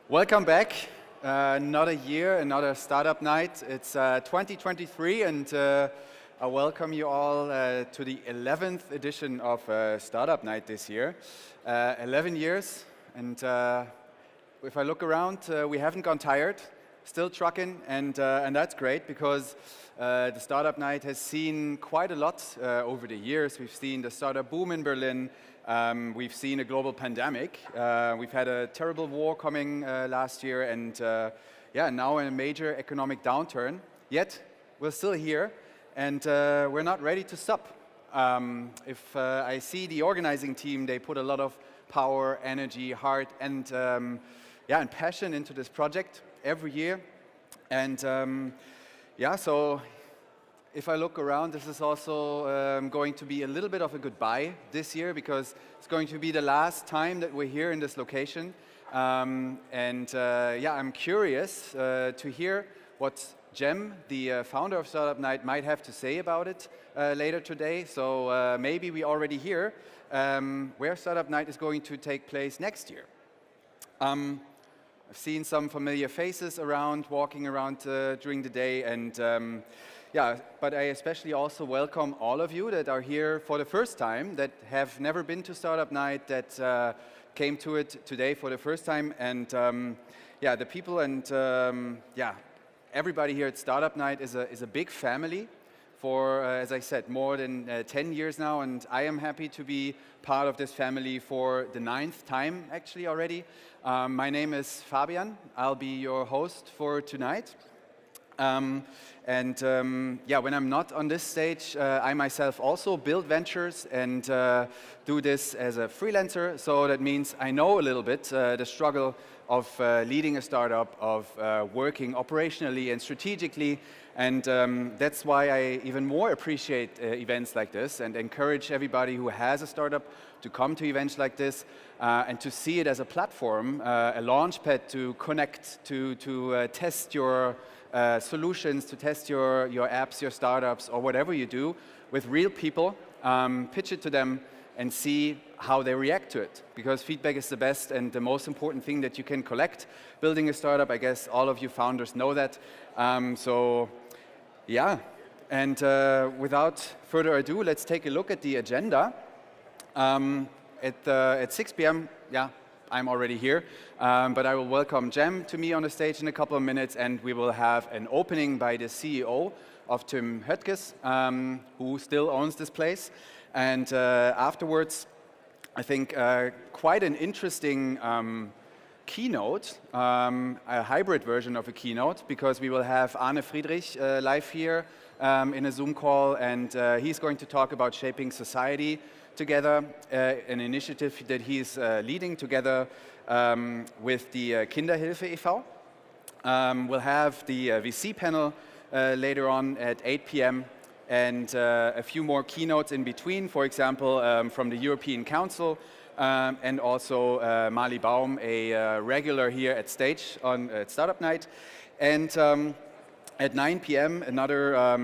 Welcome back. Another year, another Startup Night. It's 2023, and I welcome you all to the 11th edition of Startup Night this year. 11 years, and if I look around, we haven't gone tired, still trucking, and that's great because the Startup Night has seen quite a lot over the years. We've seen the startup boom in Berlin. We've seen a global pandemic. We've had a terrible war coming last year, and now a major economic downturn. Yet we're still here, and we're not ready to stop. If I see the organizing team, they put a lot of power, energy, heart, and passion into this project every year. And so if I look around, this is also going to be a little bit of a goodbye this year, because it's going to be the last time that we're here in this location. I'm curious to hear what Jem, the founder of Startup Night, might have to say about it later today. So maybe we already hear where Startup Night is going to take place next year. I've seen some familiar faces walking around during the day, and but I especially also welcome all of you that are here for the first time, that have never been to Startup Night, that came to it today for the first time. And the people and everybody here at Startup Night is a big family for, as I said, more than 10 years now, and I am happy to be part of this family for the 9th time actually already. My name is Fabian. I'll be your host for tonight. When I'm not on this stage, I myself also build ventures and do this as a freelancer. So that means I know a little bit the struggle of leading a startup, of working operationally and strategically. And that's why I even more appreciate events like this and encourage everybody who has a startup to come to events like this and to see it as a platform, a launchpad to connect, to test your solutions, to test your apps, your startups, or whatever you do with real people, pitch it to them and see how they react to it. Because feedback is the best and the most important thing that you can collect building a startup. I guess all of you founders know that. Without further ado, let's take a look at the agenda. At 6 p.m., I'm already here, but I will welcome Jem to me on the stage in a couple of minutes, and we will have an opening by the CEO of Tim Höttges, who still owns this place. And afterwards, I think quite an interesting keynote, a hybrid version of a keynote, because we will have Arne Friedrich live here in a Zoom call, and he's going to talk about shaping society together, an initiative that he's leading together with the Kinderhilfe e.V. We'll have the VC panel later on at 8 p.m. and a few more keynotes in between, for example, from the European Council, and also Mali Baum, a regular here at stage at Startup Night. And at 9 p.m., another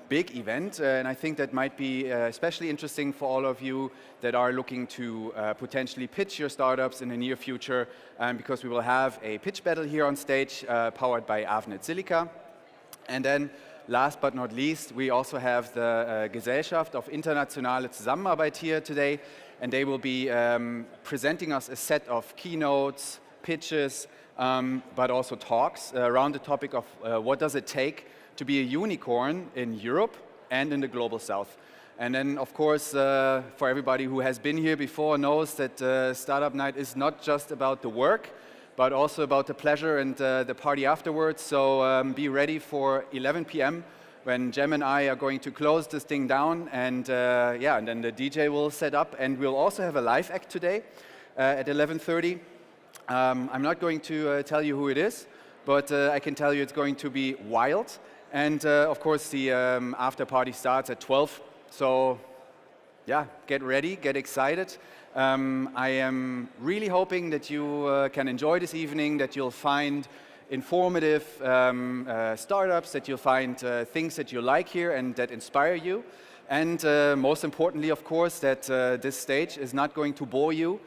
big event, and I think that might be especially interesting for all of you that are looking to potentially pitch your startups in the near future, because we will have a pitch battle here on stage powered by Avnet Silica. And then, last but not least, we also have the Gesellschaft of Internationale Zusammenarbeit here today, and they will be presenting us a set of keynotes, pitches, but also talks around the topic of what does it take to be a unicorn in Europe and in the global south. And then, of course, for everybody who has been here before knows that Startup Night is not just about the work, but also about the pleasure and the party afterwards. So be ready for 11 p.m. when Jem and I are going to close this thing down, and yeah, and then the DJ will set up, and we'll also have a live act today at 11:30. I'm not going to tell you who it is, but I can tell you it's going to be wild. And of course, the after party starts at 12. So yeah, get ready, get excited. I am really hoping that you can enjoy this evening, that you'll find informative startups, that you'll find things that you like here and that inspire you. And most importantly, of course, that this stage is not going to bore you.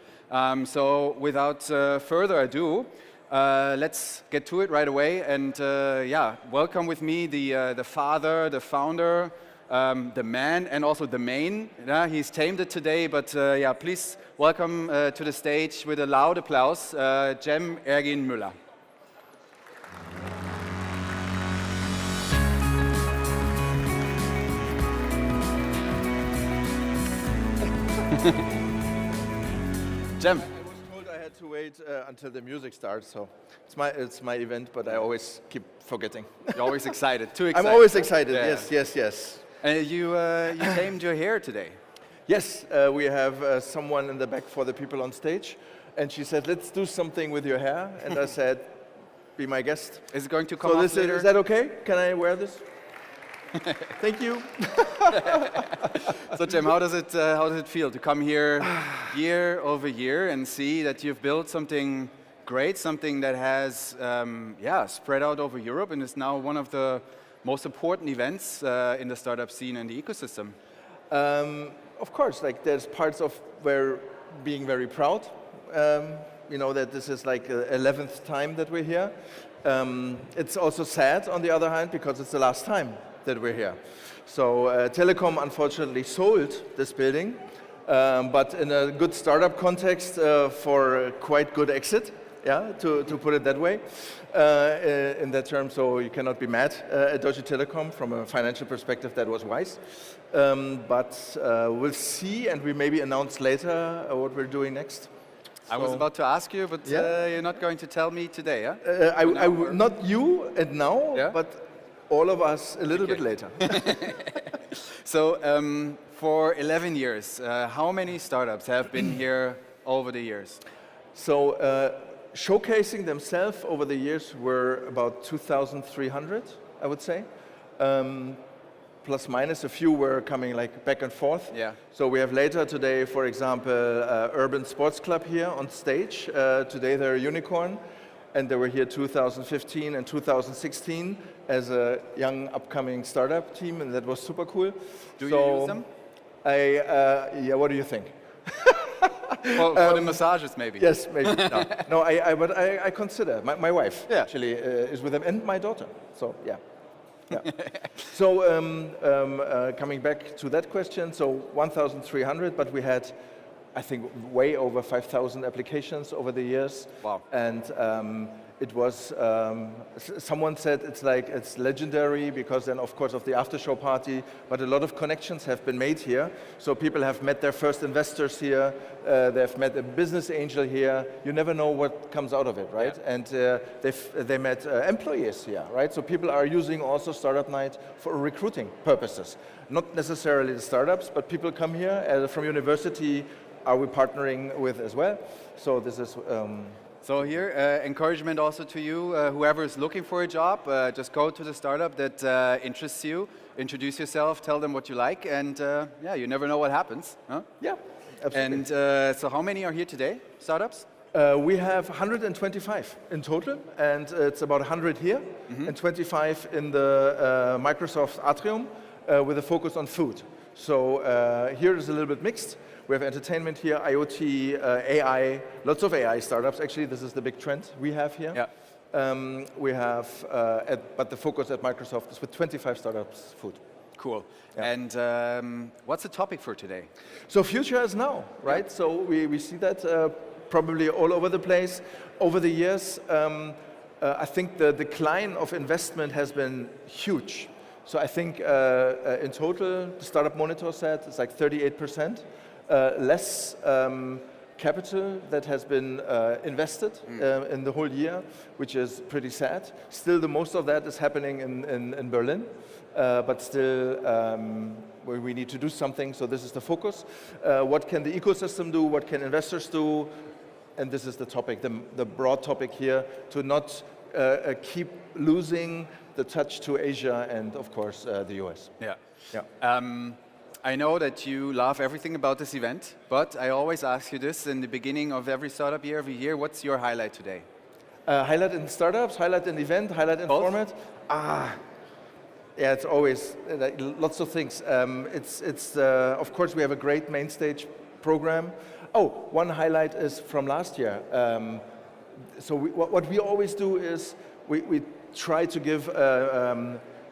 So without further ado, let's get to it right away. And yeah, welcome with me the father, the founder, the man, and also the main. Yeah, he's tamed it today, but yeah, please welcome to the stage with a loud applause, Jem Ergin Müller. Jem. I was told I had to wait until the music starts, so it's my event, but I always keep forgetting. You're always excited, too excited. I'm always excited, yeah. yes. You tamed your hair today. Yes, we have someone in the back for the people on stage, and she said, let's do something with your hair, and I said, be my guest. Is it going to come off later? Is that okay? Can I wear this? Thank you. So Jem, how does it feel to come here year over year and see that you've built something great, something that has yeah, spread out over Europe and is now one of the most important events in the startup scene and the ecosystem? Of course, like there's parts of where being very proud. You know that this is like the 11th time that we're here. It's also sad on the other hand because it's the last time that we're here. So Telecom unfortunately sold this building, but in a good startup context for a quite good exit, yeah, to put it that way, in that term. So you cannot be mad at Deutsche Telekom from a financial perspective. That was wise. But we'll see, and we maybe announce later what we're doing next. I was about to ask you, but yeah. You're not going to tell me today, yeah? Not you and now, yeah? But all of us a little bit later. So for 11 years, how many startups have been here over the years? So showcasing themselves over the years were about 2,300, I would say. Plus minus, a few were coming like back and forth. Yeah. So we have later today, for example, Urban Sports Club here on stage. Today they're a unicorn. And they were here 2015 and 2016 as a young upcoming startup team, and that was super cool. Do you use them? Yeah, what do you think? For the massages, maybe. Yes, maybe. No, but I consider. My wife actually is with them, and my daughter. So yeah. So coming back to that question, so 1,300, but we had, I think, way over 5,000 applications over the years. Wow. And It was, someone said it's legendary because then of course of the after show party, but a lot of connections have been made here. So people have met their first investors here, they've met a business angel here. You never know what comes out of it, right? Yeah. And they met employees here, right? So people are using also Startup Night for recruiting purposes. Not necessarily the startups, but people come here from university, are we partnering with as well. So this is... So here, encouragement also to you, whoever is looking for a job, just go to the startup that interests you, introduce yourself, tell them what you like, and yeah, you never know what happens. Huh? Yeah, absolutely. And so how many are here today, startups? We have 125 in total, and it's about 100 here, and 25 in the Microsoft Atrium, with a focus on food. So here is a little bit mixed. We have entertainment here, IoT, AI, lots of AI startups. Actually, this is the big trend we have here. Yeah. We have, but the focus at Microsoft is with 25 startups, food. Cool. Yeah. And what's the topic for today? So future is now, right? Yeah. So we see that probably all over the place. Over the years, I think the decline of investment has been huge. So I think in total, the Startup Monitor said it's like 38%. Less capital that has been invested in the whole year, which is pretty sad. Still, the most of that is happening in Berlin, but still we need to do something, so this is the focus. What can the ecosystem do? What can investors do? And this is the topic, the broad topic here, to not keep losing the touch to Asia and, of course, the US. Yeah. Yeah. I know that you love everything about this event, but I always ask you this in the beginning of every startup year, every year. What's your highlight today? Highlight in startups, highlight in event, highlight in format. Yeah, it's always like, lots of things. Of course, we have a great main stage program. Oh, one highlight is from last year. So what we always do is we try to give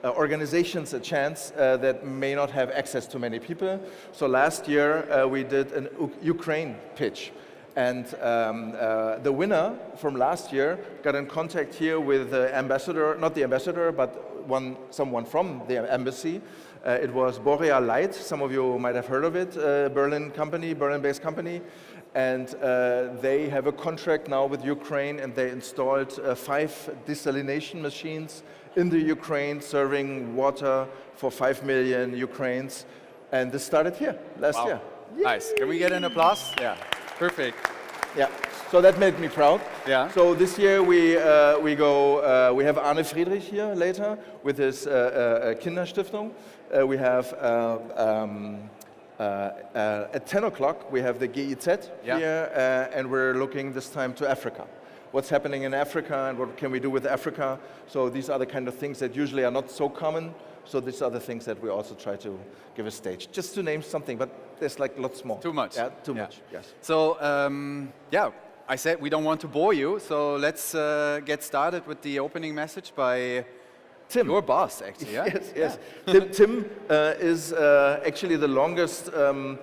organizations a chance that may not have access to many people. So last year we did an Ukraine pitch. And the winner from last year got in contact here with the ambassador, not the ambassador, but someone from the embassy. It was Boreal Light. Some of you might have heard of it, Berlin-based company. And they have a contract now with Ukraine, and they installed 5 desalination machines in the Ukraine, serving water for 5 million Ukrainians. And this started here last year. Yay! Nice. Can we get an applause? Yeah. Perfect. Yeah. So that made me proud. Yeah. So this year we have Arne Friedrich here later with his Kinderstiftung. We have at 10 o'clock we have the GIZ here, and we're looking this time to Africa. What's happening in Africa and what can we do with Africa? So these are the kind of things that usually are not so common. So these are the things that we also try to give a stage. Just to name something, but there's like lots more. Too much. Yeah, too much, yes. So, yeah, I said we don't want to bore you, so let's get started with the opening message by Tim. Your boss, actually, yeah? Yes. Yeah. Tim is actually the longest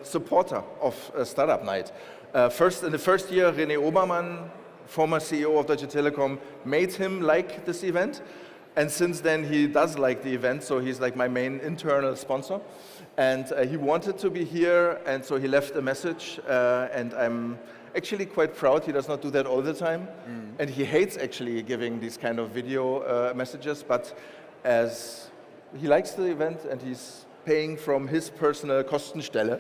supporter of Startup Night. In the first year, René Obermann, former CEO of Deutsche Telekom, made him like this event. And since then, he does like the event, so he's like my main internal sponsor. And he wanted to be here, and so he left a message, and I'm actually quite proud. He does not do that all the time. And he hates actually giving these kind of video messages, but as he likes the event and he's paying from his personal Kostenstelle,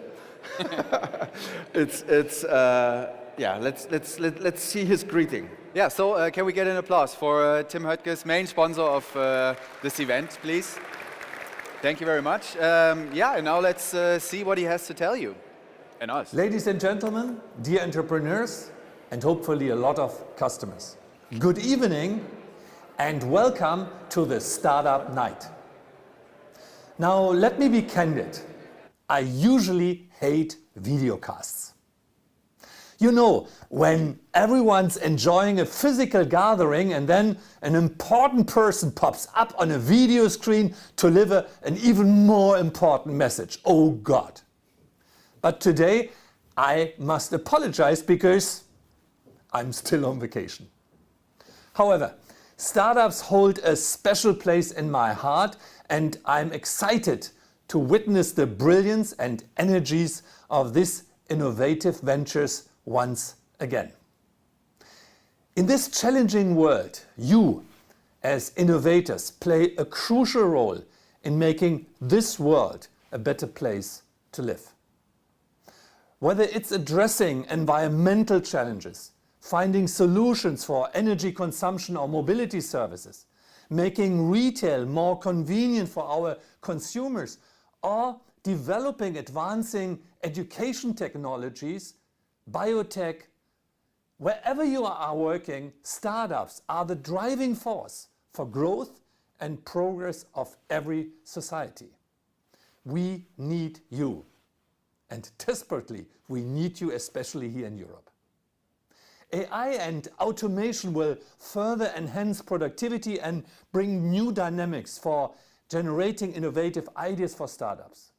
yeah, let's see his greeting. Yeah, so can we get an applause for Tim Höttges, main sponsor of this event, please? Thank you very much. Yeah, and now let's see what he has to tell you and us. Ladies and gentlemen, dear entrepreneurs, and hopefully a lot of customers, good evening and welcome to the Startup Night. Now, let me be candid. I usually hate videocasts. You know, when everyone's enjoying a physical gathering and then an important person pops up on a video screen to deliver an even more important message. Oh God. But today I must apologize because I'm still on vacation. However, startups hold a special place in my heart, and I'm excited to witness the brilliance and energies of these innovative ventures once again. In this challenging world, you, as innovators, play a crucial role in making this world a better place to live. Whether it's addressing environmental challenges, finding solutions for energy consumption or mobility services, making retail more convenient for our consumers, or developing advancing education technologies, biotech, wherever you are working, startups are the driving force for growth and progress of every society. We need you. And desperately, we need you, especially here in Europe. AI and automation will further enhance productivity and bring new dynamics for generating innovative ideas for startups.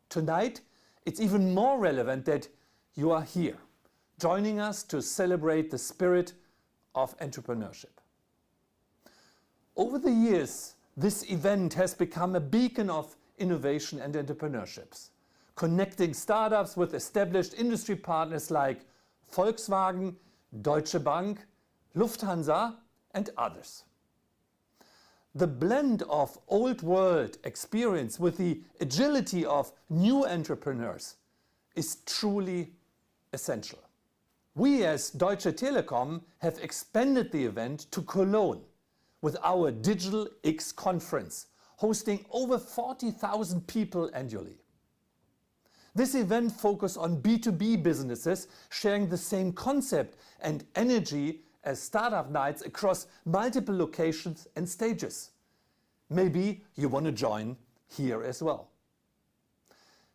Tonight, it's even more relevant that you are here, joining us to celebrate the spirit of entrepreneurship. Over the years, this event has become a beacon of innovation and entrepreneurships, connecting startups with established industry partners like Volkswagen, Deutsche Bank, Lufthansa, and others. The blend of old world experience with the agility of new entrepreneurs is truly essential. We as Deutsche Telekom have expanded the event to Cologne with our Digital X conference, hosting over 40,000 people annually. This event focuses on B2B businesses sharing the same concept and energy as startup nights across multiple locations and stages. Maybe you want to join here as well.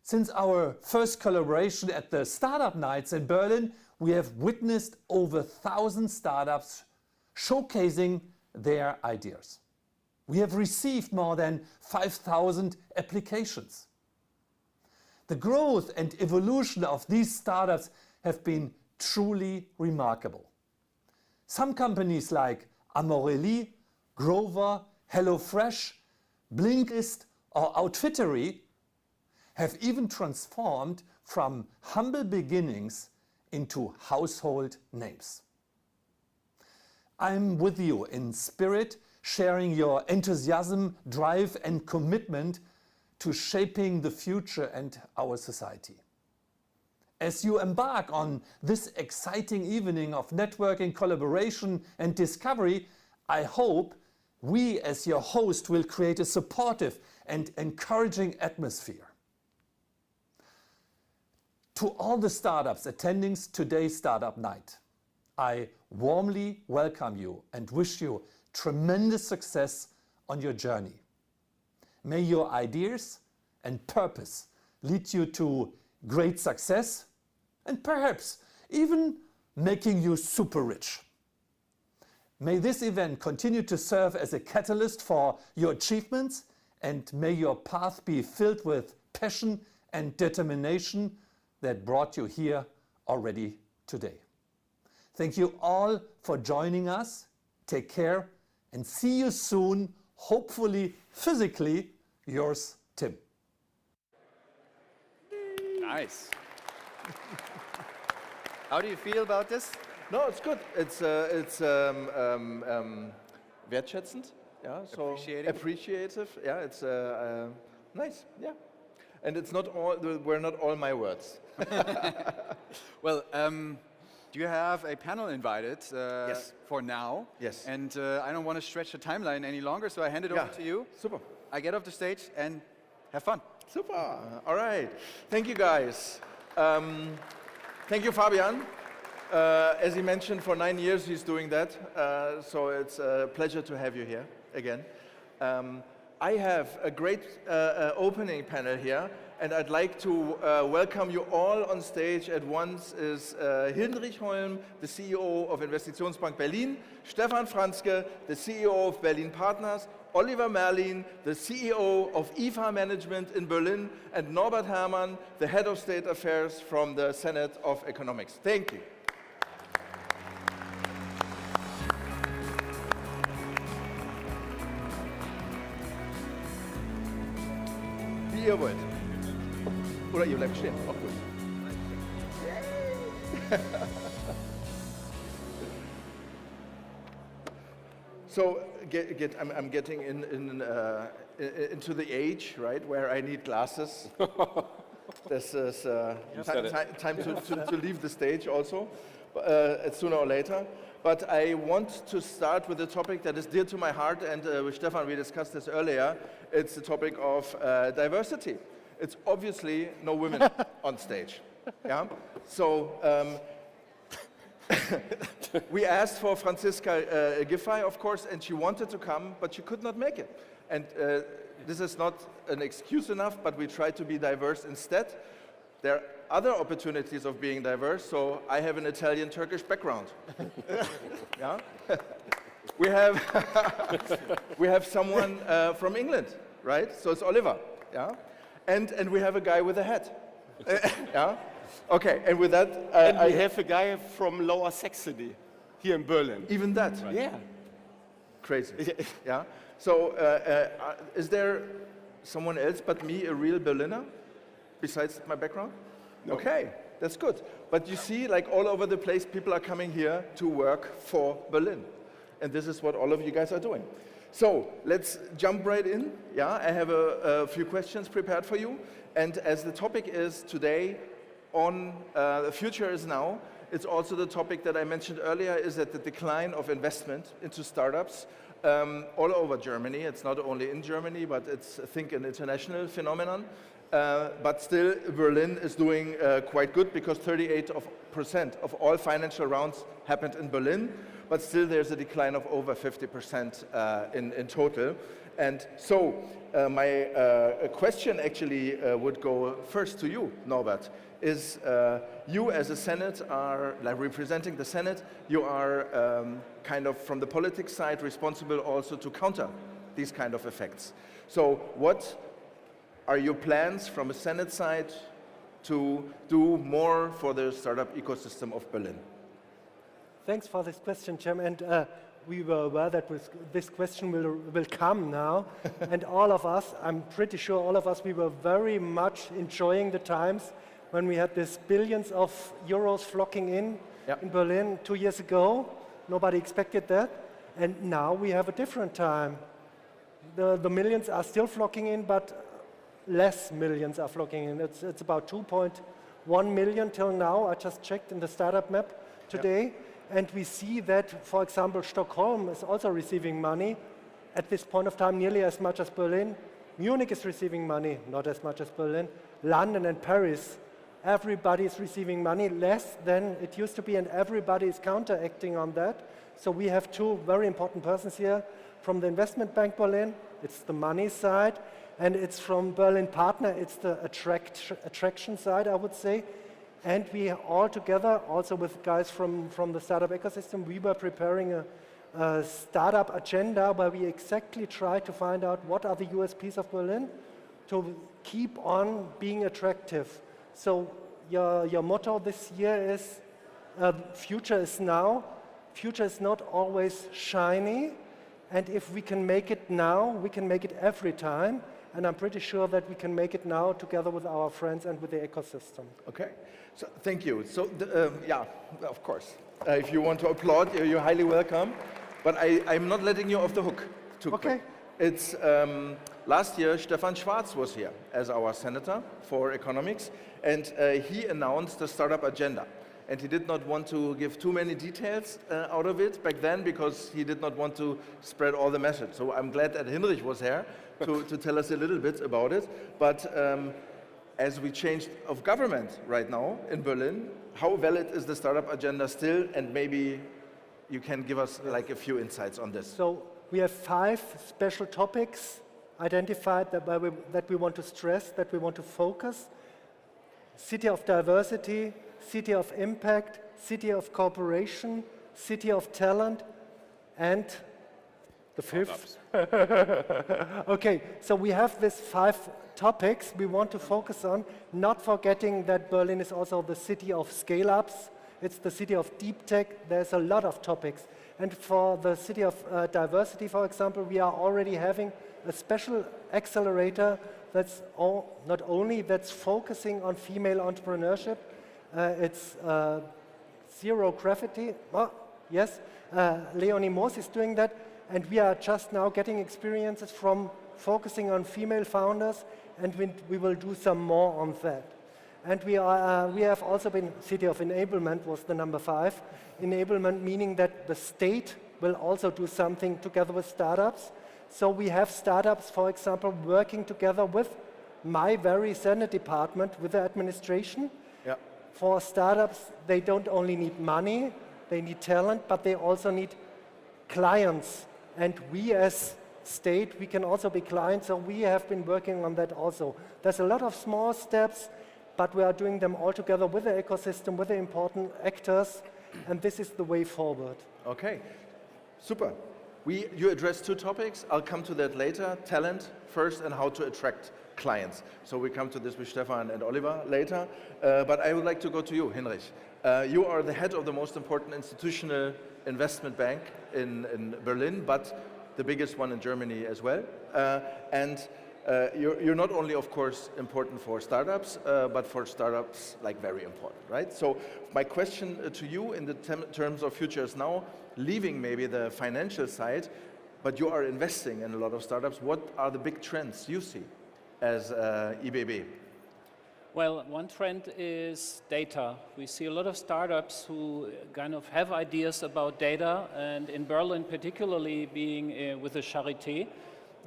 Since our first collaboration at the Startup Nights in Berlin, we have witnessed over 1,000 startups showcasing their ideas. We have received more than 5,000 applications. The growth and evolution of these startups have been truly remarkable. Some companies like Amorelie, Grover, HelloFresh, Blinkist or Outfittery have even transformed from humble beginnings into household names. I'm with you in spirit, sharing your enthusiasm, drive and commitment to shaping the future and our society. As you embark on this exciting evening of networking, collaboration and discovery, I hope we as your host will create a supportive and encouraging atmosphere. To all the startups attending today's Startup Night, I warmly welcome you and wish you tremendous success on your journey. May your ideas and purpose lead you to great success and perhaps even making you super rich. May this event continue to serve as a catalyst for your achievements, and may your path be filled with passion and determination that brought you here already today. Thank you all for joining us. Take care and see you soon, hopefully physically. Yours, Tim. Nice. How do you feel about this? No, it's good. It's wertschätzend. Yeah, so appreciative. Yeah, it's nice. Yeah, and it's not all. Were not all my words. Well, do you have a panel invited Yes. for now? Yes. And I don't want to stretch the timeline any longer, so I hand it over to you. Super. I get off the stage and have fun. Super. All right. Thank you, guys. Thank you, Fabian. As he mentioned, for 9 years he's doing that, so it's a pleasure to have you here again. I have a great opening panel here, and I'd like to welcome you all on stage at once is Hildrich Holm, the CEO of Investitionsbank Berlin, Stefan Franzke, the CEO of Berlin Partners, Oliver Merlin, the CEO of IFA Management in Berlin, and Norbert Herrmann, the Head of State Affairs from the Senate of Economics. Thank you. wie ihr wollt. Oder ihr bleibt stehen, auch gut. So I'm getting into the age, right, where I need glasses. This is time to leave the stage also, sooner or later. But I want to start with a topic that is dear to my heart, and with Stefan we discussed this earlier. It's the topic of diversity. It's obviously no women on stage. Yeah? So we asked for Franziska Giffey, of course, and she wanted to come, but she could not make it. And this is not an excuse enough, but we try to be diverse instead. There are other opportunities of being diverse, so I have an Italian-Turkish background. Yeah? we have someone from England, right? So it's Oliver, yeah? And we have a guy with a hat. Yeah? Okay, and with that... and we have a guy from Lower Saxony here in Berlin. Even that? Right. Yeah. Crazy. Yeah? So is there someone else but me, a real Berliner, besides my background? No. Okay, that's good. But you see, like all over the place, people are coming here to work for Berlin. And this is what all of you guys are doing. So let's jump right in. Yeah, I have a few questions prepared for you. And as the topic is today on the future is now, it's also the topic that I mentioned earlier, is that the decline of investment into startups all over Germany. It's not only in Germany, but it's, I think, an international phenomenon. But still, Berlin is doing quite good because 38% of all financial rounds happened in Berlin. But still, there's a decline of over 50% in total. And so, my question actually would go first to you, Norbert. Is you as a Senate are, like representing the Senate, you are kind of from the politics side responsible also to counter these kind of effects. So what are your plans from a Senate side to do more for the startup ecosystem of Berlin? Thanks for this question, Jim. And we were aware that this question will come now. And all of us, I'm pretty sure all of us, we were very much enjoying the times when we had this billions of euros flocking in Berlin 2 years ago. Nobody expected that. And now we have a different time. The millions are still flocking in, but less millions are flocking in. It's about 2.1 million till now. I just checked in the startup map today. Yep. And we see that, for example, Stockholm is also receiving money at this point of time, nearly as much as Berlin. Munich is receiving money, not as much as Berlin. London and Paris, everybody is receiving money, less than it used to be, and everybody is counteracting on that. So we have two very important persons here. From the Investment Bank Berlin, it's the money side, and it's from Berlin Partner, it's the attraction side, I would say. And we all together, also with guys from the startup ecosystem, we were preparing a startup agenda where we exactly try to find out what are the USPs of Berlin to keep on being attractive. So your motto this year is, future is now. Future is not always shiny. And if we can make it now, we can make it every time. And I'm pretty sure that we can make it now together with our friends and with the ecosystem. Okay, so thank you. So yeah, of course. If you want to applaud, you're highly welcome. But I'm not letting you off the hook too quick. It's last year, Stefan Schwarz was here as our senator for economics, and he announced the startup agenda. And he did not want to give too many details out of it back then because he did not want to spread all the message. So I'm glad that Hinrich was here to tell us a little bit about it. But as we changed of government right now in Berlin, how valid is the startup agenda still? And maybe you can give us like a few insights on this. So we have 5 special topics identified that we want to stress, that we want to focus. City of diversity, city of impact, city of cooperation, city of talent, and the 5th. Okay, so we have these 5 topics we want to focus on, not forgetting that Berlin is also the city of scale-ups. It's the city of deep tech. There's a lot of topics. And for the city of diversity, for example, we are already having a special accelerator that's not only that's focusing on female entrepreneurship, it's zero gravity. Oh, yes, Leonie Moos is doing that, and we are just now getting experiences from focusing on female founders, and we will do some more on that. And we have also been, City of Enablement was the number 5. Enablement meaning that the state will also do something together with startups. So we have startups, for example, working together with my very Senate department, with the administration. Yeah. For startups, they don't only need money, they need talent, but they also need clients. And we as state, we can also be clients, so we have been working on that also. There's a lot of small steps, but we are doing them all together with the ecosystem, with the important actors, and this is the way forward. Okay, super. You addressed 2 topics. I'll come to that later. Talent first and how to attract clients. So we come to this with Stefan and Oliver later. But I would like to go to you, Hinrich. You are the head of the most important institutional investment bank in Berlin, but the biggest one in Germany as well. You're not only, of course, important for startups, but for startups, like very important, right? So my question to you in the terms of futures now, leaving maybe the financial side, but you are investing in a lot of startups, what are the big trends you see as IBB? Well, one trend is data. We see a lot of startups who kind of have ideas about data, and in Berlin particularly, being with the Charité,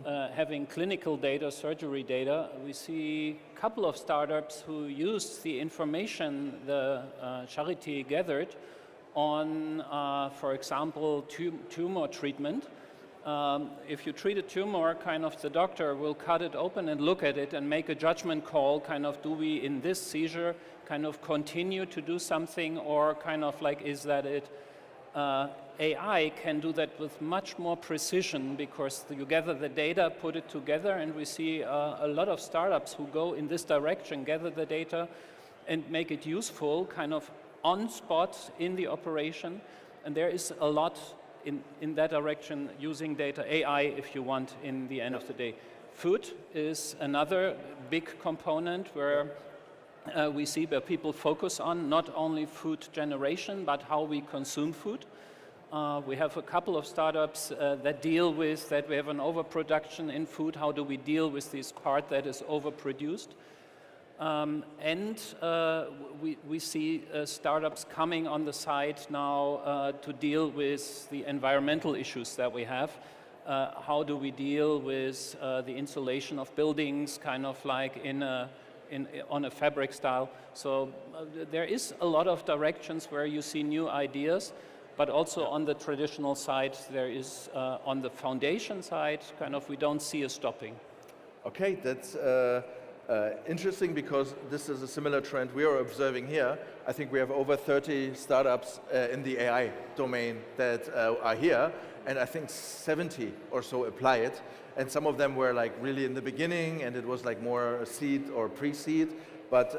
having clinical data, surgery data, we see a couple of startups who use the information the Charité gathered on, for example, tumor treatment. If you treat a tumor, kind of the doctor will cut it open and look at it and make a judgment call, kind of, do we in this seizure kind of continue to do something, or kind of like, is that it? AI can do that with much more precision, because you gather the data, put it together, and we see a lot of startups who go in this direction, gather the data and make it useful, kind of on spot in the operation. And there is a lot in that direction, using data, AI if you want, in the end of the day. Food is another big component where we see where people focus on not only food generation, but how we consume food. We have a couple of startups that deal with that. We have an overproduction in food. How do we deal with this part that is overproduced? We see startups coming on the side now to deal with the environmental issues that we have. How do we deal with the insulation of buildings, kind of like on a fabric style? So there is a lot of directions where you see new ideas, but also on the traditional side, there is on the foundation side, kind of, we don't see a stopping. Okay, that's interesting, because this is a similar trend we are observing here. I think we have over 30 startups in the AI domain that are here, and I think 70 or so apply it. And some of them were like really in the beginning, and it was like more seed or pre-seed. But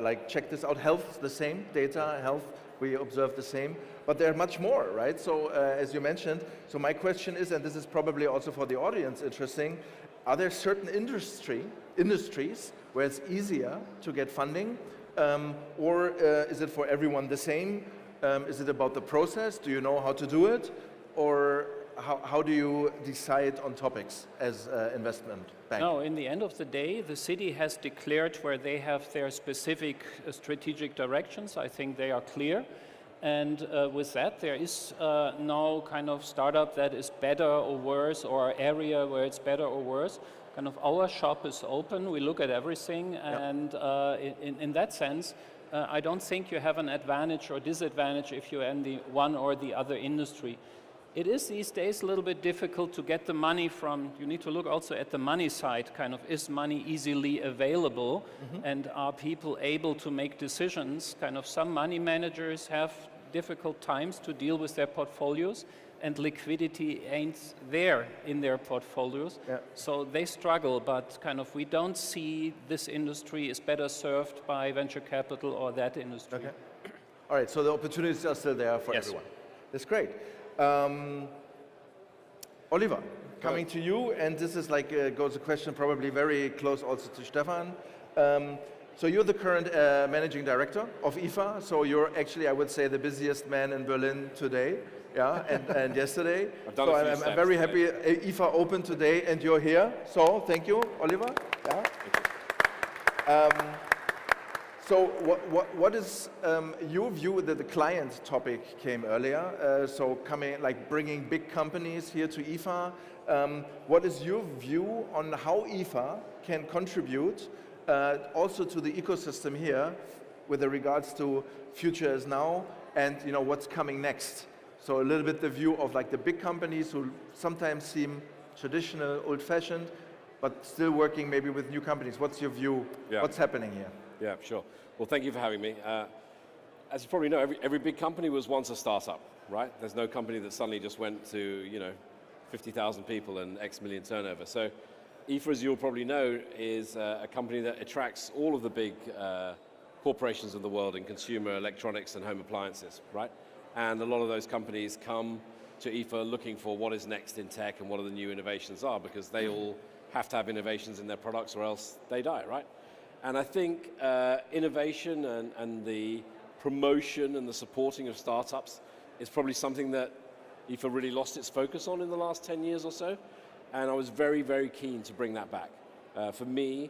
like, check this out, health, the same, data, health, we observe the same. But there are much more, right? So as you mentioned, so my question is, and this is probably also for the audience interesting, are there certain industries where it's easier to get funding? Or is it for everyone the same? Is it about the process? Do you know how to do it? Or how do you decide on topics as investment bank? No, in the end of the day, the city has declared where they have their specific strategic directions. I think they are clear. And with that, there is no kind of startup that is better or worse, or area where it's better or worse. Kind of, our shop is open, we look at everything, and in that sense, I don't think you have an advantage or disadvantage if you're in the one or the other industry. It is these days a little bit difficult to get the money from, you need to look also at the money side, kind of, is money easily available, and are people able to make decisions? Kind of, some money managers have difficult times to deal with their portfolios, and liquidity ain't there in their portfolios. So they struggle, but kind of, we don't see this industry is better served by venture capital or that industry. Okay. All right, so the opportunities are still there for everyone. That's great. Oliver, coming to you, and this is like goes a question probably very close also to Stefan. So you're the current managing director of IFA. So you're actually, I would say, the busiest man in Berlin today, yeah, and yesterday. I've done so a few I'm steps very today. happy IFA opened today, and you're here. So thank you, Oliver. Yeah. So what is your view that the client topic came earlier? So coming, like bringing big companies here to IFA. What is your view on how IFA can contribute also to the ecosystem here with regards to future is now and what's coming next? So a little bit the view of like the big companies who sometimes seem traditional, old-fashioned, but still working maybe with new companies. What's your view? Yeah. What's happening here? Yeah, sure. Well, thank you for having me. As you probably know, every big company was once a startup, right? There's no company that suddenly just went to 50,000 people and X million turnover. So IFA, as you'll probably know, is a company that attracts all of the big corporations of the world in consumer electronics and home appliances, right? And a lot of those companies come to IFA looking for what is next in tech and what are the new innovations are, because they all have to have innovations in their products or else they die, right? And I think innovation and the promotion and the supporting of startups is probably something that IFA really lost its focus on in the last 10 years or so. And I was very, very keen to bring that back. For me,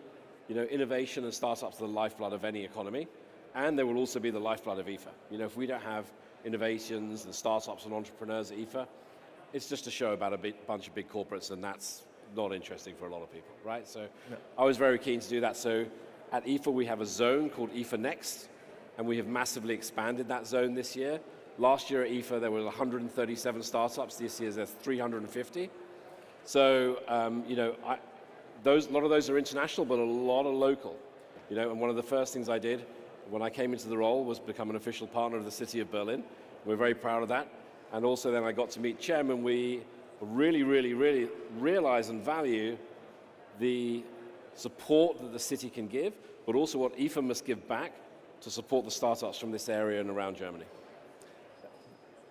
innovation and startups are the lifeblood of any economy, and they will also be the lifeblood of IFA. If we don't have innovations and startups and entrepreneurs at IFA, it's just a show about a bunch of big corporates, and that's not interesting for a lot of people, right? So yeah. I was very keen to do that. So at IFA, we have a zone called IFA Next, and we have massively expanded that zone this year. Last year at IFA, there were 137 startups. This year, there's 350. So, a lot of those are international, but a lot are local. And one of the first things I did when I came into the role was become an official partner of the city of Berlin. We're very proud of that. And also then I got to meet Cem, and we really, really, really realize and value the support that the city can give, but also what IFA must give back to support the startups from this area and around Germany.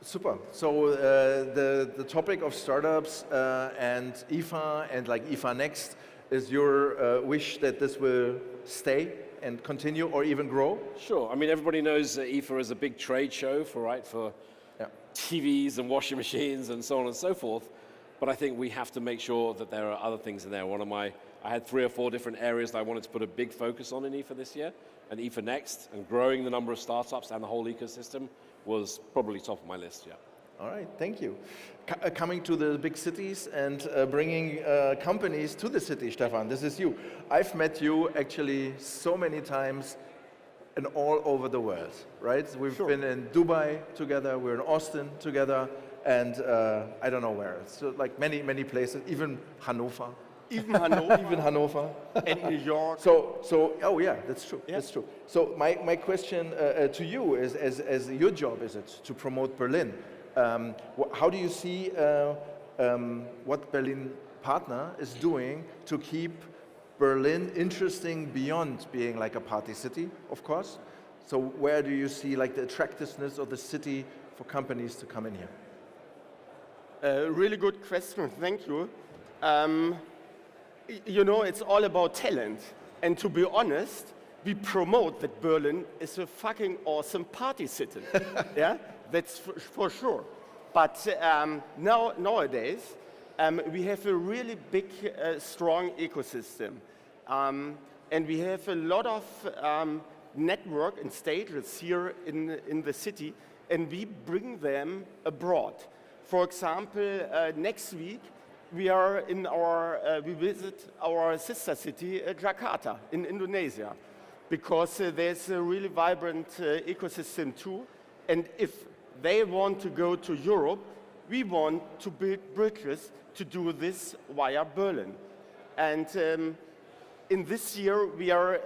Super. So the topic of startups and IFA and like IFA Next is your wish that this will stay and continue or even grow? Sure. I mean, everybody knows IFA is a big trade show for yeah. TVs and washing machines and so on and so forth. But I think we have to make sure that there are other things in there. I had 3 or 4 different areas that I wanted to put a big focus on in IFA this year, and IFA Next, and growing the number of startups and the whole ecosystem was probably top of my list, yeah. All right, thank you. Coming to the big cities and bringing companies to the city, Stefan, this is you. I've met you actually so many times and all over the world, right? We've been in Dubai together, we're in Austin together, and I don't know where. So like many, many places, even Hanover. Even Hanover. Even Hanover. And New York. So, oh yeah, that's true, yeah. that's true. So my question to you is, as your job is it to promote Berlin, how do you see what Berlin Partner is doing to keep Berlin interesting beyond being like a party city, of course? So where do you see like the attractiveness of the city for companies to come in here? Really good question, thank you. It's all about talent. And to be honest, we promote that Berlin is a fucking awesome party city. Yeah, that's for sure. But nowadays, we have a really big, strong ecosystem. And we have a lot of network and stages here in the city, and we bring them abroad. For example, next week, we visit our sister city, Jakarta, in Indonesia, because there's a really vibrant ecosystem too. And if they want to go to Europe, we want to build bridges to do this via Berlin. And in this year, we are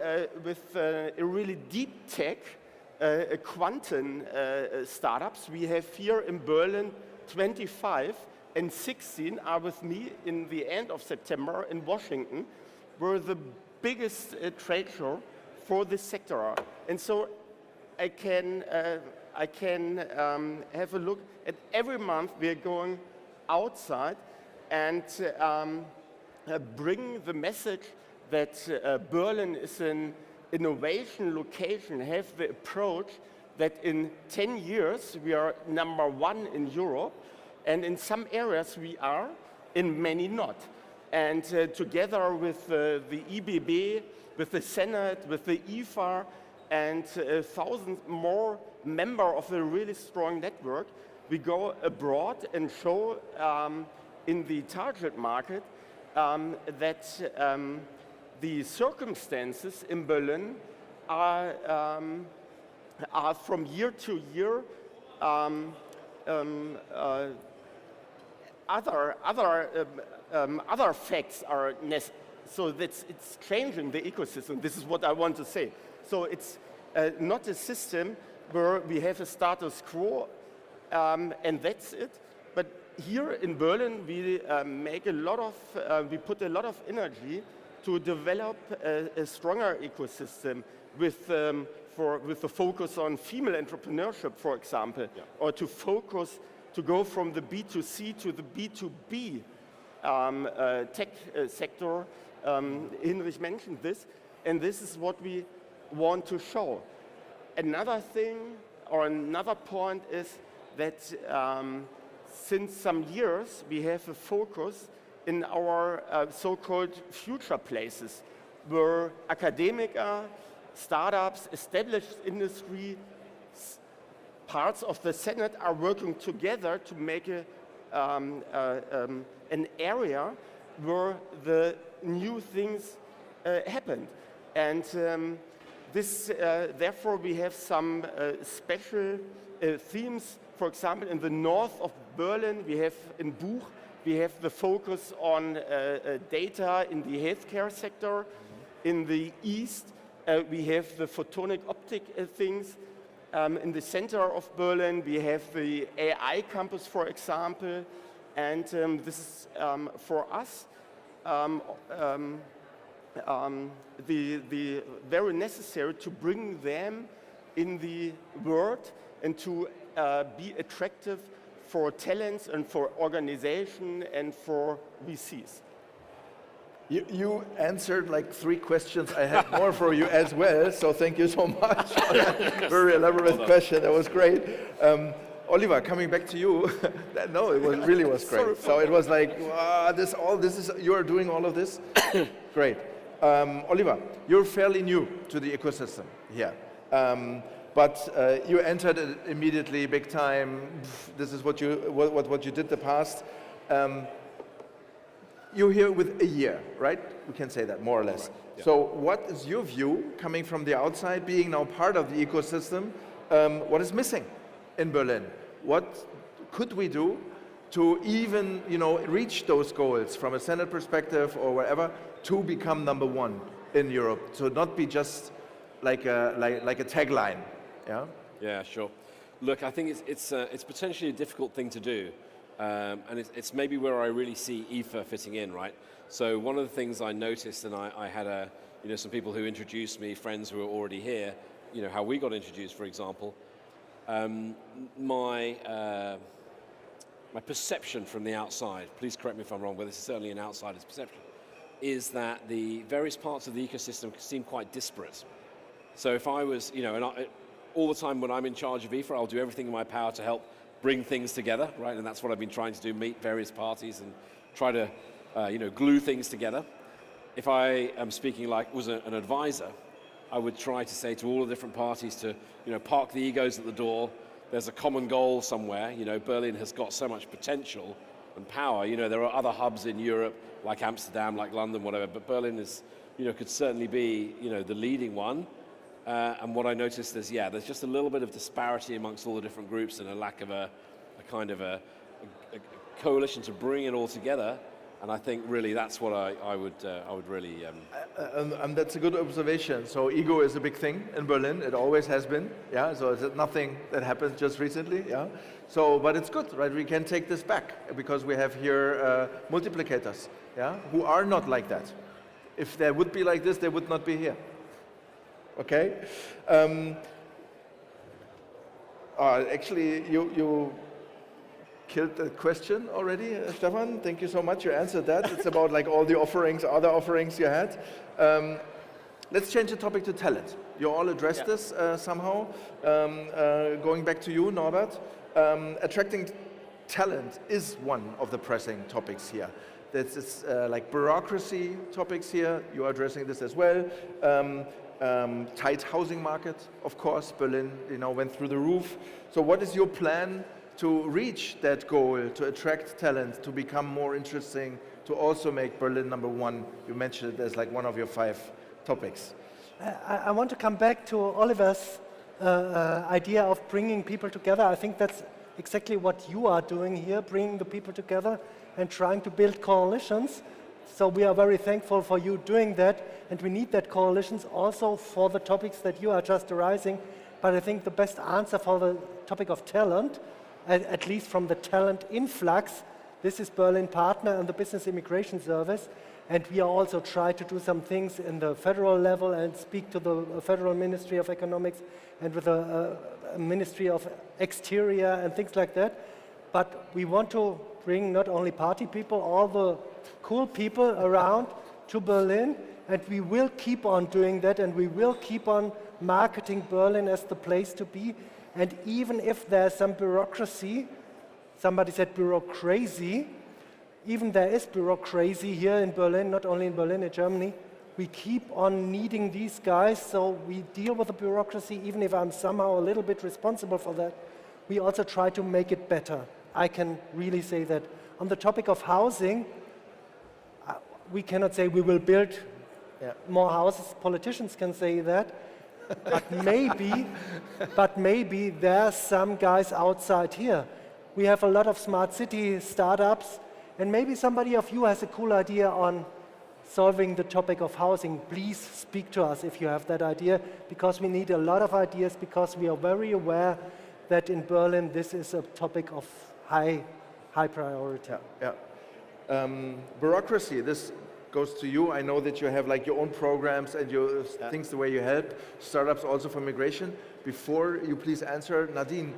with a really deep tech, quantum startups. We have here in Berlin 25, and 16 are with me in the end of September in Washington, where the biggest trade show for this sector are. And so I can have a look at every month we are going outside and bring the message that Berlin is an innovation location, have the approach that in 10 years we are #1 in Europe, and in some areas we are, in many not. And together with the EBB, with the Senate, with the IFA, and thousands more members of a really strong network, we go abroad and show in the target market that the circumstances in Berlin are from year to year other facts are necessary. So it's changing the ecosystem. This is what I want to say. So it's not a system where we have a status quo and that's it. But here in Berlin, we we put a lot of energy to develop a stronger ecosystem with the focus on female entrepreneurship, for example, or to focus to go from the B2C to the B2B tech sector. Hinrich mentioned this, and this is what we want to show. Another thing, or another point is that since some years, we have a focus in our so-called future places, where academia, startups, established industry, parts of the Senate are working together to make an area where the new things happen. And therefore, we have some special themes. For example, in the north of Berlin, we have in Buch, we have the focus on data in the healthcare sector. In the east, we have the photonic optic things. In the center of Berlin, we have the AI campus, for example. And this is, for us, the very necessary to bring them in the world and to be attractive for talents and for organization and for VCs. You answered like 3 questions. I had more for you as well, so thank you so much for that very elaborate question. That was great. Oliver, coming back to you. No, it really was great. So it was like, you are doing all of this? Great. Oliver, you're fairly new to the ecosystem here. But you entered it immediately, big time. This is what you did the past. You're here with a year, right? We can say that, more or less. Right, yeah. So what is your view, coming from the outside, being now part of the ecosystem, what is missing in Berlin? What could we do to even, reach those goals from a Senate perspective or wherever, to become #1 in Europe, to not be just like a tagline, yeah? Yeah, sure. Look, I think it's potentially a difficult thing to do, and it's maybe where I really see IFA fitting in, right? So one of the things I noticed, and I had some people who introduced me, friends who were already here, how we got introduced, for example. My perception from the outside, please correct me if I'm wrong, but this is certainly an outsider's perception, is that the various parts of the ecosystem seem quite disparate. So if I was, all the time when I'm in charge of IFA, I'll do everything in my power to help bring things together, right? And that's what I've been trying to do, meet various parties and try to, glue things together. If I am speaking like was an advisor, I would try to say to all the different parties to, park the egos at the door. There's a common goal somewhere. Berlin has got so much potential and power. There are other hubs in Europe, like Amsterdam, like London, whatever, but Berlin is, could certainly be, the leading one. And what I noticed is, there's just a little bit of disparity amongst all the different groups and a lack of a kind of a coalition to bring it all together. And I think really that's what I would really. And that's a good observation. So ego is a big thing in Berlin. It always has been. Yeah. So it's nothing that happened just recently. Yeah. So, but it's good, right? We can take this back because we have here multiplicators. Yeah. Who are not like that. If they would be like this, they would not be here. Okay. Actually, killed the question already, Stefan. Thank you so much. You answered that. It's about like all the offerings, other offerings you had. Let's change the topic to talent. You all addressed this somehow. Going back to you, Norbert. Attracting talent is one of the pressing topics here. That's like bureaucracy topics here. You are addressing this as well. Tight housing market, of course. Berlin, went through the roof. So what is your plan to reach that goal, to attract talent, to become more interesting, to also make Berlin #1? You mentioned it as like one of your 5 topics. I want to come back to Oliver's idea of bringing people together. I think that's exactly what you are doing here, bringing the people together and trying to build coalitions. So we are very thankful for you doing that, and we need that coalitions also for the topics that you are just raising. But I think the best answer for the topic of talent, at least from the talent influx, this is Berlin Partner and the Business Immigration Service. And we are also trying to do some things in the federal level and speak to the Federal Ministry of Economics and with the Ministry of Exterior and things like that. But we want to bring not only party people, all the cool people around to Berlin, and we will keep on doing that, and we will keep on marketing Berlin as the place to be. And even if there's some bureaucracy, somebody said bureaucracy, even there is bureaucracy here in Berlin, not only in Berlin, in Germany, we keep on needing these guys, so we deal with the bureaucracy, even if I'm somehow a little bit responsible for that. We also try to make it better. I can really say that. On the topic of housing, we cannot say we will build more houses. Politicians can say that. But maybe there's some guys outside here. We have a lot of smart city startups, and maybe somebody of you has a cool idea on solving the topic of housing. Please speak to us if you have that idea, because we need a lot of ideas, because we are very aware that in Berlin this is a topic of high priority. Bureaucracy, this goes to you. I know that you have like your own programs and your things the way you help startups also for migration. Before you please answer, Nadine,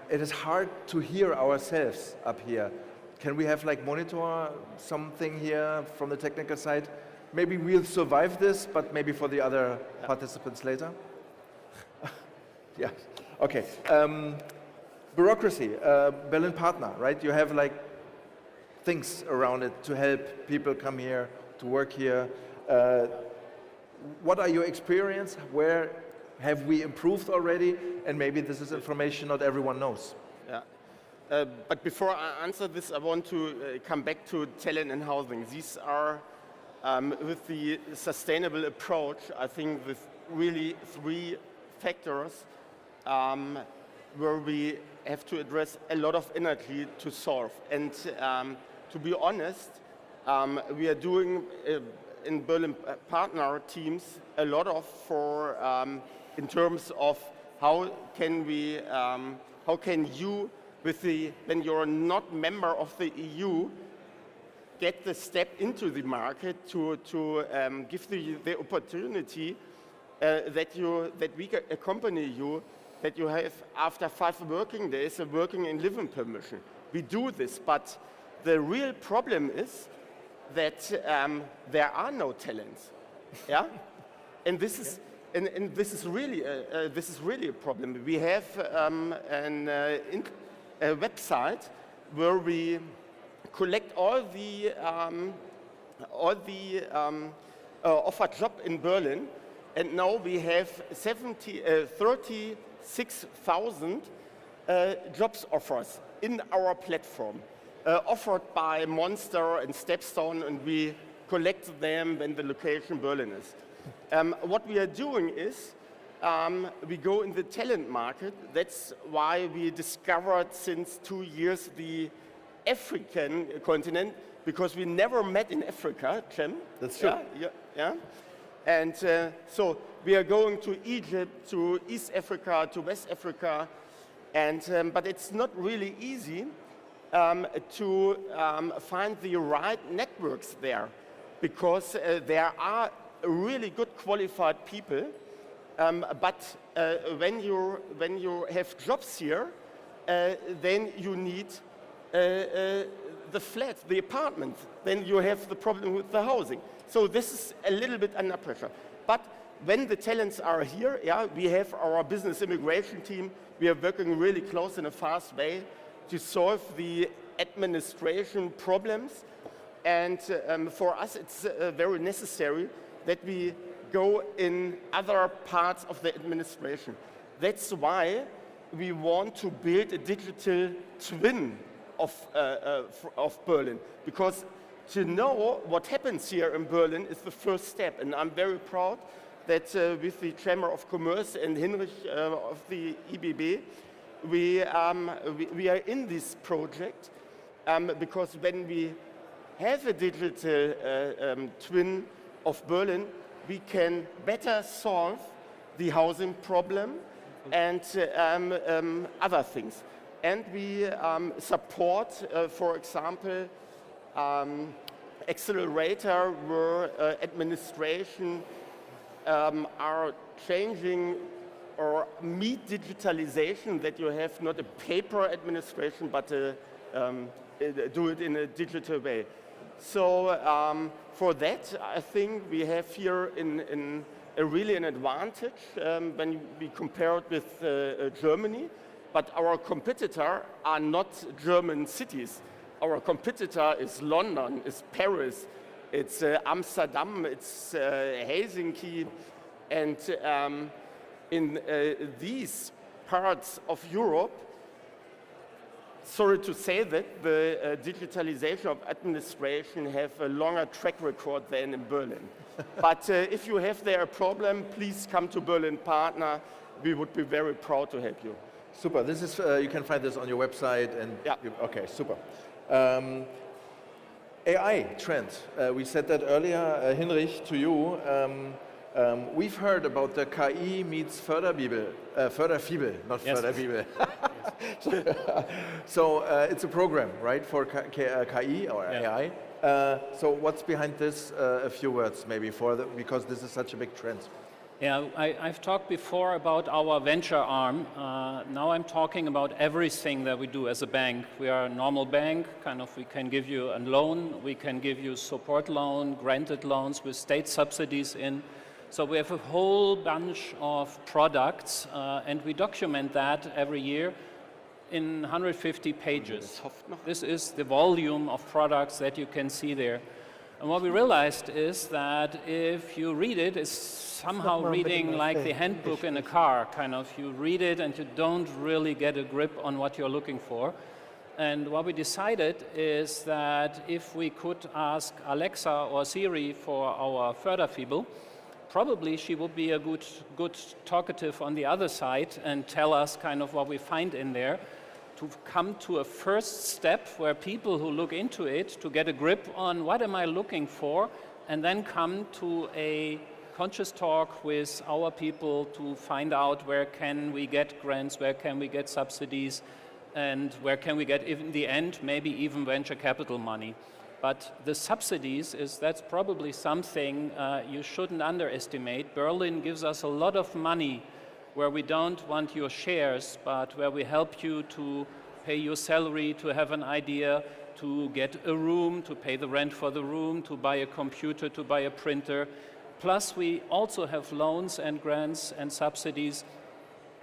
it is hard to hear ourselves up here. Can we have like monitor something here from the technical side? Maybe we'll survive this, but maybe for the other participants later. Yeah, okay. Bureaucracy, Berlin Partner, right? You have like things around it to help people come here, to work here. What are your experience? Where have we improved already? And maybe this is information not everyone knows. But before I answer this, I want to come back to talent and housing. These are, with the sustainable approach, I think with really 3 factors where we have to address a lot of energy to solve. And to be honest, we are doing in Berlin Partner teams a lot of in terms of how can you, when you're not member of the EU, get the step into the market to give the opportunity that we accompany you, that you have after 5 working days a working and living permission. We do this, but the real problem is that there are no talents, and this is. And this is really a problem. We have a website where we collect all the offered job in Berlin, and now we have 36,000 jobs offers in our platform, offered by Monster and Stepstone, and we collect them when the location Berlin is. What we are doing is we go in the talent market. That's why we discovered since 2 years the African continent, because we never met in Africa, Cem. That's true. Yeah. And so we are going to Egypt, to East Africa, to West Africa, and but it's not really easy to find the right networks there, because there are really good qualified people, but when you have jobs here, then you need the flat, the apartment. Then you have the problem with the housing. So this is a little bit under pressure. But when the talents are here, yeah, we have our business immigration team. We are working really close in a fast way to solve the administration problems. And for us, it's very necessary that we go in other parts of the administration. That's why we want to build a digital twin of Berlin, because to know what happens here in Berlin is the first step. And I'm very proud that with the Chamber of Commerce and Hinrich of the IBB, we are in this project because when we have a digital twin of Berlin, we can better solve the housing problem and other things. And we support, for example, accelerator where administration are changing or meet digitalization, that you have not a paper administration, but do it in a digital way. So for that, I think we have here really an advantage when we compare it with Germany. But our competitor are not German cities. Our competitor is London, is Paris, it's Amsterdam, it's Helsinki. And in these parts of Europe, sorry to say that, the digitalization of administration have a longer track record than in Berlin. But if you have there a problem, please come to Berlin Partner. We would be very proud to help you. Super. This is you can find this on your website. And yeah. Okay, super. AI trend. We said that earlier, Hinrich, to you. We've heard about the KI meets Förderbibel, Förderfibel, not yes. Förderbibel. So it's a program, right, for KI or yeah. AI. So what's behind this? A few words, maybe, because this is such a big trend. Yeah, I've talked before about our venture arm. Now I'm talking about everything that we do as a bank. We are a normal bank, we can give you a loan, we can give you support loan, granted loans with state subsidies in. So we have a whole bunch of products and we document that every year in 150 pages. This is the volume of products that you can see there. And what we realized is that if you read it, it's somehow reading like the handbook in a car, you read it and you don't really get a grip on what you're looking for. And what we decided is that if we could ask Alexa or Siri for our Förderfibel, probably she would be a good talkative on the other side and tell us what we find in there, to come to a first step where people who look into it to get a grip on what am I looking for, and then come to a conscious talk with our people to find out where can we get grants, where can we get subsidies, and where can we get, in the end, maybe even venture capital money. But the subsidies, that's probably something you shouldn't underestimate. Berlin gives us a lot of money where we don't want your shares, but where we help you to pay your salary, to have an idea, to get a room, to pay the rent for the room, to buy a computer, to buy a printer. Plus, we also have loans and grants and subsidies.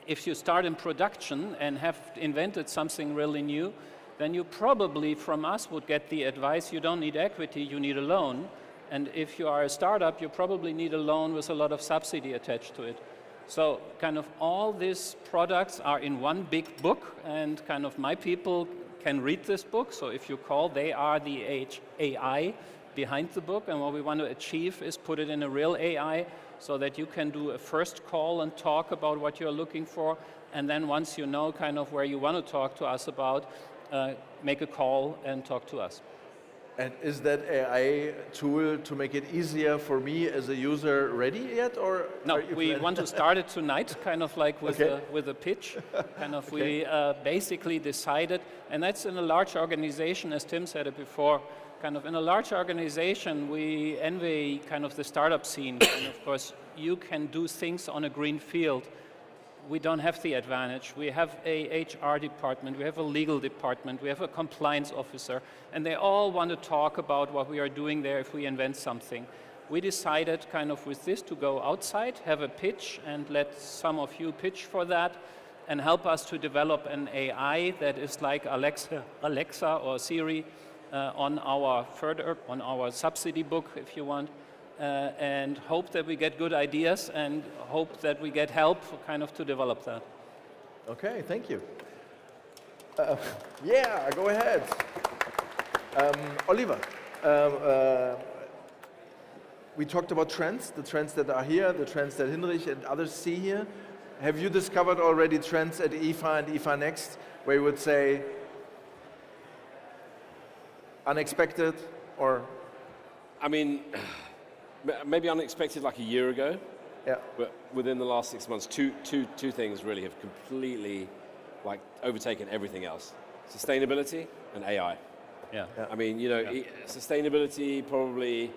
If you start in production and have invented something really new, then you probably from us would get the advice, you don't need equity, you need a loan. And if you are a startup, you probably need a loan with a lot of subsidy attached to it. So all these products are in one big book, and my people can read this book. So if you call, they are the AI behind the book. And what we want to achieve is put it in a real AI so that you can do a first call and talk about what you're looking for. And then once you know where you want to talk to us about, make a call and talk to us. And is that AI tool to make it easier for me as a user ready yet, or no? We want to start it tonight, with a pitch. Okay. We basically decided, and that's in a large organization, as Tim said it before. In a large organization, we envy the startup scene. And of course, you can do things on a green field. we don't have the advantage. We have a HR department, we have a legal department, we have a compliance officer, and they all want to talk about what we are doing there if we invent something. We decided kind of with this to go outside, have a pitch, and let some of you pitch for that, and help us to develop an AI that is like Alexa or Siri on our subsidy book, if you want, and hope that we get good ideas and hope that we get help kind of to develop that. Okay, thank you. Yeah, go ahead. Oliver, we talked about trends, the trends that are here, the trends that Hinrich and others see here. Have you discovered already trends at IFA and IFA Next where you would say unexpected or? I mean, maybe unexpected like a year ago. Yeah. But within the last 6 months, two things really have completely like overtaken everything else: sustainability and AI. Yeah. I mean, you know, sustainability probably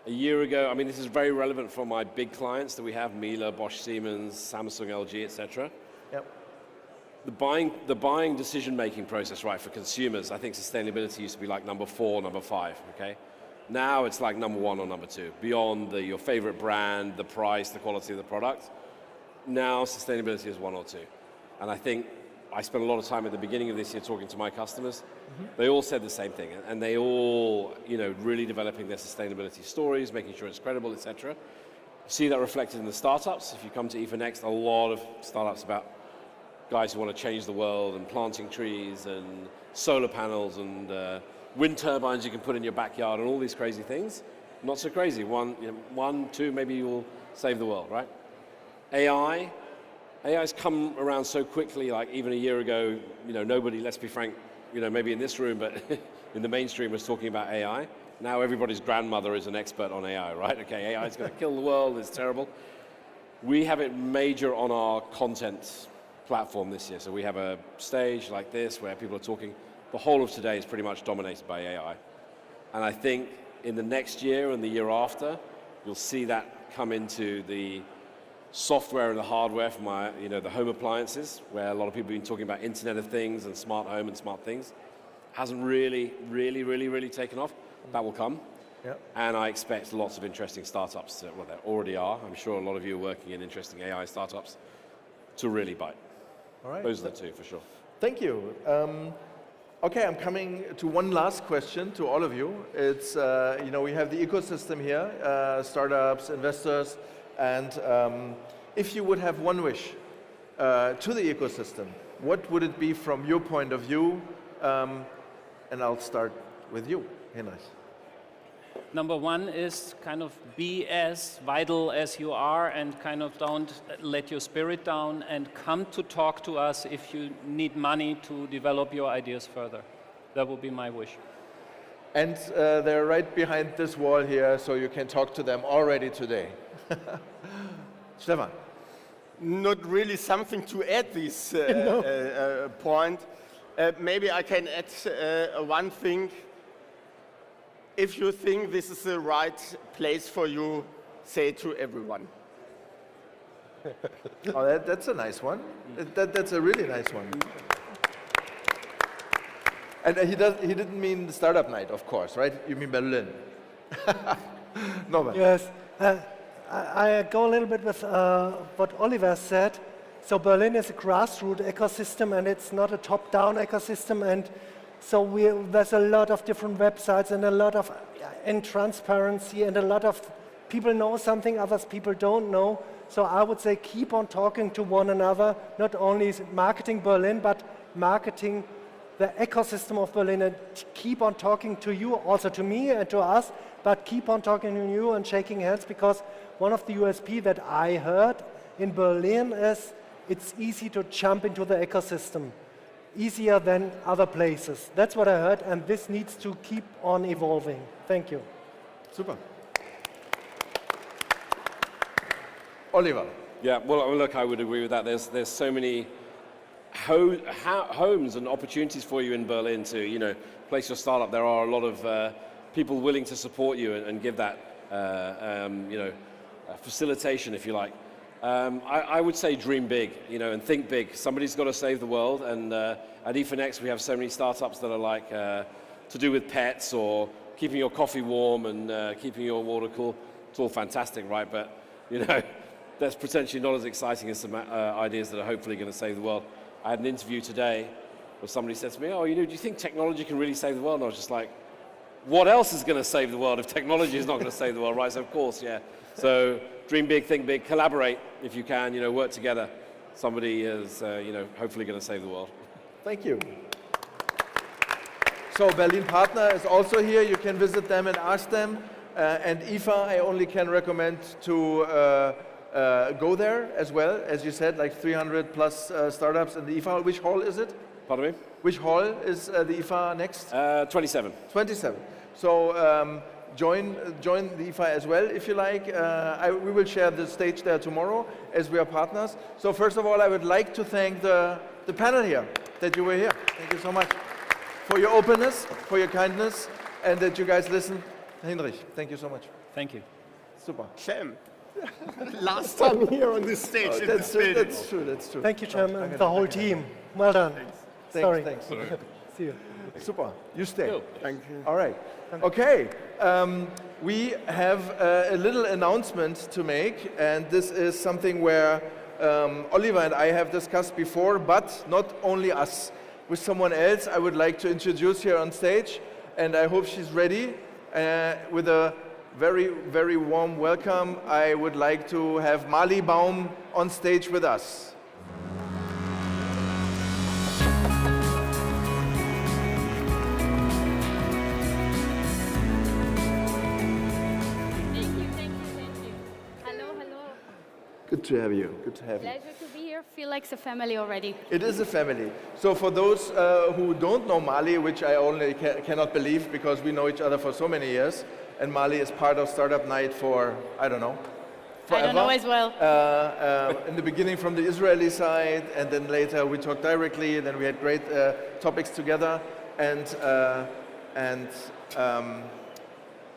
a year ago. I mean, this is very relevant for my big clients that we have: Miele, Bosch, Siemens, Samsung, LG, etc. Yep. The buying decision-making process, right, for consumers, I think sustainability used to be like number 4, number 5, okay? Now it's like number 1 or number 2, beyond your favorite brand, the price, the quality of the product. Now sustainability is 1 or 2. And I think I spent a lot of time at the beginning of this year talking to my customers. They all said the same thing, and they all, you know, really developing their sustainability stories, making sure it's credible, etc. See that reflected in the startups. If you come to IFA Next, a lot of startups about guys who want to change the world and planting trees and solar panels and wind turbines you can put in your backyard and all these crazy things. Not so crazy. 1, 2, maybe you will save the world, right? AI's come around so quickly, like even a year ago, you know, nobody, let's be frank, you know, maybe in this room, but in the mainstream was talking about AI. Now everybody's grandmother is an expert on AI, right? Okay, AI is going to kill the world, it's terrible. We have it major on our content platform this year. So we have a stage like this where people are talking. The whole of today is pretty much dominated by AI. And I think in the next year and the year after, you'll see that come into the software and the hardware for the home appliances, where a lot of people have been talking about Internet of Things and smart home and smart things. Hasn't really taken off. That will come. Yep. And I expect lots of interesting startups, well, there already are. I'm sure a lot of you are working in interesting AI startups to really bite. All right. Those are the two for sure. Thank you. Okay, I'm coming to one last question to all of you. It's, you know, we have the ecosystem here, startups, investors, and if you would have one wish to the ecosystem, what would it be from your point of view? And I'll start with you, Hinrich. Number 1 is kind of be as vital as you are and kind of don't let your spirit down and come to talk to us if you need money to develop your ideas further. That would be my wish. And they're right behind this wall here, so you can talk to them already today. Stefan. Not really something to add this point. Maybe I can add one thing. If you think this is the right place for you, say it to everyone. Oh, that's a nice one. That's a really nice one. And he didn't mean the Startup Night, of course, right? You mean Berlin. Norbert. Yes. I go a little bit with what Oliver said. So Berlin is a grassroots ecosystem, and it's not a top-down ecosystem. And so there's a lot of different websites and a lot of transparency, and a lot of people know something others people don't know. So I would say keep on talking to one another, not only marketing Berlin, but marketing the ecosystem of Berlin, and keep on talking to you, also to me and to us, but keep on talking to you and shaking hands, because one of the USP that I heard in Berlin is it's easy to jump into the ecosystem, easier than other places. That's what I heard, and this needs to keep on evolving. Thank you. Super. Oliver. Yeah, well, look, I would agree with that. There's so many homes and opportunities for you in Berlin to, you know, place your startup. There are a lot of people willing to support you and give that, you know, facilitation, if you like. I would say dream big, you know, and think big. Somebody's got to save the world, and at IFA Next we have so many startups that are like to do with pets or keeping your coffee warm and keeping your water cool. It's all fantastic, right? But, you know, that's potentially not as exciting as some ideas that are hopefully going to save the world. I had an interview today where somebody said to me, oh, you know, do you think technology can really save the world? And I was just like, what else is going to save the world if technology is not going to save the world, right? So of course, yeah. So dream big, think big, collaborate if you can, you know, work together. Somebody is, you know, hopefully going to save the world. Thank you. So Berlin Partner is also here. You can visit them and ask them. And IFA, I only can recommend to go there as well. As you said, like 300 plus startups in the IFA hall. Which hall is it? Pardon me? Which hall is the IFA Next? 27. 27. So join the IFA as well if you like. We will share the stage there tomorrow as we are partners. So first of all, I would like to thank the panel here that you were here. Thank you so much for your openness, for your kindness, and that you guys listened. Heinrich, thank you so much. Thank you. Super. Cem, last time here on this stage. That's true. Thank you, Chairman, and the whole team. Well done. Sorry. Thanks. See you. Super. You stay. Thank you. All right. Okay. We have a little announcement to make, and this is something where Oliver and I have discussed before, but not only us. With someone else, I would like to introduce here on stage, and I hope she's ready. With a very, very warm welcome, I would like to have Mali Baum on stage with us. Good to have you. Good to have you. Pleasure to be here. Feel like it's a family already. It is a family. So for those who don't know Mali, which I only cannot believe because we know each other for so many years, and Mali is part of Startupnight for, I don't know, forever. I don't know as well. In the beginning from the Israeli side, and then later we talked directly, then we had great topics together.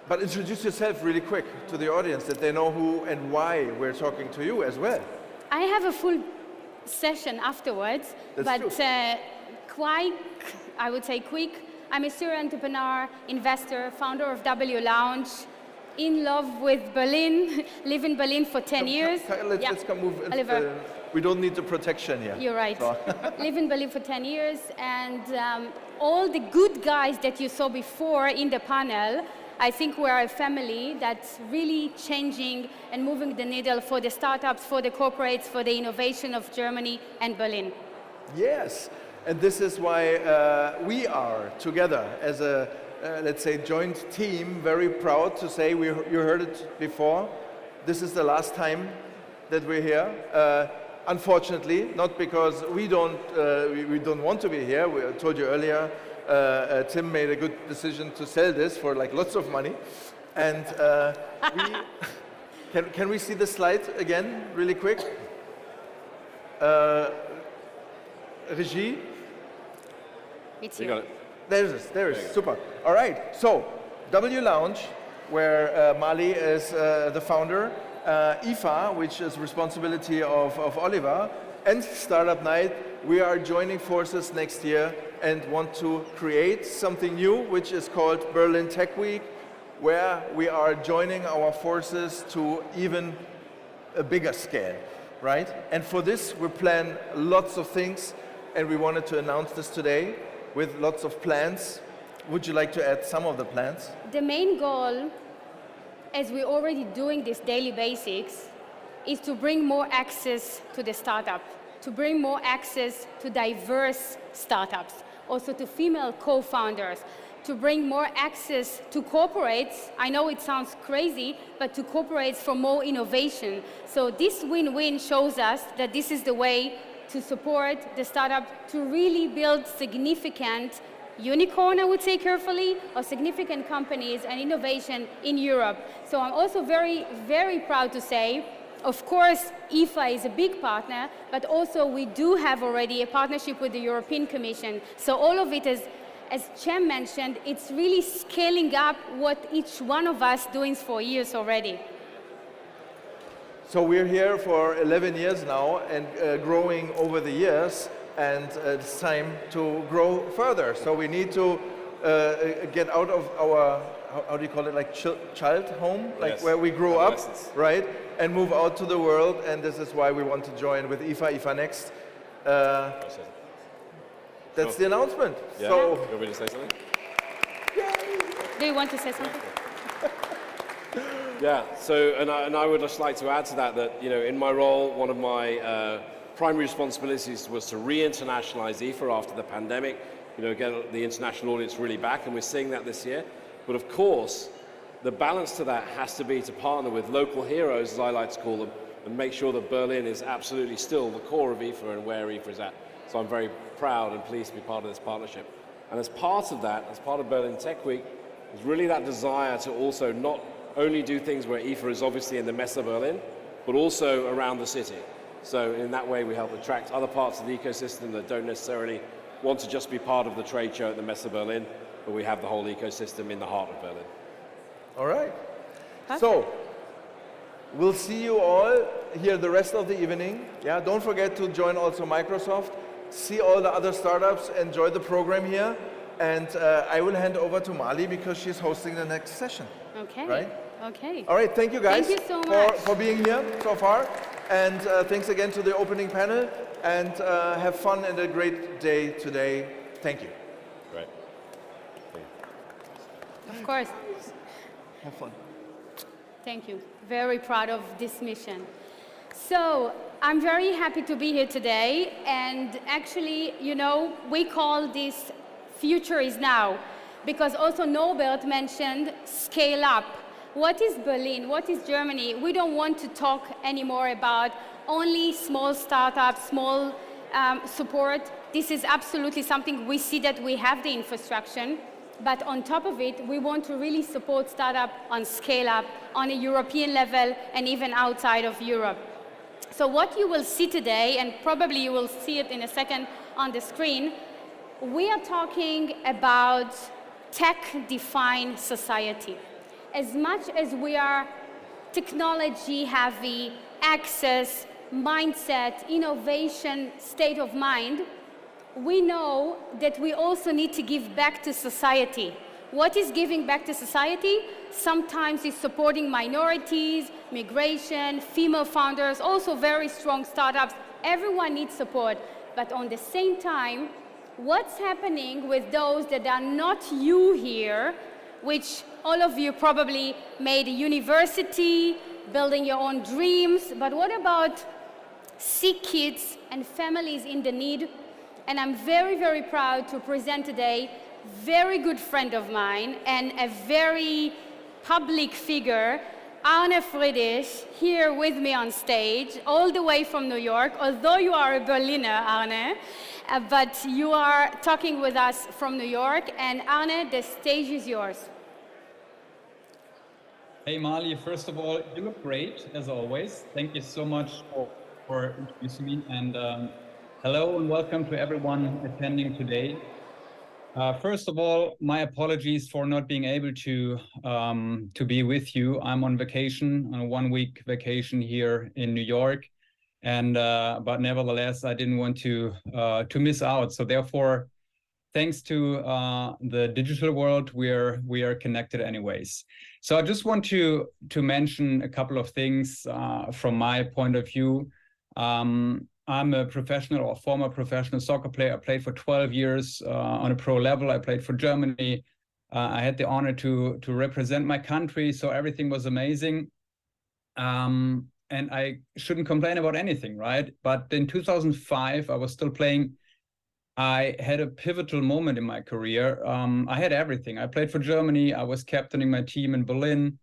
But introduce yourself really quick to the audience that they know who and why we're talking to you as well. I have a full session afterwards, quite, I would say quick. I'm a serial entrepreneur, investor, founder of W Lounge, in love with Berlin, live in Berlin for 10 years. Let's come move. Oliver. We don't need the protection here. You're right. So. Live in Berlin for 10 years, and all the good guys that you saw before in the panel, I think we're a family that's really changing and moving the needle for the startups, for the corporates, for the innovation of Germany and Berlin. Yes, and this is why we are together as a, let's say, joint team, very proud to say, you heard it before, this is the last time that we're here. Unfortunately, not because we don't want to be here. I told you earlier, Tim made a good decision to sell this for like lots of money. And can we see the slide again really quick? Regie? It's You got it. There it is, super. All right, so W Lounge, where Mali is the founder, IFA, which is responsibility of Oliver, and Startupnight, we are joining forces next year and want to create something new, which is called Berlin Tech Week, where we are joining our forces to even a bigger scale, right? And for this, we plan lots of things, and we wanted to announce this today with lots of plans. Would you like to add some of the plans? The main goal, as we're already doing this daily basics, is to bring more access to the startup, to bring more access to diverse startups, also to female co-founders, to bring more access to corporates. I know it sounds crazy, but to corporates for more innovation. So this win-win shows us that this is the way to support the startup to really build significant unicorn, I would say carefully, or significant companies and innovation in Europe. So I'm also very, very proud to say, of course, IFA is a big partner, but also we do have already a partnership with the European Commission. So all of it is, as Cem mentioned, it's really scaling up what each one of us doing for years already. So we're here for 11 years now and growing over the years, and it's time to grow further. So we need to get out of our, how do you call it, like child home, like yes. where we grew up, License. right? And move out to the world, and this is why we want to join with IFA Next. That's the announcement. Yeah. So, you want me to say something? Do you want to say something? Yeah, so, and I would just like to add to that, you know, in my role, one of my primary responsibilities was to re-internationalize IFA after the pandemic, you know, get the international audience really back, and we're seeing that this year. But of course, the balance to that has to be to partner with local heroes, as I like to call them, and make sure that Berlin is absolutely still the core of IFA and where IFA is at. So I'm very proud and pleased to be part of this partnership. And as part of that, as part of Berlin Tech Week, is really that desire to also not only do things where IFA is obviously in the Messe Berlin, but also around the city. So in that way, we help attract other parts of the ecosystem that don't necessarily want to just be part of the trade show at the Messe Berlin, but we have the whole ecosystem in the heart of Berlin. all right. So we'll see you all here the rest of the evening. Yeah, don't forget to join also Microsoft. See all the other startups, enjoy the program here, and I will hand over to Mali because she's hosting the next session. Okay. Right? Okay. All right, thank you guys Thank you so much. for being here so far, and thanks again to the opening panel, and have fun and a great day today. Thank you. Great. Of course. Have fun. Thank you. Very proud of this mission. So I'm very happy to be here today, and actually, you know, we call this Future is Now, because also Norbert mentioned scale up. What is Berlin? What is Germany? We don't want to talk anymore about only small startups, small support. This is absolutely something we see that we have the infrastructure, but on top of it, we want to really support startup on scale up, on a European level, and even outside of Europe. So what you will see today, and probably you will see it in a second on the screen, we are talking about tech-defined society. As much as we are technology-heavy, access, mindset, innovation, state of mind, we know that we also need to give back to society. What is giving back to society? Sometimes it's supporting minorities, migration, female founders, also very strong startups. Everyone needs support. But on the same time, what's happening with those that are not you here, which all of you probably made a university, building your own dreams, but what about sick kids and families in the need? And I'm very, very proud to present today a very good friend of mine and a very public figure, Arne Friedrich, here with me on stage, all the way from New York, although you are a Berliner, Arne, but you are talking with us from New York. And Arne, the stage is yours. Hey Mali, first of all, you look great, as always. Thank you so much for introducing me, and hello and welcome to everyone attending today. First of all, my apologies for not being able to be with you. I'm on vacation, on a 1-week vacation here in New York, and but nevertheless, I didn't want to miss out. So therefore, thanks to the digital world, we are connected anyways. So I just want to mention a couple of things from my point of view. I'm a professional or former professional soccer player. I played for 12 years on a pro level. I played for Germany. I had the honor to represent my country, so everything was amazing. And I shouldn't complain about anything, right? But in 2005, I was still playing. I had a pivotal moment in my career. I had everything. I played for Germany. I was captaining my team in Berlin.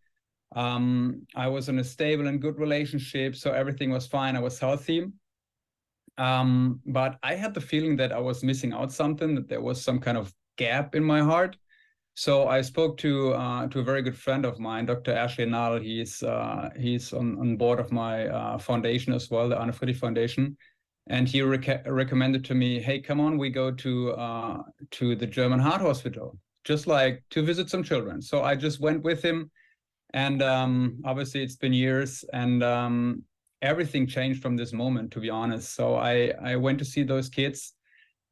I was in a stable and good relationship, so everything was fine. I was healthy. But I had the feeling that I was missing out something, that there was some kind of gap in my heart. So I spoke to a very good friend of mine, Dr. Ashley Null. He's on board of my foundation as well, the Arne Friedrich Foundation. And he recommended to me, hey, come on, we go to the German Heart Hospital, just like to visit some children. So I just went with him. And obviously it's been years. And everything changed from this moment, to be honest. So I went to see those kids,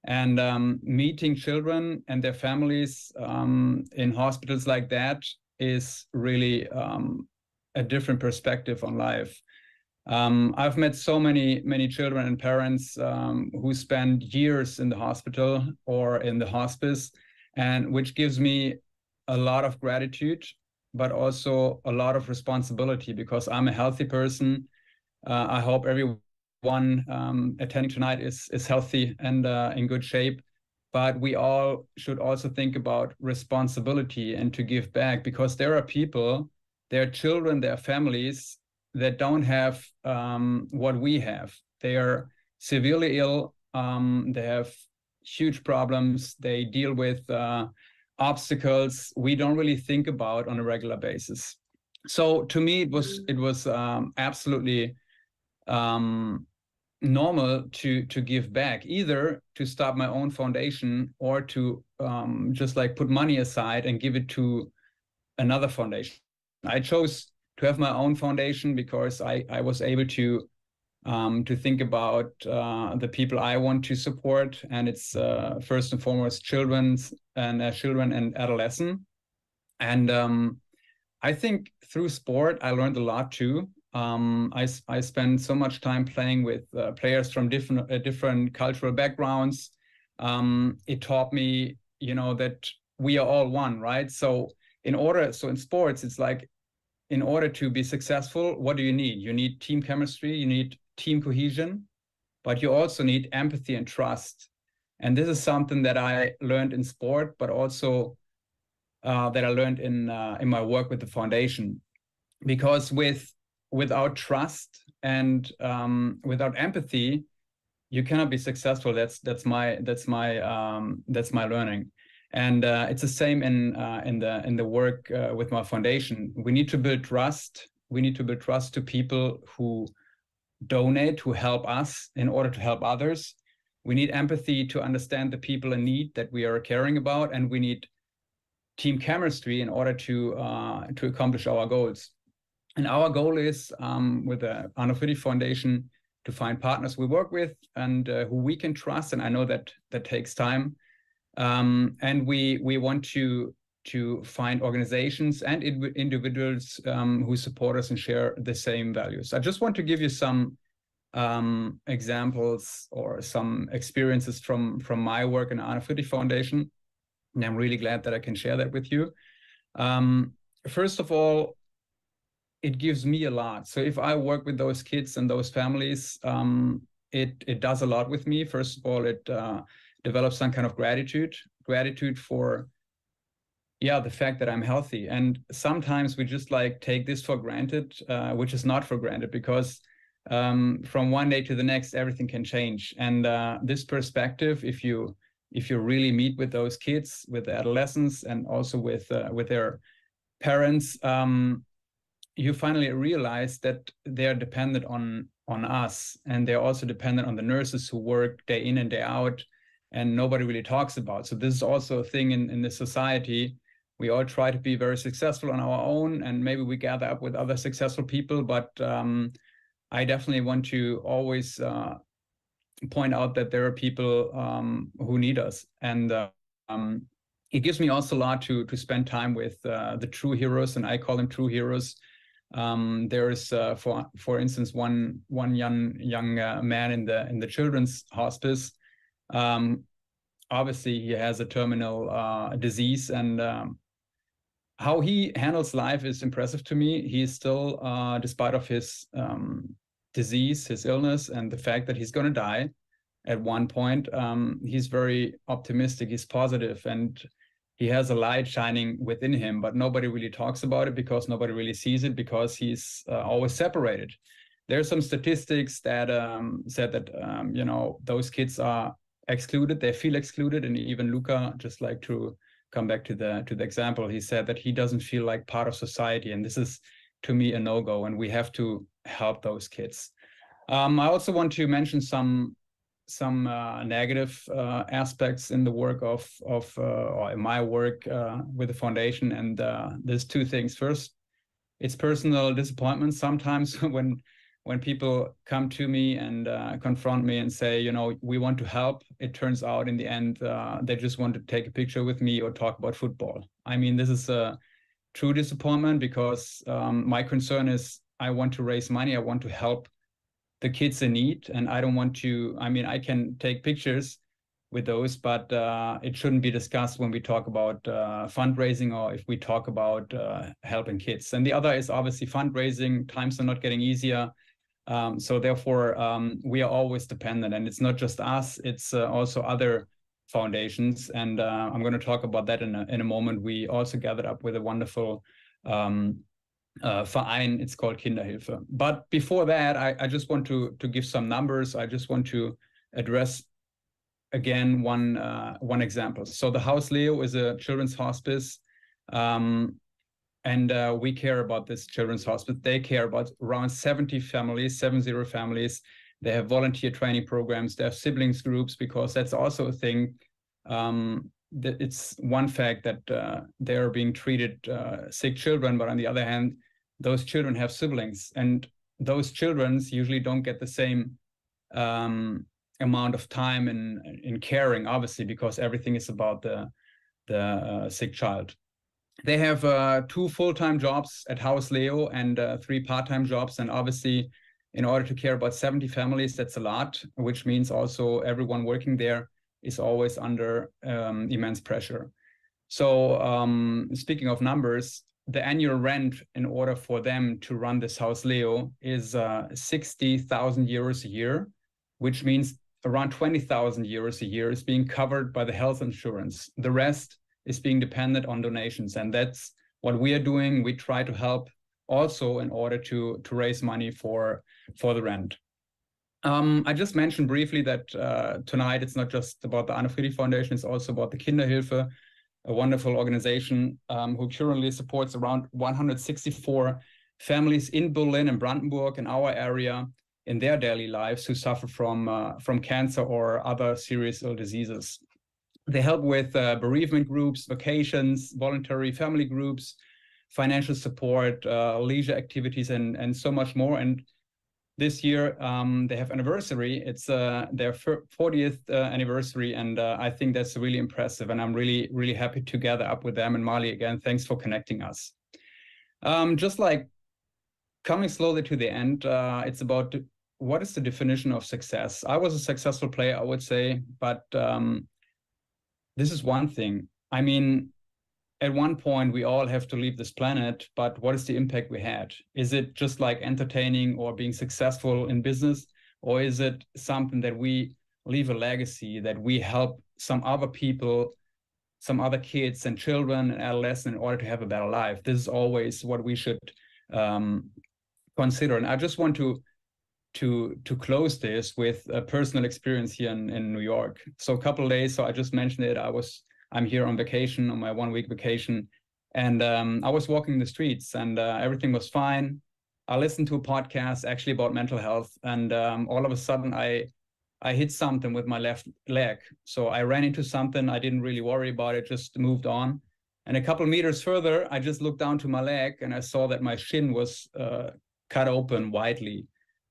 and meeting children and their families in hospitals like that is really a different perspective on life. I've met so many children and parents who spend years in the hospital or in the hospice, and which gives me a lot of gratitude, but also a lot of responsibility, because I'm a healthy person. I hope everyone attending tonight is healthy and in good shape. But we all should also think about responsibility and to give back, because there are people, there are children, there are families that don't have what we have. They are severely ill. They have huge problems. They deal with obstacles we don't really think about on a regular basis. So to me, it was absolutely normal to give back, either to start my own foundation or to just like put money aside and give it to another foundation. I chose to have my own foundation because I was able to think about the people I want to support, and it's first and foremost children and adolescents. And I think through sport I learned a lot too. I spent so much time playing with players from different cultural backgrounds. It taught me, that we are all one, right? So in sports, it's like, in order to be successful, what do you need? You need team chemistry, you need team cohesion, but you also need empathy and trust. And this is something that I learned in sport, but also that I learned in my work with the foundation. Because without trust and without empathy, you cannot be successful. That's my learning. And it's the same in the work with my foundation. We need to build trust. We need to build trust to people who donate, who help us in order to help others. We need empathy to understand the people in need that we are caring about, and we need team chemistry in order to accomplish our goals. And our goal is with the Arno Friedrich Foundation to find partners we work with and who we can trust. And I know that takes time. And we want to find organizations and individuals who support us and share the same values. I just want to give you some examples or some experiences from my work in the Arno Friedrich Foundation. And I'm really glad that I can share that with you. First of all, it gives me a lot. So if I work with those kids and those families, it does a lot with me. First of all, it develops some kind of gratitude for, the fact that I'm healthy. And sometimes we just like take this for granted, which is not for granted, because from one day to the next, everything can change. And this perspective, if you really meet with those kids, with the adolescents, and also with their parents, you finally realize that they're dependent on us, and they're also dependent on the nurses who work day in and day out, and nobody really talks about. So this is also a thing in this society. We all try to be very successful on our own, and maybe we gather up with other successful people, but I definitely want to always point out that there are people who need us. And it gives me also a lot to spend time with the true heroes, and I call them true heroes. There is, for instance, one young man in the children's hospice. Obviously, he has a terminal disease, and how he handles life is impressive to me. He is still, despite of his disease, his illness, and the fact that he's going to die at one point, he's very optimistic. He's positive, and he has a light shining within him, but nobody really talks about it because nobody really sees it, because he's always separated. There's some statistics that said that those kids are excluded, they feel excluded, and even Luca, just like to come back to the example, he said that he doesn't feel like part of society, and this is to me a no-go, and we have to help those kids. I also want to mention some negative aspects in the work or in my work with the foundation, and there's two things. First, it's personal disappointment sometimes when when people come to me and confront me and say, you know, we want to help, it turns out in the end, they just want to take a picture with me or talk about football. I mean, this is a true disappointment because my concern is I want to raise money. I want to help the kids in need. And I don't want to, I mean, I can take pictures with those, but it shouldn't be discussed when we talk about fundraising or if we talk about helping kids. And the other is obviously fundraising. Times are not getting easier. So therefore, we are always dependent. And it's not just us, it's also other foundations. And I'm going to talk about that in a moment. We also gathered up with a wonderful Verein, it's called Kinderhilfe. But before that, I just want to give some numbers. I just want to address again one example. So the Haus Leo is a children's hospice, and we care about this children's hospice. They care about around 70 families. They have volunteer training programs. They have siblings groups, because that's also a thing. It's one fact that they're being treated sick children, but on the other hand, those children have siblings, and those children usually don't get the same amount of time in caring, obviously, because everything is about the sick child. They have 2 full-time jobs at Haus Leo and 3 part-time jobs, and obviously, in order to care about 70 families, that's a lot, which means also everyone working there is always under immense pressure. So speaking of numbers, the annual rent in order for them to run this Haus Leo is 60,000 euros a year, which means around 20,000 euros a year is being covered by the health insurance. The rest is being dependent on donations. And that's what we are doing. We try to help also in order to raise money for the rent. I just mentioned briefly that tonight it's not just about the Anne Friedrich Foundation, it's also about the Kinderhilfe, a wonderful organization who currently supports around 164 families in Berlin and Brandenburg, in our area, in their daily lives, who suffer from cancer or other serious ill diseases. They help with bereavement groups, vacations, voluntary family groups, financial support, leisure activities, and so much more. And this year, they have anniversary. It's their 40th anniversary, and I think that's really impressive. And I'm really, really happy to gather up with them. And Mali, again, thanks for connecting us. Just like coming slowly to the end, it's about what is the definition of success. I was a successful player, I would say, but this is one thing. I mean, at one point, we all have to leave this planet, but what is the impact we had? Is it just like entertaining or being successful in business? Or is it something that we leave a legacy, that we help some other people, some other kids and children and adolescents in order to have a better life? This is always what we should consider. And I just want to close this with a personal experience here in New York. So a couple of days, so I just mentioned it, I'm here on vacation, on my 1-week vacation, and I was walking the streets and everything was fine. I listened to a podcast actually about mental health, and all of a sudden I hit something with my left leg. So I ran into something, I didn't really worry about it, just moved on. And a couple of meters further, I just looked down to my leg and I saw that my shin was cut open widely.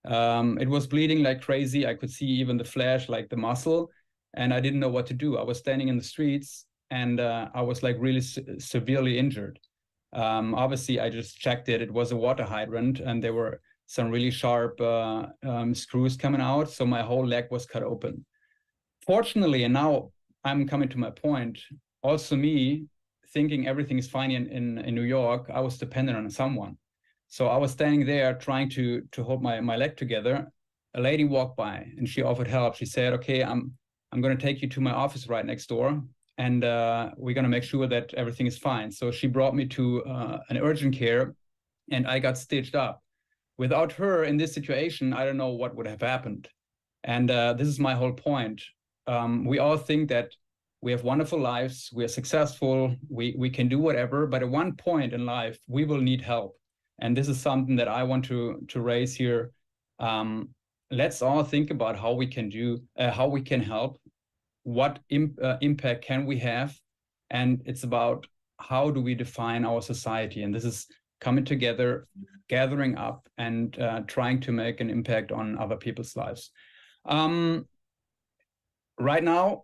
It was bleeding like crazy. I could see even the flesh, like the muscle, and I didn't know what to do. I was standing in the streets and I was like really severely injured. Obviously, I just checked it. It was a water hydrant and there were some really sharp screws coming out. So my whole leg was cut open. Fortunately, and now I'm coming to my point, also me thinking everything is fine in New York, I was dependent on someone. So I was standing there trying to hold my leg together. A lady walked by and she offered help. She said, okay, I'm going to take you to my office right next door, and we're going to make sure that everything is fine. So she brought me to an urgent care, and I got stitched up. Without her in this situation, I don't know what would have happened. And this is my whole point. We all think that we have wonderful lives, we are successful, we can do whatever, but at one point in life, we will need help. And this is something that I want to raise here. Let's all think about how we can how we can help, what impact can we have, and it's about how do we define our society. And this is coming together, gathering up, and trying to make an impact on other people's lives. Right now,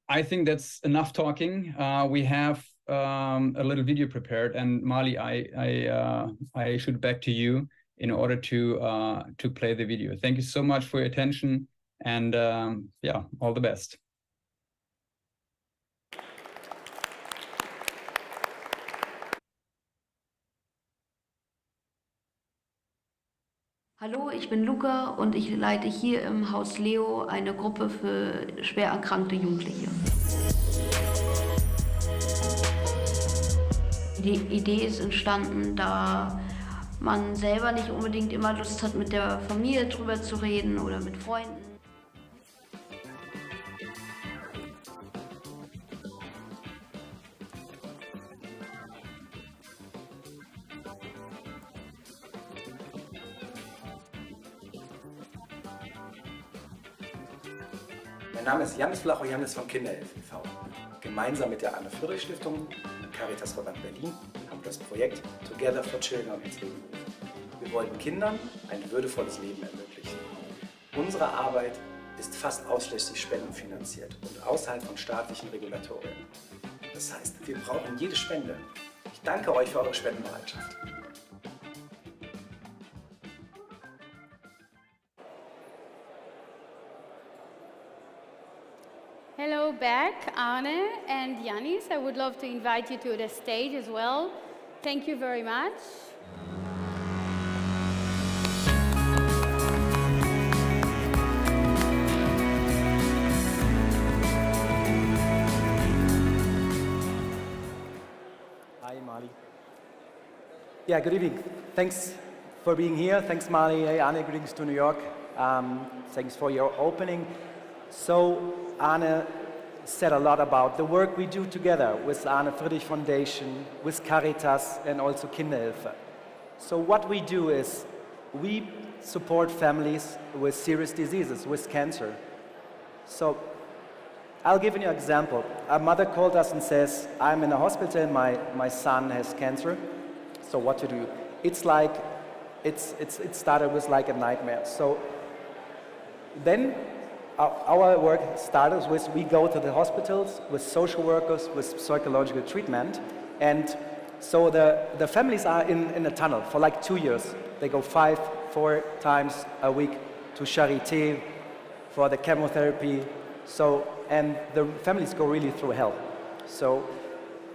I think that's enough talking. We have a little video prepared, and Mali, I should back to you in order to play the video. Thank you so much for your attention, and yeah, all the best. Hallo, ich bin Luca und ich leite hier im Haus Leo eine Gruppe für schwer erkrankte Jugendliche. Die Idee ist entstanden, da man selber nicht unbedingt immer Lust hat, mit der Familie drüber zu reden oder mit Freunden. Mein Name ist Jannis Flacho-Jannis von Kinderhilfe e.V. Gemeinsam mit der Anne-Friedrich-Stiftung und Caritasverband Berlin haben wir das Projekt Together for Children ins Leben gerufen. Wir wollen Kindern ein würdevolles Leben ermöglichen. Unsere Arbeit ist fast ausschließlich spendenfinanziert und außerhalb von staatlichen Regulatorien. Das heißt, wir brauchen jede Spende. Ich danke euch für eure Spendenbereitschaft. Hello back, Arne and Yannis. I would love to invite you to the stage as well. Thank you very much. Hi, Mali. Yeah, good evening. Thanks for being here. Thanks, Mali. Hey, Arne, greetings to New York. Thanks for your opening. So, Arne said a lot about the work we do together with Arne Friedrich Foundation, with Caritas, and also Kinderhilfe. So what we do is we support families with serious diseases, with cancer. So I'll give you an example. A mother called us and says, I'm in a hospital and my son has cancer. So what to do? It's like, it started with like a nightmare. So then our work started with, we go to the hospitals with social workers, with psychological treatment, and so the families are in a tunnel for like 2 years. They go 4 times a week to Charité for the chemotherapy, so, and the families go really through hell. So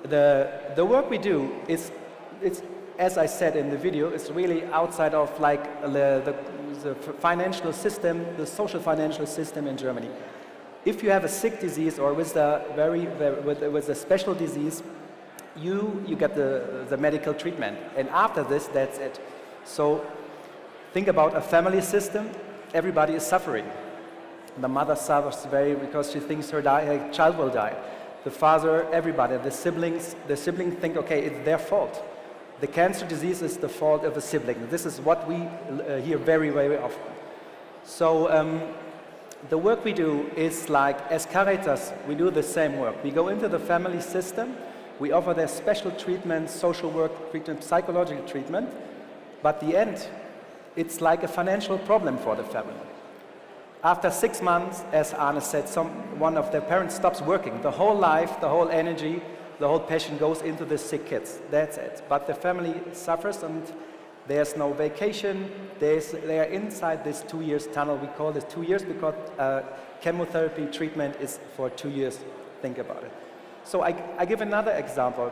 the work we do is, it's, as I said in the video, it's really outside of like the financial system, the social financial system in Germany. If you have a sick disease or with a special disease, you get the medical treatment, and after this, that's it. So think about a family system. Everybody is suffering. The mother suffers because she thinks her child will die. The father, everybody, the siblings think, okay, it's their fault. The cancer disease is the fault of a sibling. This is what we hear very, very often. So the work we do is like, as Caritas, we do the same work. We go into the family system, we offer their special treatment, social work treatment, psychological treatment, but the end, it's like a financial problem for the family. After 6 months, as Arne said, one of their parents stops working. The whole life, the whole energy, the whole passion goes into the sick kids. That's it. But the family suffers and there's no vacation. They are inside this 2 years tunnel. We call this 2 years because chemotherapy treatment is for 2 years. Think about it. So I give another example.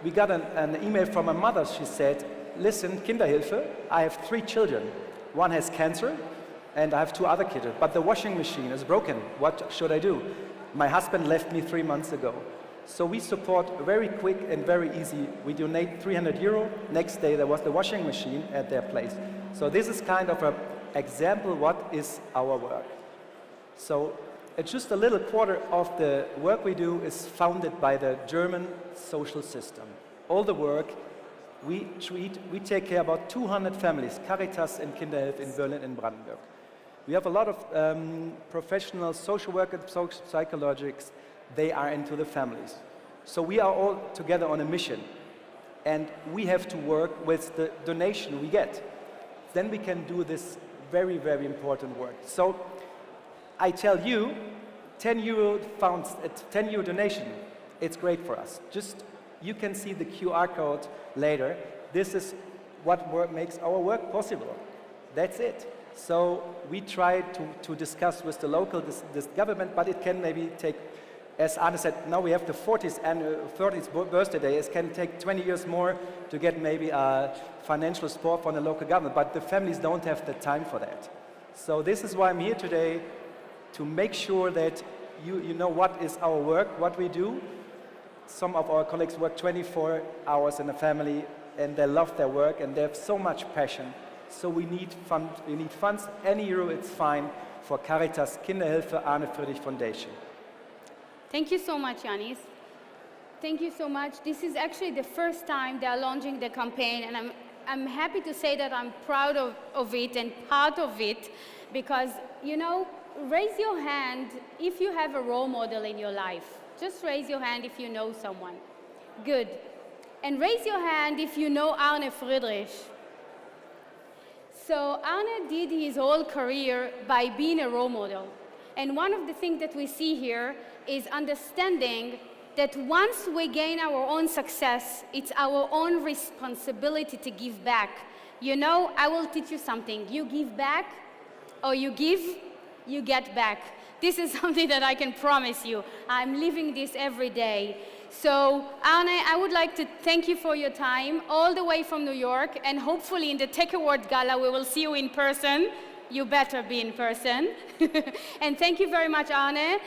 We got an email from a mother. She said, listen, Kinderhilfe, I have 3 children. One has cancer and I have 2 other kids. But the washing machine is broken. What should I do? My husband left me 3 months ago. So we support very quick and very easy. We donate €300. Next day there was the washing machine at their place. So this is kind of an example what is our work. So it's just a little quarter of the work we do is founded by the German social system. All the work we take care about 200 families, Caritas and Kinderhilfe in Berlin and Brandenburg. We have a lot of professional social workers, psychologists. They are into the families. So we are all together on a mission. and we have to work with the donation we get. Then we can do this very, very important work. So I tell you, 10 euro funds, 10 euro donation, it's great for us. Just, you can see the QR code later. This is what makes our work possible. That's it. So we try to discuss with the local this government, but it can maybe take, as Arne said, now we have the 30th birthday. It can take 20 years more to get maybe a financial support from the local government, but the families don't have the time for that. So this is why I'm here today, to make sure that you know what is our work, what we do. Some of our colleagues work 24 hours in a family, and they love their work, and they have so much passion. So we need funds. Any euro, it's fine, for Caritas Kinderhilfe Arne Friedrich Foundation. Thank you so much, Yanis. Thank you so much. This is actually the first time they are launching the campaign, and I'm happy to say that I'm proud of it and part of it, because, you know, raise your hand if you have a role model in your life. Just raise your hand if you know someone. Good. And raise your hand if you know Arne Friedrich. So Arne did his whole career by being a role model. And one of the things that we see here is understanding that once we gain our own success, it's our own responsibility to give back. You know, I will teach you something. You give back, or you give, you get back. This is something that I can promise you. I'm living this every day. So, Arne, I would like to thank you for your time, all the way from New York, and hopefully in the Tech Award Gala we will see you in person. You better be in person. And thank you very much, Arne.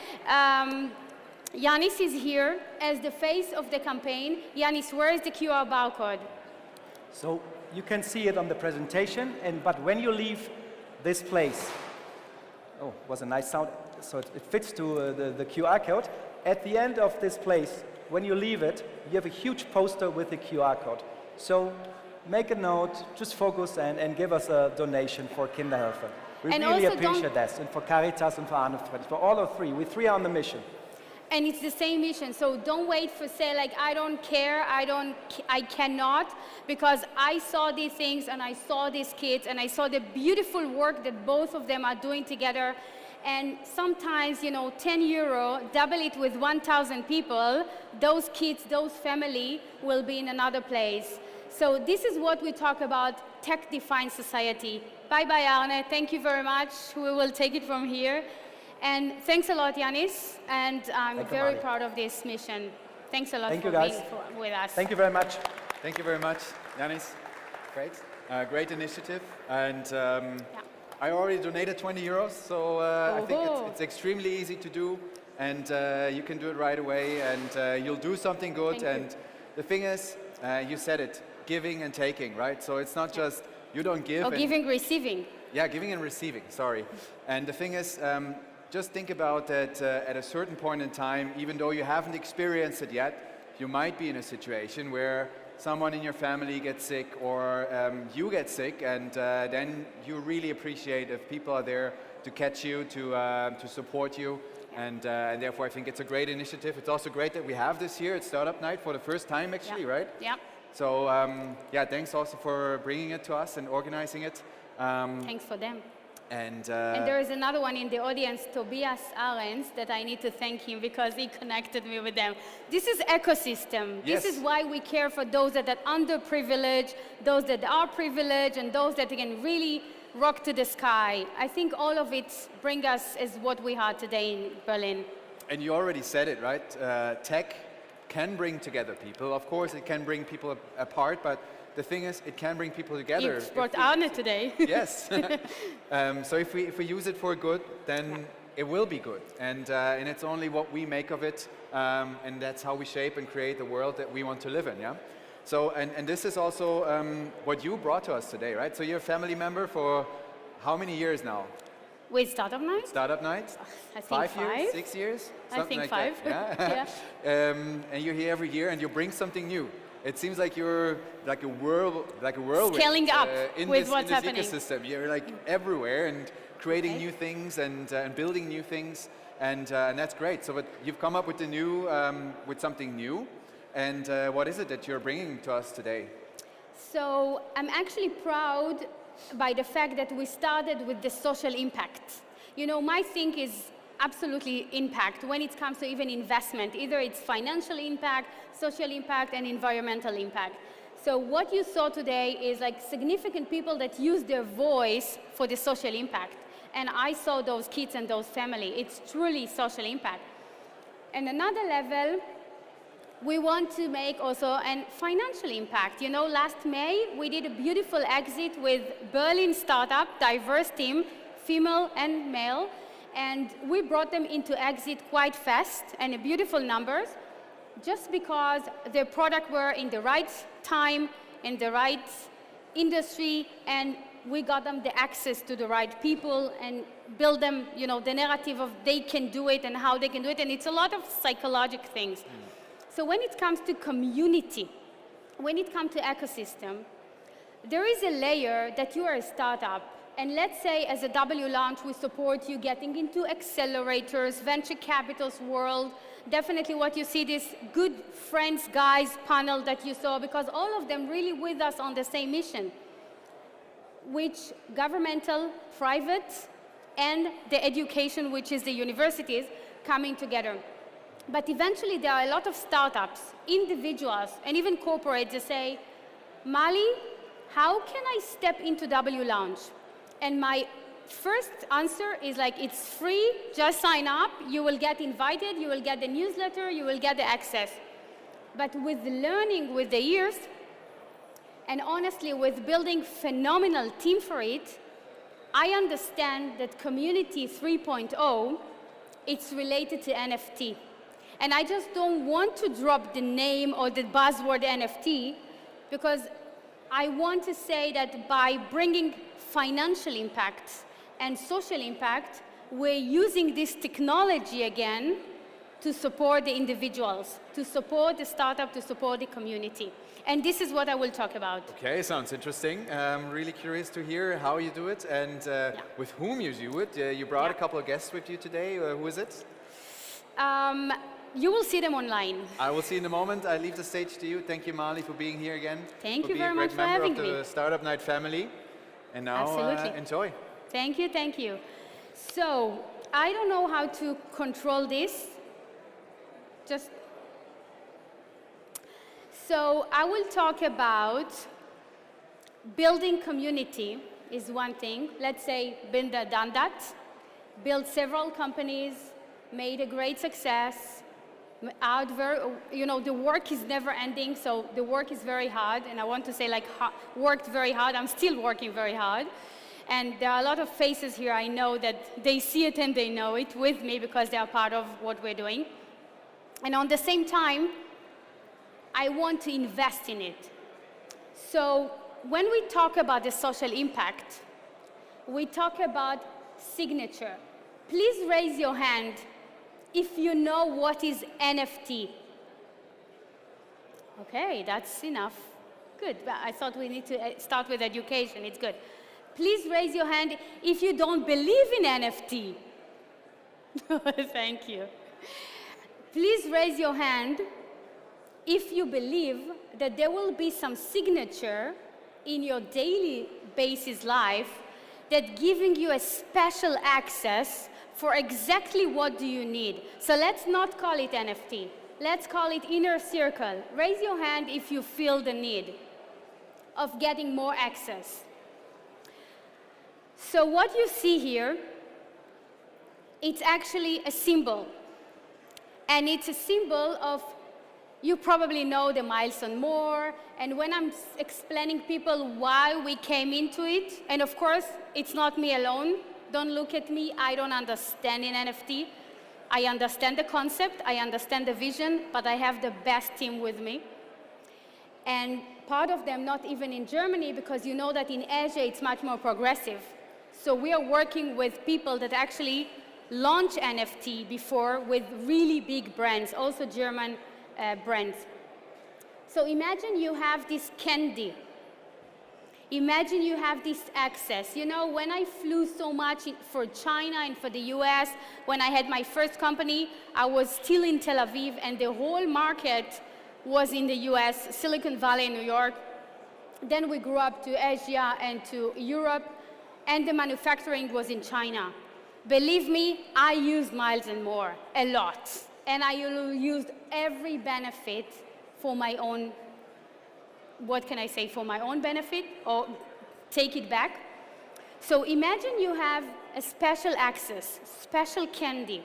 Yanis is here as the face of the campaign. Yanis, where is the QR barcode? So you can see it on the presentation, but when you leave this place, oh, was a nice sound. So it fits to the QR code. At the end of this place, when you leave it, you have a huge poster with the QR code. So make a note, just focus and give us a donation for Kinderhilfe. We really appreciate that, and for Caritas and for Arne Friedrich, for all of three. We three are on the mission. And it's the same mission, so don't wait for say like, I don't care, I cannot, because I saw these things and I saw these kids and I saw the beautiful work that both of them are doing together. And sometimes, you know, 10 euro, double it with 1,000 people, those kids, those family will be in another place. So this is what we talk about, tech-defined society. Bye-bye, Arne, thank you very much. We will take it from here. And thanks a lot, Yanis, and I'm very proud of this mission. Thanks a lot for being with us. Thank you very much. Thank you very much, Yanis. Great. Great initiative. And I already donated 20 euros, so I think it's extremely easy to do. And you can do it right away, and you'll do something good. And the thing is, you said it, giving and taking, right? So it's not just you don't give. Or giving, receiving. Yeah, giving and receiving, sorry. And the thing is, just think about that at a certain point in time, even though you haven't experienced it yet, you might be in a situation where someone in your family gets sick, or you get sick, and then you really appreciate if people are there to catch you, to support you, and therefore I think it's a great initiative. It's also great that we have this here at Startup Night for the first time, actually, right? Yeah. So yeah, thanks also for bringing it to us and organizing it. Thanks for them. And there is another one in the audience, Tobias Ahrens, that I need to thank him because he connected me with them. This is ecosystem. Yes. This is why we care for those that are underprivileged, those that are privileged, and those that can really rock to the sky. I think all of it brings us as what we are today in Berlin. And you already said it, right? Tech can bring together people. Of course, it can bring people apart, but the thing is, it can bring people together. It brought Arne today. Yes. So if we use it for good, then it will be good. And it's only what we make of it, and that's how we shape and create the world that we want to live in, yeah? So, and this is also what you brought to us today, right? So you're a family member for how many years now? With Startup Night? Startup Night? I think 5 years? 6 years? Something I think like 5. That. Yeah. And you're here every year, and you bring something new. It seems like you're like a whirlwind. Scaling up with what's in this happening. Ecosystem. You're like everywhere and creating new things and building new things, and that's great. So, but you've come up with with something new. And what is it that you're bringing to us today? So I'm actually proud by the fact that we started with the social impact. You know, my thing is absolutely impact when it comes to even investment. Either it's financial impact, social impact, and environmental impact. So what you saw today is like significant people that use their voice for the social impact. And I saw those kids and those families. It's truly social impact. And another level, we want to make also a financial impact. You know, last May, we did a beautiful exit with Berlin startup, diverse team, female and male, and we brought them into exit quite fast and beautiful numbers, just because their product were in the right time, in the right industry, and we got them the access to the right people and build them, you know, the narrative of they can do it and how they can do it, and it's a lot of psychological things. So when it comes to community, when it comes to ecosystem, there is a layer that you are a startup. And let's say as a W launch, we support you getting into accelerators, venture capital's world. Definitely what you see, this good friends, guys panel that you saw, because all of them really with us on the same mission, which governmental, private, and the education, which is the universities, coming together. But eventually there are a lot of startups, individuals, and even corporates that say, Mali, how can I step into W Launch? And my first answer is like, it's free, just sign up, you will get invited, you will get the newsletter, you will get the access. But with learning with the years, and honestly with building phenomenal team for it, I understand that community 3.0, it's related to NFT. And I just don't want to drop the name or the buzzword NFT, because I want to say that by bringing financial impact and social impact, we're using this technology again to support the individuals, to support the startup, to support the community. And this is what I will talk about. Okay, sounds interesting. I'm really curious to hear how you do it and with whom you do it. You brought a couple of guests with you today. Who is it? You will see them online. I will see in a moment. I leave the stage to you. Thank you, Mali, for being here again. Thank you very much for having me. For being a great member of the Startupnight family. And now, enjoy. Thank you, thank you. So, I don't know how to control this. So, I will talk about building community is one thing. Let's say, been there, done that. Built several companies, made a great success. You know, the work is never ending, so the work is very hard, and I want to say like worked very hard. I'm still working very hard, and there are a lot of faces here. I know that they see it and they know it with me because they are part of what we're doing. And on the same time, I want to invest in it. So when we talk about the social impact, we talk about signature. Please raise your hand if you know what is NFT. Okay, that's enough. Good, but I thought we need to start with education, it's good. Please raise your hand if you don't believe in NFT. Thank you. Please raise your hand if you believe that there will be some signature in your daily basis life that giving you a special access for exactly what do you need. So let's not call it NFT. Let's call it inner circle. Raise your hand if you feel the need of getting more access. So what you see here, it's actually a symbol. And it's a symbol of, you probably know the milestone more, and when I'm explaining people why we came into it, and of course, it's not me alone. Don't look at me, I don't understand in NFT. I understand the concept, I understand the vision, but I have the best team with me. And part of them not even in Germany, because you know that in Asia it's much more progressive. So we are working with people that actually launch NFT before with really big brands, also German brands. So imagine you have this candy. Imagine you have this access. You know, when I flew so much for China and for the US, when I had my first company, I was still in Tel Aviv, and the whole market was in the US, Silicon Valley, New York. Then we grew up to Asia and to Europe, and the manufacturing was in China. Believe me, I used Miles & More a lot, and I used every benefit for my own, what can I say, for my own benefit, or take it back. So imagine you have a special access, special candy,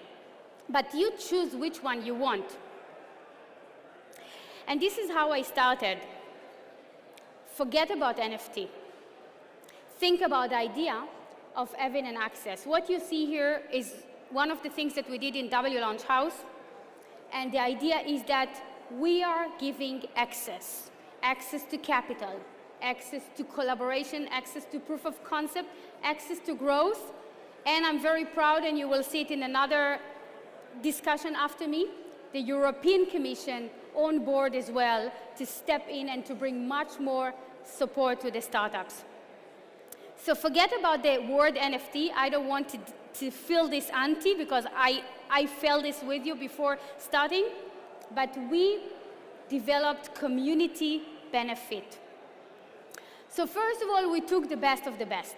but you choose which one you want. And this is how I started. Forget about NFT. Think about the idea of having an access. What you see here is one of the things that we did in W Launch House. And the idea is that we are giving access. Access to capital, access to collaboration, access to proof of concept, access to growth. And I'm very proud, and you will see it in another discussion after me, the European Commission on board as well to step in and to bring much more support to the startups. So forget about the word NFT. I don't want to feel this anti, because I felt this with you before starting, but we developed community benefit. So first of all, we took the best of the best.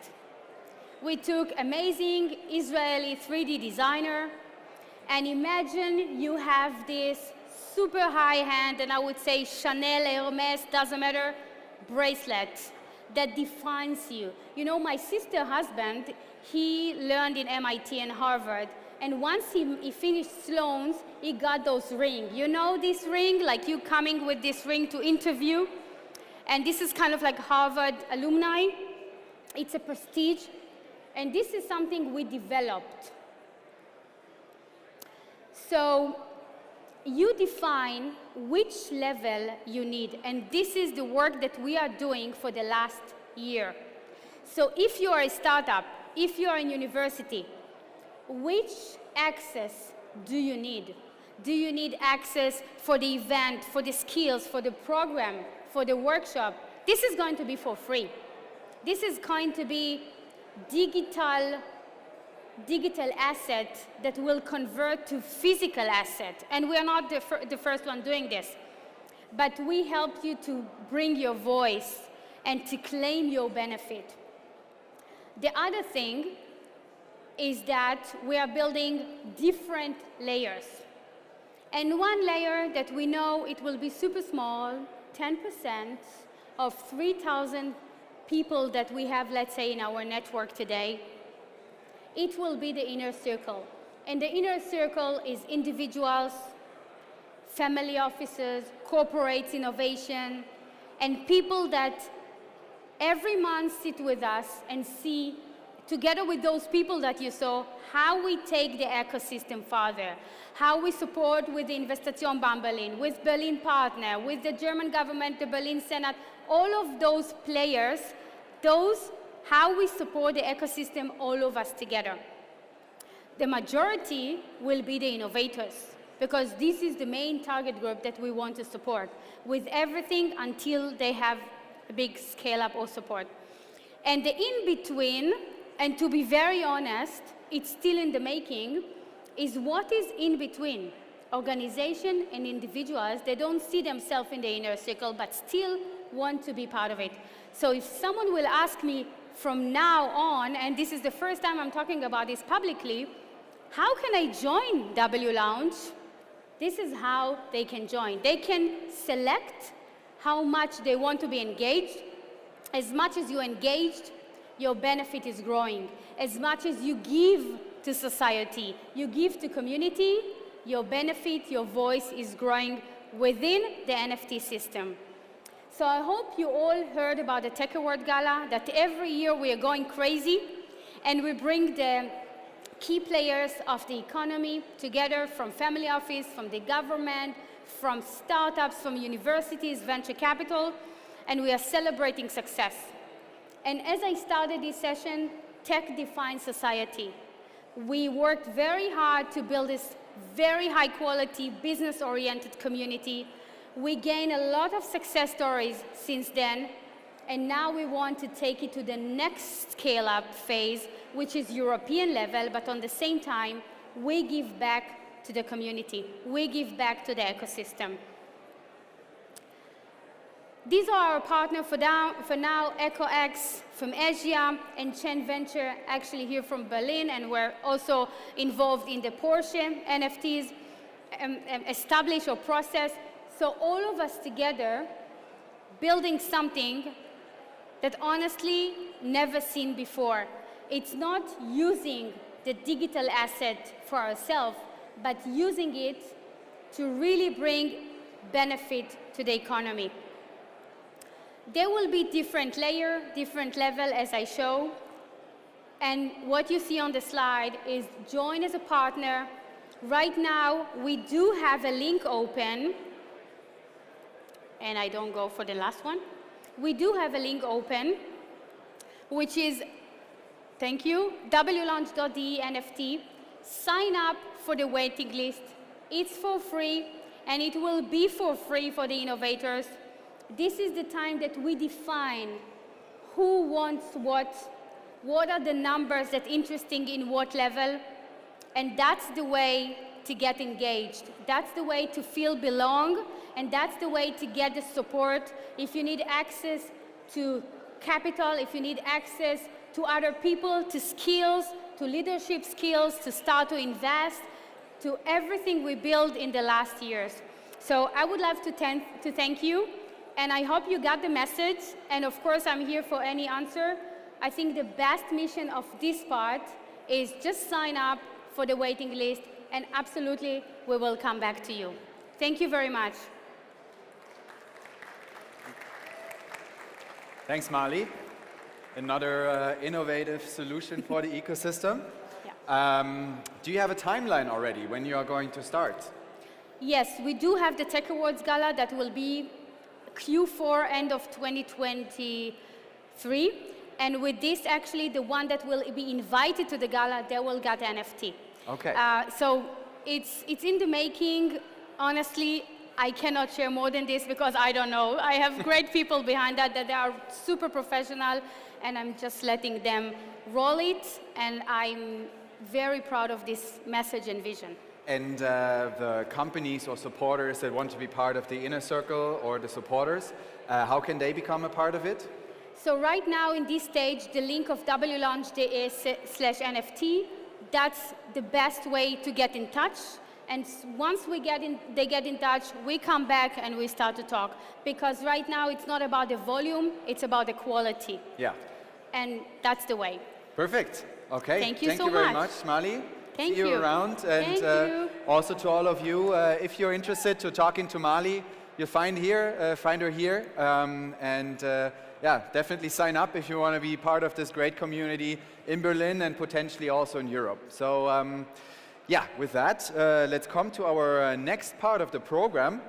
We took amazing Israeli 3D designer, and imagine you have this super high-end, and I would say Chanel, Hermes, doesn't matter, bracelet that defines you. You know, my sister's husband, he learned in MIT and Harvard, and once he finished Sloan's, he got those rings. You know this ring, like you coming with this ring to interview? And this is kind of like Harvard alumni. It's a prestige, and this is something we developed. So you define which level you need, and this is the work that we are doing for the last year. So if you are a startup, if you are in university, which access do you need? Do you need access for the event, for the skills, for the program, for the workshop? This is going to be for free. This is going to be digital asset that will convert to physical asset. And we are not the first one doing this. But we help you to bring your voice and to claim your benefit. The other thing is that we are building different layers. And one layer that we know it will be super small, 10% of 3,000 people that we have, let's say, in our network today, it will be the inner circle. And the inner circle is individuals, family offices, corporates, innovation, and people that every month sit with us and see, together with those people that you saw, how we take the ecosystem further, how we support with the Investation Berlin, with Berlin Partner, with the German government, the Berlin Senate, all of those players, how we support the ecosystem, all of us together. The majority will be the innovators, because this is the main target group that we want to support, with everything until they have a big scale-up or support. And the in-between, and to be very honest, it's still in the making, is what is in between. Organization and individuals, they don't see themselves in the inner circle, but still want to be part of it. So if someone will ask me from now on, and this is the first time I'm talking about this publicly, how can I join W Lounge? This is how they can join. They can select how much they want to be engaged. As much as you're engaged, your benefit is growing. As much as you give to society, you give to community, your benefit, your voice is growing within the NFT system. So I hope you all heard about the Tech Award Gala, that every year we are going crazy, and we bring the key players of the economy together, from family office, from the government, from startups, from universities, venture capital, and we are celebrating success. And as I started this session, tech defines society. We worked very hard to build this very high quality, business-oriented community. We gained a lot of success stories since then, and now we want to take it to the next scale-up phase, which is European level, but on the same time, we give back to the community. We give back to the ecosystem. These are our partner for now, EcoX from Asia, and Chen Venture actually here from Berlin, and we're also involved in the Porsche NFTs establish or process. So all of us together building something that honestly never seen before. It's not using the digital asset for ourselves, but using it to really bring benefit to the economy. There will be different layer, different level as I show. And what you see on the slide is join as a partner. Right now, we do have a link open. And I don't go for the last one. We do have a link open, which is, thank you, wlaunch.de NFT. Sign up for the waiting list. It's for free, and it will be for free for the innovators. This is the time that we define who wants what are the numbers that interesting in what level, and that's the way to get engaged. That's the way to feel belong, and that's the way to get the support. If you need access to capital, if you need access to other people, to skills, to leadership skills, to start to invest, to everything we built in the last years. So I would love to thank you. And I hope you got the message. And of course, I'm here for any answer. I think the best mission of this part is just sign up for the waiting list, and absolutely, we will come back to you. Thank you very much. Thanks, Mali. Another innovative solution for the ecosystem. Yeah. Do you have a timeline already when you are going to start? Yes, we do have the Tech Awards Gala that will be Q4 end of 2023, and with this actually the one that will be invited to the gala, they will get NFT. Okay. So it's in the making. Honestly, I cannot share more than this because I don't know. I have great people behind that they are super professional, and I'm just letting them roll it, and I'm very proud of this message and vision. And the companies or supporters that want to be part of the inner circle or the supporters, how can they become a part of it? So right now in this stage, the link of wlaunch.de/NFT, that's the best way to get in touch. And once they get in touch, we come back and we start to talk. Because right now it's not about the volume, it's about the quality. Yeah. And that's the way. Perfect. Okay. Thank you so Thank you very much, Mali. Thank See you around, and also to all of you, if you're interested to talking to Mali, you'll find her here, yeah, definitely sign up if you want to be part of this great community in Berlin and potentially also in Europe. So, yeah, with that, let's come to our next part of the program.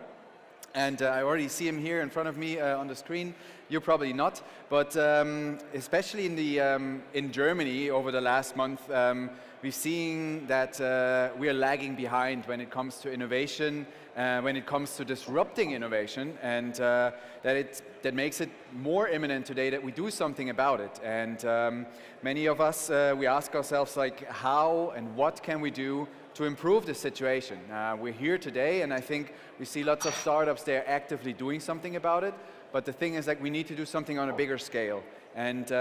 And I already see him here in front of me on the screen. You probably not, but especially in Germany over the last month, we've seen that we are lagging behind when it comes to innovation, when it comes to disrupting innovation, and that makes it more imminent today that we do something about it. And many of us, we ask ourselves, like, how and what can we do to improve the situation? We're here today, and I think we see lots of startups there actively doing something about it. But the thing is that we need to do something on a bigger scale. And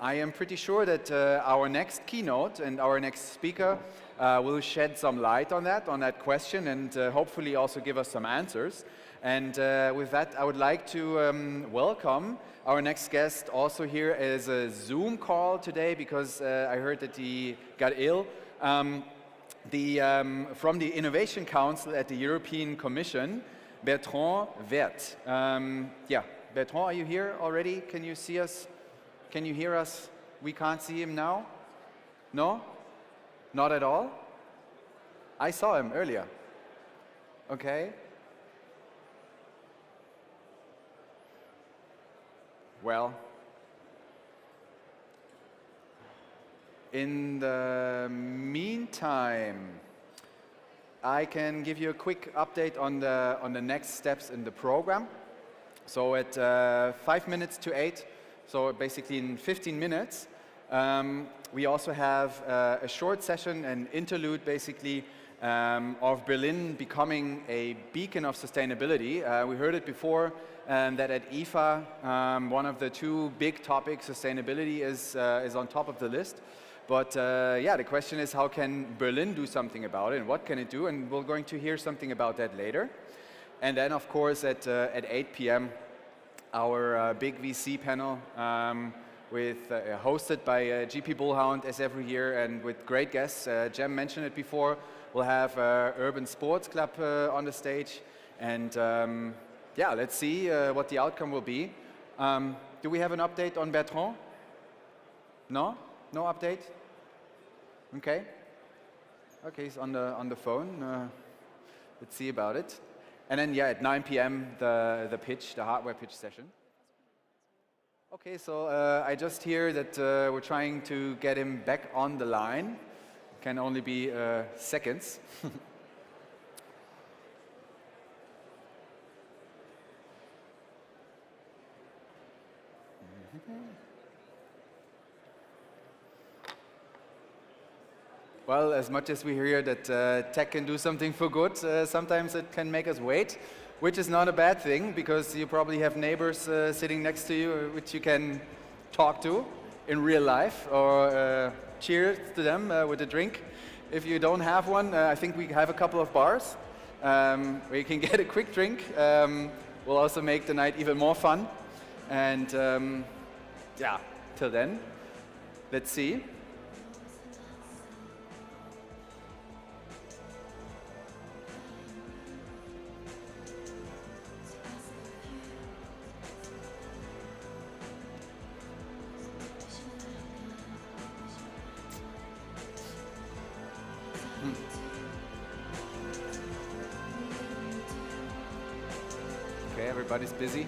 I am pretty sure that our next keynote and our next speaker will shed some light on that question, and hopefully also give us some answers. And with that, I would like to welcome our next guest also here as a Zoom call today, because I heard that he got ill. From the Innovation Council at the European Commission, Bertrand Wert. Yeah, Bertrand, are you here already? Can you see us? Can you hear us? We can't see him now? No? Not at all? I saw him earlier. Okay. Well, in the meantime, I can give you a quick update on the next steps in the program. So at 5 minutes to 8, so basically in 15 minutes, we also have a short session, an interlude basically, of Berlin becoming a beacon of sustainability. We heard it before that at IFA, one of the two big topics, sustainability, is on top of the list. But yeah, the question is, how can Berlin do something about it, and what can it do? And we're going to hear something about that later. And then, of course, at 8 p.m., our big VC panel, hosted by GP Bullhound as every year, and with great guests. Jem mentioned it before. We'll have Urban Sports Club on the stage, and yeah, let's see what the outcome will be. Do we have an update on Bertrand? No? No update? Okay. Okay, he's on the phone. Let's see about it. And then, yeah, at 9 p.m., the pitch, the hardware pitch session. Okay, so I just hear that we're trying to get him back on the line. Can only be seconds. Well, as much as we hear that tech can do something for good, sometimes it can make us wait, which is not a bad thing, because you probably have neighbors sitting next to you which you can talk to in real life, or cheers to them with a drink. If you don't have one, I think we have a couple of bars where you can get a quick drink. We'll also make the night even more fun. And yeah, till then, let's see. Okay, everybody's busy.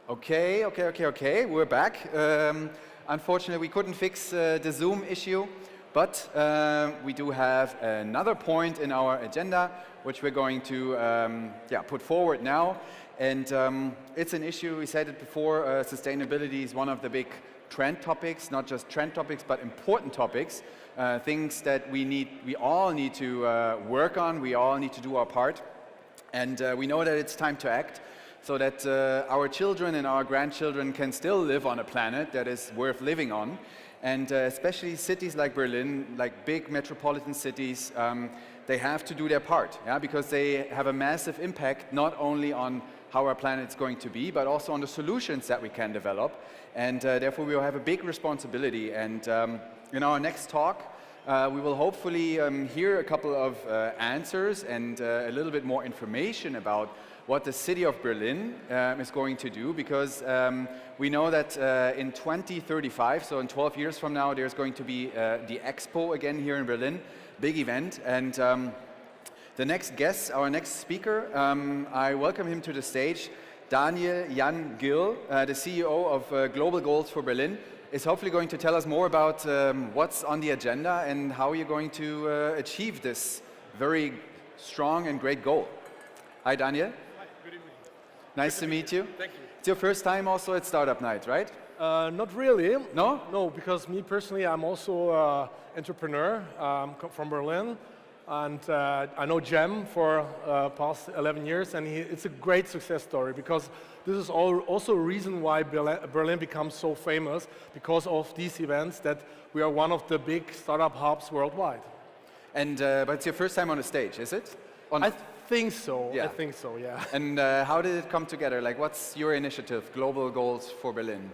Okay. We're back. Unfortunately, we couldn't fix the Zoom issue, but we do have another point in our agenda, which we're going to put forward now. And it's an issue, we said it before, sustainability is one of the big trend topics, not just trend topics, but important topics, things that we all need to work on, we all need to do our part. And we know that it's time to act, so that our children and our grandchildren can still live on a planet that is worth living on. And especially cities like Berlin, like big metropolitan cities, they have to do their part, because they have a massive impact not only on how our planet is going to be, but also on the solutions that we can develop. And therefore we will have a big responsibility. And in our next talk, we will hopefully hear a couple of answers and a little bit more information about what the city of Berlin is going to do, because we know that in 2035, so in 12 years from now, there's going to be the Expo again here in Berlin, big event. And the next guest, our next speaker, I welcome him to the stage. Daniel Jan Gill, the CEO of Global Goals for Berlin, is hopefully going to tell us more about what's on the agenda and how you're going to achieve this very strong and great goal. Hi, Daniel. Hi, good evening. Nice to meet you. Thank you. It's your first time also at Startup Night, right? Not really. No? No, because me personally, I'm also an entrepreneur from Berlin. And I know Jem for past 11 years, and it's a great success story, because this is also a reason why Berlin becomes so famous, because of these events, that we are one of the big startup hubs worldwide. And but it's your first time on a stage, is it? I think so. Yeah. I think so. Yeah. And how did it come together? Like, what's your initiative, Global Goals for Berlin?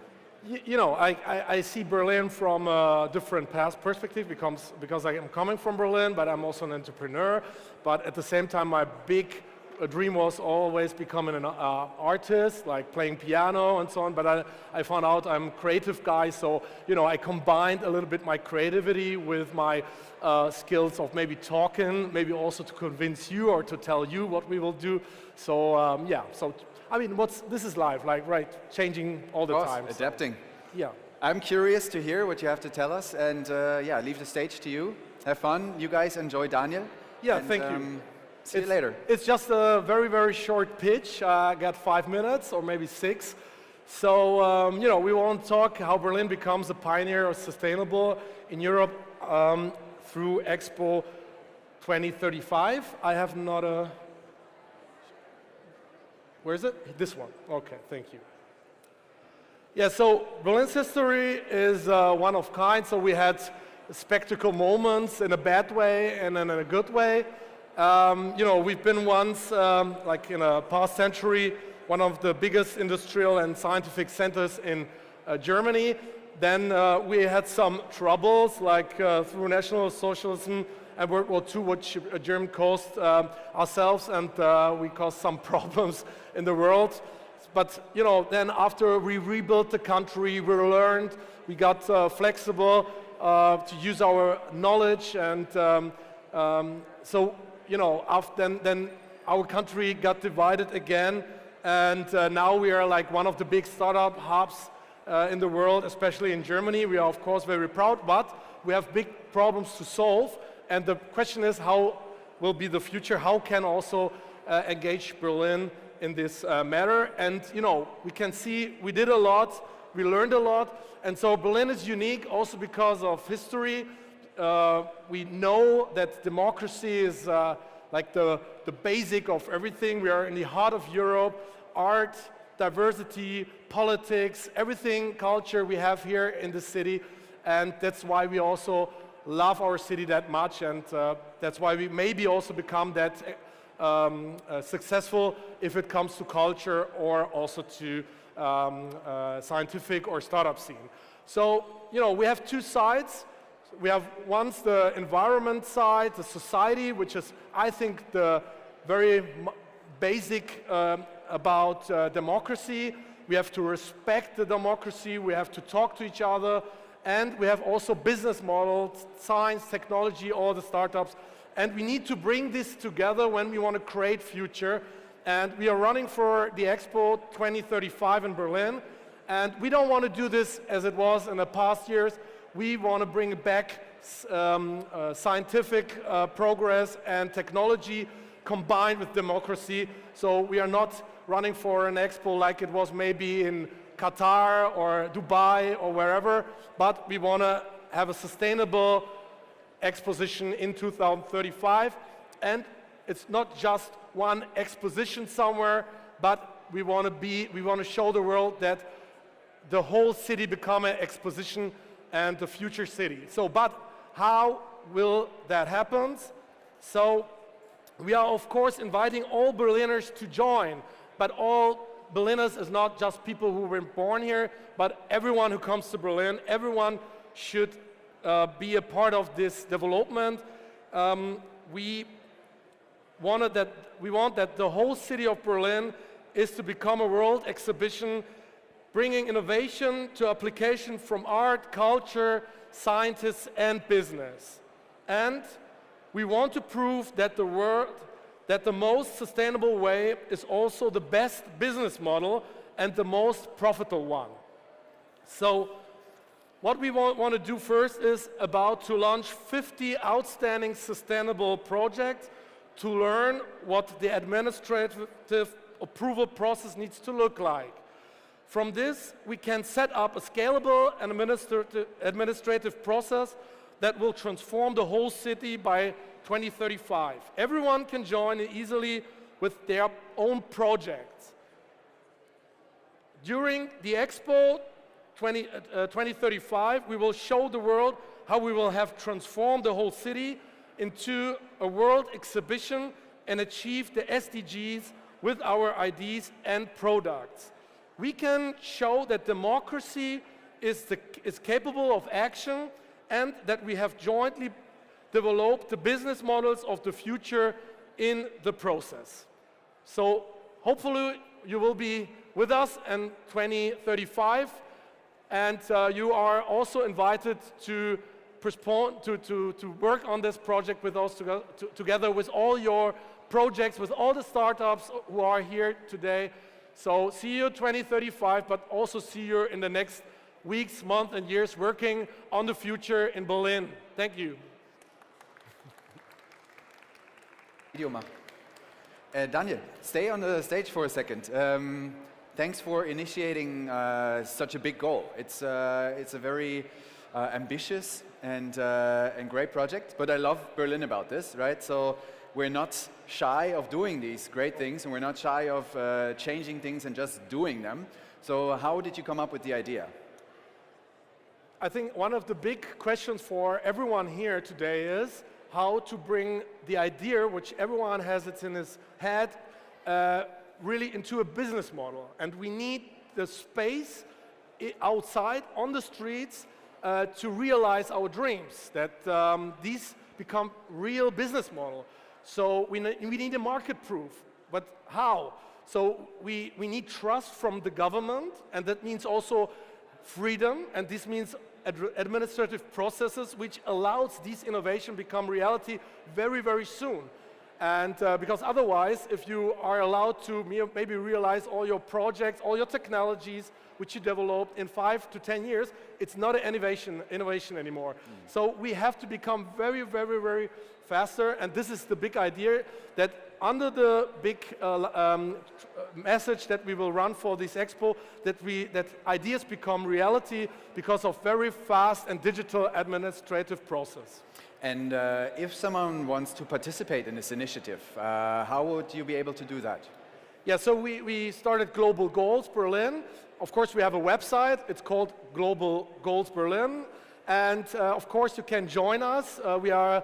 You know, I see Berlin from a different past perspective, because I am coming from Berlin, but I'm also an entrepreneur. But at the same time, my big dream was always becoming an artist, like playing piano and so on. But I found out I'm a creative guy, so you know, I combined a little bit my creativity with my skills of maybe talking, maybe also to convince you or to tell you what we will do. So yeah, so. I mean, this is life, like, right, changing all the time. Adapting. So, yeah. I'm curious to hear what you have to tell us, and yeah, leave the stage to you. Have fun. You guys enjoy Daniel. Yeah, and, thank you. See you later. It's just a very, very short pitch. I got 5 minutes or maybe 6. So, you know, we want to talk how Berlin becomes a pioneer of sustainable in Europe through Expo 2035. I have not a... Where is it? This one. Okay, thank you. Yeah, so Berlin's history is one of kind. So we had spectacle moments in a bad way and in a good way. You know, we've been once, like in a past century, one of the biggest industrial and scientific centers in Germany. Then we had some troubles, like through National Socialism and World War II, which Germany caused ourselves, and we caused some problems in the world. But you know, then after we rebuilt the country, we learned, we got flexible to use our knowledge, and so you know, then our country got divided again, and now we are like one of the big startup hubs in the world, especially in Germany. We are of course very proud, but we have big problems to solve. And the question is, how will be the future? How can also engage Berlin in this matter? And you know, we can see we did a lot, we learned a lot, and so Berlin is unique also because of history. We know that democracy is like the basic of everything. We are in the heart of Europe. Art, diversity, politics, everything, culture we have here in the city, and that's why we also love our city that much, and that's why we maybe also become that successful if it comes to culture or also to scientific or startup scene. So, you know, we have two sides. We have once the environment side, the society, which is, I think, the very basic about democracy. We have to respect the democracy, we have to talk to each other, and we have also business models, science, technology, all the startups. And we need to bring this together when we want to create future. and we are running for the Expo 2035 in Berlin. And we don't want to do this as it was in the past years. We want to bring back scientific progress and technology combined with democracy. So we are not running for an expo like it was maybe in Qatar or Dubai or wherever, but we want to have a sustainable exposition in 2035. And it's not just one exposition somewhere, but we want to show the world that the whole city become an exposition and the future city. So, but how will that happen? So, we are of course inviting all Berliners to join, but all Berliners is not just people who were born here, but everyone who comes to Berlin, everyone should be a part of this development. We want that the whole city of Berlin is to become a world exhibition, bringing innovation to application from art, culture, scientists, and business. And we want to prove that the most sustainable way is also the best business model and the most profitable one. So what we want to do first is about to launch 50 outstanding sustainable projects to learn what the administrative approval process needs to look like. From this, we can set up a scalable and administrative process that will transform the whole city by 2035. Everyone can join easily with their own projects. During the Expo 2035, we will show the world how we will have transformed the whole city into a world exhibition and achieve the SDGs with our ideas and products. We can show that democracy is capable of action and that we have jointly developed the business models of the future in the process. So hopefully you will be with us in 2035, and you are also invited to work on this project with us together with all your projects, with all the startups who are here today. So see you 2035, but also see you in the next weeks, months, and years working on the future in Berlin. Thank you. Daniel, stay on the stage for a second. Thanks for initiating such a big goal. It's a very ambitious and great project, but I love Berlin about this, right? So we're not shy of doing these great things, and we're not shy of changing things and just doing them. So how did you come up with the idea? I think one of the big questions for everyone here today is how to bring the idea, which everyone has it in his head, really into a business model. And we need the space outside, on the streets, to realize our dreams, that these become real business model. So we need a market proof, but how? So we need trust from the government, and that means also freedom, and this means administrative processes which allows these innovation become reality very, very soon. And because otherwise, if you are allowed to maybe realize all your projects, all your technologies which you developed in 5 to 10 years, it's not an innovation anymore. So we have to become very, very, very faster, and this is the big idea, that under the big message that we will run for this expo, that ideas become reality because of very fast and digital administrative process. And if someone wants to participate in this initiative, how would you be able to do that? Yeah, so we started Global Goals Berlin. Of course, we have a website. It's called Global Goals Berlin. And of course, you can join us. We are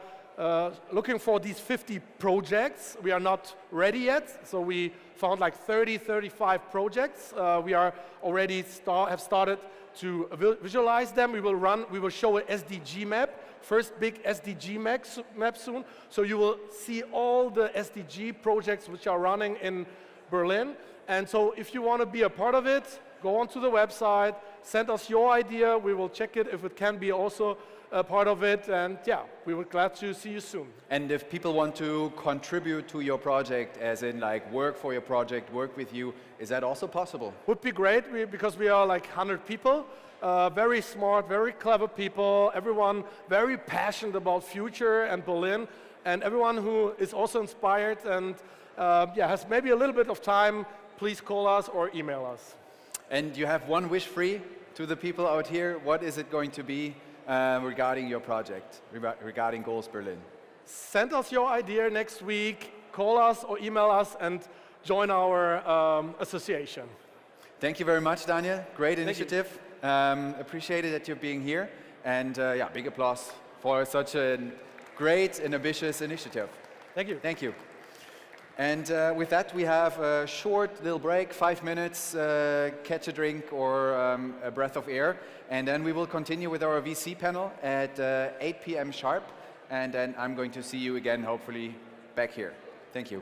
looking for these 50 projects. We are not ready yet, so we found like 30, 35 projects. We are already have started to visualize them. We will show an SDG map, first big SDG map soon. So you will see all the SDG projects which are running in Berlin. And so if you want to be a part of it, go onto the website, send us your idea. We will check it if it can be also a part of it. And yeah, we would glad to see you soon. And if people want to contribute to your project, as in like work for your project, work with you, is that also possible? Would be great because we are like 100 people. Very smart, very clever people, everyone very passionate about future and Berlin, and everyone who is also inspired and has maybe a little bit of time, please call us or email us. And you have one wish free to the people out here. What is it going to be regarding your project, regarding Goals Berlin? Send us your idea next week, call us or email us and join our association. Thank you very much, Daniel. Great initiative. Appreciated that you're being here, and big applause for such a great and ambitious initiative. Thank you. Thank you. And with that, we have a short little break, 5 minutes, catch a drink or a breath of air, and then we will continue with our VC panel at 8 p.m. sharp, and then I'm going to see you again, hopefully, back here. Thank you.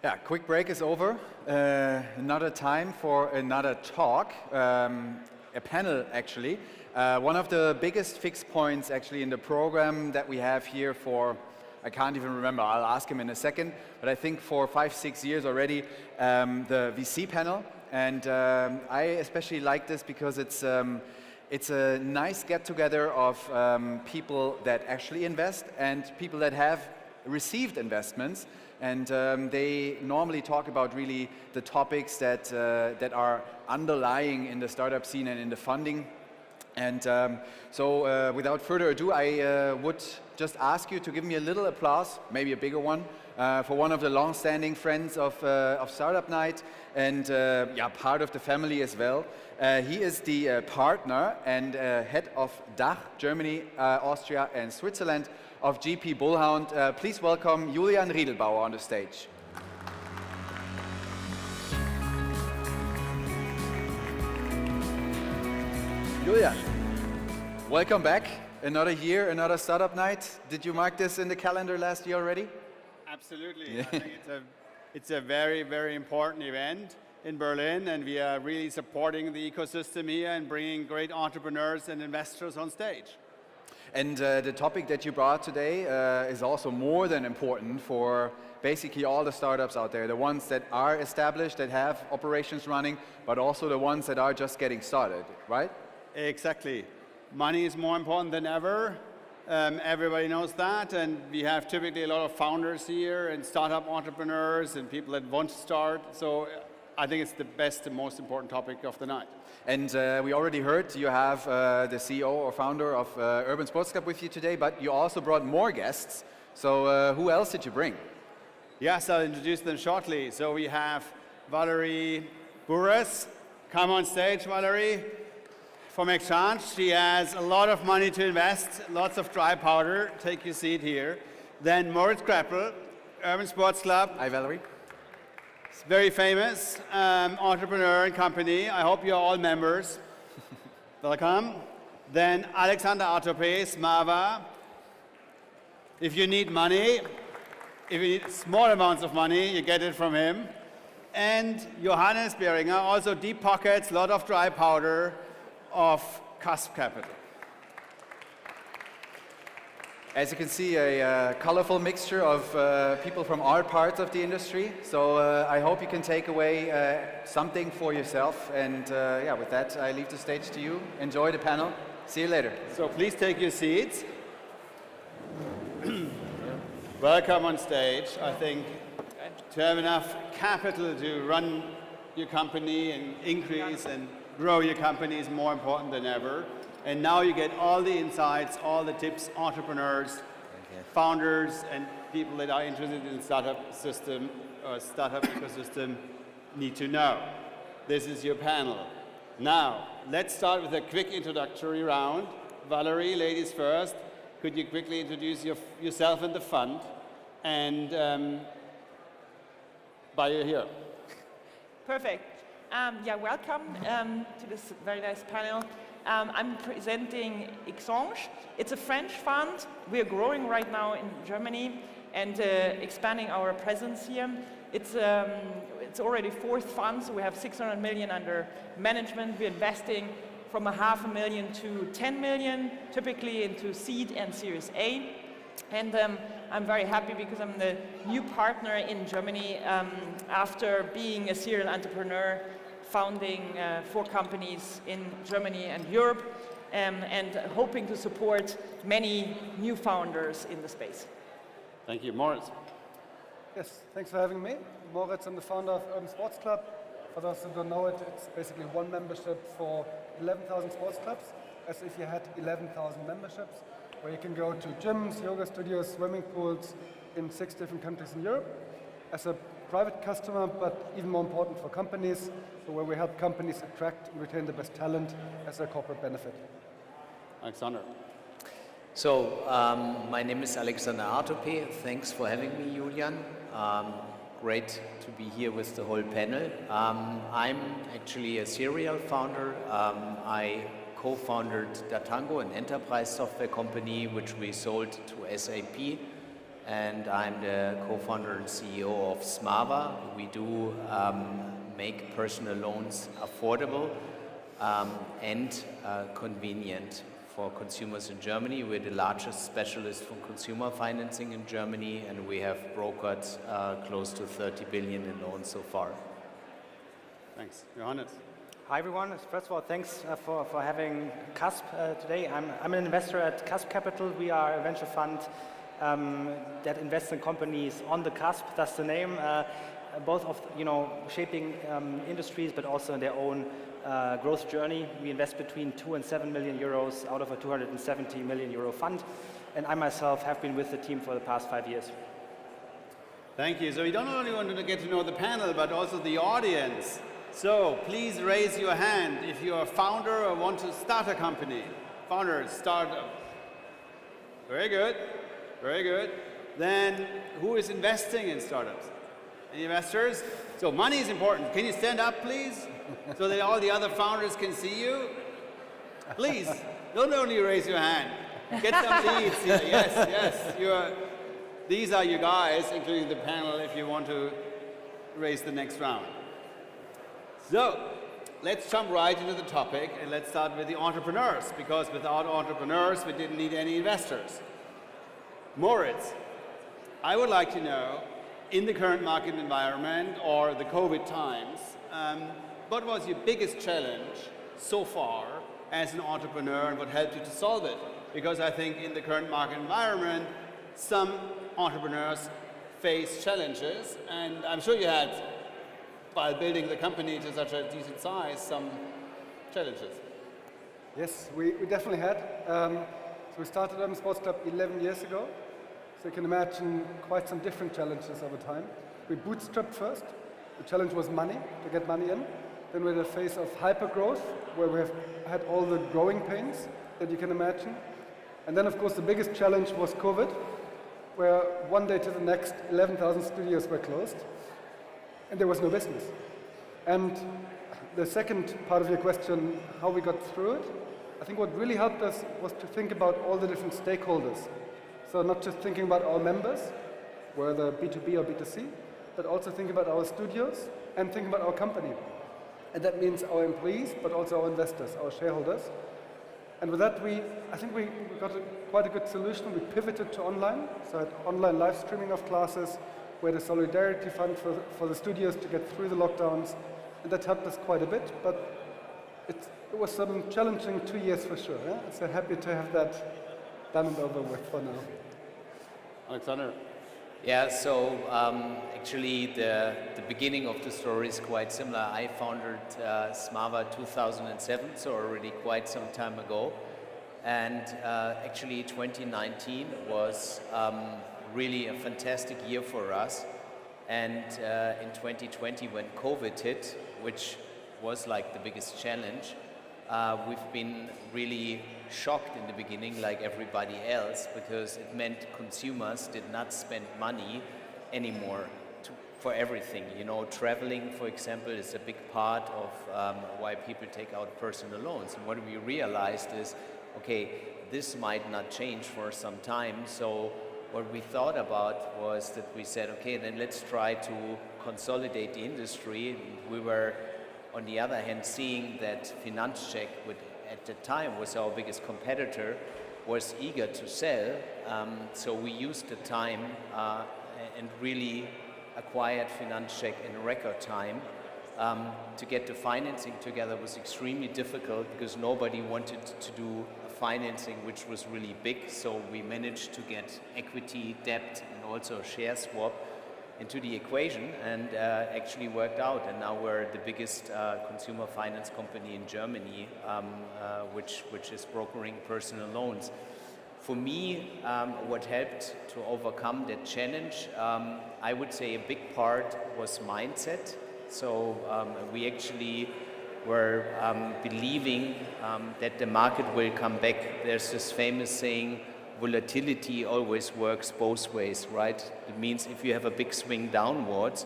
Yeah, quick break is over. Another time for another talk, a panel actually. One of the biggest fixed points actually in the program that we have here for, I can't even remember, I'll ask him in a second, but I think for 5-6 years already, the VC panel. And I especially like this because it's a nice get-together of people that actually invest and people that have received investments. And they normally talk about really the topics that are underlying in the startup scene and in the funding. And so without further ado, I would just ask you to give me a little applause, maybe a bigger one, for one of the long-standing friends of Startup Night and yeah, part of the family as well. He is the partner and head of DACH, Germany, Austria and Switzerland of GP Bullhound. Please welcome Julian Riedelbauer on the stage. Julian, welcome back. Another year, another Startup Night. Did you mark this in the calendar last year already? Absolutely. I think it's a very, very important event in Berlin, and we are really supporting the ecosystem here and bringing great entrepreneurs and investors on stage. And the topic that you brought today is also more than important for basically all the startups out there, the ones that are established, that have operations running, but also the ones that are just getting started, right? Exactly. Money is more important than ever. Everybody knows that, and we have typically a lot of founders here and startup entrepreneurs and people that want to start. So I think it's the best and most important topic of the night. And we already heard you have the CEO or founder of Urban Sports Club with you today, but you also brought more guests. So who else did you bring? Yes, I'll introduce them shortly. So we have Valerie Burres. Come on stage, Valerie. From Exchange, she has a lot of money to invest, lots of dry powder. Take your seat here. Then Moritz Kreppel, Urban Sports Club. Hi, Valerie. Very famous entrepreneur and company. I hope you're all members. Welcome. Then Alexander Artope, Smava. If you need money, if you need small amounts of money, you get it from him. And Johannes Behringer, also deep pockets, lot of dry powder of Cusp Capital. As you can see, a colorful mixture of people from all parts of the industry. So I hope you can take away something for yourself. And yeah, with that, I leave the stage to you. Enjoy the panel. See you later. So please take your seats. Welcome on stage. I think to have enough capital to run your company and increase and grow your company is more important than ever. And now you get all the insights, all the tips entrepreneurs, founders, and people that are interested in startup system or startup ecosystem need to know. This is your panel. Now, let's start with a quick introductory round. Valerie, ladies first. Could you quickly introduce yourself and the fund, and why you're here? Perfect. Yeah, welcome to this very nice panel. I'm presenting Exchange. It's a French fund. We're growing right now in Germany and expanding our presence here. It's already fourth fund, so we have 600 million under management. We're investing from $500,000 to 10 million, typically into seed and Series A. And I'm very happy because I'm the new partner in Germany after being a serial entrepreneur, founding 4 companies in Germany and Europe, and hoping to support many new founders in the space. Thank you. Moritz. Yes, thanks for having me. Moritz, I'm the founder of Urban Sports Club. For those who don't know it, it's basically one membership for 11,000 sports clubs, as if you had 11,000 memberships, where you can go to gyms, yoga studios, swimming pools in 6 different countries in Europe. As a private customer, but even more important for companies, so where we help companies attract and retain the best talent as a corporate benefit. Alexander. So, my name is Alexander Artope. Thanks for having me, Julian. Great to be here with the whole panel. I'm actually a serial founder. I co-founded Datango, an enterprise software company, which we sold to SAP and I'm the co-founder and CEO of Smava. We do make personal loans affordable and convenient for consumers in Germany. We're the largest specialist for consumer financing in Germany, and we have brokered close to 30 billion in loans so far. Thanks. Johannes. Hi everyone. First of all, thanks for having CASP today. I'm an investor at CASP Capital. We are a venture fund that invests in companies on the cusp. That's the name. Both of shaping industries, but also in their own growth journey. We invest between 2 and 7 million euros out of a 270 million euro fund, and I myself have been with the team for the past 5 years. Thank you. So we don't only want to get to know the panel, but also the audience. So please raise your hand if you're a founder or want to start a company. Founder, startup. Very good. Very good. Then who is investing in startups? Any investors? So money is important. Can you stand up, please? So that all the other founders can see you? Please, don't only raise your hand. Get some leads here. Yes. These are you guys, including the panel, if you want to raise the next round. So let's jump right into the topic, and let's start with the entrepreneurs, because without entrepreneurs, we didn't need any investors. Moritz, I would like to know, in the current market environment or the COVID times, what was your biggest challenge so far as an entrepreneur, and what helped you to solve it? Because I think in the current market environment, some entrepreneurs face challenges, and I'm sure you had, while building the company to such a decent size, some challenges. Yes, we definitely had. So we started Urban Sports Club 11 years ago. So you can imagine quite some different challenges over time. We bootstrapped first. The challenge was money, to get money in. Then we had a phase of hyper-growth, where we have had all the growing pains that you can imagine. And then, of course, the biggest challenge was COVID, where one day to the next, 11,000 studios were closed, and there was no business. And the second part of your question, how we got through it, I think what really helped us was to think about all the different stakeholders. So not just thinking about our members, whether B2B or B2C, but also think about our studios and think about our company. And that means our employees, but also our investors, our shareholders. And with that, I think we got quite a good solution. We pivoted to online, so had online live streaming of classes. We had a solidarity fund for the studios to get through the lockdowns, and that helped us quite a bit. But it was some challenging 2 years for sure. Yeah? So happy to have that done and over with for now. Alexander. Yeah, so actually the beginning of the story is quite similar. I founded Smava 2007, so already quite some time ago. And actually 2019 was really a fantastic year for us. And in 2020, when COVID hit, which was like the biggest challenge, we've been really shocked in the beginning, like everybody else, because it meant consumers did not spend money anymore for everything. You know, traveling, for example, is a big part of why people take out personal loans. And what we realized is, okay, this might not change for some time. So what we thought about was that we said, okay, then let's try to consolidate the industry. We were, on the other hand, seeing that Finanzcheck, at the time was our biggest competitor, was eager to sell. So we used the time and really acquired Finanzcheck in record time. To get the financing together was extremely difficult because nobody wanted to do a financing which was really big. So we managed to get equity, debt, and also a share swap into the equation, and actually worked out. And now we're the biggest consumer finance company in Germany, which is brokering personal loans. For me, what helped to overcome that challenge, I would say a big part was mindset. So we actually were believing that the market will come back. There's this famous saying, volatility always works both ways, right? It means if you have a big swing downwards,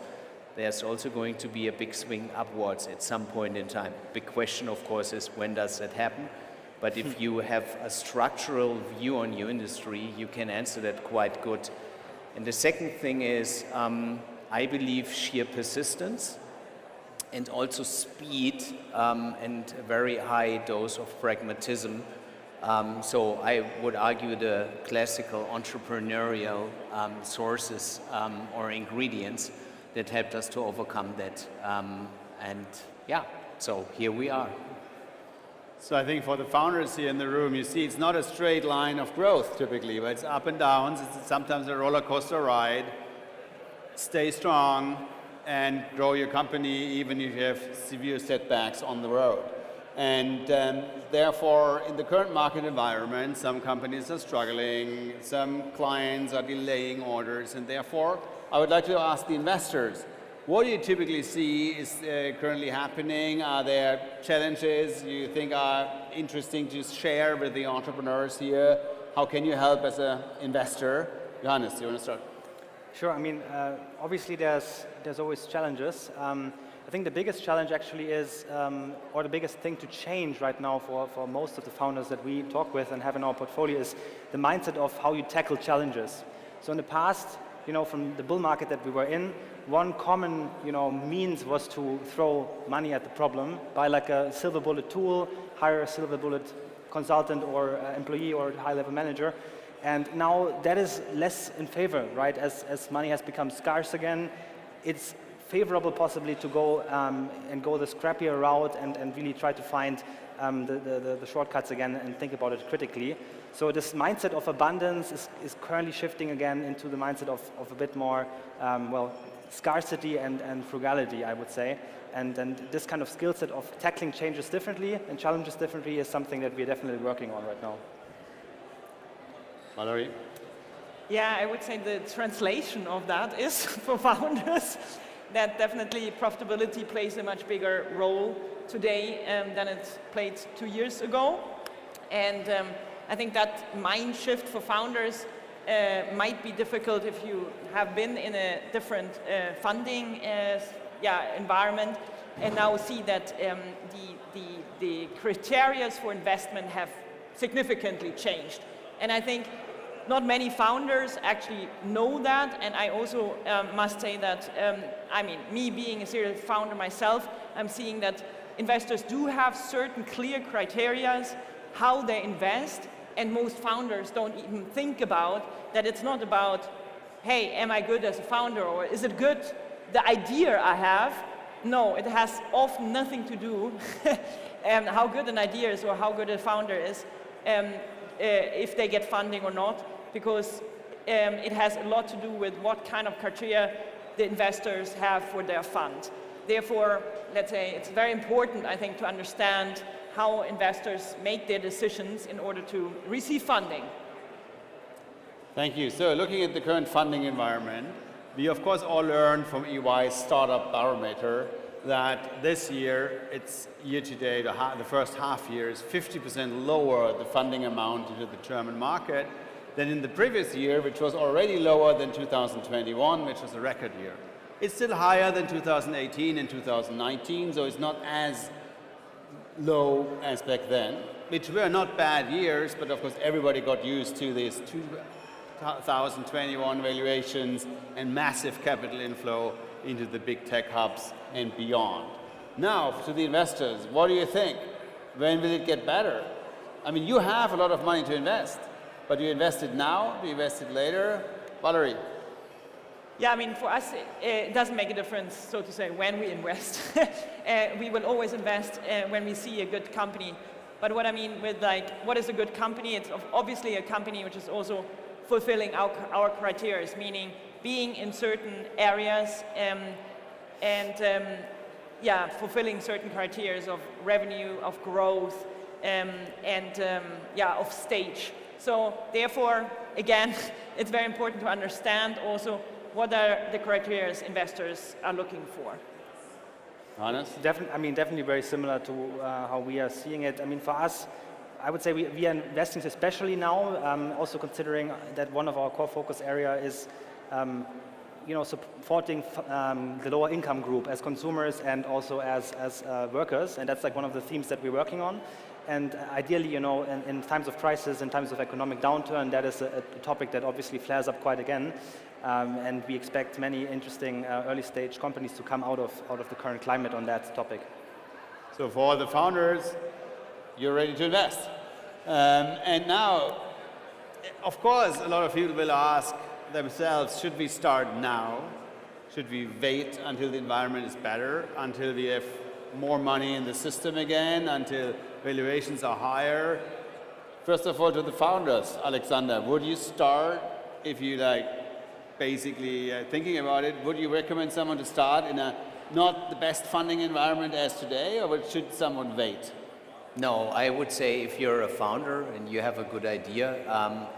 there's also going to be a big swing upwards at some point in time. Big question, of course, is when does that happen? But if you have a structural view on your industry, you can answer that quite good. And the second thing is, I believe sheer persistence and also speed and a very high dose of pragmatism. So I would argue the classical entrepreneurial sources or ingredients that helped us to overcome that. And yeah, so here we are. So I think for the founders here in the room, you see it's not a straight line of growth typically, but it's up and downs. It's sometimes a roller coaster ride. Stay strong and grow your company even if you have severe setbacks on the road. And therefore, in the current market environment, some companies are struggling, some clients are delaying orders, and therefore, I would like to ask the investors, what do you typically see is currently happening? Are there challenges you think are interesting to share with the entrepreneurs here? How can you help as an investor? Johannes, do you want to start? Sure. I mean, obviously there's always challenges. I think the biggest challenge actually is, or the biggest thing to change right now for most of the founders that we talk with and have in our portfolio is the mindset of how you tackle challenges. So in the past, from the bull market that we were in, one common, means was to throw money at the problem, buy like a silver bullet tool, hire a silver bullet consultant or employee or high-level manager. And now that is less in favor, right? As money has become scarce again, it's favorable possibly to go and go the scrappier route and really try to find the shortcuts again and think about it critically. So this mindset of abundance is currently shifting again into the mindset of a bit more, scarcity and frugality, I would say. And this kind of skill set of tackling changes differently and challenges differently is something that we're definitely working on right now. Valerie? Yeah, I would say the translation of that is for founders that definitely profitability plays a much bigger role today than it played 2 years ago. And I think that mind shift for founders might be difficult if you have been in a different funding environment and now see that the criteria for investment have significantly changed. And I think not many founders actually know that, and I also must say that, me being a serial founder myself, I'm seeing that investors do have certain clear criteria how they invest, and most founders don't even think about that. It's not about, hey, am I good as a founder, or is it good, the idea I have? No, it has often nothing to do how good an idea is or how good a founder is, if they get funding or not, because it has a lot to do with what kind of criteria the investors have for their fund. Therefore, let's say it's very important, I think, to understand how investors make their decisions in order to receive funding. Thank you. So looking at the current funding environment, we of course all learned from EY's Startup Barometer that this year, it's year to date, the first half year is 50% lower the funding amount into the German market than in the previous year, which was already lower than 2021, which was a record year. It's still higher than 2018 and 2019, so it's not as low as back then, which were not bad years, but of course everybody got used to these 2021 valuations and massive capital inflow into the big tech hubs and beyond. Now, to the investors, what do you think? When will it get better? I mean, you have a lot of money to invest, but you invest it now, do you invest it later? Valerie? Yeah, I mean, for us, it doesn't make a difference, so to say, when we invest. We will always invest when we see a good company. But what I mean with, like, what is a good company? It's obviously a company which is also fulfilling our criteria, meaning being in certain areas fulfilling certain criteria of revenue, of growth, of stage. So therefore, again, it's very important to understand also what are the criteria investors are looking for. Hannes? Definitely very similar to how we are seeing it. I mean, for us, I would say we are investing especially now, also considering that one of our core focus area is supporting the lower income group as consumers and also as workers, and that's like one of the themes that we're working on. And ideally, you know, in times of crisis, in times of economic downturn, that is a topic that obviously flares up quite again. And we expect many interesting early stage companies to come out of the current climate on that topic. So for all the founders, you're ready to invest. And now, of course, a lot of people will ask themselves, should we start now? Should we wait until the environment is better, until we have more money in the system again, until valuations are higher? First of all, to the founders, Alexander, would you start, if you basically thinking about it, would you recommend someone to start in a not the best funding environment as today, or should someone wait? No, I would say if you're a founder and you have a good idea,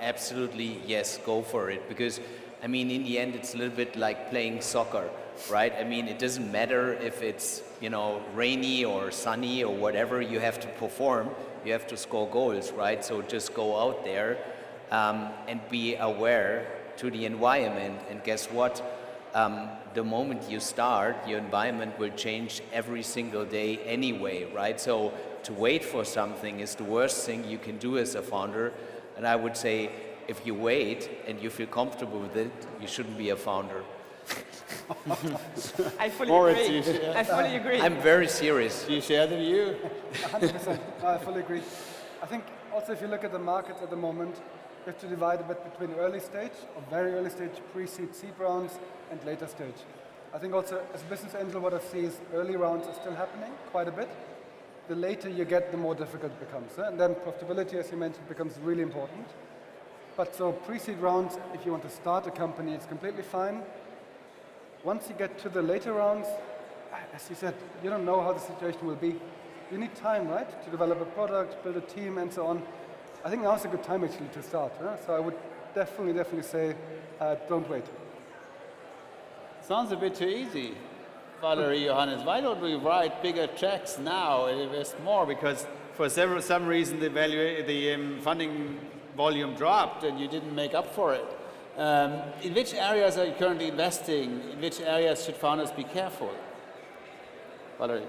absolutely yes, go for it. Because, I mean, in the end, it's a little bit like playing soccer, right? I mean, it doesn't matter if it's, you know, rainy or sunny or whatever, you have to perform, you have to score goals, right? So just go out there and be aware to the environment. And guess what? The moment you start, your environment will change every single day anyway, right? So to wait for something is the worst thing you can do as a founder. And I would say, if you wait and you feel comfortable with it, you shouldn't be a founder. I fully agree. I fully agree. I'm very serious. Do you share the view? 100%. I fully agree. I think also if you look at the market at the moment, you have to divide a bit between early stage, or very early stage, pre-seed seed rounds, and later stage. I think also as a business angel, what I see is early rounds are still happening quite a bit. The later you get, the more difficult it becomes. And then profitability, as you mentioned, becomes really important. But so pre-seed rounds, if you want to start a company, it's completely fine. Once you get to the later rounds, as you said, you don't know how the situation will be. You need time, right, to develop a product, build a team, and so on. I think now's a good time actually to start. So I would definitely say, don't wait. Sounds a bit too easy. Valerie, Johannes, why don't we write bigger checks now and invest more? Because for some reason the funding volume dropped and you didn't make up for it. In which areas are you currently investing? In which areas should founders be careful? Valerie.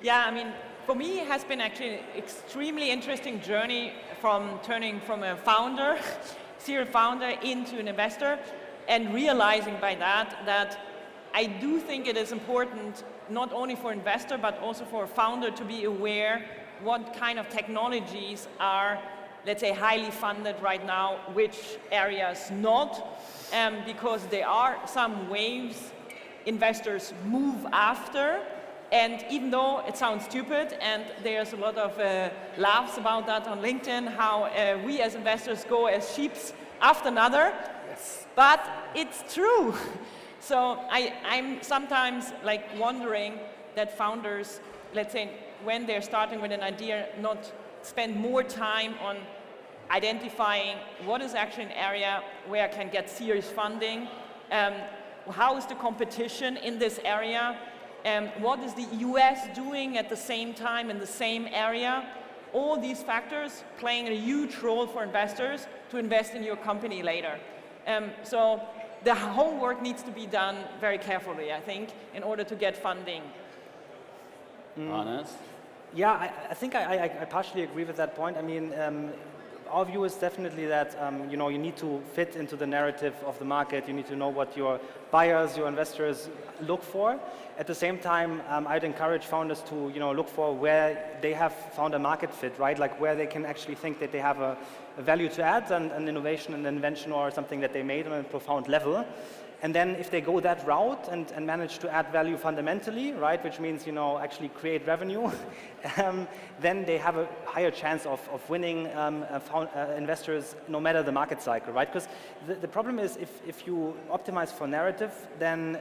Yeah, I mean, for me, it has been actually an extremely interesting journey from turning from a founder, serial founder, into an investor, and realizing by that I do think it is important not only for investor but also for a founder to be aware what kind of technologies are, let's say, highly funded right now, which areas not, because there are some waves investors move after. And even though it sounds stupid, and there's a lot of laughs about that on LinkedIn, how we as investors go as sheeps after another, yes. But it's true. So I'm sometimes wondering that founders, let's say, when they're starting with an idea, not spend more time on identifying what is actually an area where I can get serious funding, how is the competition in this area, what is the US doing at the same time in the same area. All these factors playing a huge role for investors to invest in your company later. So the homework needs to be done very carefully, I think, in order to get funding. Honest? Yeah, I think I partially agree with that point. I mean, our view is definitely that you know, you need to fit into the narrative of the market. You need to know what your buyers, your investors look for. At the same time, I'd encourage founders to look for where they have found a market fit, right? Like where they can actually think that they have a value to add, an innovation, an invention, or something that they made on a profound level. And then if they go that route and manage to add value fundamentally, right, which means, actually create revenue, then they have a higher chance of winning investors no matter the market cycle, right? Because the problem is if you optimize for narrative, then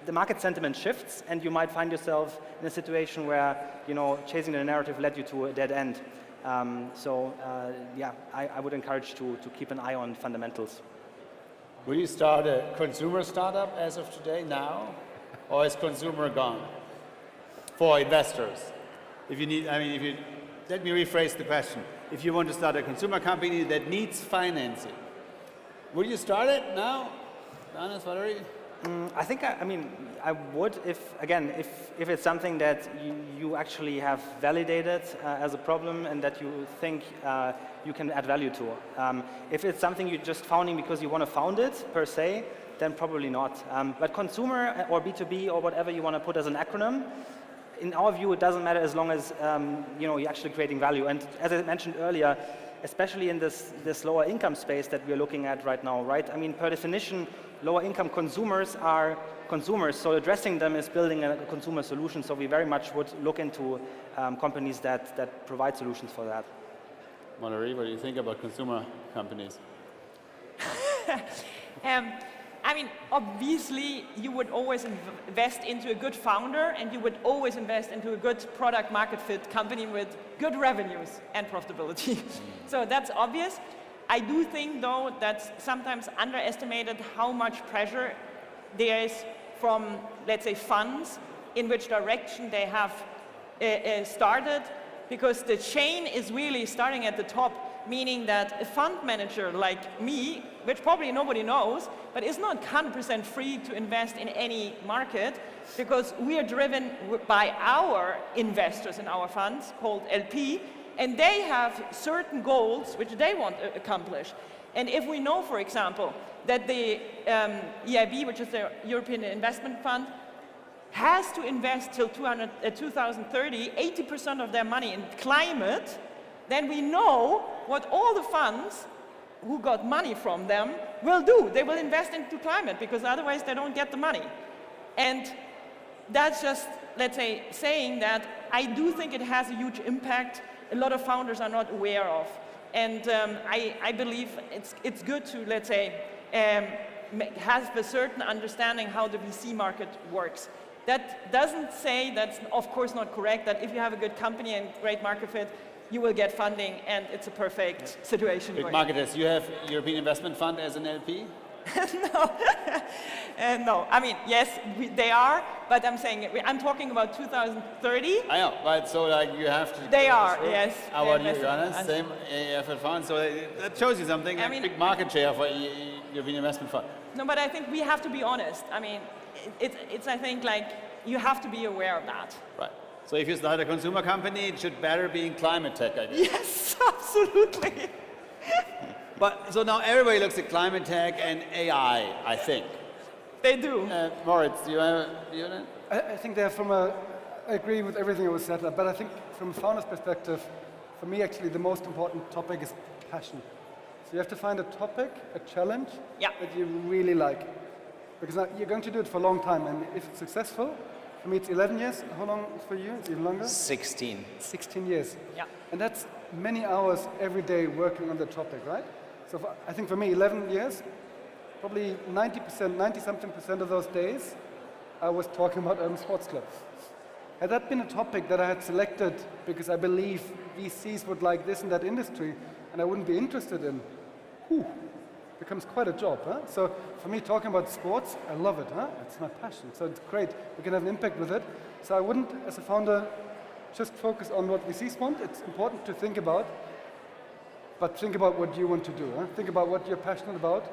the market sentiment shifts and you might find yourself in a situation where, chasing the narrative led you to a dead end. Yeah, I would encourage to keep an eye on fundamentals. Will you start a consumer startup as of today, now? Or is consumer gone? For investors. If you need, let me rephrase the question. If you want to start a consumer company that needs financing, will you start it now? Johannes, Valerie? I think, I mean, I would if it's something that you actually have validated as a problem and that you think you can add value to. If it's something you're just founding because you want to found it, per se, then probably not. But consumer or B2B or whatever you want to put as an acronym, in our view, it doesn't matter as long as you're actually creating value. And as I mentioned earlier, especially in this lower income space that we're looking at right now, right? I mean, per definition, lower income consumers are consumers, so addressing them is building a consumer solution. So we very much would look into companies that provide solutions for that. Mallory, what do you think about consumer companies? I mean, obviously, you would always invest into a good founder, and you would always invest into a good product market fit company with good revenues and profitability. So that's obvious. I do think, though, that's sometimes underestimated how much pressure there is from, let's say, funds, in which direction they have started, because the chain is really starting at the top, meaning that a fund manager like me, which probably nobody knows, but is not 100% free to invest in any market, because we are driven by our investors in our funds, called LP, and they have certain goals which they want to accomplish. And if we know, for example, that the EIB, which is the European Investment Fund, has to invest till 2030, 80% of their money in climate, then we know what all the funds who got money from them will do. They will invest into climate, because otherwise they don't get the money. And that's just, let's say, saying that I do think it has a huge impact. A lot of founders are not aware of. And I believe it's good to, let's say, have a certain understanding how the VC market works. That doesn't say, that's of course not correct, that if you have a good company and great market fit, you will get funding and it's a perfect situation. Big marketers, you have European Investment Fund as an LP? No. No, I mean, yes, they are, but I'm saying, I'm talking about 2030. I know, but so like you have to... They are, yes. How about you, Johannes? Same AFL fund, so that shows you something, I mean, big market share for European Investment Fund. No, but I think we have to be honest. I mean, it's I think, like, you have to be aware of that. Right. So if you start a consumer company, it should better be in climate tech, I guess. Yes, absolutely. But so now everybody looks at climate tech and AI, I think. They do. Moritz, do you have a view on it? I think I agree with everything that was said, but I think from a founder's perspective, for me actually the most important topic is passion. So you have to find a topic, a challenge that you really like. Because now you're going to do it for a long time, and if it's successful, for me it's 11 years. How long for you? It's even longer? 16. 16 years. Yeah. And that's many hours every day working on the topic, right? So I think for me, 11 years, probably 90-something% of those days, I was talking about urban sports clubs. Had that been a topic that I had selected because I believe VCs would like this in that industry, and I wouldn't be interested in, becomes quite a job, huh? So for me, talking about sports, I love it, huh? It's my passion, so it's great. We can have an impact with it. So I wouldn't, as a founder, just focus on what VCs want. It's important to think about, but think about what you want to do, huh? Think about what you're passionate about,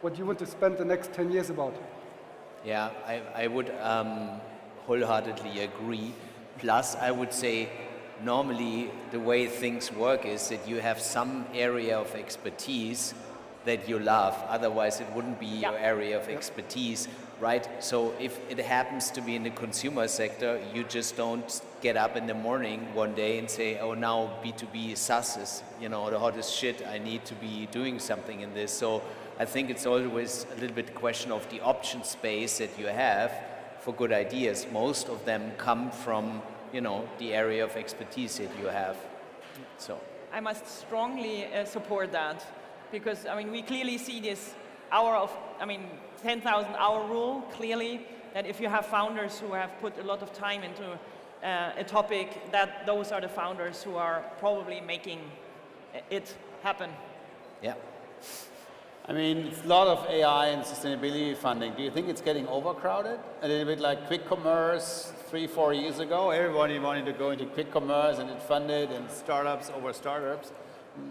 what you want to spend the next 10 years about. Yeah, I would wholeheartedly agree. Plus, I would say, normally the way things work is that you have some area of expertise that you love, otherwise it wouldn't be your area of expertise, right? So if it happens to be in the consumer sector, you just don't get up in the morning one day and say, oh, now B2B SaaS is, the hottest shit, I need to be doing something in this. So I think it's always a little bit a question of the option space that you have for good ideas. Most of them come from, the area of expertise that you have. So I must strongly support that. Because, we clearly see this 10,000 hour rule, clearly, that if you have founders who have put a lot of time into a topic, that those are the founders who are probably making it happen. Yeah. It's a lot of AI and sustainability funding. Do you think it's getting overcrowded? A little bit like quick commerce 3-4 years ago. Everybody wanted to go into quick commerce and it funded and startups over startups.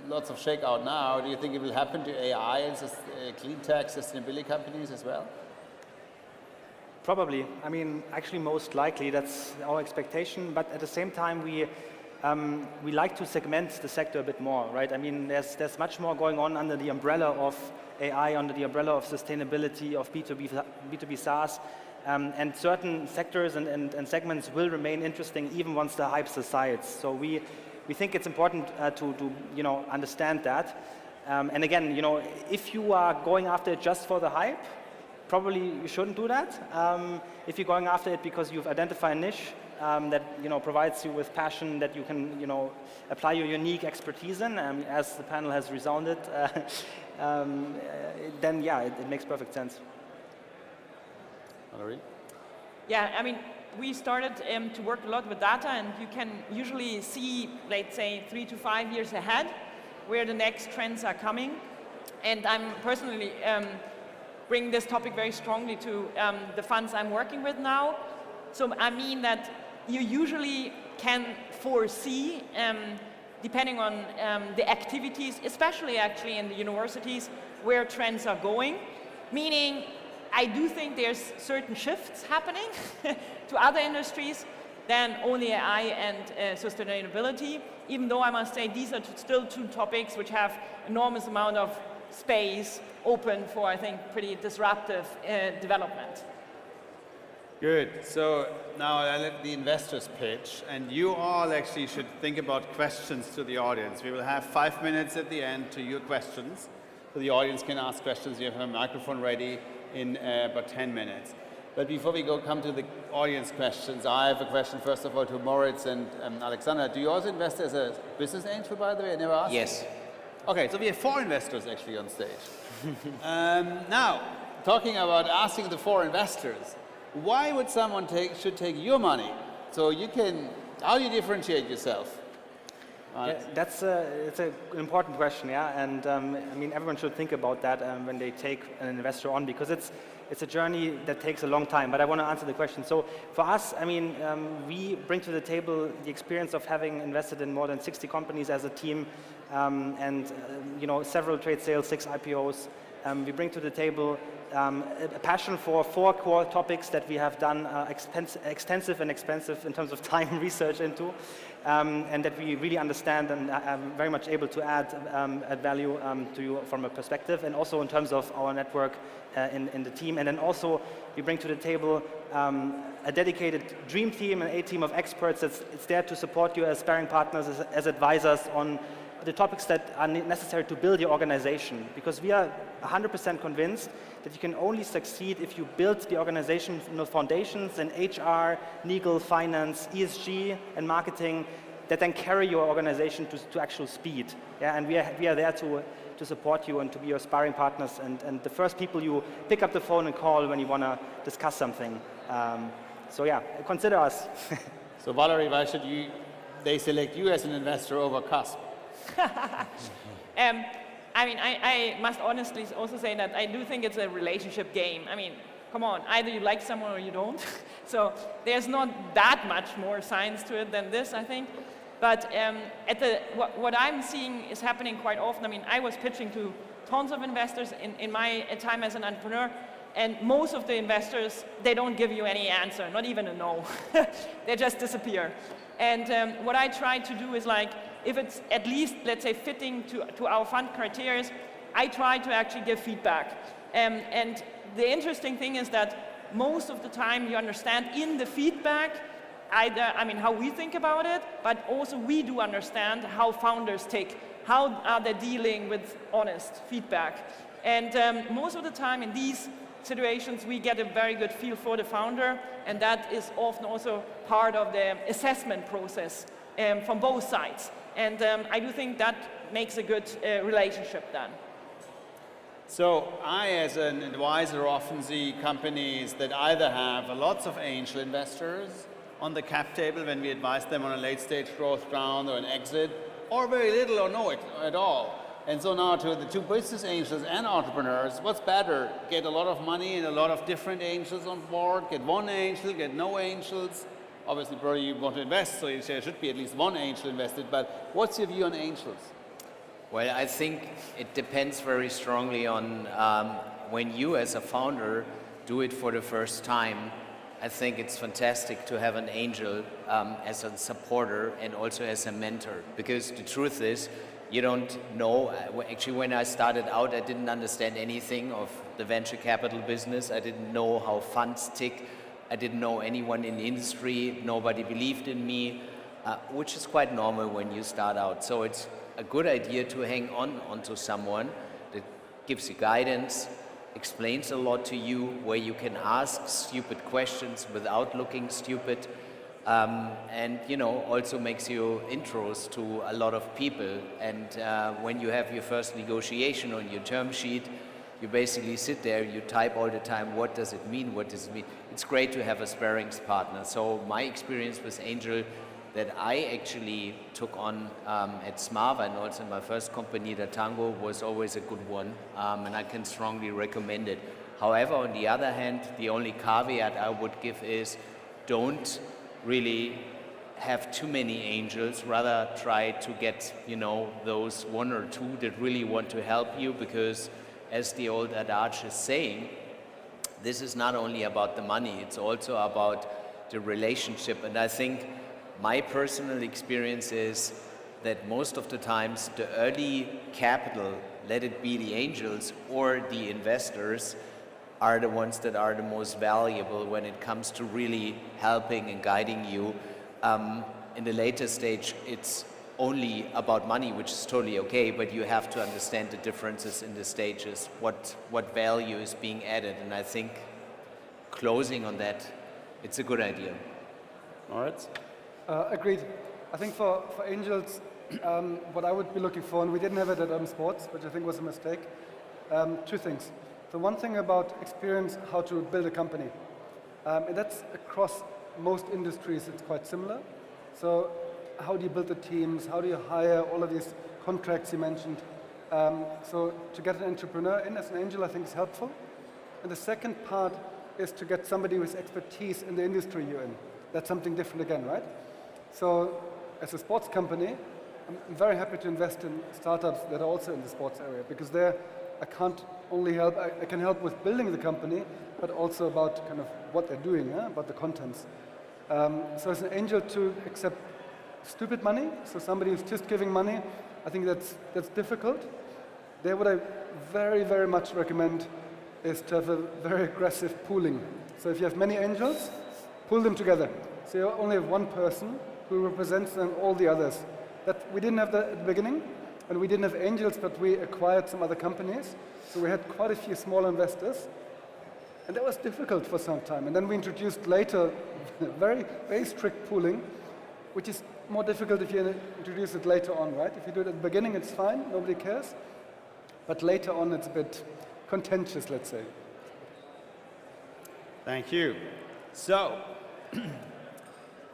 Lots of shakeout now. Do you think it will happen to AI and clean tech sustainability companies as well? Probably. I mean, actually, most likely that's our expectation. But at the same time, we like to segment the sector a bit more, right? I mean, there's much more going on under the umbrella of AI, under the umbrella of sustainability, of B2B SaaS. And certain sectors and segments will remain interesting even once the hype subsides. So we think it's important to understand that. And again, if you are going after it just for the hype, probably you shouldn't do that. If you're going after it because you've identified a niche that provides you with passion, that you can apply your unique expertise in, as the panel has resounded, then yeah, it makes perfect sense. Valerie? Yeah, I mean, we started to work a lot with data, and you can usually see, let's say, 3 to 5 years ahead where the next trends are coming. And I'm personally bring this topic very strongly to the funds I'm working with now. So I mean that you usually can foresee, depending on the activities, especially actually in the universities, where trends are going. Meaning, I do think there's certain shifts happening to other industries than only AI and sustainability, even though I must say these are still two topics which have enormous amount of space open for, I think, pretty disruptive development. Good. So now I let the investors pitch, and you all actually should think about questions to the audience. We will have 5 minutes at the end to your questions, so the audience can ask questions. You have a microphone ready in about 10 minutes. But before we come to the audience questions, I have a question first of all to Moritz and Alexander. Do you also invest as a business angel, by the way? I never asked. Yes. Okay, so we have 4 investors actually on stage. Now, talking about asking the 4 investors, why would someone should take your money? So how do you differentiate yourself? Yeah, it's an important question, yeah, and I mean everyone should think about that when they take an investor on, because it's a journey that takes a long time. But I want to answer the question. So for us, I mean, we bring to the table the experience of having invested in more than 60 companies as a team, and several trade sales, 6 IPOs. We bring to the table a passion for 4 core topics that we have done extensive and expensive in terms of time research into, and that we really understand and are very much able to add value to you from a perspective, and also in terms of our network in the team. And then also we bring to the table a dedicated dream team, an A team of experts that's there to support you as sparring partners, as advisors on the topics that are necessary to build your organization, because we are 100% convinced that you can only succeed if you build the organizational foundations in HR, legal, finance, ESG, and marketing that then carry your organization to actual speed. Yeah, and we are there to support you and to be your sparring partners and the first people you pick up the phone and call when you want to discuss something. So yeah, consider us. So Valerie, why should they select you as an investor over CASP? I mean, I must honestly also say that I do think it's a relationship game. I mean, come on, either you like someone or you don't. So there's not that much more science to it than this, I think. But what I'm seeing is happening quite often. I mean, I was pitching to tons of investors in my time as an entrepreneur, and most of the investors, they don't give you any answer, not even a no. They just disappear. And what I try to do is, like, if it's at least, let's say, fitting to our fund criteria, I try to actually give feedback. And the interesting thing is that most of the time you understand in the feedback how we think about it, but also we do understand how founders think. How are they dealing with honest feedback? And most of the time in these situations, we get a very good feel for the founder, and that is often also part of the assessment process from both sides. And I do think that makes a good relationship then. So I, as an advisor, often see companies that either have lots of angel investors on the cap table when we advise them on a late stage growth round or an exit, or very little or no at all. And so now to the 2 business angels and entrepreneurs, what's better? Get a lot of money and a lot of different angels on board, get 1 angel, get no angels. Obviously, probably you want to invest, so there should be at least 1 angel invested, but what's your view on angels? Well, I think it depends very strongly on when you as a founder do it for the first time, I think it's fantastic to have an angel as a supporter and also as a mentor, because the truth is, you don't know. Actually, when I started out, I didn't understand anything of the venture capital business. I didn't know how funds tick. I didn't know anyone in the industry. Nobody believed in me, which is quite normal when you start out. So it's a good idea to hang onto someone that gives you guidance, explains a lot to you, where you can ask stupid questions without looking stupid, and also makes you intros to a lot of people. And when you have your first negotiation on your term sheet, you basically sit there, you type all the time, what does it mean, what does it mean? It's great to have a sparrings partner. So my experience with Angel that I actually took on at Smava and also my first company, the Tango, was always a good one, and I can strongly recommend it. However, on the other hand, the only caveat I would give is don't really have too many angels, rather try to get, those one or two that really want to help you, because as the old adage is saying, this is not only about the money, it's also about the relationship. And I think my personal experience is that most of the times the early capital, let it be the angels or the investors, are the ones that are the most valuable when it comes to really helping and guiding you. In the later stage, it's only about money, which is totally okay, but you have to understand the differences in the stages, what value is being added, and I think closing on that, it's a good idea. All right. Agreed. I think for angels, what I would be looking for, and we didn't have it at Urban Sports, which I think was a mistake, two things. The one thing about experience, how to build a company, and that's across most industries, it's quite similar. So how do you build the teams? How do you hire all of these contracts you mentioned? So to get an entrepreneur in as an angel, I think is helpful. And the second part is to get somebody with expertise in the industry you're in. That's something different again, right? So as a sports company, I'm very happy to invest in startups that are also in the sports area, because there I can't only help, I can help with building the company, but also about kind of what they're doing, about the contents. So as an angel, to accept stupid money, so somebody who's just giving money, I think that's difficult. There, what I very, very much recommend is to have a very aggressive pooling. So if you have many angels, pool them together. So you only have one person who represents them all the others. That we didn't have that at the beginning, and we didn't have angels, but we acquired some other companies. So we had quite a few small investors, and that was difficult for some time. And then we introduced later very, very strict pooling, which is more difficult if you introduce it later on, right? If you do it at the beginning, it's fine, nobody cares. But later on, it's a bit contentious, let's say. Thank you. So,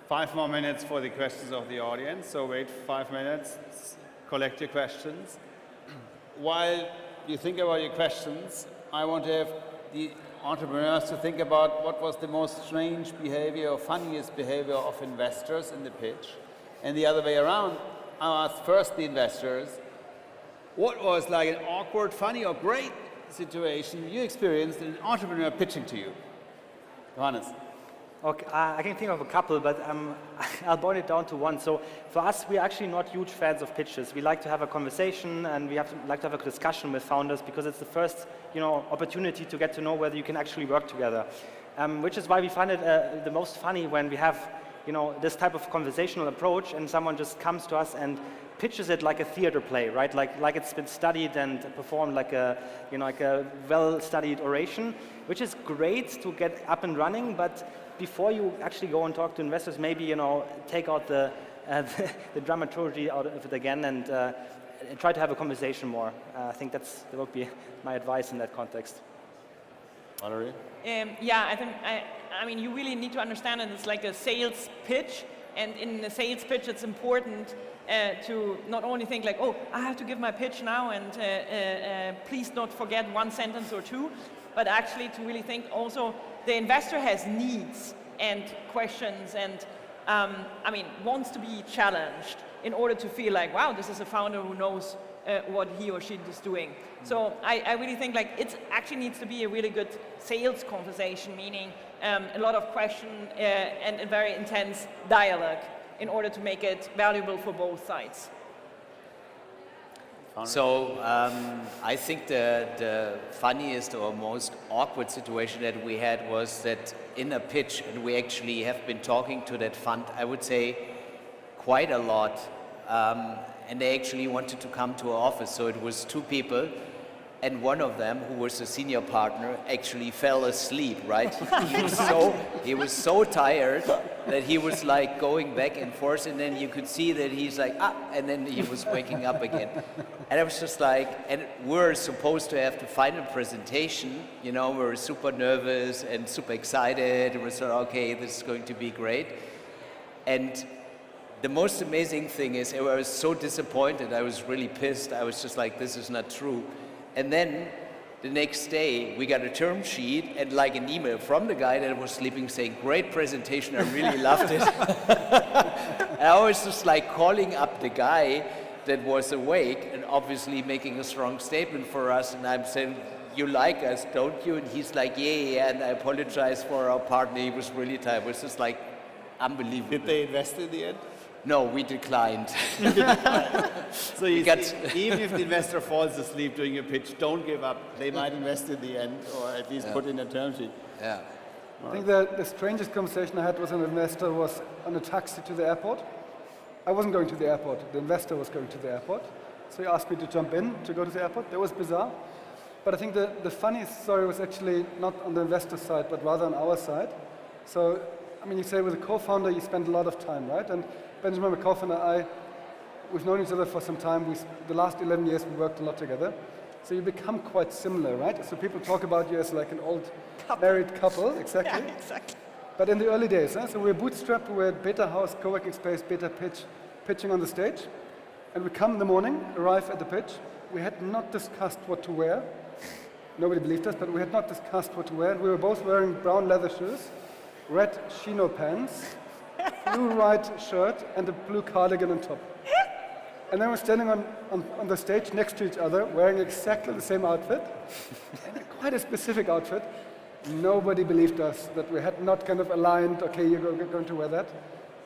5 more minutes for the questions of the audience. So wait 5 minutes, collect your questions. While you think about your questions, I want to have the entrepreneurs to think about what was the most strange behavior or funniest behavior of investors in the pitch. And the other way around, I'll ask first the investors, what was like an awkward, funny, or great situation you experienced in an entrepreneur pitching to you? Johannes. Okay, I can think of a couple, but I'll boil it down to one. So for us, we're actually not huge fans of pitches. We like to have a conversation, and we like to have a discussion with founders, because it's the first, opportunity to get to know whether you can actually work together. Which is why we find it the most funny when we have, this type of conversational approach, and someone just comes to us and pitches it like a theater play, right? Like it's been studied and performed like a well-studied oration, which is great to get up and running, but before you actually go and talk to investors, maybe, take out the dramaturgy out of it again and try to have a conversation more. I think that would be my advice in that context. Valerie? Yeah, I mean, you really need to understand it. It's like a sales pitch, and in the sales pitch, it's important to not only think like, oh, I have to give my pitch now, and please don't forget one sentence or two, but actually to really think also the investor has needs and questions and wants to be challenged in order to feel like, wow, this is a founder who knows what he or she is doing. So I really think like it actually needs to be a really good sales conversation, meaning a lot of question and a very intense dialogue in order to make it valuable for both sides. So I think the funniest or most awkward situation that we had was that in a pitch, and we actually have been talking to that fund, I would say quite a lot, and they actually wanted to come to our office. So it was 2 people, and one of them, who was a senior partner, actually fell asleep, right? He was so tired that he was like going back and forth, and then you could see that he's like, and then he was waking up again. And I was just like, and we're supposed to have the final presentation, you know, we're super nervous and super excited, and we're sort of, okay, this is going to be great. And the most amazing thing is, I was so disappointed, I was really pissed, I was just like, this is not true. And then the next day we got a term sheet and like an email from the guy that was sleeping saying, great presentation, I really loved it. And I was just like calling up the guy that was awake and obviously making a strong statement for us, and I'm saying, you like us, don't you? And he's like, yeah, and I apologize for our partner, he was really tired. It was just like unbelievable. Did they invest in the end? No, we declined. So even if the investor falls asleep during a pitch, don't give up. They might invest in the end, or at least put in a term sheet. Yeah. I think the strangest conversation I had with an investor was on a taxi to the airport. I wasn't going to the airport. The investor was going to the airport. So he asked me to jump in to go to the airport. That was bizarre. But I think the funniest story was actually not on the investor side, but rather on our side. So, I mean, you say with a co-founder, you spend a lot of time, right? And Benjamin, my co-founder, we've known each other for some time. The last 11 years, we worked a lot together. So you become quite similar, right? So people talk about you as like an old married couple, exactly. Yeah, exactly. But in the early days, so we were bootstrapped, we were at Beta House, co-working space, Beta Pitch, pitching on the stage. And we come in the morning, arrive at the pitch. We had not discussed what to wear. Nobody believed us, but we had not discussed what to wear. We were both wearing brown leather shoes, red chino pants, blue white shirt, and a blue cardigan on top. And then we're standing on the stage next to each other, wearing exactly the same outfit, and quite a specific outfit. Nobody believed us that we had not kind of aligned, okay, you're going to wear that.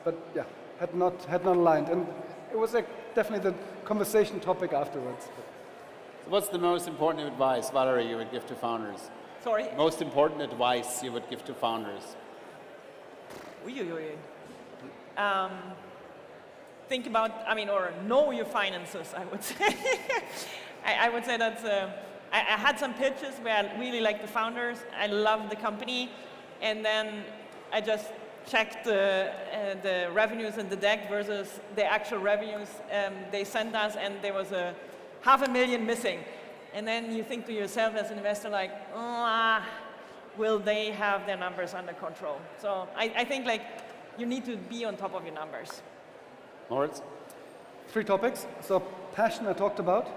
But yeah, had not aligned. And it was definitely the conversation topic afterwards. So what's the most important advice, Valerie, you would give to founders? Sorry? Most important advice you would give to founders? Think about, or know your finances, I would say. I would say that's, I had some pitches where I really liked the founders, I loved the company, and then I just checked the revenues in the deck versus the actual revenues they sent us, and there was $500,000 missing. And then you think to yourself as an investor like, will they have their numbers under control? So I think like you need to be on top of your numbers. Moritz? 3 topics. So passion I talked about.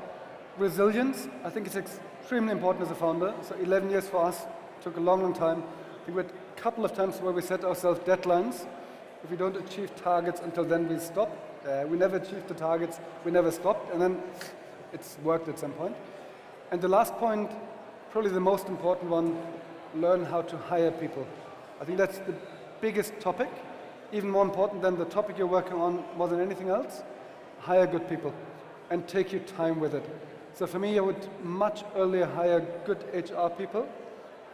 Resilience, I think it's extremely important as a founder. So 11 years for us, took a long, long time. I think we had a couple of times where we set ourselves deadlines. If we don't achieve targets until then, we stop. We never achieved the targets, we never stopped, and then it's worked at some point. And the last point, probably the most important one, learn how to hire people. I think that's the biggest topic, even more important than the topic you're working on more than anything else. Hire good people and take your time with it. So for me, I would much earlier hire good HR people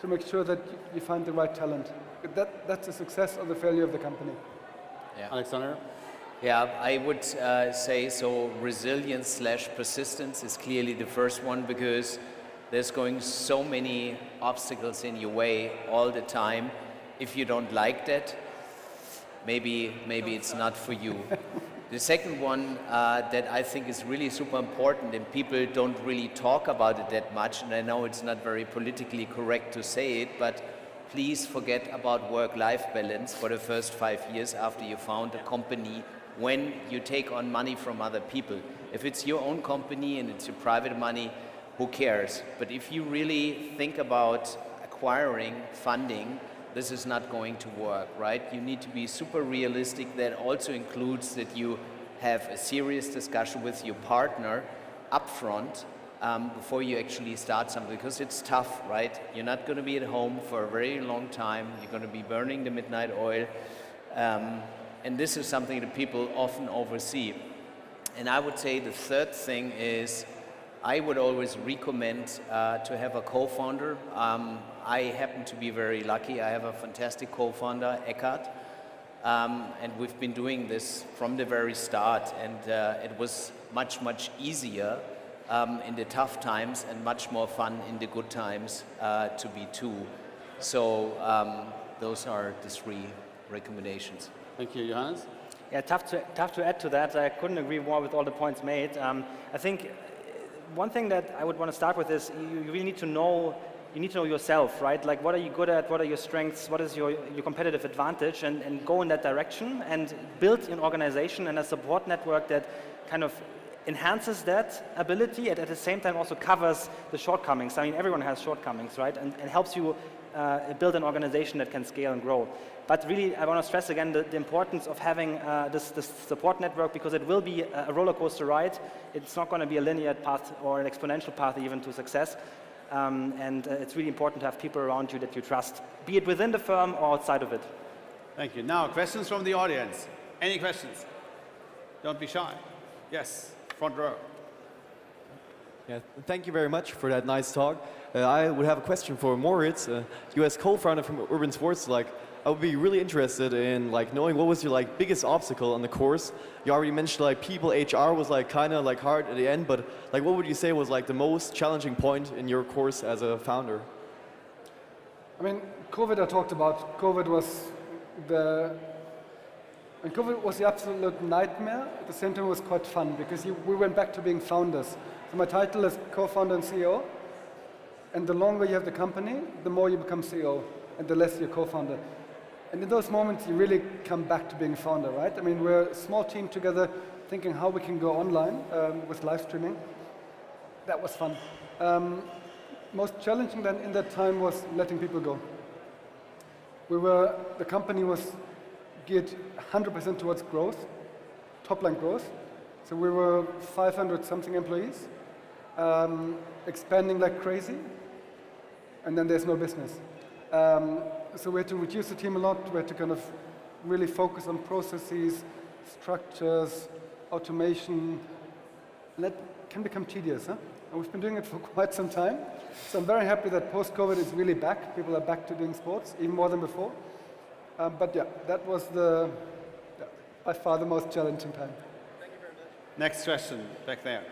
to make sure that you find the right talent. That's the success or the failure of the company. Yeah. Alexander? Yeah, I would say so. Resilience / persistence is clearly the first one, because there's going so many obstacles in your way all the time. If you don't like that, maybe it's not for you. The second one that I think is really super important, and people don't really talk about it that much, and I know it's not very politically correct to say it, but please forget about work-life balance for the first 5 years after you found a company, when you take on money from other people. If it's your own company and it's your private money, who cares? But if you really think about acquiring funding, this is not going to work, right? You need to be super realistic. That also includes that you have a serious discussion with your partner upfront before you actually start something, because it's tough, right? You're not going to be at home for a very long time. You're going to be burning the midnight oil. And this is something that people often oversee. And I would say the third thing is I would always recommend to have a co-founder. I happen to be very lucky. I have a fantastic co-founder, Eckhart. And we've been doing this from the very start. And it was much, much easier in the tough times and much more fun in the good times to be two. So those are the 3 recommendations. Thank you, Johannes. Yeah, tough to add to that. I couldn't agree more with all the points made. I think one thing that I would want to start with is you really need to know. You need to know yourself, right? Like, what are you good at? What are your strengths? What is your competitive advantage? And go in that direction and build an organization and a support network that kind of enhances that ability and at the same time also covers the shortcomings. I mean, everyone has shortcomings, right? And helps you build an organization that can scale and grow. But really, I want to stress again the importance of having this support network, because it will be a roller coaster ride. It's not going to be a linear path or an exponential path even to success. And it's really important to have people around you that you trust, be it within the firm or outside of it. Thank you. Now, questions from the audience. Any questions? Don't be shy. Yes, front row. Yeah, thank you very much for that nice talk. I would have a question for Moritz. You as co-founder from Urban Sports, I would be really interested in knowing what was your biggest obstacle on the course. You already mentioned people, HR was kind of hard at the end, but what would you say was the most challenging point in your course as a founder? I mean, COVID I talked about. COVID was the absolute nightmare. At the same time, it was quite fun because we went back to being founders. So my title is co-founder and CEO. And the longer you have the company, the more you become CEO, and the less you're co-founder. And in those moments, you really come back to being a founder, right? I mean, we're a small team together thinking how we can go online with live streaming. That was fun. Most challenging then in that time was letting people go. The company was geared 100% towards growth, top-line growth. So we were 500-something employees, expanding like crazy, and then there's no business. So we had to reduce the team a lot. We had to kind of really focus on processes, structures, automation. And that can become tedious, huh? And we've been doing it for quite some time. So I'm very happy that post-COVID is really back. People are back to doing sports, even more than before. But yeah, that was by far the most challenging time. Thank you very much. Next question, back there.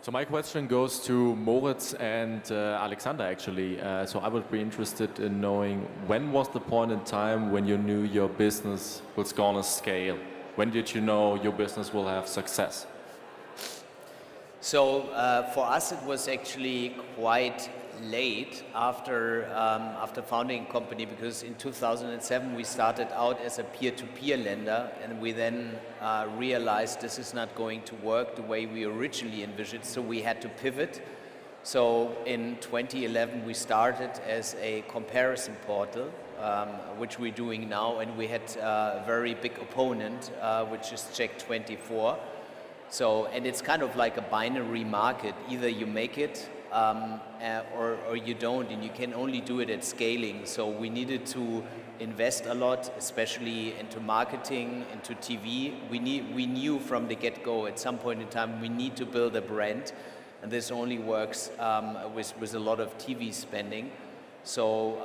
So my question goes to Moritz and Alexander, actually. So I would be interested in knowing, when was the point in time when you knew your business was going to scale? When did you know your business will have success? So for us, it was actually quite late after founding a company, because in 2007 we started out as a peer-to-peer lender, and we then realized this is not going to work the way we originally envisioned, so we had to pivot. So in 2011 we started as a comparison portal, which we're doing now, and we had a very big opponent, which is Check24. So, and it's kind of like a binary market. Either you make it or you don't, and you can only do it at scaling. So we needed to invest a lot, especially into marketing, into TV. We knew from the get-go at some point in time we need to build a brand, and this only works with a lot of TV spending. So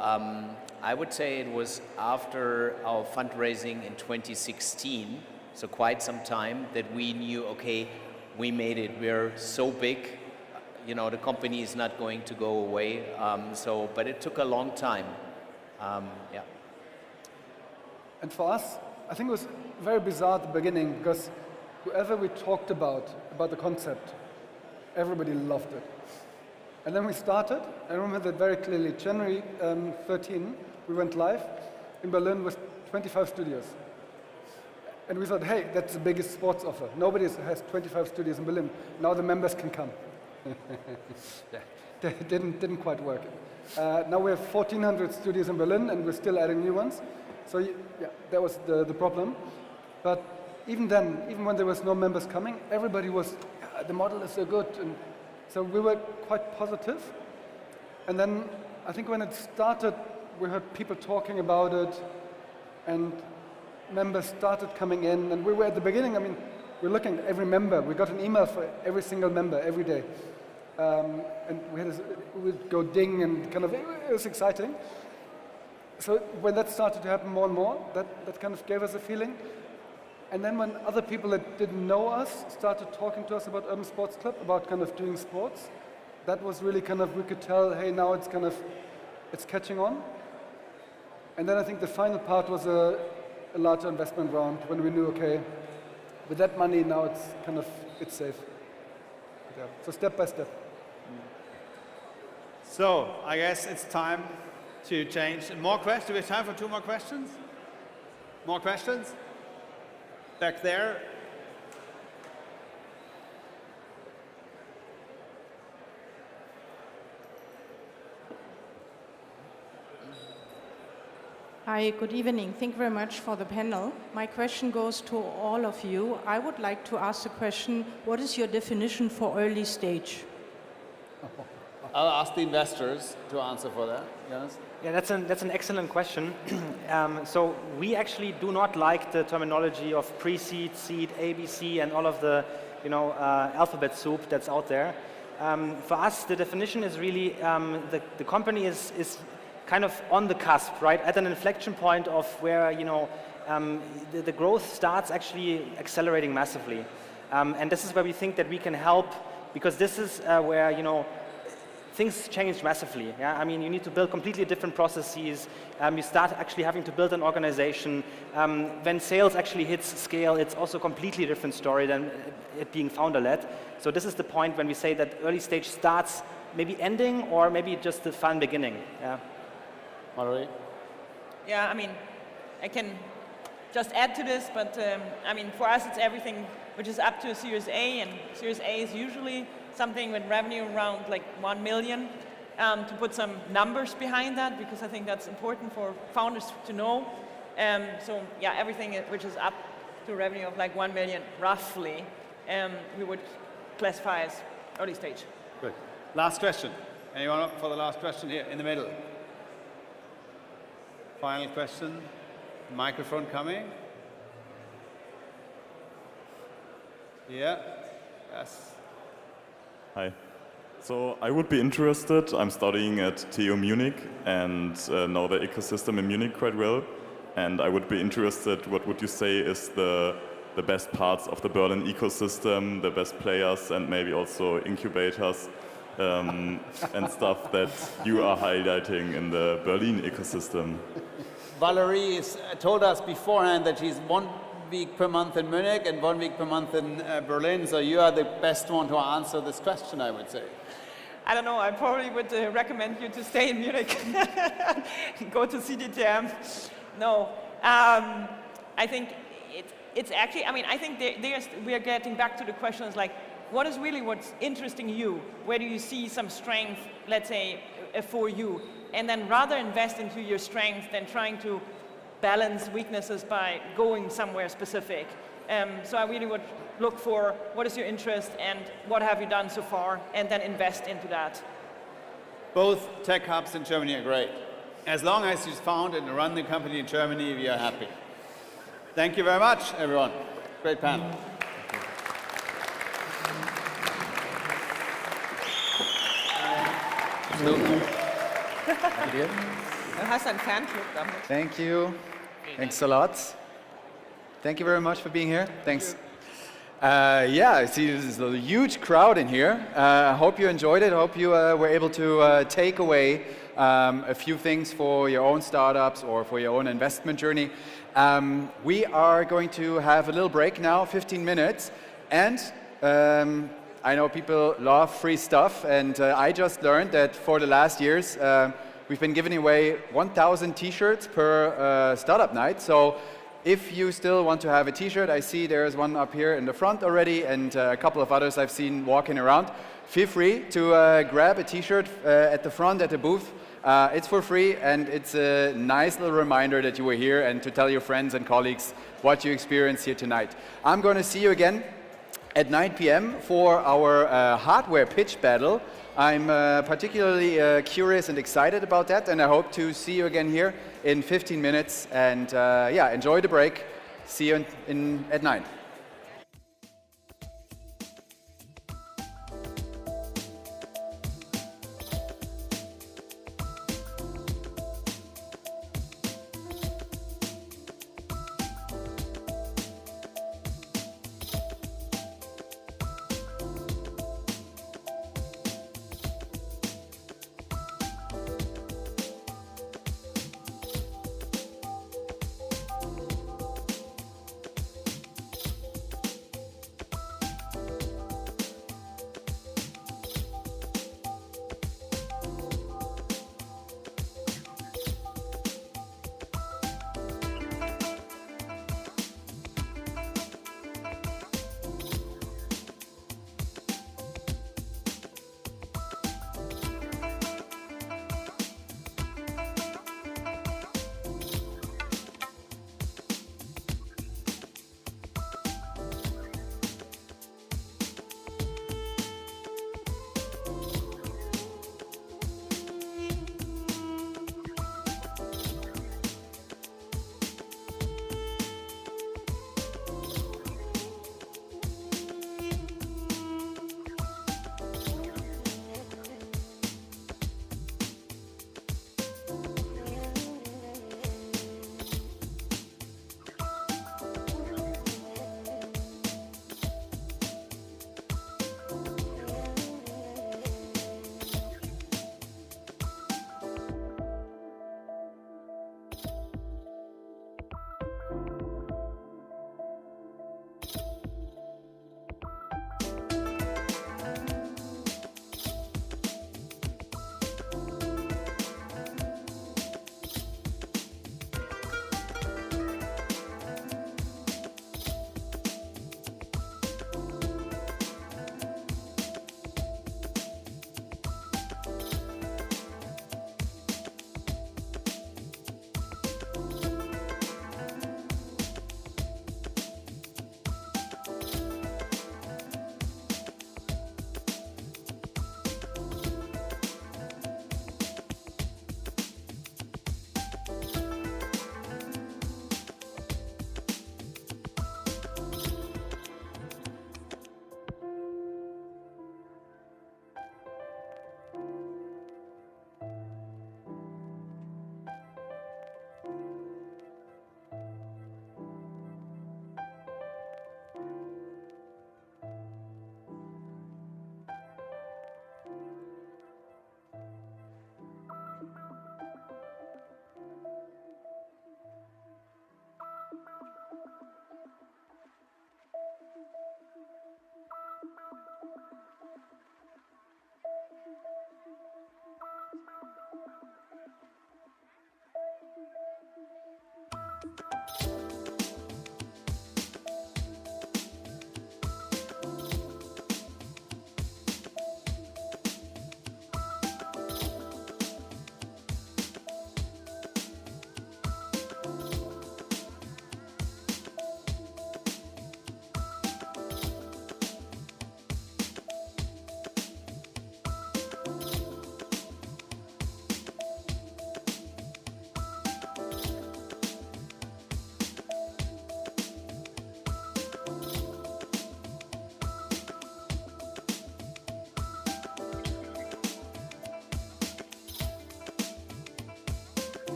I would say it was after our fundraising in 2016, so quite some time, that we knew, okay, we made it. We're so big, the company is not going to go away. But it took a long time. Yeah. And for us, I think it was very bizarre at the beginning, because whoever we talked about the concept, everybody loved it. And then we started. I remember that very clearly. January 13, we went live in Berlin with 25 studios. And we thought, hey, that's the biggest sports offer. Nobody has 25 studios in Berlin. Now the members can come. That didn't quite work. Now we have 1,400 studios in Berlin, and we're still adding new ones. So yeah, that was the problem. But even then, even when there was no members coming, everybody was, the model is so good. And so we were quite positive. And then I think when it started, we heard people talking about it, and members started coming in. And we were at the beginning, I mean, we're looking at every member. We got an email for every single member every day. And we would go ding, and kind of, it was exciting. So when that started to happen more and more, that kind of gave us a feeling. And then when other people that didn't know us started talking to us about Urban Sports Club, about kind of doing sports, that was really kind of, we could tell, hey, now it's kind of, it's catching on. And then I think the final part was a larger investment round when we knew, okay, with that money now it's kind of, it's safe. Yeah. So step by step. So I guess it's time to change. More questions? Do we have time for 2 more questions? More questions? Back there. Hi, good evening. Thank you very much for the panel. My question goes to all of you. I would like to ask the question, what is your definition for early stage? I'll ask the investors to answer for that. Yes? Yeah, that's an excellent question. So we actually do not like the terminology of pre-seed, seed, ABC, and all of the alphabet soup that's out there. For us, the definition is really the company is kind of on the cusp, right, at an inflection point of where the growth starts actually accelerating massively, and this is where we think that we can help, because this is where things change massively. Yeah? I mean, you need to build completely different processes. You start actually having to build an organization. When sales actually hits scale, it's also a completely different story than it being founder-led. So this is the point when we say that early stage starts maybe ending, or maybe just the fun beginning. Yeah. Mallory? Yeah, I mean, I can just add to this, but I mean, for us, it's everything which is up to a Series A, and Series A is usually something with revenue around like 1 million, to put some numbers behind that, because I think that's important for founders to know. So yeah, everything which is up to revenue of like 1 million, roughly, we would classify as early stage. Good. Last question. Anyone up for the last question here in the middle? Final question. Microphone coming. Yeah. Yes. Hi. So I would be interested, I'm studying at TU Munich and know the ecosystem in Munich quite well. And I would be interested, what would you say is the best parts of the Berlin ecosystem, the best players, and maybe also incubators and stuff that you are highlighting in the Berlin ecosystem? Valerie told us beforehand that she's 1 week per month in Munich and 1 week per month in Berlin, so you are the best one to answer this question, I would say. I don't know, I probably would recommend you to stay in Munich, go to CDTM. No, I think it's actually, I mean, I think we are getting back to the questions like, what is really what's interesting you? Where do you see some strength, let's say, for you? And then rather invest into your strength than trying to balance weaknesses by going somewhere specific. So I really would look for what is your interest and what have you done so far, and then invest into that. Both tech hubs in Germany are great. As long as you found and run the company in Germany, we are happy. Thank you very much, everyone. Great panel. Du hast einen Fanclub damit. Thank you. Thanks a lot. Thank you very much for being here. Thanks. Yeah, I see there's a huge crowd in here. I hope you enjoyed it. I hope you were able to take away a few things for your own startups or for your own investment journey. We are going to have a little break now, 15 minutes. And I know people love free stuff. And I just learned that for the last years, we've been giving away 1,000 t-shirts per startup night. So If you still want to have a t-shirt, I see there's one up here in the front already, and a couple of others I've seen walking around. Feel free to grab a t-shirt at the front at the booth. It's for free, and it's a nice little reminder that you were here and to tell your friends and colleagues what you experienced here tonight. I'm going to see you again at 9 p.m. for our hardware pitch battle. I'm particularly curious and excited about that, and I hope to see you again here in 15 minutes. And yeah, enjoy the break. See you at 9.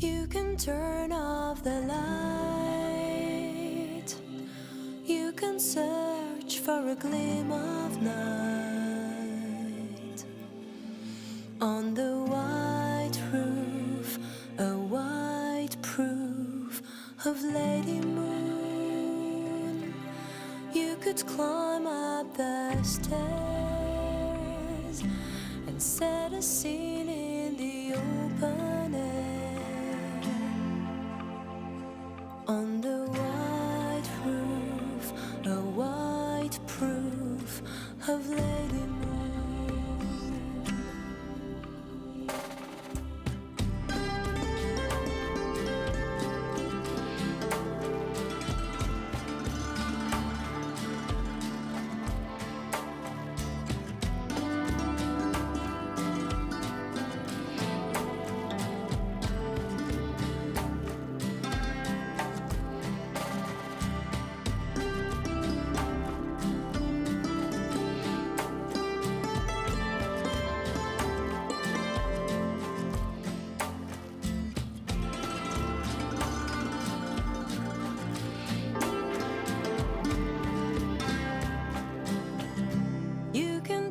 You can turn off the light. You can search for a gleam of night. On the white roof, a white proof of Lady Moon. You could climb up the stairs and set a scene in the open air. On the white roof, a white proof of Lady Moon.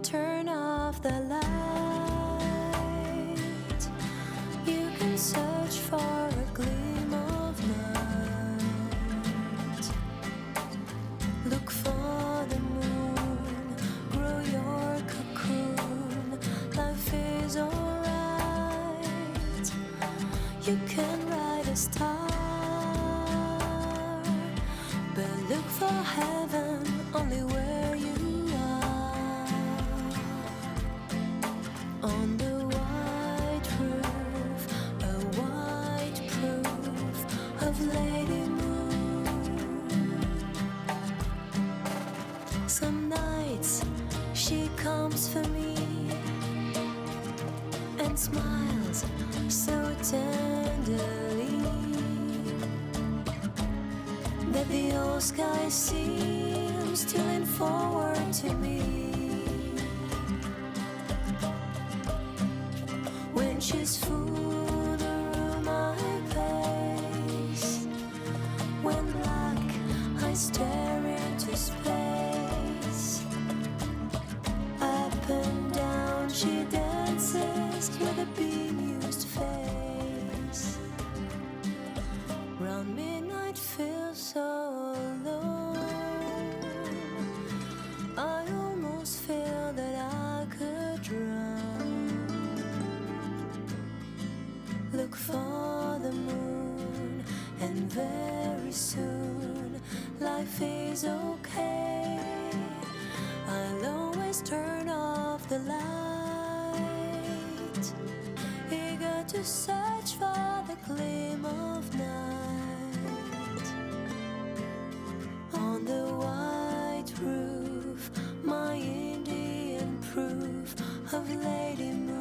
Turn off the light. You can search for a gleam of night. Look for the moon, grow your cocoon. Life is alright. You can ride a star, but look for heaven only where you on the white roof, a white proof of Lady Moon. Some nights she comes for me and smiles so tenderly that the old sky seems to lean forward to me. When she's full, the room I pace. When black eyes stare into space. Up and down she dances with a bemused face. Round midnight feels so alone. I almost feel that I could drown. Look for the moon, and very soon life is okay. I'll always turn off the light, eager to search for the gleam of night. On the white roof, my Indian proof of Lady Moon.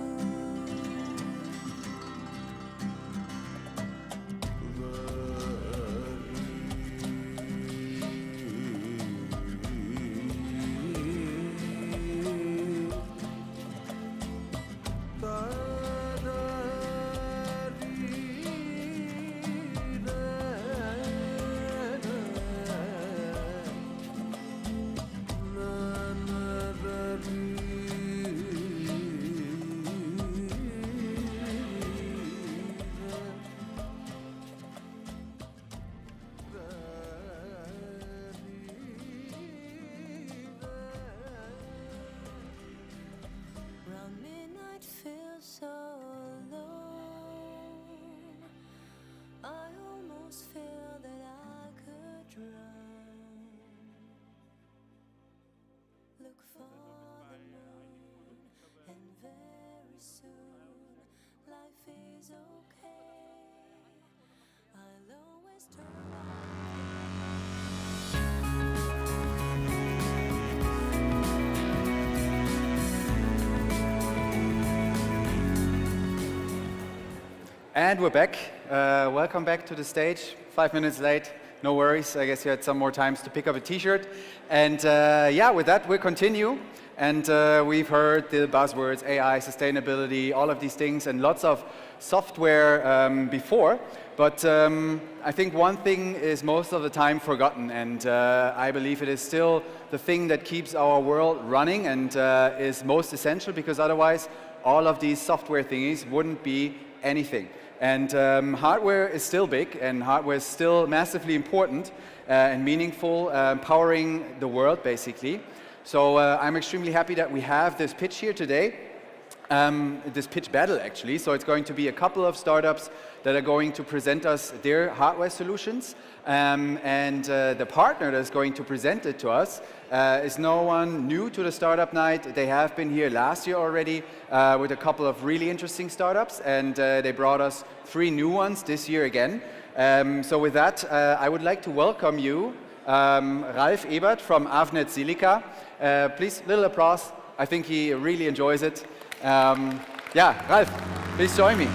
So alone, I almost feel that I could drown. Look for the moon, and very soon life is okay. I'll always turn on. And we're back. Welcome back to the stage. 5 minutes late, no worries. I guess you had some more times to pick up a t-shirt. And yeah, with that, we'll continue. And we've heard the buzzwords AI, sustainability, all of these things, and lots of software before. But I think one thing is most of the time forgotten, and I believe it is still the thing that keeps our world running and is most essential, because otherwise all of these software thingies wouldn't be anything. And hardware is still big, and hardware is still massively important and meaningful, powering the world basically. So I'm extremely happy that we have this pitch here today. This pitch battle actually, so it's going to be a couple of startups that are going to present us their hardware solutions, and the partner that's going to present it to us is no one new to the Startup Night. They have been here last year already with a couple of really interesting startups, and they brought us 3 new ones this year again. So with that, I would like to welcome you, Ralf Ebert from Avnet Silica. Please, little applause. I think he really enjoys it. Yeah, Ralf, please join me.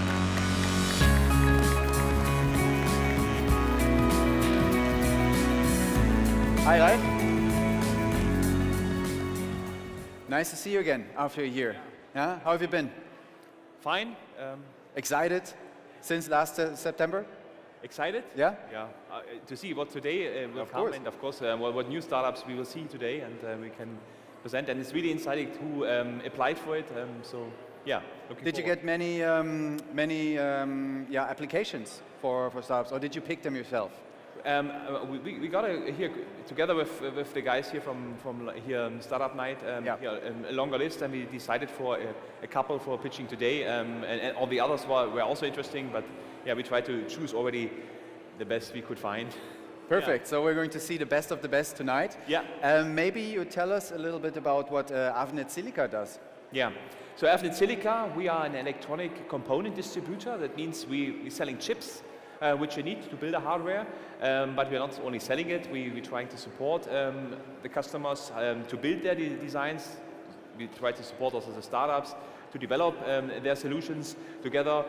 Hi, Ralf. Nice to see you again after a year. Yeah, how have you been? Fine. Excited since last September? Excited? Yeah? Yeah. To see what today will come, and of course what new startups we will see today, and we can present. And it's really exciting who applied for it. So yeah, looking Did you get many applications for startups, or did you pick them yourself? We got here together with the guys here from here Startupnight, here, a longer list, and we decided for a couple for pitching today, and all the others were also interesting, but yeah, we tried to choose already the best we could find. Perfect. Yeah. So we're going to see the best of the best tonight. Yeah. Maybe you tell us a little bit about what Avnet Silica does. Yeah. So Avnet Silica, we are an electronic component distributor. That means we're selling chips, which you need to build a hardware, but we're not only selling it, we're trying to support the customers to build their designs. We try to support also the startups to develop their solutions together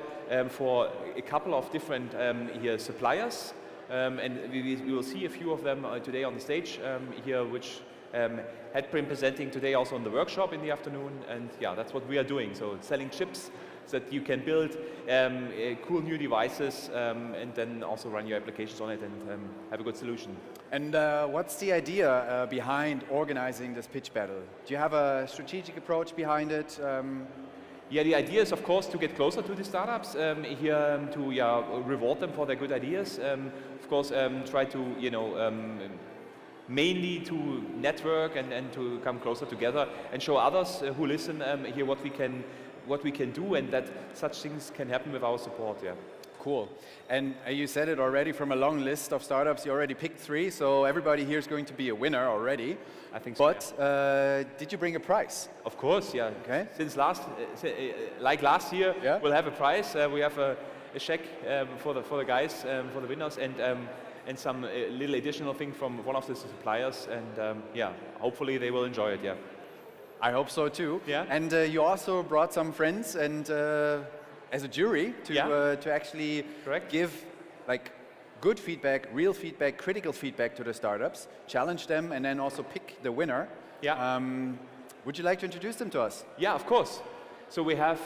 for a couple of different suppliers. And we will see a few of them today on the stage here, which had been presenting today also in the workshop in the afternoon. And yeah, that's what we are doing. So selling chips so that you can build cool new devices and then also run your applications on it and have a good solution. And what's the idea behind organizing this pitch battle? Do you have a strategic approach behind it? Yeah, the idea is, of course, to get closer to the startups, here to reward them for their good ideas. Of course, try to, mainly to network and to come closer together and show others who listen here what we can do, and that such things can happen with our support. Yeah. Cool. And you said it already, from a long list of startups, you already picked 3, so everybody here is going to be a winner already. I think so. But did you bring a prize? Of course, yeah. Okay. Since last year, yeah, we'll have a prize. We have a check for the guys, for the winners, and some little additional thing from one of the suppliers, and yeah, hopefully they will enjoy it. Yeah. I hope so too. Yeah. And you also brought some friends and as a jury to actually give like good feedback, real feedback, critical feedback to the startups, challenge them, and then also pick the winner. Yeah. Would you like to introduce them to us? Yeah, of course. So we have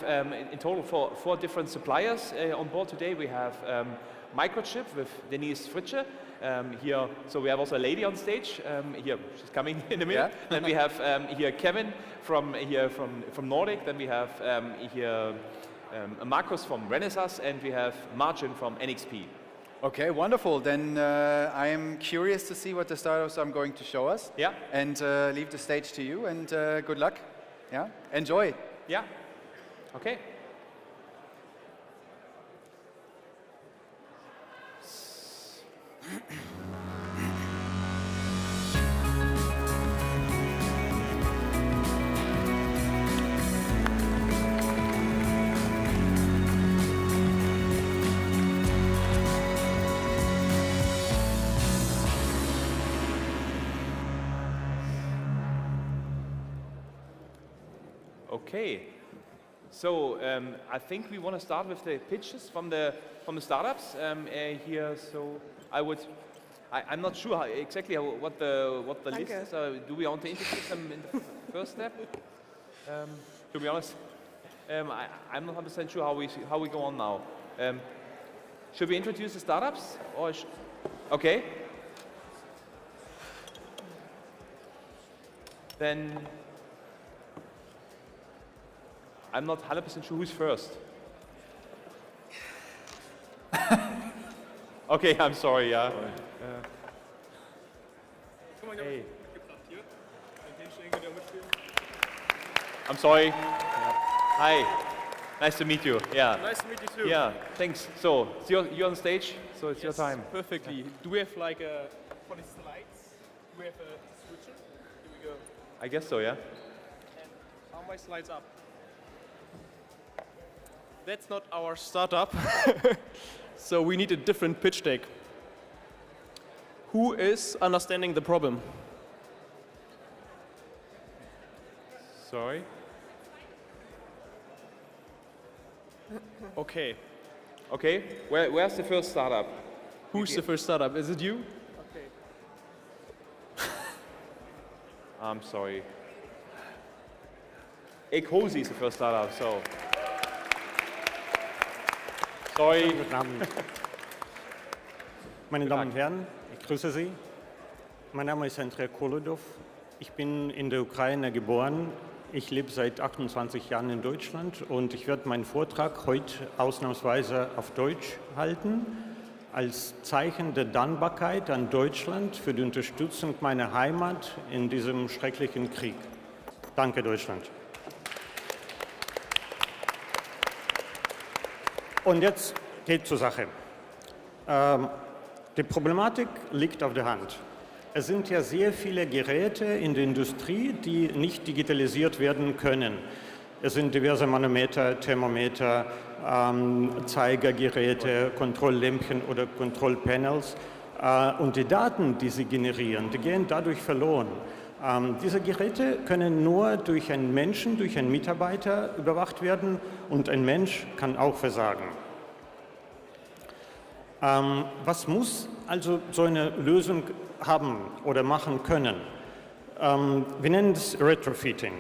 in total 4 different suppliers on board today. We have Microchip with Denise Fritsche. Here, so we have also a lady on stage. Here, she's coming in a minute. Yeah. Then we have here Kevin from Nordic. Then we have here Markus from Renesas, and we have Martin from NXP. Okay, wonderful. Then I am curious to see what the startups are going to show us. Yeah. And leave the stage to you. And good luck. Yeah. Enjoy. Yeah. Okay. Okay, so I think we want to start with the pitches from the startups here. So I would I'm not sure exactly what the list is. Do we want to introduce them in the first step? To be honest, I'm not 100% sure how we go on now. Should we introduce the startups? Or okay. Then I'm not 100% sure who's first. Okay, I'm sorry. Yeah. Hey. I'm sorry. Hi. Nice to meet you. Yeah. Nice to meet you too. Yeah. Thanks. So you're on stage. So it's your time. Perfectly. Do we have like for the slides? Do we have a switcher? Here we go. I guess so. Yeah. And how are my slides up? That's not our startup. So we need a different pitch deck. Who is understanding the problem? Sorry. Okay. Okay. Where's the first startup? Who's the first startup? Is it you? Okay. I'm sorry. Ecosi is the first startup. So. Sorry. Guten Abend. Meine Damen und Herren, ich grüße Sie. Mein Name ist Andrei Kolodov. Ich bin in der Ukraine geboren. Ich lebe seit 28 Jahren in Deutschland und ich werde meinen Vortrag heute ausnahmsweise auf Deutsch halten, als Zeichen der Dankbarkeit an Deutschland für die Unterstützung meiner Heimat in diesem schrecklichen Krieg. Danke, Deutschland. Und jetzt geht zur Sache. Die Problematik liegt auf der Hand. Es sind ja sehr viele Geräte in der Industrie, die nicht digitalisiert werden können. Es sind diverse Manometer, Thermometer, Zeigergeräte, Kontrolllämpchen oder Kontrollpanels. Und die Daten, die sie generieren, die gehen dadurch verloren. Diese Geräte können nur durch einen Menschen, durch einen Mitarbeiter überwacht werden und ein Mensch kann auch versagen. Was muss also so eine Lösung haben oder machen können? Wir nennen es Retrofitting.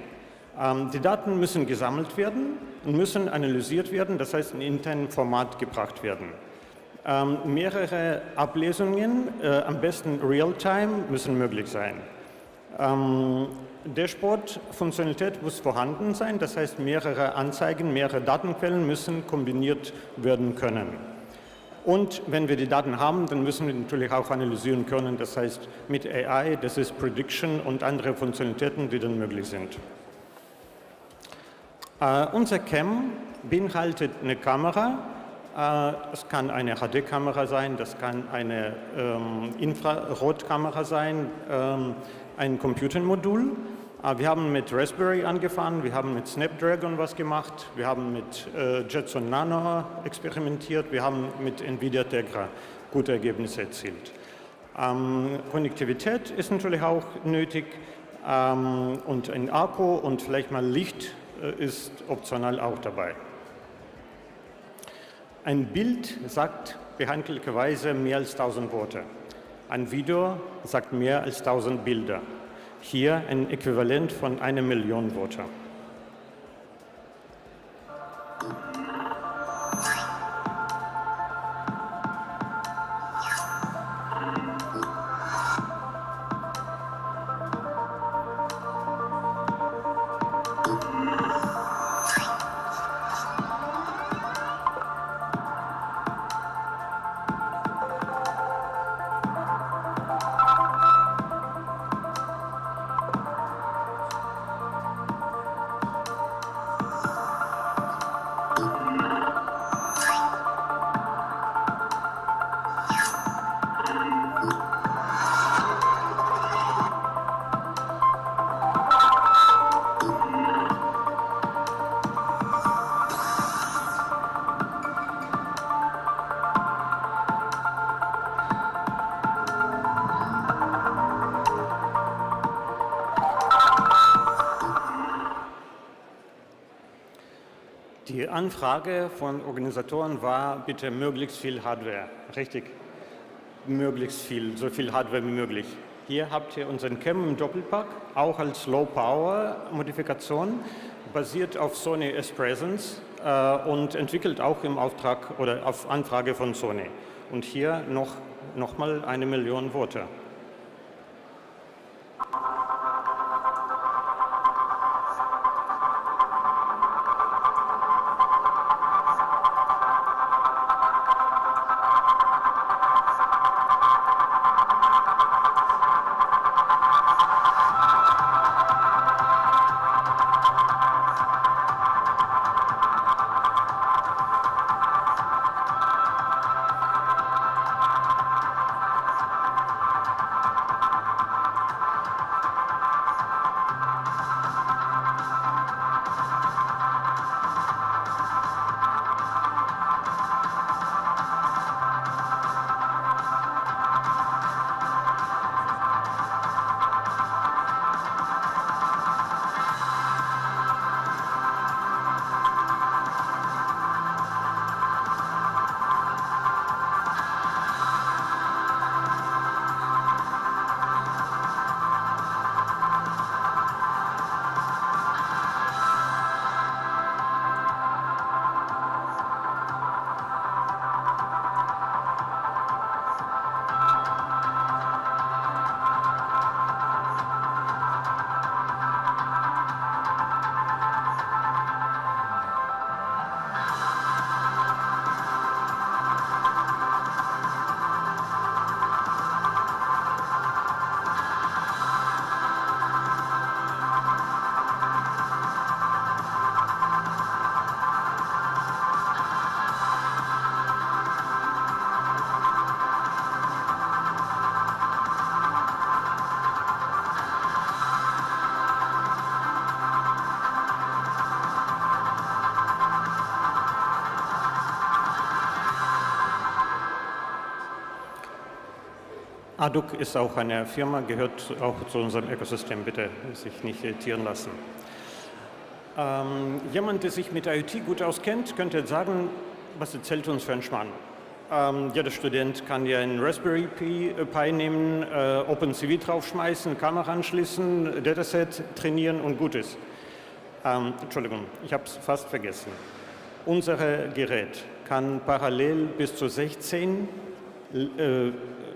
Die Daten müssen gesammelt werden und müssen analysiert werden, das heißt in internen Format gebracht werden. Mehrere Ablesungen, am besten Real-Time, müssen möglich sein. Dashboard-Funktionalität muss vorhanden sein, das heißt mehrere Anzeigen, mehrere Datenquellen müssen kombiniert werden können. Und wenn wir die Daten haben, dann müssen wir natürlich auch analysieren können, das heißt mit AI, das ist Prediction und andere Funktionalitäten, die dann möglich sind. Unser CAM beinhaltet eine Kamera, das kann eine HD-Kamera sein, das kann eine Infrarotkamera sein, ein Computermodul. Wir haben mit Raspberry angefangen, wir haben mit Snapdragon was gemacht, wir haben mit Jetson Nano experimentiert, wir haben mit NVIDIA Tegra gute Ergebnisse erzielt. Konnektivität ist natürlich auch nötig und ein Akku und vielleicht mal Licht ist optional auch dabei. Ein Bild sagt bekanntlicherweise mehr als 1000 Worte. Ein Video sagt mehr als 1000 Bilder. Hier ein Äquivalent von 1 Million Wörter. Die Anfrage von Organisatoren war, bitte möglichst viel Hardware. Richtig. möglichst viel, so viel Hardware wie möglich. Hier habt ihr unseren Cam im Doppelpack, auch als Low-Power-Modifikation, basiert auf Sony S-Presence und entwickelt auch im Auftrag oder auf Anfrage von Sony. Und hier noch mal 1 Million Worte. ADUC ist auch eine Firma, gehört auch zu unserem Ökosystem, bitte sich nicht irritieren lassen. Jemand, der sich mit IoT gut auskennt, könnte sagen, was erzählt uns für ein Schmarrn? Jeder Student kann ja einen Raspberry Pi nehmen, OpenCV draufschmeißen, Kamera anschließen, Dataset trainieren und gut ist. Entschuldigung, ich habe es fast vergessen. Unser Gerät kann parallel bis zu 16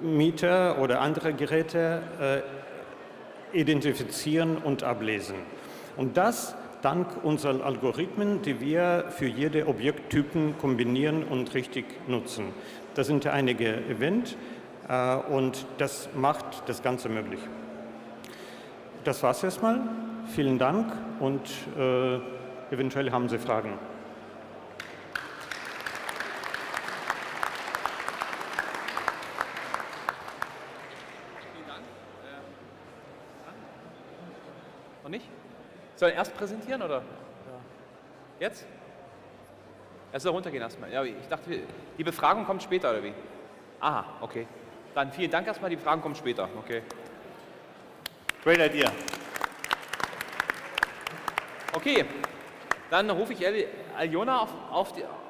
Meter oder andere Geräte identifizieren und ablesen. Und das dank unserer Algorithmen, die wir für jede Objekttypen kombinieren und richtig nutzen. Da sind einige Events und das macht das Ganze möglich. Das war's erstmal. Vielen Dank und eventuell haben Sie Fragen. Noch nicht? Sollen wir erst präsentieren oder? Ja. Jetzt? Erst runtergehen erstmal. Ja, ich dachte, die Befragung kommt später oder wie? Aha, okay. Dann vielen Dank erstmal, die Befragung kommt später. Okay. Great idea. Okay, dann rufe ich Aljona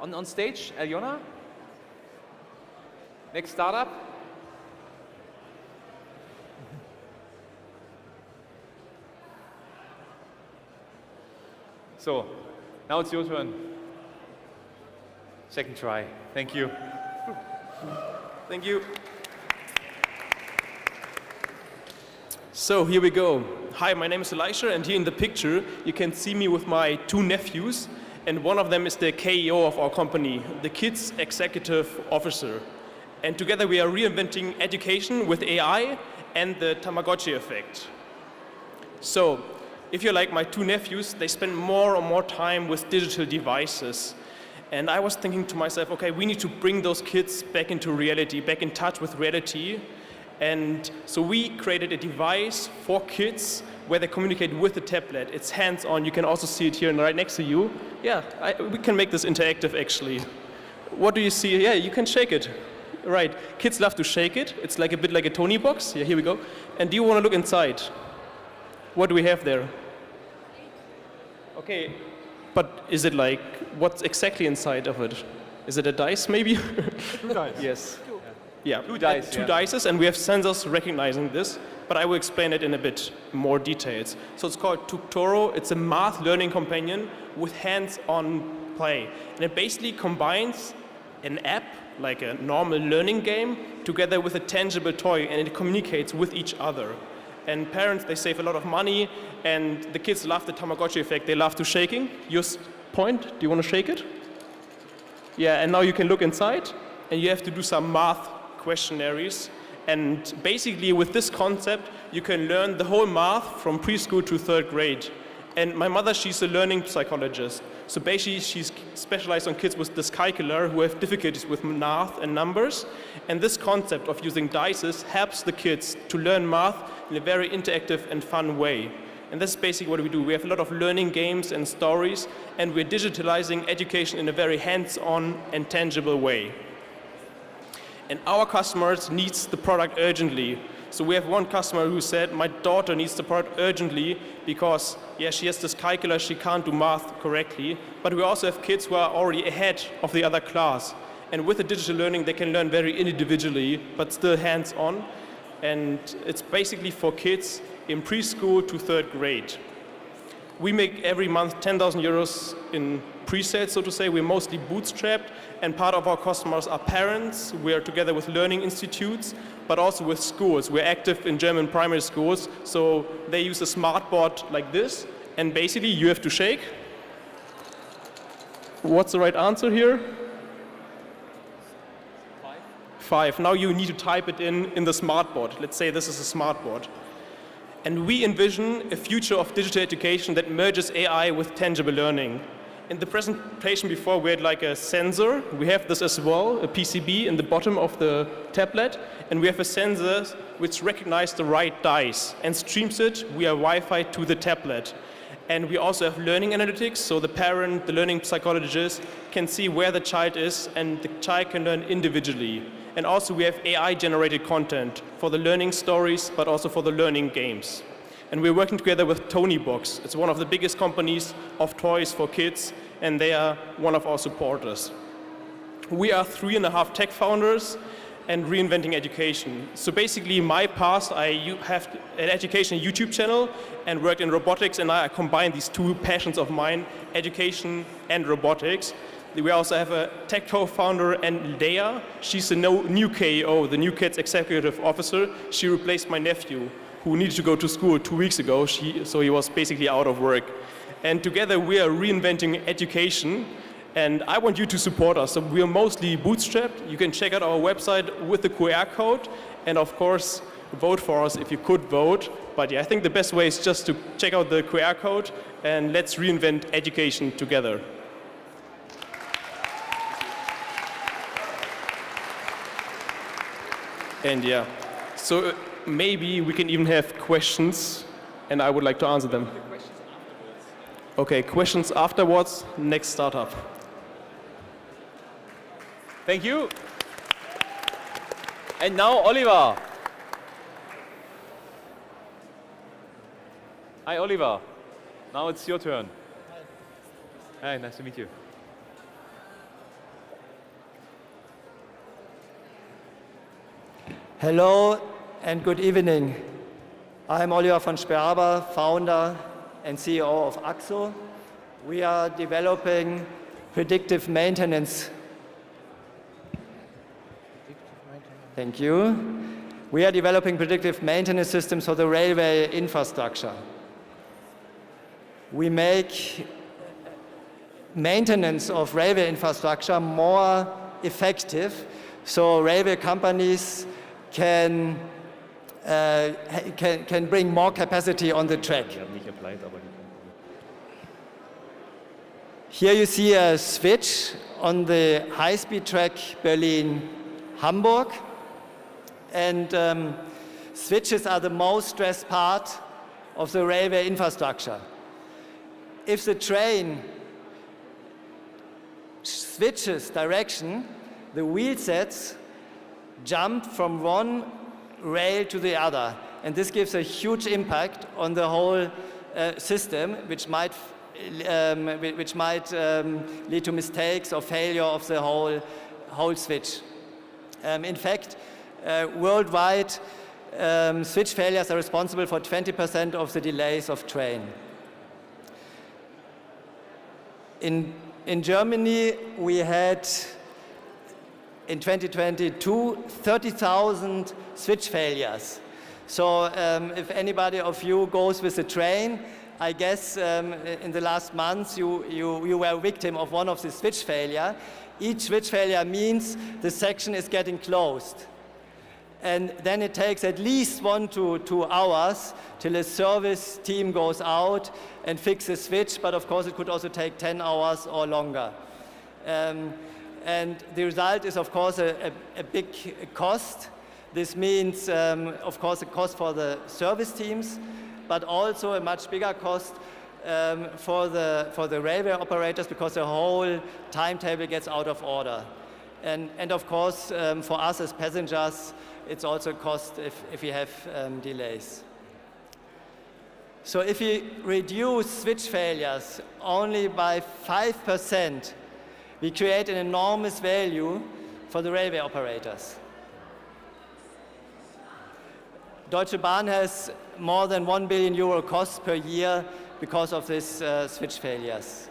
on stage. Aljona? Next Startup. So, now it's your turn. Second try. Thank you. Thank you. So here we go. Hi, my name is Elisha, and here in the picture you can see me with my 2 nephews, and one of them is the KEO of our company, the Kids Executive Officer. And together we are reinventing education with AI and the Tamagotchi effect. So, if you're like my 2 nephews, they spend more and more time with digital devices. And I was thinking to myself, okay, we need to bring those kids back into reality, back in touch with reality. And so we created a device for kids where they communicate with the tablet. It's hands-on. You can also see it here right next to you. Yeah, we can make this interactive, actually. What do you see? Yeah, you can shake it. Right. Kids love to shake it. It's like a bit like a Tony box. Yeah, here we go. And do you want to look inside? What do we have there? Okay, but is it like, what's exactly inside of it? Is it a dice, maybe? 2 dice. Yes. Yeah, two dice. Two dices, and we have sensors recognizing this, but I will explain it in a bit more details. So it's called Tuktoro. It's a math learning companion with hands-on play. And it basically combines an app, like a normal learning game, together with a tangible toy, and it communicates with each other. And parents, they save a lot of money, and the kids love the Tamagotchi effect. They love to shaking. Just point, do you want to shake it? Yeah, and now you can look inside, and you have to do some math questionnaires. And basically with this concept, you can learn the whole math from preschool to 3rd grade. And my mother, she's a learning psychologist. So basically she's specialized on kids with dyscalculia who have difficulties with math and numbers. And this concept of using dices helps the kids to learn math in a very interactive and fun way. And that's basically what we do. We have a lot of learning games and stories, and we're digitalizing education in a very hands-on and tangible way. And our customers needs the product urgently. So we have one customer who said, my daughter needs the product urgently because, yeah, she has dyscalculia, she can't do math correctly. But we also have kids who are already ahead of the other class. And with the digital learning, they can learn very individually, but still hands-on. And it's basically for kids in preschool to 3rd grade. We make every month 10,000 euros in pre-sales, so to say. We're mostly bootstrapped, and part of our customers are parents. We are together with learning institutes, but also with schools. We're active in German primary schools, so they use a smart board like this, and basically you have to shake. What's the right answer here? 5. Now you need to type it in the smart board. Let's say this is a smart board. And we envision a future of digital education that merges AI with tangible learning. In the presentation before, we had like a sensor. We have this as well, a PCB in the bottom of the tablet. And we have a sensor which recognizes the right dice and streams it via Wi-Fi to the tablet. And we also have learning analytics, so the parent, the learning psychologist can see where the child is, and the child can learn individually. And also we have AI-generated content for the learning stories, but also for the learning games. And we're working together with Tonybox. It's one of the biggest companies of toys for kids, and they are one of our supporters. We are 3.5 tech founders and reinventing education. So basically my past, I have an education YouTube channel and worked in robotics, and I combine these two passions of mine, education and robotics. We also have a tech co-founder, and Leia, she's the new KEO, the New Kids Executive Officer. She replaced my nephew, who needed to go to school 2 weeks ago, so he was basically out of work. And together we are reinventing education, and I want you to support us. So we are mostly bootstrapped. You can check out our website with the QR code, and of course, vote for us if you could vote. But yeah, I think the best way is just to check out the QR code, and let's reinvent education together. And yeah, so maybe we can even have questions, and I would like to answer them. Okay, questions afterwards, next startup. Thank you. And now Oliver. Hi, Oliver. Now it's your turn. Hi, nice to meet you. Hello and good evening. I'm Oliver von Sperber, founder and CEO of AXO. We are developing predictive maintenance. Thank you. We are developing predictive maintenance systems for the railway infrastructure. We make maintenance of railway infrastructure more effective, so railway companies can bring more capacity on the track. Here you see a switch on the high-speed track Berlin-Hamburg. And switches are the most stressed part of the railway infrastructure. If the train switches direction, the wheel sets jump from one rail to the other. And this gives a huge impact on the whole system, which might lead to mistakes or failure of the whole switch. In fact, worldwide, switch failures are responsible for 20% of the delays of train. In Germany, we had in 2022 30,000 switch failures. So if anybody of you goes with a train, I guess in the last months you were a victim of one of the switch failure. Each switch failure means the section is getting closed. And then it takes at least 1 to 2 hours till a service team goes out and fixes the switch, but of course it could also take 10 hours or longer. And the result is, of course, a big cost. This means, of course, a cost for the service teams, but also a much bigger cost for the railway operators, because the whole timetable gets out of order. And of course, for us as passengers, it's also a cost if we have delays. So if we reduce switch failures only by 5%, we create an enormous value for the railway operators. Deutsche Bahn has more than €1 billion costs per year because of these switch failures.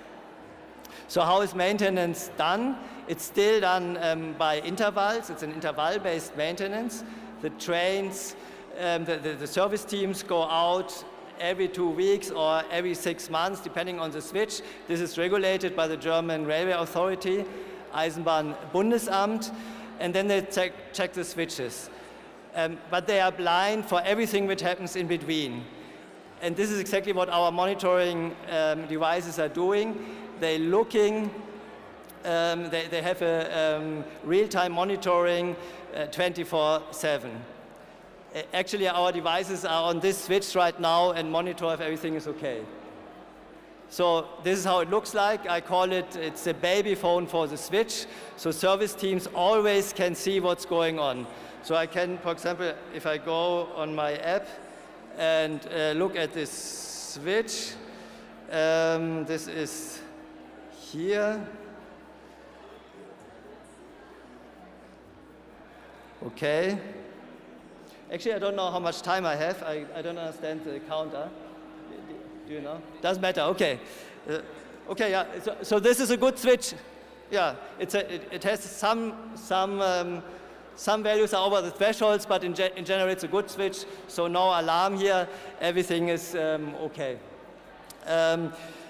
So how is maintenance done? It's still done by intervals. It's an interval-based maintenance. The trains, the service teams go out every 2 weeks or every 6 months, depending on the switch. This is regulated by the German Railway Authority, Eisenbahnbundesamt, and then they check the switches. But they are blind for everything which happens in between. And this is exactly what our monitoring devices are doing. They're looking, they have a real-time monitoring 24/7. Actually, our devices are on this switch right now and monitor if everything is okay. So this is how it looks like. I call it, it's a baby phone for the switch. So service teams always can see what's going on. So I can, for example, if I go on my app and look at this switch, this is here. Okay. Actually, I don't know how much time I have. I don't understand the counter. Do you know? Doesn't matter. Okay. Okay. Yeah. So this is a good switch. Yeah. It has some values are over the thresholds, but in general it's a good switch. So no alarm here. Everything is okay.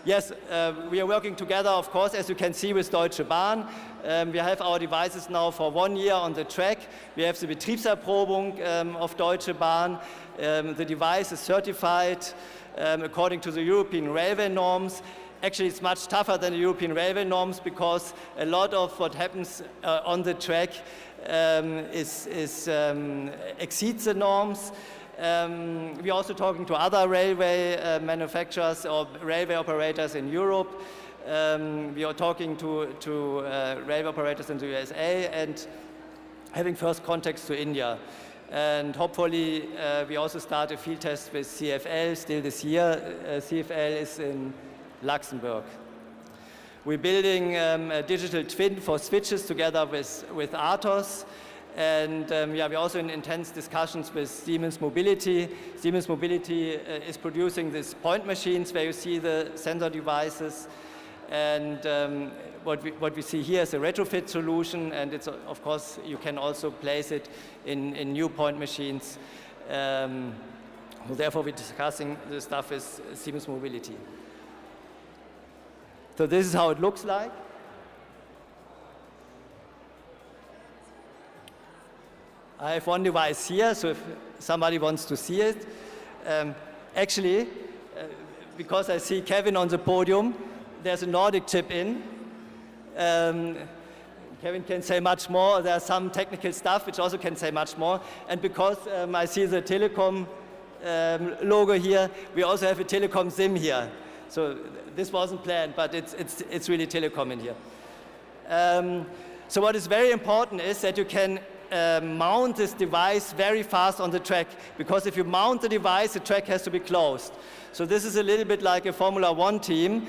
Yes, we are working together, of course, as you can see, with Deutsche Bahn. We have our devices now for 1 year on the track. We have the Betriebserprobung of Deutsche Bahn. The device is certified according to the European railway norms. Actually, it's much tougher than the European railway norms, because a lot of what happens on the track exceeds the norms. We're also talking to other railway manufacturers or railway operators in Europe. We are talking to railway operators in the USA and having first contacts to India. And hopefully we also start a field test with CFL still this year. CFL is in Luxembourg. We're building a digital twin for switches together with Atos. And yeah, we're also in intense discussions with Siemens Mobility. Siemens Mobility is producing these point machines where you see the sensor devices. And what we see here is a retrofit solution, and it's, of course, you can also place it in new point machines. Therefore, we're discussing the stuff with Siemens Mobility. So this is how it looks like. I have one device here, so if somebody wants to see it. Actually, because I see Kevin on the podium, there's a Nordic chip in. Kevin can say much more. There's some technical stuff which also can say much more. And because I see the telecom logo here, we also have a telecom SIM here. So this wasn't planned, but it's really telecom in here. So what is very important is that you can mount this device very fast on the track, because if you mount the device, the track has to be closed. So this is a little bit like a Formula One team.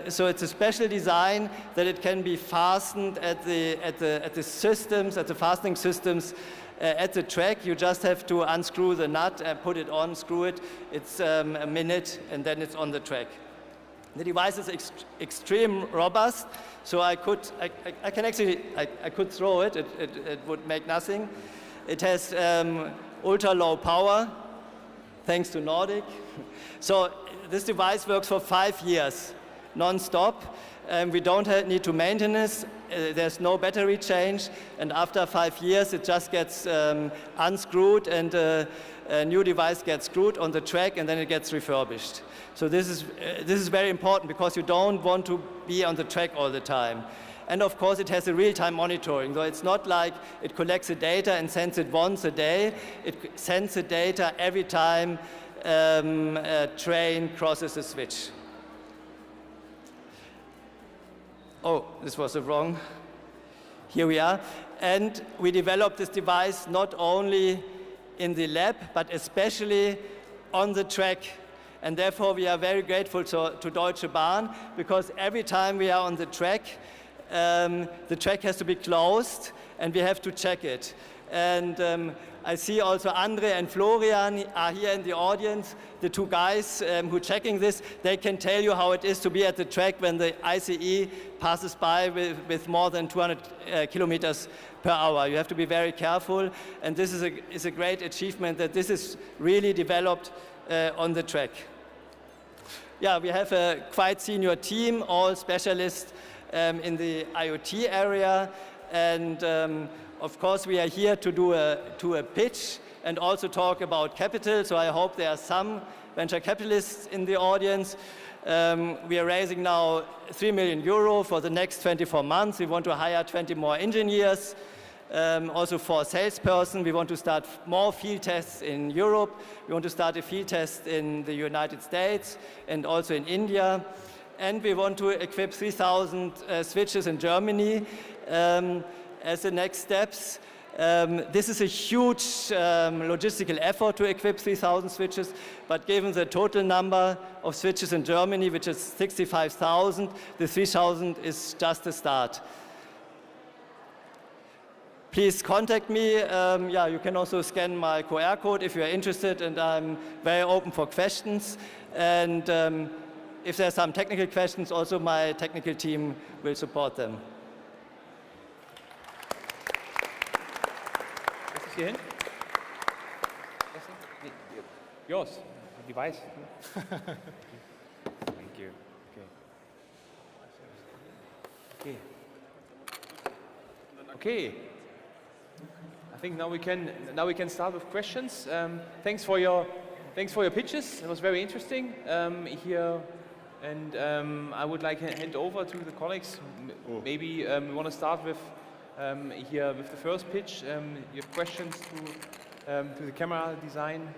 So it's a special design that it can be fastened at the systems, at the fastening systems, at the track. You just have to unscrew the nut, put it on, screw it. It's a minute, and then it's on the track. The device is extreme robust, so I could throw it. It would make nothing. It has ultra low power, thanks to Nordic. So this device works for 5 years, non-stop. We don't need to maintenance. There's no battery change, and after 5 years, it just gets unscrewed, and a new device gets screwed on the track, and then it gets refurbished. So this is very important because you don't want to be on the track all the time. And of course, it has a real-time monitoring. So it's not like it collects the data and sends it once a day. It sends the data every time a train crosses a switch. Oh, this was wrong. Here we are. And we developed this device not only in the lab, but especially on the track. And therefore, we are very grateful to Deutsche Bahn, because every time we are on the track has to be closed, and we have to check it. And I see also Andre and Florian are here in the audience, the two guys who are checking this. They can tell you how it is to be at the track when the ICE passes by with more than 200 kilometers per hour. You have to be very careful, and this is a great achievement that this is really developed on the track. Yeah, we have a quite senior team, all specialists in the IoT area, and of course we are here to do a pitch and also talk about capital, so I hope there are some venture capitalists in the audience. We are raising now 3 million euro for the next 24 months. We want to hire 20 more engineers. Also for salesperson, we want to start more field tests in Europe. We want to start a field test in the United States and also in India. And we want to equip 3,000 switches in Germany as the next steps. This is a huge logistical effort to equip 3,000 switches, but given the total number of switches in Germany, which is 65,000, the 3,000 is just a start. Please contact me. You can also scan my QR code if you are interested, and I'm very open for questions. And if there are some technical questions, also my technical team will support them. Hier hin? Yours, the device. Thank you. Okay. I think now we can start with questions. Thanks for your pitches. It was very interesting here, and I would like to hand over to the colleagues. Maybe we want to start with here with the first pitch. You have questions to the camera design.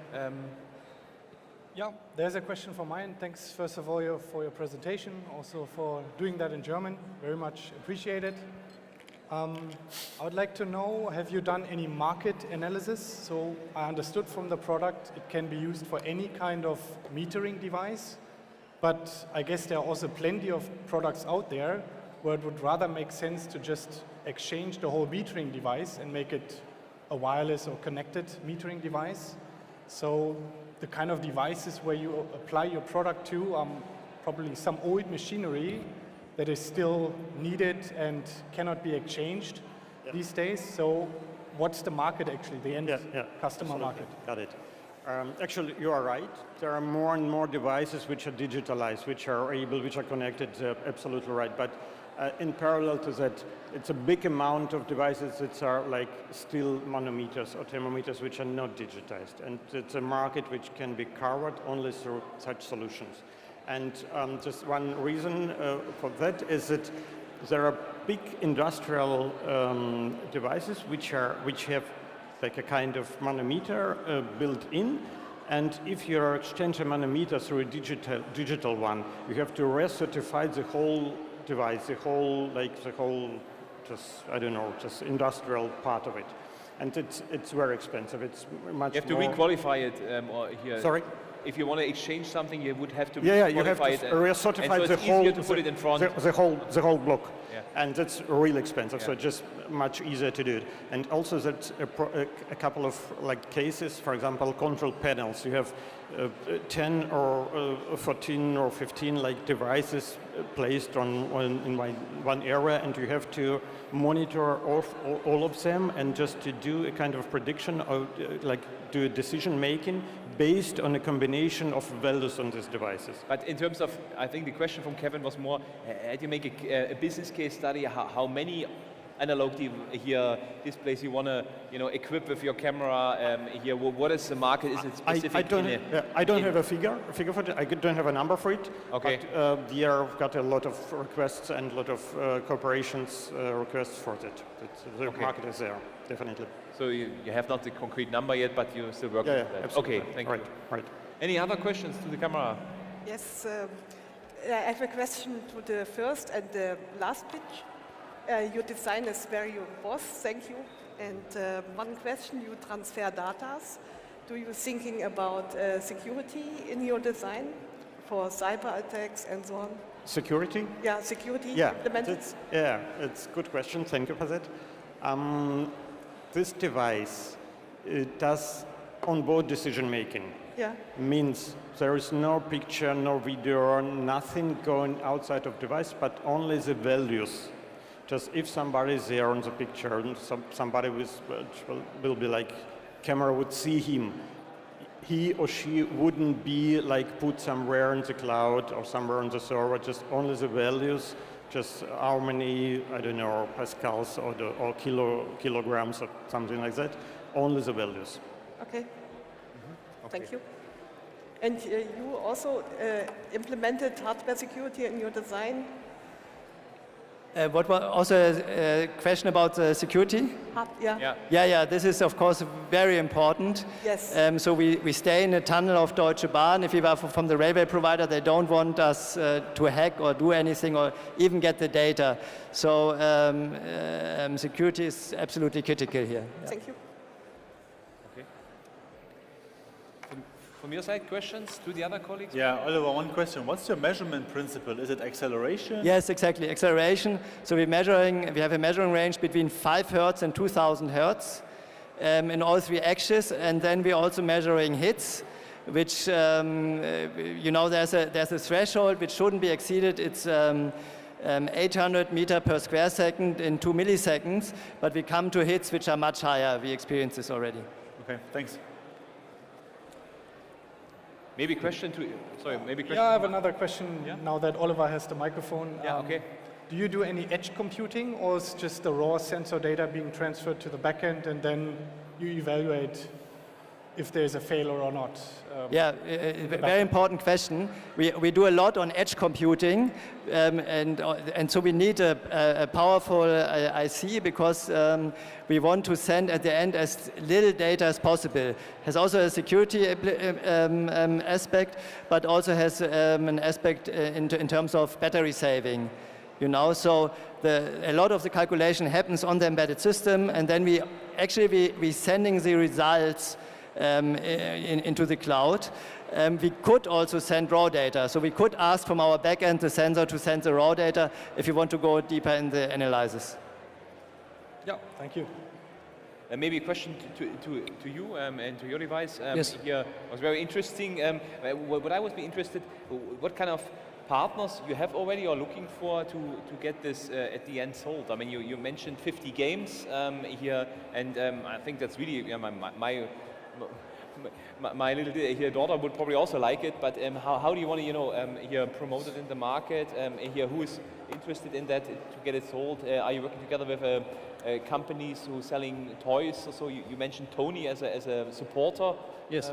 Yeah, there's a question from mine. Thanks first of all for your presentation, also for doing that in German. Very much appreciated. I would like to know, have you done any market analysis? So I understood from the product it can be used for any kind of metering device, but I guess there are also plenty of products out there where it would rather make sense to just exchange the whole metering device and make it a wireless or connected metering device. So the kind of devices where you apply your product to are probably some old machinery that is still needed and cannot be exchanged these days. So what's the market actually, the end customer absolutely. market? Got it. Actually, you are right. There are more and more devices which are digitalized, which are connected, absolutely right. But in parallel to that, it's a big amount of devices that are like still manometers or thermometers which are not digitized. And it's a market which can be covered only through such solutions. And just one reason for that is that there are big industrial devices which have like a kind of manometer built in. And if you exchange a manometer through a digital one, you have to recertify the whole device, just industrial part of it. And it's very expensive. It's much more. You have to re-qualify it or here. Sorry? if you want to exchange something, you would have to you have modify to it. recertify and so the it's whole easier to put it in front. the whole block. Yeah. And that's really expensive, Yeah. so just much easier to do it. And also that's a couple of like cases, for example, control panels. You have 10 or 14 or 15 like devices placed in one area, and you have to monitor all of them and just to do a kind of prediction or like do a decision making based on a combination of values on these devices. But in terms of, I think the question from Kevin was more, had you make a business case study, how many analog displays you want to equip with your camera here? What is the market? Is it specific? I don't have a figure for it. I don't have a number for it. Okay. But we have got a lot of requests and a lot of corporations requests for it. The market is there, definitely. So you have not the concrete number yet, but you're still working on that. Absolutely. Okay, thank you. Right. Any other questions to the camera? Yes, I have a question to the first and the last pitch. Your design is very robust, thank you. And one question, you transfer data. Do you thinking about security in your design for cyber attacks and so on? Security? Yeah, security. Yeah, implemented? it's a good question. Thank you for that. This device does onboard decision making. Yeah. Means there is no picture, no video, nothing going outside of device, but only the values. Just if somebody is there on the picture, and somebody will be like, camera would see him, he or she wouldn't be like put somewhere in the cloud or somewhere on the server, just only the values, just how many, I don't know, pascals or kilograms or something like that, only the values. Okay. Thank you. And you also implemented hardware security in your design? What was also a question about security? Yeah, this is of course very important. Yes. So we stay in a tunnel of Deutsche Bahn. If we were from the railway provider, they don't want us to hack or do anything or even get the data. So security is absolutely critical here. Thank you. Okay. From your side, questions to the other colleagues? Yeah, Oliver, one question. What's your measurement principle? Is it acceleration? Yes, exactly, acceleration. So we have a measuring range between 5 Hertz and 2000 Hertz in all 3 axes, and then we're also measuring hits, which, there's a threshold which shouldn't be exceeded. It's 800 meter per square second in 2 milliseconds, but we come to hits which are much higher. We experience this already. Okay, thanks. Maybe question to you. Sorry, maybe question. Yeah, I have another question now that Oliver has the microphone. Yeah, okay. Do you do any edge computing, or is just the raw sensor data being transferred to the backend and then you evaluate if there's a failure or not? Very important question. We do a lot on edge computing, and so we need a powerful IC because we want to send at the end as little data as possible. Has also a security aspect, but also has an aspect in terms of battery saving. So a lot of the calculation happens on the embedded system, and then we sending the results into the cloud. We could also send raw data. So we could ask from our backend the sensor to send the raw data if you want to go deeper in the analysis. Yeah, thank you. Maybe a question to you and to your device. Yes. Here was very interesting. What I would be interested, what kind of partners you have already or looking for to get this at the end sold? I mean, you mentioned 50 games here, and I think that's really my little daughter would probably also like it. But how do you want to here promote it in the market? Here, who is interested in that to get it sold? Are you working together with companies who are selling toys? So you mentioned Tony as a supporter. Yes.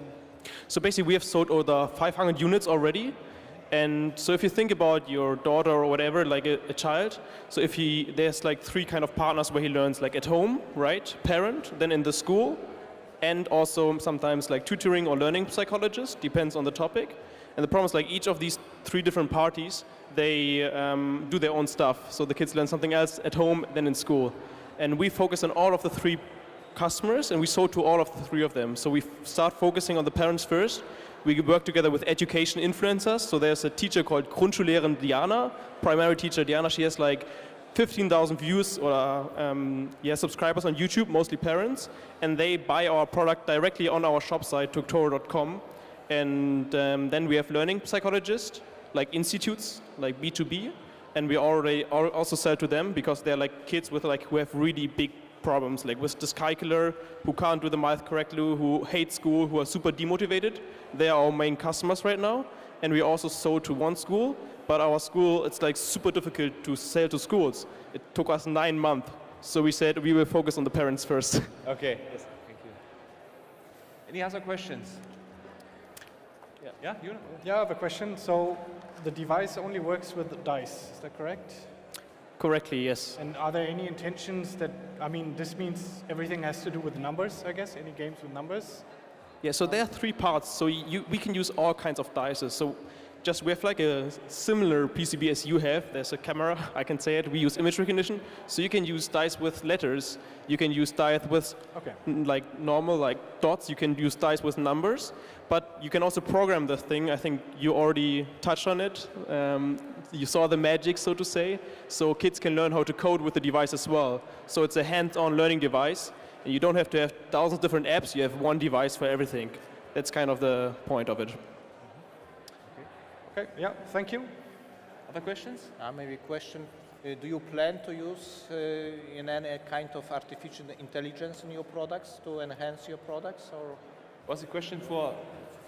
So basically, we have sold over 500 units already. And so if you think about your daughter or whatever, like a child, so if there's like 3 kind of partners where he learns, like at home, right, parent, then in the school, and also sometimes like tutoring or learning psychologist, depends on the topic. And the problem is like each of these 3 different parties, they do their own stuff. So the kids learn something else at home than in school. And we focus on all of the 3 customers, and we sold to all of the 3 of them. So we start focusing on the parents first. We work together with education influencers. So there's a teacher called Grundschullehrerin Diana, primary teacher Diana. She has like 15,000 views or subscribers on YouTube, mostly parents, and they buy our product directly on our shop site, tuktoro.com. And then we have learning psychologists, like institutes, like B2B, and we already also sell to them because they're like kids with who have really big problems, like with dyscalculia, who can't do the math correctly, who hate school, who are super demotivated. They are our main customers right now, and we also sold to one school. But our school, it's like super difficult to sell to schools. It took us 9 months. So we said we will focus on the parents first. Okay, yes, thank you. Any other questions? Yeah, you? Yeah, I have a question. So the device only works with dice, is that correct? Correctly, yes. And are there any intentions that, I mean, this means everything has to do with numbers, I guess? Any games with numbers? Yeah, so there are 3 parts. So we can use all kinds of dices. So we have like a similar PCB as you have. There's a camera, I can say it. We use image recognition. So you can use dice with letters. You can use dice with like normal like dots. You can use dice with numbers. But you can also program the thing. I think you already touched on it. You saw the magic, so to say. So kids can learn how to code with the device as well. So it's a hands-on learning device. And you don't have to have thousands of different apps. You have one device for everything. That's kind of the point of it. Okay, yeah, thank you. Other questions? Maybe a question. Do you plan to use in any kind of artificial intelligence in your products to enhance your products? Or what's the question for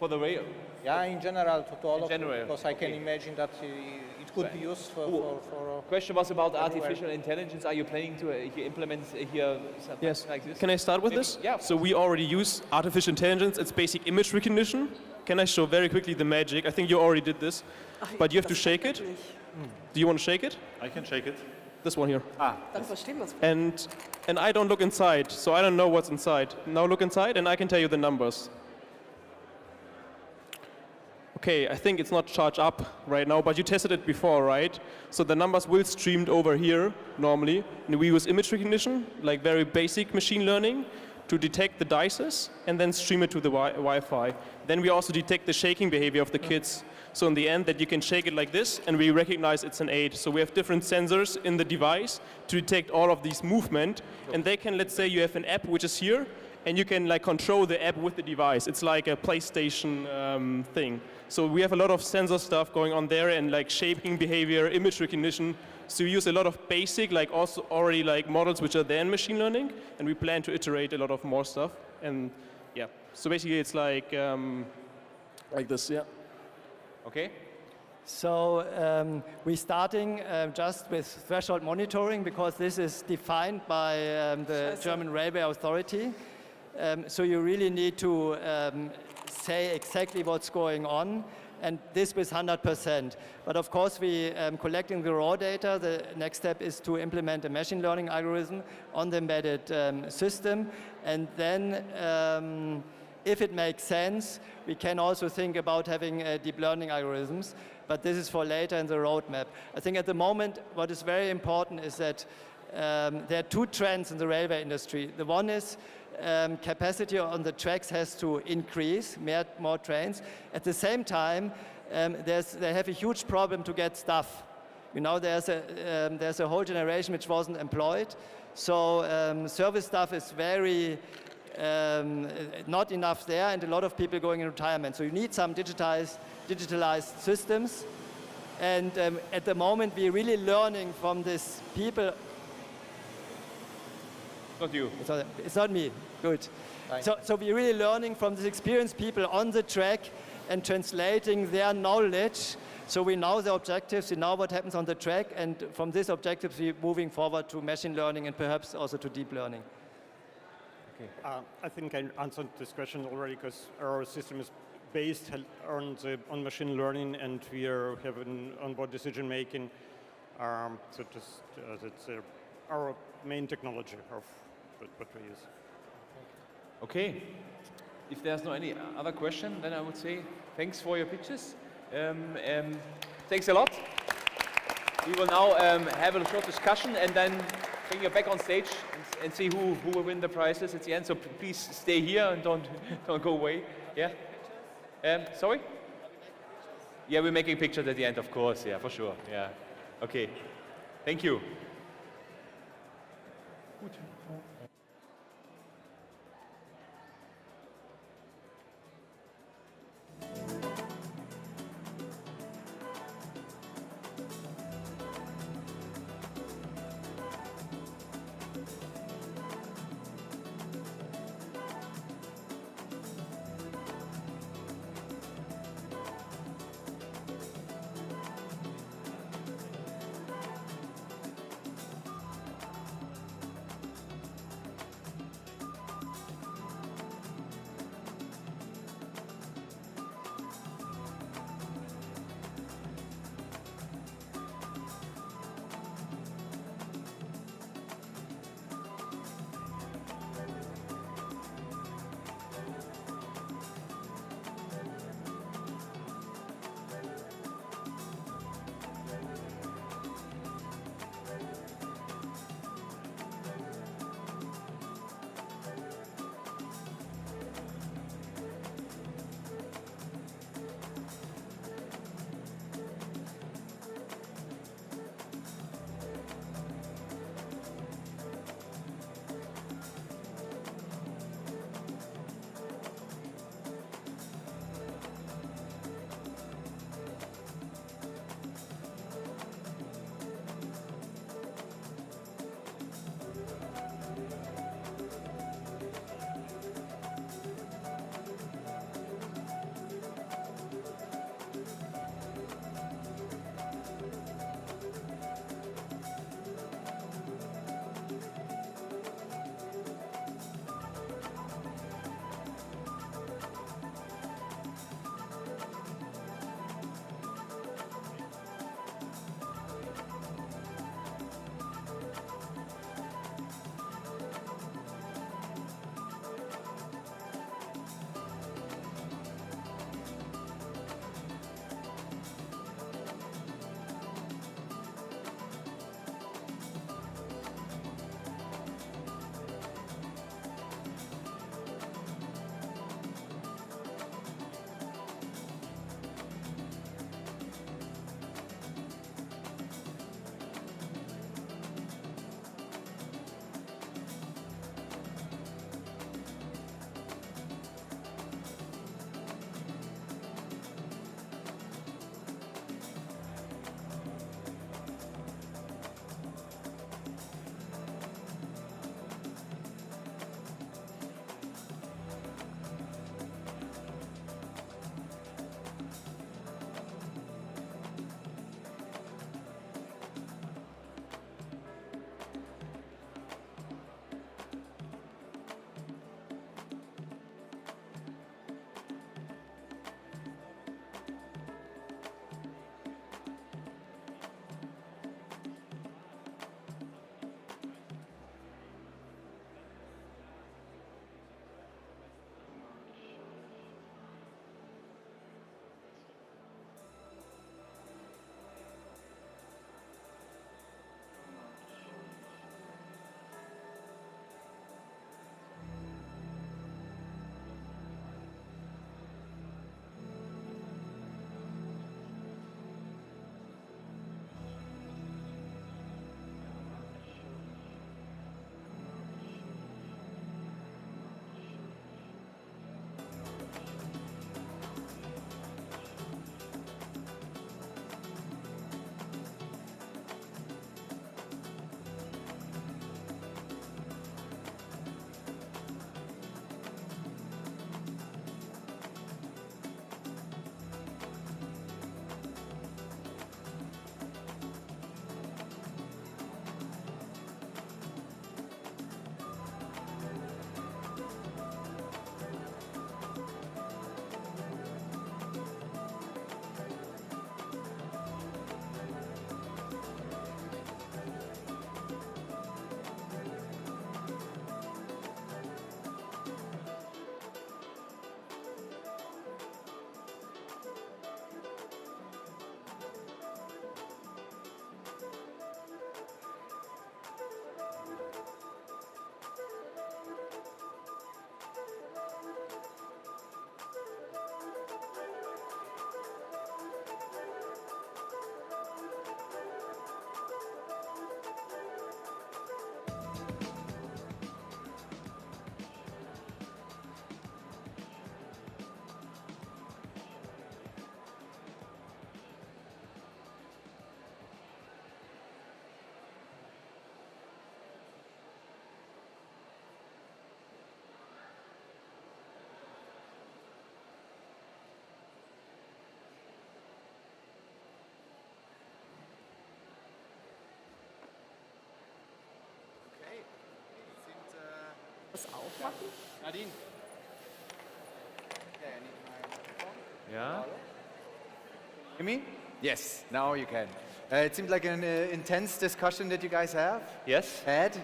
the rail? Yeah, in general, to all of general, you, because I can imagine that it could be used for question was about everywhere. artificial intelligence. Are you planning to implement here something like this? Can I start with this? Yeah. So we already use artificial intelligence. It's basic image recognition. Can I show very quickly the magic? I think you already did this, but you have to shake it. Do you want to shake it? I can shake it. This one here. Dann verstehen wir es. And I don't look inside, so I don't know what's inside. Now look inside, and I can tell you the numbers. Okay, I think it's not charged up right now, but you tested it before, right? So the numbers will streamed over here normally, and we use image recognition, like very basic machine learning, to detect the dices and then stream it to the Wi-Fi. Then we also detect the shaking behavior of the kids. So in the end, that you can shake it like this, and we recognize it's an 8. So we have different sensors in the device to detect all of these movement, and they can, let's say you have an app which is here, and you can like control the app with the device. It's like a PlayStation thing. So we have a lot of sensor stuff going on there, and like shaping behavior, image recognition. So we use a lot of basic, like also already like models which are there in machine learning, and we plan to iterate a lot of more stuff. And yeah, so basically it's like this, yeah. Okay. So we're starting just with threshold monitoring because this is defined by the German Railway Authority. So you really need to say exactly what's going on, and this with 100%. But of course, we collecting the raw data. The next step is to implement a machine learning algorithm on the embedded system, and then if it makes sense, we can also think about having deep learning algorithms, but this is for later in the roadmap. I think at the moment, what is very important is that there are 2 trends in the railway industry. The one is capacity on the tracks has to increase, more trains. At the same time, they have a huge problem to get staff. You know, there's a whole generation which wasn't employed, so service staff is very not enough there, and a lot of people going in retirement. So you need some digitalized systems, and at the moment we're really learning from these people. Not you. It's not me. Good. So we're really learning from these experienced people on the track and translating their knowledge. So we know the objectives, we know what happens on the track, and from these objectives we're moving forward to machine learning and perhaps also to deep learning. Okay. I think I answered this question already because our system is based on machine learning, and we have an onboard decision making. So that's our main technology of what we use. Okay. If there's no any other question, then I would say thanks for your pitches. Thanks a lot. We will now have a short discussion and then bring you back on stage and see who will win the prizes at the end. So please stay here and don't go away. Yeah. Sorry? Yeah, we're making pictures at the end, of course. Yeah, for sure. Yeah. Okay. Thank you. Nadine. Yeah. Hear me? Yes, now you can. It seemed like an intense discussion that you guys have. Yes. Had.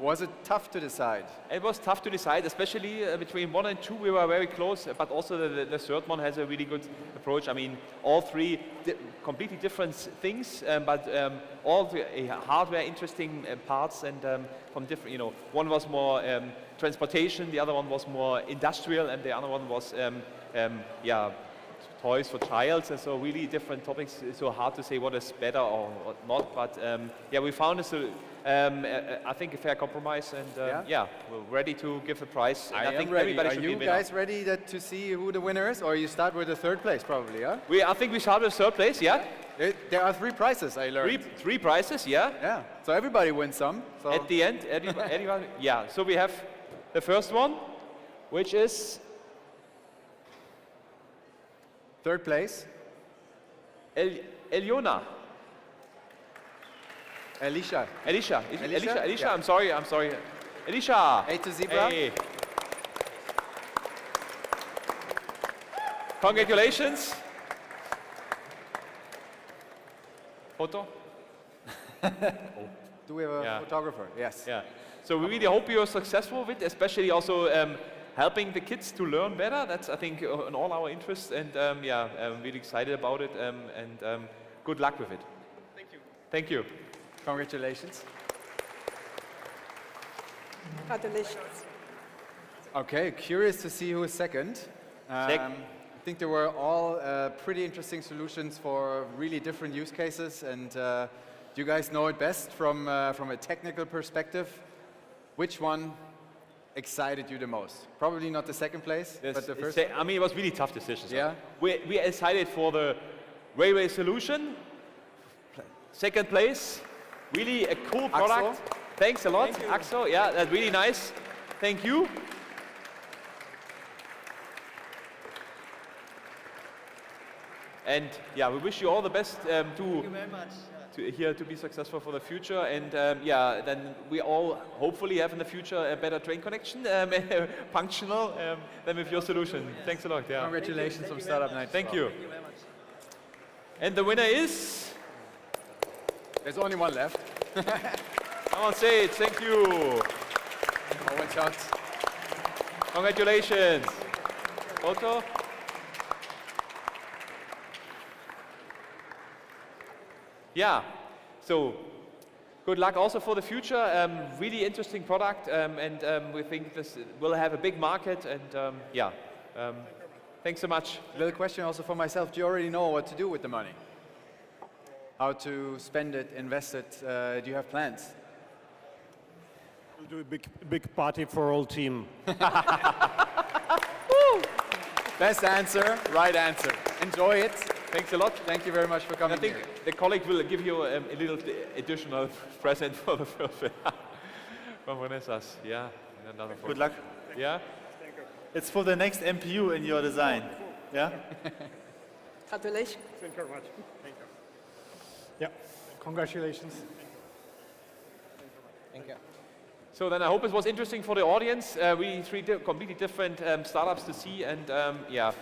Was it tough to decide? It was tough to decide, especially between 1 and 2 we were very close, but also the third one has a really good approach. I mean, all three completely different things, but all the hardware interesting parts and from different, you know, one was more transportation, the other one was more industrial, and the other one was, yeah, toys for child, and so really different topics. It's so hard to say what is better or not, but yeah, we found this, I think, a fair compromise, and yeah, we're ready to give a prize. And I think ready. everybody should be a Are you winner. guys ready to see who the winner is, or you start with the third place probably, yeah? I think we start with third place, yeah. There are 3 prizes, I learned. Three prizes, yeah. Yeah, so everybody wins some. So. At the end, anyone, yeah. So we have the first one, which is third place. Eliona. Alicia. Alicia. Alicia? Alicia. Yeah. I'm sorry. Alicia. A to zebra. Hey. Congratulations. Photo. Do we have a photographer? Yes. Yeah. So we really hope you're successful with it, especially also helping the kids to learn better. That's, I think, in all our interests, and yeah, I'm really excited about it, and good luck with it. Thank you. Thank you. Congratulations. Congratulations. Okay, curious to see who is second. I think there were all pretty interesting solutions for really different use cases, and you guys know it best from a technical perspective. Which one excited you the most? Probably not the second place, but the first. I mean, it was really tough decisions. Yeah. We decided for the railway solution. Second place, really a cool product. Axel. Thanks a lot, Thank you. Axel. Yeah, that's really nice. Thank you. And yeah, we wish you all the best Thank you very much. to be successful for the future, and yeah, then we all hopefully have in the future a better train connection, functional, than with your solution. Thanks a lot. Yeah. Congratulations from Startupnight. Thank you. Thank you very much. And the winner is. There's only one left. Come on, say it. Thank you. Oh, one shot. Congratulations. Photo. Yeah, so good luck also for the future. Really interesting product, and we think this will have a big market. And yeah, thanks so much. Little question also for myself. Do you already know what to do with the money? How to spend it, invest it? Do you have plans? We'll do a big party for all team. Best answer, right answer. Enjoy it. Thanks a lot. Thank you very much for coming. I think the colleague will give you a little additional present for the first from Vanessa's. Yeah, another. Good luck. Yeah. It's for the next MPU in your design. Yeah. Congratulations. Thank you very much. Thank you. Yeah, congratulations. Thank you. So then I hope it was interesting for the audience. We three completely different startups to see, and yeah,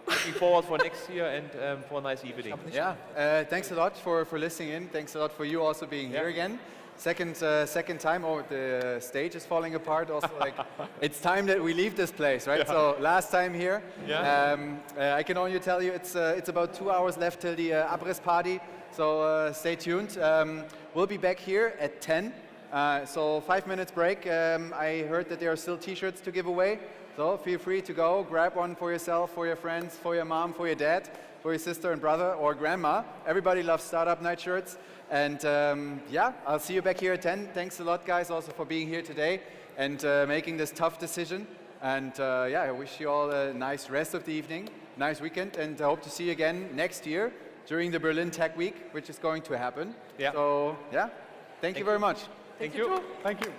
looking forward for next year and for a nice evening. Yeah, thanks a lot for listening in. Thanks a lot for you also being here again. Second time. Oh, the stage is falling apart. Also, like it's time that we leave this place, right? Yeah. So last time here. Yeah. I can only tell you it's about 2 hours left till the abriss party. So stay tuned. We'll be back here at 10. So 5 minutes break. I heard that there are still t-shirts to give away. So feel free to go, grab one for yourself, for your friends, for your mom, for your dad, for your sister and brother or grandma. Everybody loves Startup Night shirts. And yeah, I'll see you back here at 10. Thanks a lot, guys, also for being here today and making this tough decision. And yeah, I wish you all a nice rest of the evening, nice weekend, and I hope to see you again next year during the Berlin Tech Week, which is going to happen. Yeah. So yeah, thank you very much. Thank you. Thank you.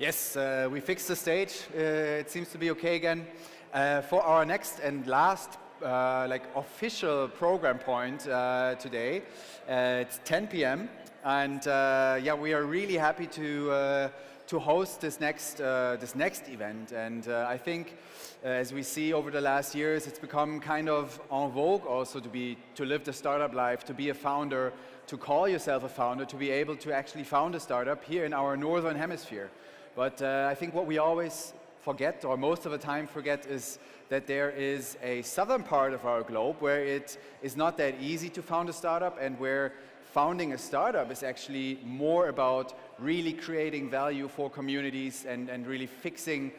Yes, we fixed the stage. It seems to be okay again. For our next and last official program point today, it's 10 p.m. and yeah, we are really happy to host this next event. And I think, as we see over the last years, it's become kind of en vogue also to live the startup life, to be a founder, to call yourself a founder, to be able to actually found a startup here in our northern hemisphere. But I think what we always forget, or most of the time forget, is that there is a southern part of our globe where it is not that easy to found a startup, and where founding a startup is actually more about really creating value for communities and really fixing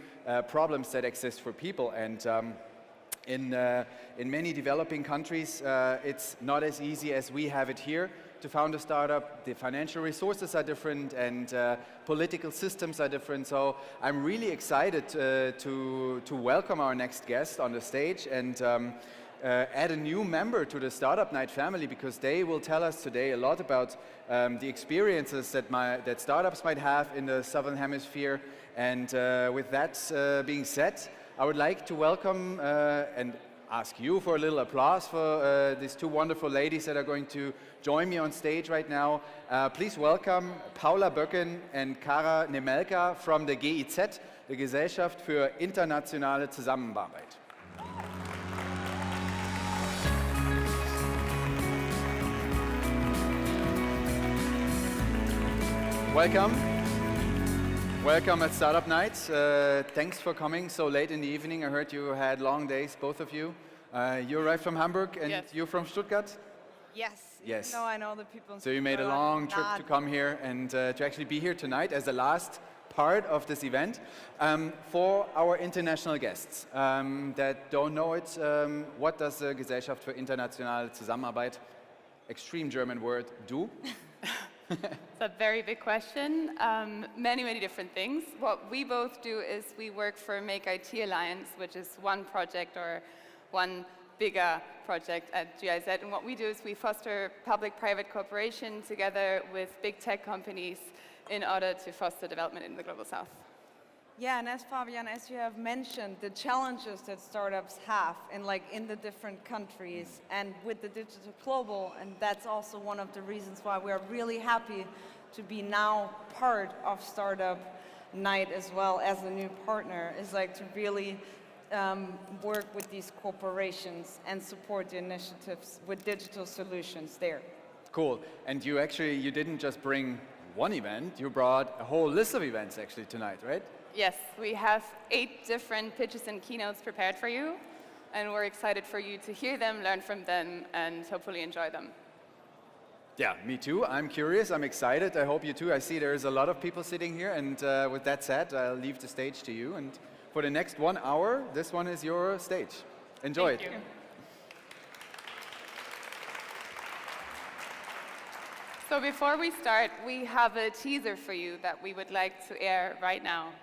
problems that exist for people. And in many developing countries, it's not as easy as we have it here to found a startup. The financial resources are different, and political systems are different. So I'm really excited to welcome our next guest on the stage and add a new member to the Startupnight family, because they will tell us today a lot about the experiences that startups might have in the Southern Hemisphere. And with that being said, I would like to welcome and ask you for a little applause for these two wonderful ladies that are going to join me on stage right now. Please welcome Paula Böcken and Kara Nemelka from the GIZ, the Gesellschaft für internationale Zusammenarbeit. Welcome. Welcome at Startup Night. Thanks for coming so late in the evening. I heard you had long days, both of you. You arrived from Hamburg, and yes. You're from Stuttgart? Yes. Yes. No, I know the people in So you made a long trip to come here and to actually be here tonight as the last part of this event. For our international guests that don't know it, what does the Gesellschaft für internationale Zusammenarbeit, extreme German word, do? It's a very big question. Many different things. What we both do is we work for Make IT Alliance, which is one project or one bigger project at GIZ. And what we do is we foster public-private cooperation together with big tech companies in order to foster development in the Global South. Yeah, and as Fabian, as you have mentioned, the challenges that startups have in the different countries and with the digital global, and that's also one of the reasons why we are really happy to be now part of Startup Night as well as a new partner, is to really work with these corporations and support the initiatives with digital solutions there. Cool. And you didn't just bring one event, you brought a whole list of events actually tonight, right? Yes, we have 8 different pitches and keynotes prepared for you, and we're excited for you to hear them, learn from them, and hopefully enjoy them. Yeah, me too. I'm curious, I'm excited. I hope you too. I see there's a lot of people sitting here, and with that said, I'll leave the stage to you. And for the next 1 hour, this one is your stage. Enjoy it. Thank you. So before we start, we have a teaser for you that we would like to air right now.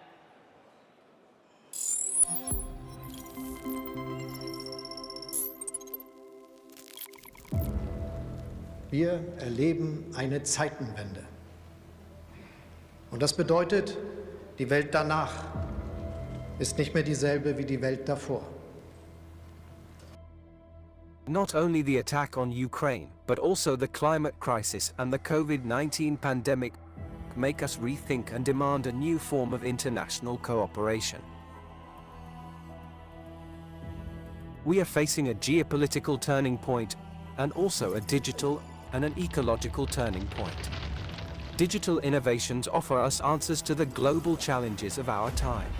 Wir erleben eine Zeitenwende. Und das bedeutet, die Welt danach ist nicht mehr dieselbe wie die Welt davor. Not only the attack on Ukraine, but also the climate crisis and the COVID-19 pandemic make us rethink and demand a new form of international cooperation. We are facing a geopolitical turning point and also a digital and an ecological turning point. Digital innovations offer us answers to the global challenges of our time.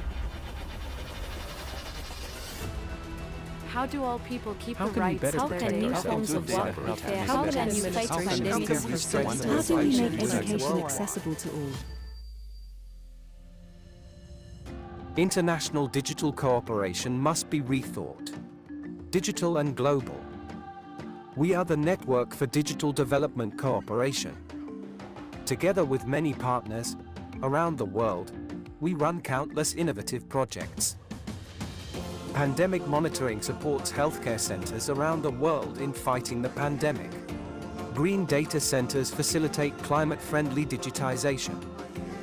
How do all people keep How the can we rights better of their protect new ourselves forms of from work? cyber How attacks? can you fight How can pandemics? we strengthen How do we make society? education accessible to all? International digital cooperation must be rethought. Digital and global. We are the network for digital development cooperation. Together with many partners around the world, we run countless innovative projects. Pandemic monitoring supports healthcare centers around the world in fighting the pandemic. Green data centers facilitate climate-friendly digitization.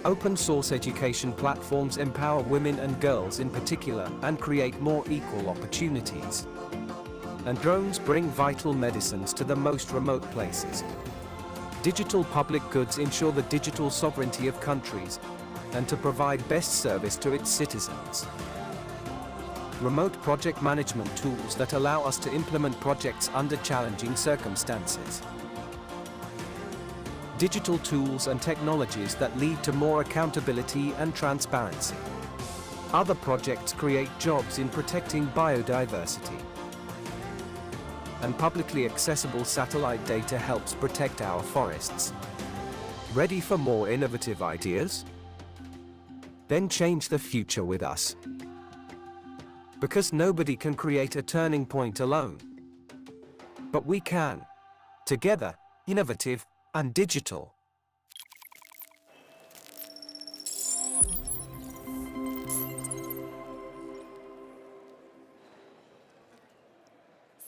Open source education platforms empower women and girls in particular and create more equal opportunities. And drones bring vital medicines to the most remote places. Digital public goods ensure the digital sovereignty of countries and to provide best service to its citizens. Remote project management tools that allow us to implement projects under challenging circumstances. Digital tools and technologies that lead to more accountability and transparency. Other projects create jobs in protecting biodiversity. And publicly accessible satellite data helps protect our forests. Ready for more innovative ideas? Then change the future with us. Because nobody can create a turning point alone. But we can. Together, innovative and digital.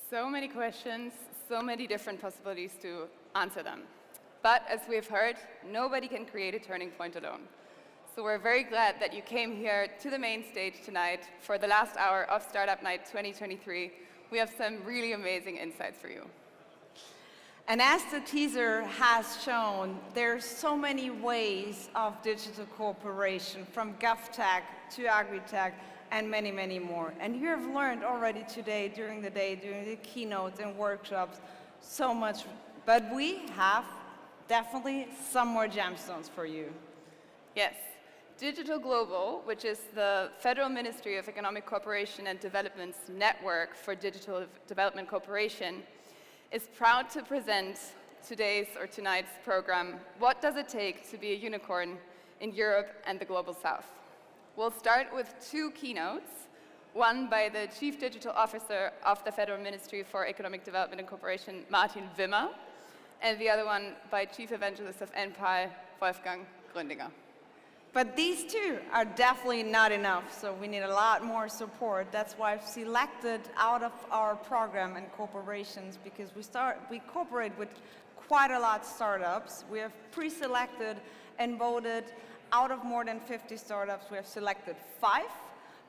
So many questions, so many different possibilities to answer them. But as we've heard, nobody can create a turning point alone. So we're very glad that you came here to the main stage tonight for the last hour of Startup Night 2023. We have some really amazing insights for you. And as the teaser has shown, there's so many ways of digital cooperation, from GovTech to AgriTech and many, many more. And you have learned already today, during the keynotes and workshops, so much. But we have definitely some more gemstones for you. Yes. Digital Global, which is the Federal Ministry of Economic Cooperation and Development's network for digital development cooperation, is proud to present tonight's program, What Does It Take to Be a Unicorn in Europe and the Global South? We'll start with two keynotes, one by the Chief Digital Officer of the Federal Ministry for Economic Development and Cooperation, Martin Wimmer, and the other one by Chief Evangelist of NPAL, Wolfgang Gründinger. But these two are definitely not enough, so we need a lot more support. That's why I've selected out of our program and corporations, because we cooperate with quite a lot of startups. We have pre-selected and voted out of more than 50 startups. We have selected 5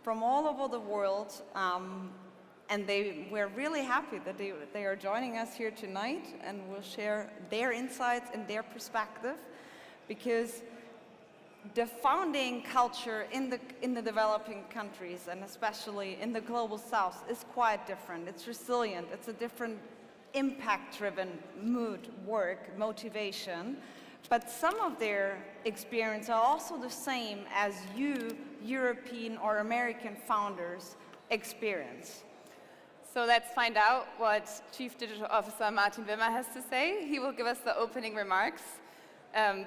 from all over the world, and we're really happy that they are joining us here tonight and will share their insights and their perspective, because the founding culture in the developing countries, and especially in the global south, is quite different. It's resilient. It's a different impact-driven mood, work, motivation. But some of their experience are also the same as you, European or American founders, experience. So let's find out what Chief Digital Officer Martin Wimmer has to say. He will give us the opening remarks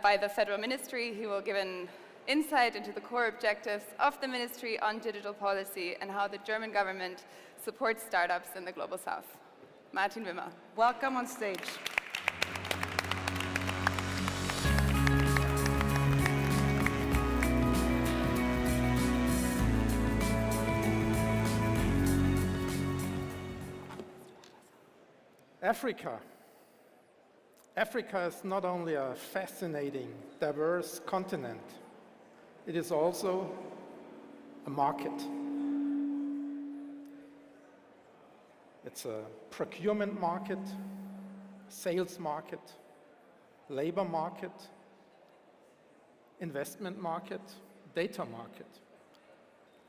by the Federal Ministry. He will give an insight into the core objectives of the Ministry on digital policy and how the German government supports startups in the Global South. Martin Wimmer. Welcome on stage. Africa. Africa is not only a fascinating, diverse continent, it is also a market. It's a procurement market, sales market, labor market, investment market, data market.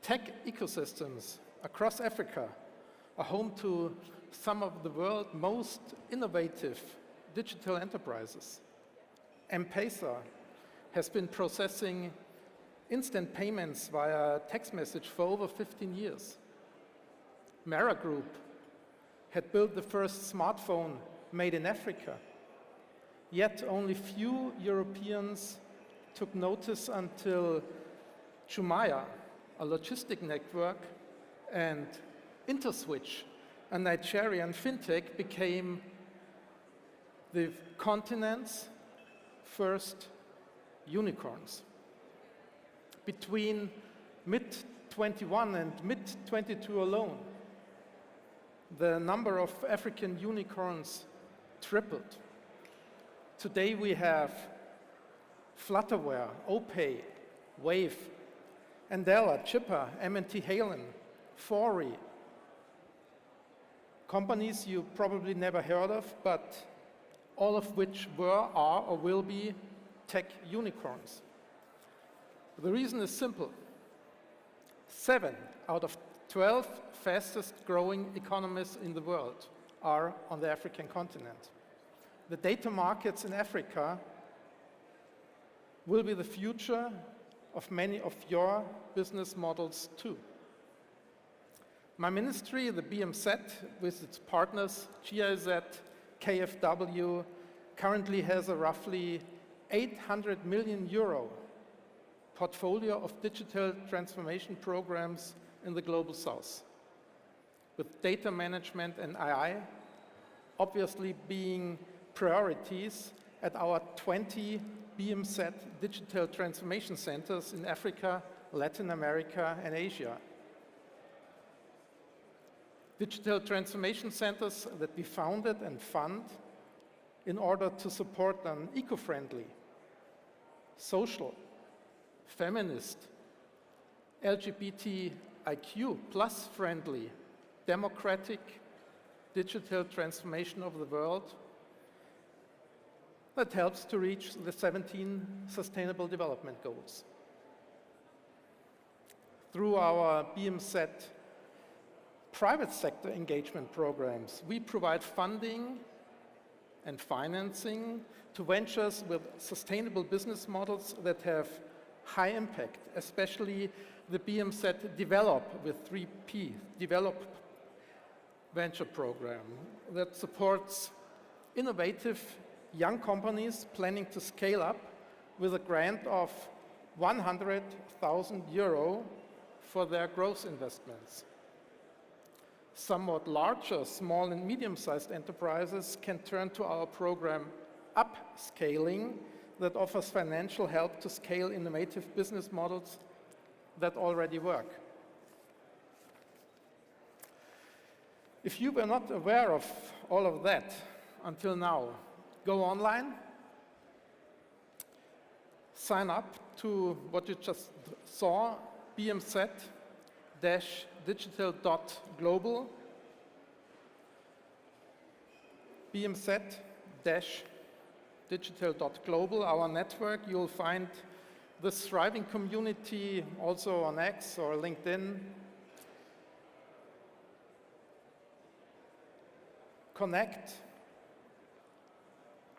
Tech ecosystems across Africa are home to some of the world's most innovative digital enterprises. M-Pesa has been processing instant payments via text message for over 15 years. Mara Group had built the first smartphone made in Africa. Yet only few Europeans took notice until Jumaya, a logistic network, and Interswitch, a Nigerian fintech, became the continent's first unicorns. Between mid-21 and mid-22 alone, the number of African unicorns tripled. Today we have Flutterware, OPay, Wave, Andela, Chipper, M&T Halen, Fori. Companies you probably never heard of, but all of which were, are, or will be tech unicorns. The reason is simple. 7 out of 12 fastest growing economies in the world are on the African continent. The data markets in Africa will be the future of many of your business models too. My ministry, the BMZ, with its partners GIZ, KfW, currently has a roughly 800 million euro portfolio of digital transformation programs in the Global South, with data management and AI obviously being priorities at our 20 BMZ digital transformation centers in Africa, Latin America, and Asia. Digital transformation centers that we founded and fund in order to support an eco-friendly, social, feminist, LGBTIQ plus friendly, democratic digital transformation of the world that helps to reach the 17 Sustainable Development Goals. Through our BMZ private sector engagement programs, we provide funding and financing to ventures with sustainable business models that have high impact, especially the BMZ Develop with 3P, Develop venture program that supports innovative young companies planning to scale up with a grant of 100,000 euro for their growth investments. Somewhat larger, small and medium-sized enterprises can turn to our program Upscaling that offers financial help to scale innovative business models that already work. If you were not aware of all of that until now, go online, sign up to what you just saw, bmz-digital.global, bmz-digital.global, our network. You'll find this thriving community also on X or LinkedIn. Connect,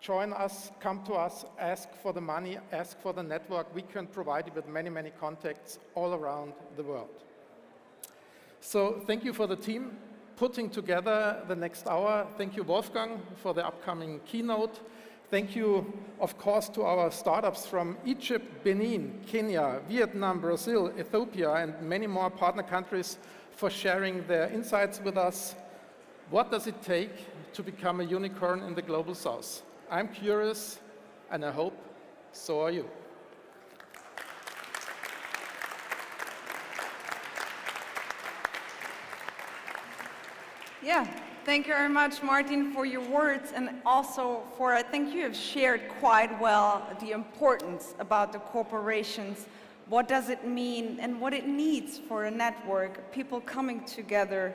join us, come to us, ask for the money, ask for the network. We can provide you with many, many contacts all around the world. So thank you for the team putting together the next hour. Thank you, Wolfgang, for the upcoming keynote. Thank you, of course, to our startups from Egypt, Benin, Kenya, Vietnam, Brazil, Ethiopia, and many more partner countries for sharing their insights with us. What does it take to become a unicorn in the Global South? I'm curious, and I hope so are you. Yeah, thank you very much, Martin, for your words, and also for, I think you have shared quite well the importance about the corporations, what does it mean, and what it needs for a network, people coming together,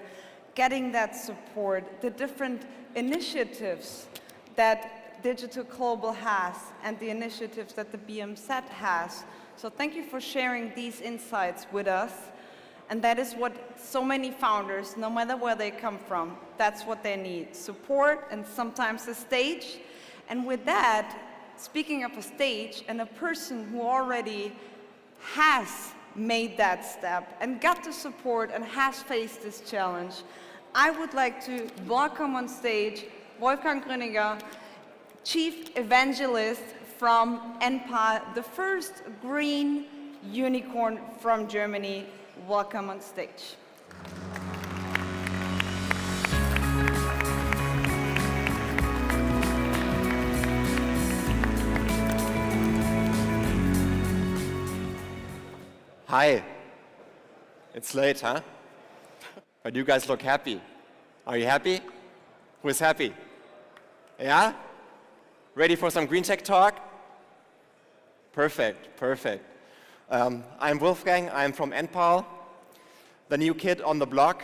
getting that support, the different initiatives that Digital Global has, and the initiatives that the BMZ has. So thank you for sharing these insights with us. And that is what so many founders, no matter where they come from, that's what they need, support and sometimes a stage. And with that, speaking of a stage and a person who already has made that step and got the support and has faced this challenge, I would like to welcome on stage Wolfgang Grüninger, Chief Evangelist from NPA, the first green unicorn from Germany. Welcome on stage. Hi. It's late, huh? But you guys look happy. Are you happy? Who is happy? Yeah? Ready for some green tech talk? Perfect, perfect. I'm Wolfgang, I'm from NPAL, the new kid on the block.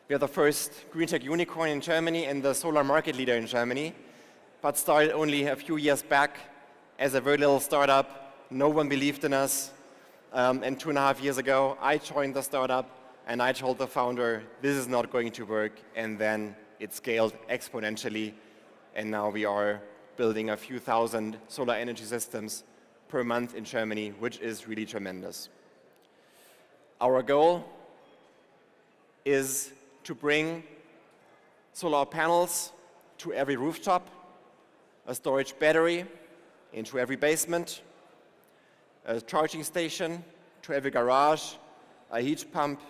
We are the first green tech unicorn in Germany and the solar market leader in Germany, but started only a few years back as a very little startup. No one believed in us. And 2.5 years ago, I joined the startup and I told the founder, this is not going to work. And then it scaled exponentially. And now we are building a few thousand solar energy systems per month in Germany, which is really tremendous. Our goal is to bring solar panels to every rooftop, a storage battery into every basement, a charging station to every garage, a heat pump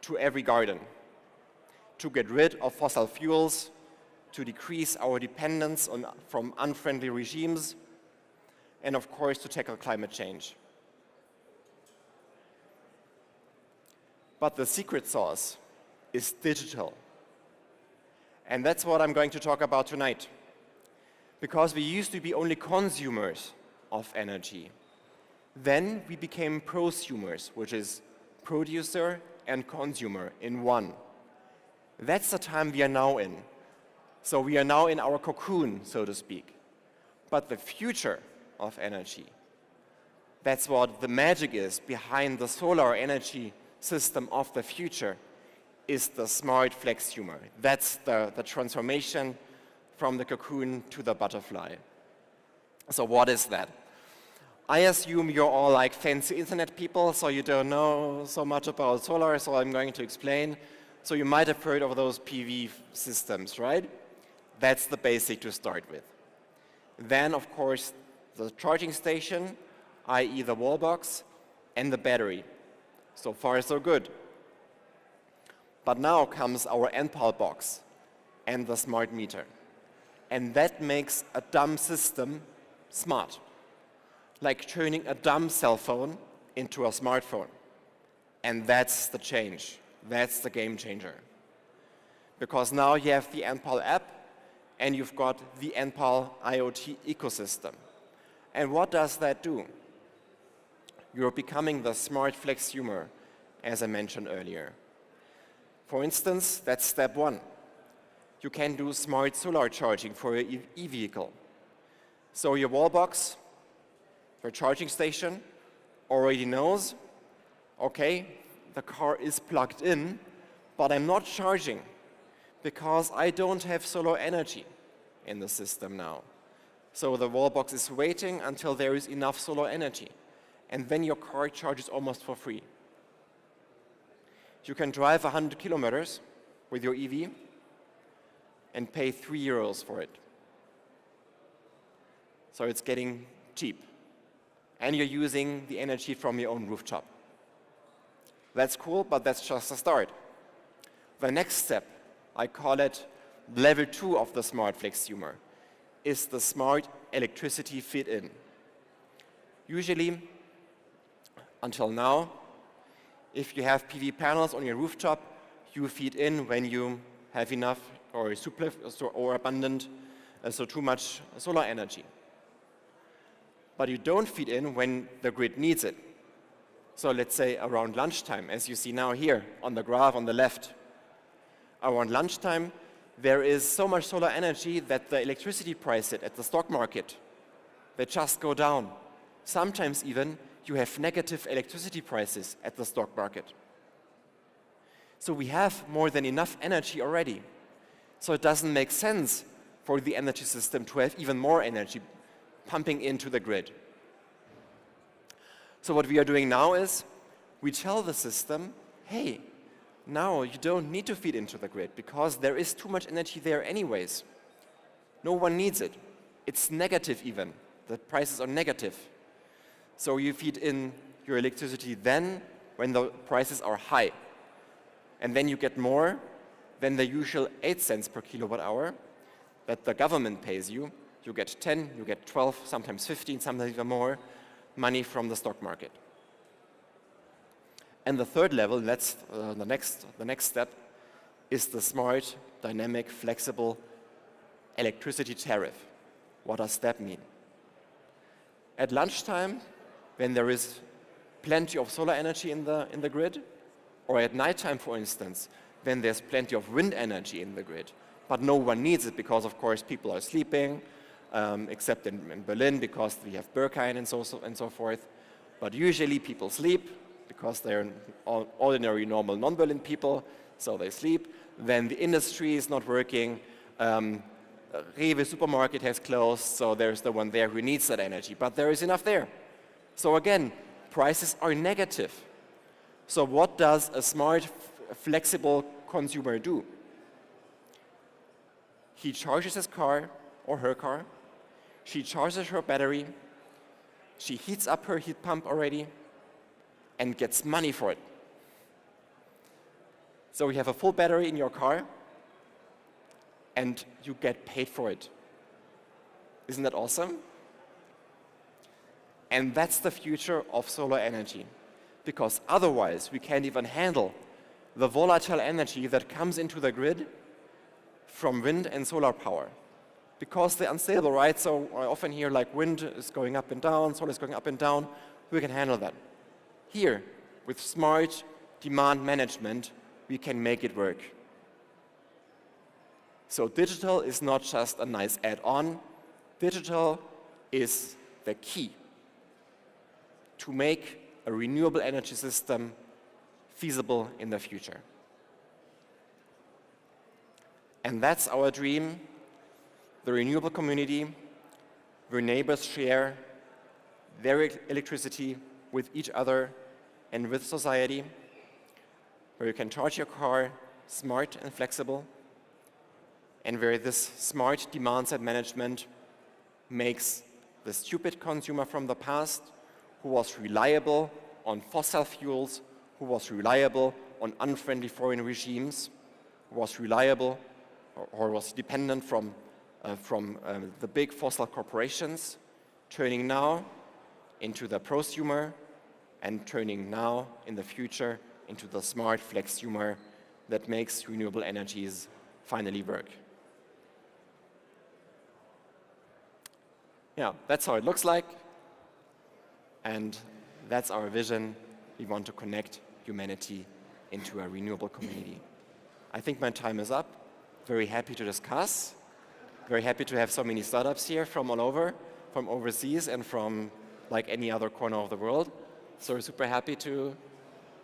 to every garden, to get rid of fossil fuels, to decrease our dependence from unfriendly regimes, and of course to tackle climate change. But the secret sauce is digital. And that's what I'm going to talk about tonight. Because we used to be only consumers of energy. Then we became prosumers, which is producer and consumer in one. That's the time we are now in. So we are now in our cocoon, so to speak. But the future of energy, that's what the magic is behind the solar energy system of the future, is the smart flexhumer. That's the transformation from the cocoon to the butterfly. So what is that? I assume you're all like fancy internet people, so you don't know so much about solar, so I'm going to explain. So you might have heard of those PV systems, right? That's the basic to start with. Then, of course, the charging station, i.e. the wall box, and the battery. So far, so good. But now comes our NPAL box and the smart meter. And that makes a dumb system smart. Like turning a dumb cell phone into a smartphone. And that's the change. That's the game changer. Because now you have the NPAL app and you've got the NPAL IoT ecosystem. And what does that do? You're becoming the smart flexhumer, as I mentioned earlier. For instance, that's step one. You can do smart solar charging for your e-vehicle. So your wall box, your charging station already knows, okay, the car is plugged in, but I'm not charging because I don't have solar energy in the system now. So the wall box is waiting until there is enough solar energy. And then your car charges almost for free. You can drive 100 kilometers with your EV and pay €3 for it. So it's getting cheap. And you're using the energy from your own rooftop. That's cool, but that's just a start. The next step, I call it level 2 of the smart flexhumer, is the smart electricity feed-in. Usually, until now, if you have PV panels on your rooftop, you feed in when you have enough or abundant, so too much solar energy. But you don't feed in when the grid needs it. So let's say around lunchtime, as you see now here on the graph on the left. Around lunchtime, there is so much solar energy that the electricity price at the stock market, they just go down. Sometimes even you have negative electricity prices at the stock market. So we have more than enough energy already. So it doesn't make sense for the energy system to have even more energy pumping into the grid. So what we are doing now is we tell the system, hey, now you don't need to feed into the grid because there is too much energy there anyways. No one needs it. It's negative even. The prices are negative. So you feed in your electricity then when the prices are high. And then you get more than the usual 8 cents per kilowatt hour that the government pays you. You get 10, you get 12, sometimes 15, sometimes even more money from the stock market. And the third level, that's the next step, is the smart, dynamic, flexible electricity tariff. What does that mean? at lunchtime, when there is plenty of solar energy in the grid, or at nighttime, for instance, when there's plenty of wind energy in the grid, but no one needs it because, of course, people are sleeping, except in Berlin because we have Berghain and so forth. But usually people sleep because they're ordinary, normal, non-Berlin people, so they sleep. Then the industry is not working. Rewe supermarket has closed, so there's the one there who needs that energy, but there is enough there. So again, prices are negative. So what does a smart, flexible consumer do? He charges his car or her car, she charges her battery, she heats up her heat pump already, and gets money for it. So you have a full battery in your car, and you get paid for it. Isn't that awesome? And that's the future of solar energy, because otherwise we can't even handle the volatile energy that comes into the grid from wind and solar power. Because they're unstable, right? So I often hear like wind is going up and down, solar is going up and down. We can handle that. Here, with smart demand management, we can make it work. So digital is not just a nice add-on. Digital is the key to make a renewable energy system feasible in the future. And that's our dream, the renewable community where neighbors share their electricity with each other and with society, where you can charge your car smart and flexible, and where this smart demand-side management makes the stupid consumer from the past, who was reliable on fossil fuels, who was reliable on unfriendly foreign regimes, who was reliable or was dependent from the big fossil corporations, turning now into the prosumer and turning now in the future into the smart flexumer that makes renewable energies finally work. Yeah, that's how it looks like. And that's our vision. We want to connect humanity into a renewable community. I think my time is up. Very happy to discuss. Very happy to have so many startups here from all over, from overseas and from like any other corner of the world. So we're super happy to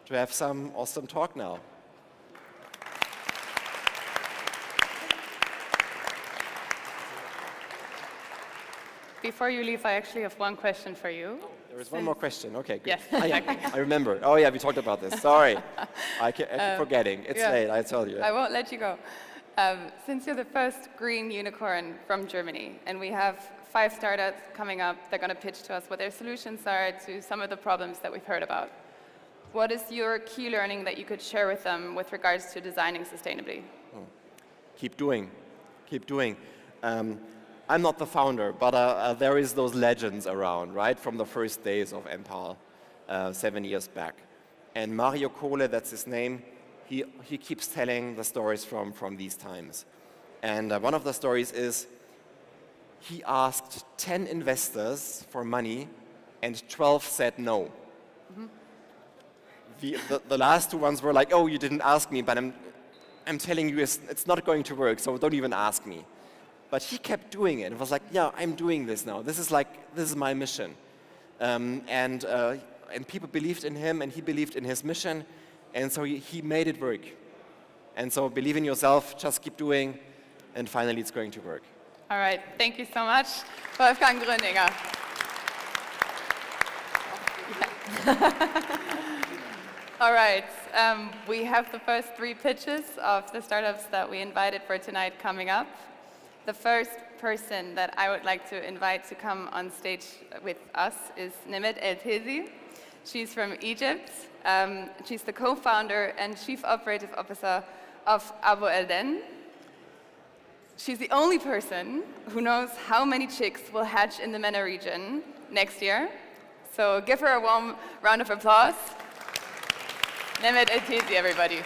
have some awesome talk now. Before you leave, I actually have one question for you. There is one more question. Okay, good. Yes. I remember. Oh yeah, we talked about this. Sorry. I keep forgetting. It's late, I tell you. I won't let you go. Since you're the first green unicorn from Germany, and we have 5 startups coming up, they're going to pitch to us what their solutions are to some of the problems that we've heard about. What is your key learning that you could share with them with regards to designing sustainably? Keep doing. Keep doing. I'm not the founder, but there is those legends around, right, from the first days of Empal 7 years back. And Mario Kohle, that's his name, he keeps telling the stories from these times. And one of the stories is he asked 10 investors for money and 12 said no. Mm-hmm. The last 2 ones were like, oh, you didn't ask me, but I'm telling you it's not going to work, so don't even ask me. But he kept doing it. It was like, yeah, I'm doing this now. This is my mission. And people believed in him, and he believed in his mission, and so he made it work. And so believe in yourself, just keep doing, and finally it's going to work. All right, thank you so much, Wolfgang Gröninger. All right, we have the first 3 pitches of the startups that we invited for tonight coming up. The first person that I would like to invite to come on stage with us is Nemet El-Tezi. She's from Egypt. She's the co-founder and chief operative officer of Abu Elden. She's the only person who knows how many chicks will hatch in the MENA region next year. So give her a warm round of applause. Nemet El-Tezi, everybody.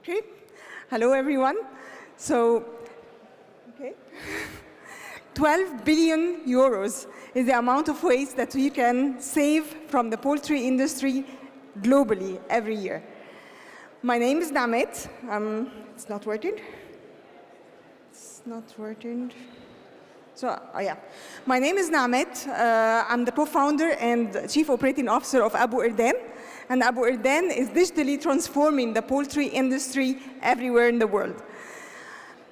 Okay. Hello, everyone. So, 12 billion euros is the amount of waste that we can save from the poultry industry globally every year. My name is Namet. It's not working. It's not working. So, yeah. My name is Namet. I'm the co-founder and chief operating officer of Abu Irdan. And Abu Irdan is digitally transforming the poultry industry everywhere in the world.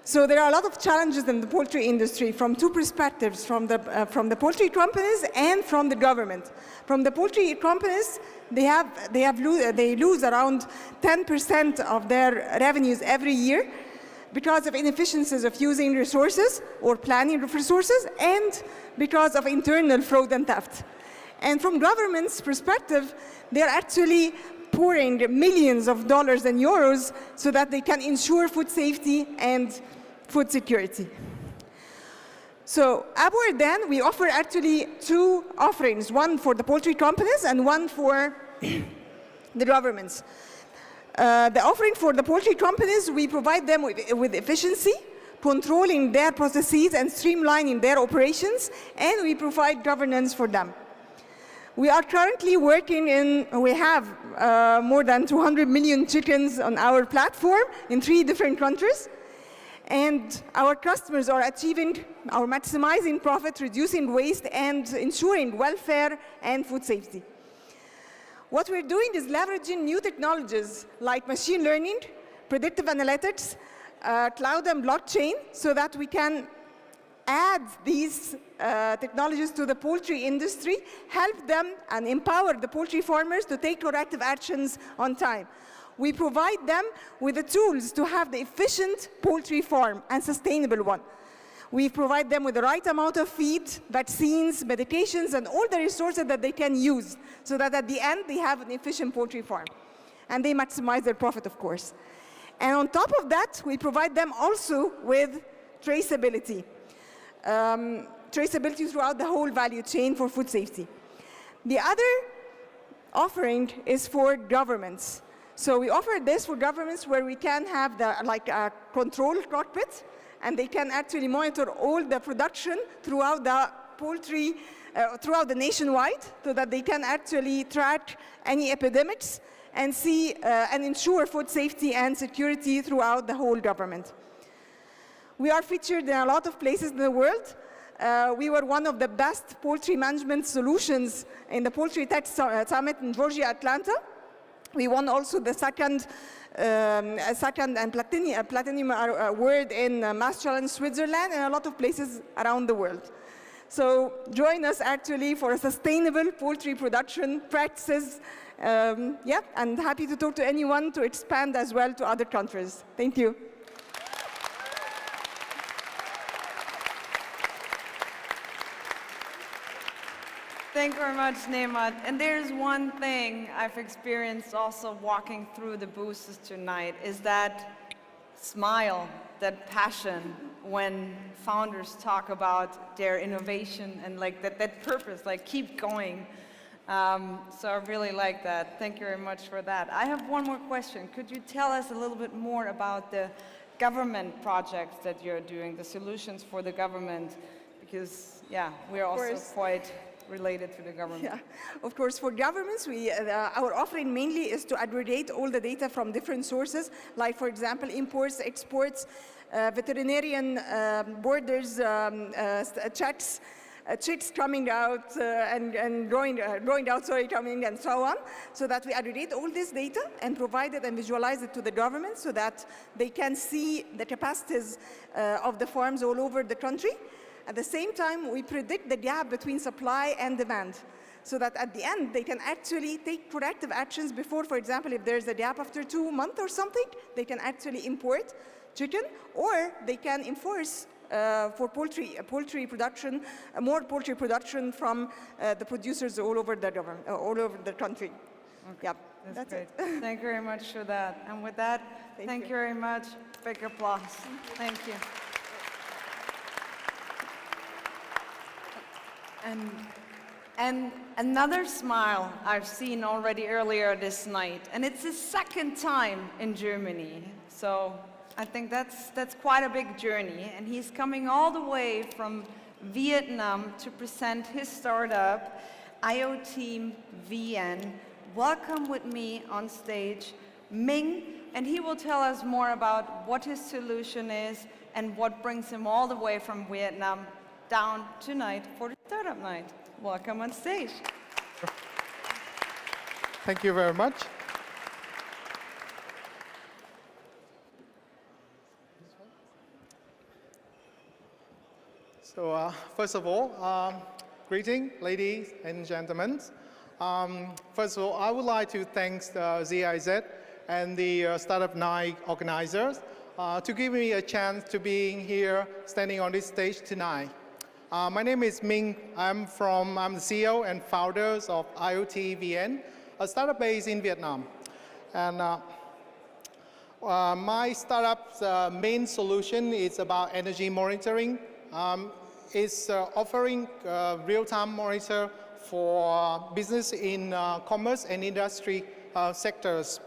So there are a lot of challenges in the poultry industry from two perspectives, from the poultry companies and from the government. From the poultry companies, they lose around 10% of their revenues every year because of inefficiencies of using resources or planning of resources, and because of internal fraud and theft. And from government's perspective, they're actually pouring millions of dollars and euros so that they can ensure food safety and food security. So Abu Irdan, we offer actually two offerings, one for the poultry companies and one for the governments. The offering for the poultry companies, we provide them with efficiency, controlling their processes and streamlining their operations, and we provide governance for them. We are currently we have more than 200 million chickens on our platform in 3 different countries. And our customers are maximizing profit, reducing waste, and ensuring welfare and food safety. What we're doing is leveraging new technologies like machine learning, predictive analytics, cloud and blockchain, so that we can add these technologies to the poultry industry, help them and empower the poultry farmers to take corrective actions on time. We provide them with the tools to have the efficient poultry farm and sustainable one. We provide them with the right amount of feed, vaccines, medications, and all the resources that they can use so that at the end they have an efficient poultry farm. And they maximize their profit, of course. And on top of that, we provide them also with traceability. Traceability throughout the whole value chain for food safety. The other offering is for governments. So we offer this for governments where we can have a control cockpit, and they can actually monitor all the production throughout the poultry, throughout the nationwide, so that they can actually track any epidemics and see and ensure food safety and security throughout the whole government. We are featured in a lot of places in the world. We were one of the best poultry management solutions in the Poultry Tech Summit in Georgia, Atlanta. We won also the second and platinum award in Mass Challenge, Switzerland, and a lot of places around the world. So join us actually for a sustainable poultry production practices. And happy to talk to anyone to expand as well to other countries. Thank you. Thank you very much, Nemat. And there's one thing I've experienced also walking through the booths tonight, is that smile, that passion when founders talk about their innovation and like that purpose, like keep going. So I really like that. Thank you very much for that. I have one more question. Could you tell us a little bit more about the government projects that you're doing, the solutions for the government? Because, yeah, we're also quite related to the government. Yeah, of course, for governments, our offering mainly is to aggregate all the data from different sources, like, for example, imports, exports, veterinarian borders, checks, chicks coming out and going out, coming and so on, so that we aggregate all this data and provide it and visualize it to the government so that they can see the capacities of the farms all over the country. At the same time, we predict the gap between supply and demand, so that at the end, they can actually take corrective actions before, for example, if there's a gap after 2 months or something, they can actually import chicken, or they can enforce for poultry production, more poultry production from the producers all over the government, all over the country. Okay. Yeah, that's great. Thank you very much for that. And with that, thank you very much. Big applause. Thank you. And another smile I've seen already earlier this night, and it's his second time in Germany. So I think that's quite a big journey, and he's coming all the way from Vietnam to present his startup, IoT VN. Welcome with me on stage, Ming, and he will tell us more about what his solution is and what brings him all the way from Vietnam down tonight for the Startup Night. Welcome on stage. Thank you very much. So first of all, greeting, ladies and gentlemen. First of all, I would like to thank ZIZ and the Startup Night organizers to give me a chance to be here standing on this stage tonight. My name is Ming. I'm the CEO and founders of IoT VN, a startup based in Vietnam. And my startup's main solution is about energy monitoring. It's offering real-time monitor for business in commerce and industry sectors.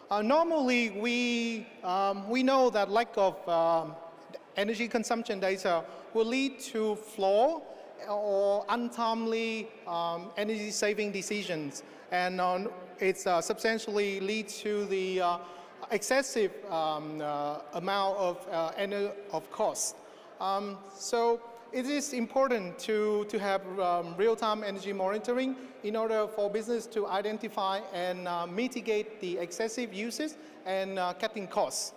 Normally, we know that lack of energy consumption data will lead to flawed or untimely energy-saving decisions, and it's substantially lead to the excessive amount of cost. So it is important to have real-time energy monitoring in order for business to identify and mitigate the excessive uses and cutting costs.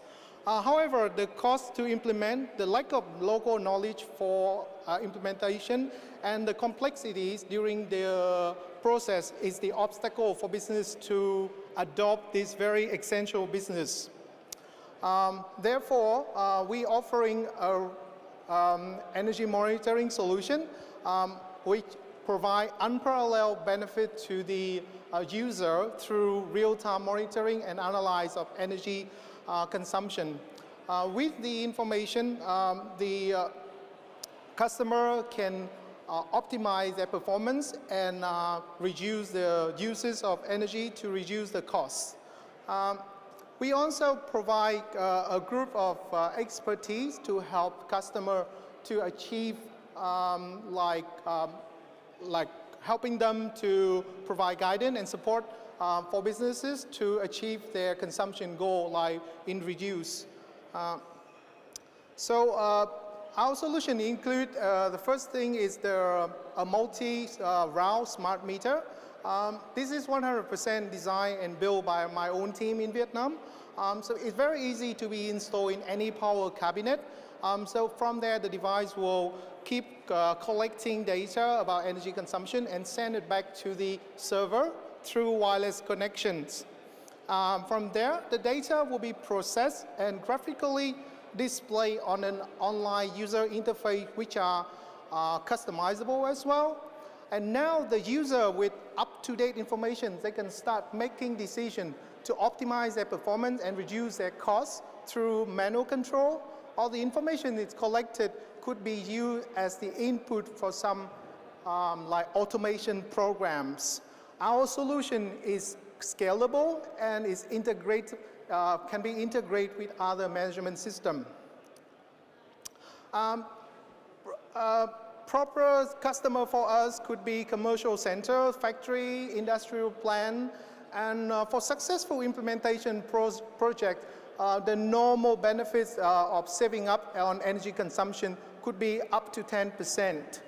However, the cost to implement, the lack of local knowledge for implementation, and the complexities during the process is the obstacle for business to adopt this very essential business. Therefore, we offering a energy monitoring solution which provide unparalleled benefit to the user through real-time monitoring and analysis of energy consumption. With the information, the customer can optimize their performance and reduce the uses of energy to reduce the costs. We also provide a group of expertise to help customer to achieve like helping them to provide guidance and support for businesses to achieve their consumption goal, like in reduce. Our solution include the first thing is a multi-route smart meter. This is 100% designed and built by my own team in Vietnam. So it's very easy to be installed in any power cabinet. So from there, the device will keep collecting data about energy consumption and send it back to the server through wireless connections. From there, the data will be processed and graphically displayed on an online user interface, which are customizable as well. And now the user with up-to-date information, they can start making decisions to optimize their performance and reduce their costs through manual control. All the information that's collected could be used as the input for some like automation programs. Our solution is scalable and is integrated, can be integrated with other management systems. Proper customer for us could be commercial center, factory, industrial plant, and for successful implementation project, the normal benefits of saving up on energy consumption could be up to 10%.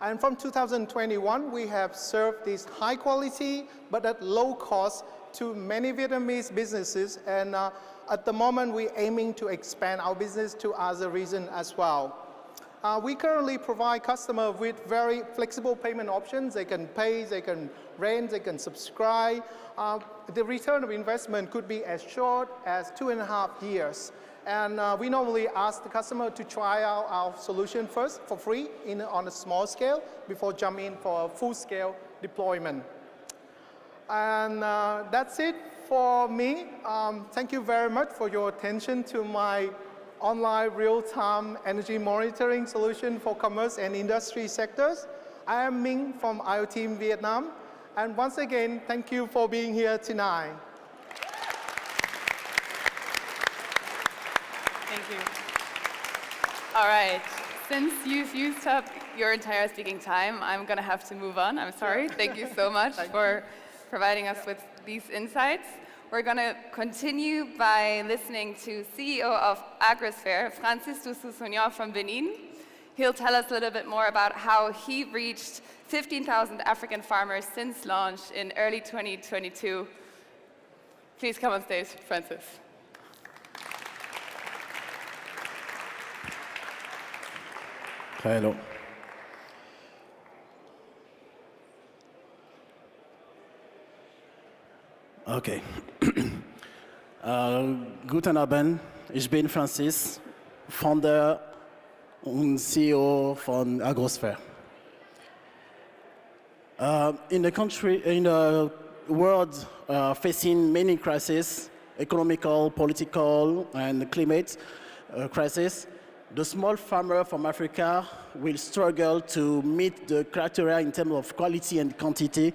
And from 2021, we have served this high quality, but at low cost to many Vietnamese businesses. And at the moment, we're aiming to expand our business to other regions as well. We currently provide customers with very flexible payment options. They can pay, they can rent, they can subscribe. The return of investment could be as short as 2.5 years. And we normally ask the customer to try out our solution first for free on a small scale before jumping in for a full-scale deployment. And that's it for me. Thank you very much for your attention to my online real-time energy monitoring solution for commerce and industry sectors. I am Ming from IO Team Vietnam. And once again, thank you for being here tonight. Thank you. All right. Since you've used up your entire speaking time, I'm going to have to move on. I'm sorry. Thank you so much for providing us with these insights. We're going to continue by listening to CEO of AgriTech, Francis Dussou-Soignon from Benin. He'll tell us a little bit more about how he reached 15,000 African farmers since launch in early 2022. Please come on stage, Francis. Hello. Okay. Guten Abend, ich bin Francis, Founder und CEO von AgriTech. In the world facing many crises, economical, political, and climate crisis, the small farmer from Africa will struggle to meet the criteria in terms of quality and quantity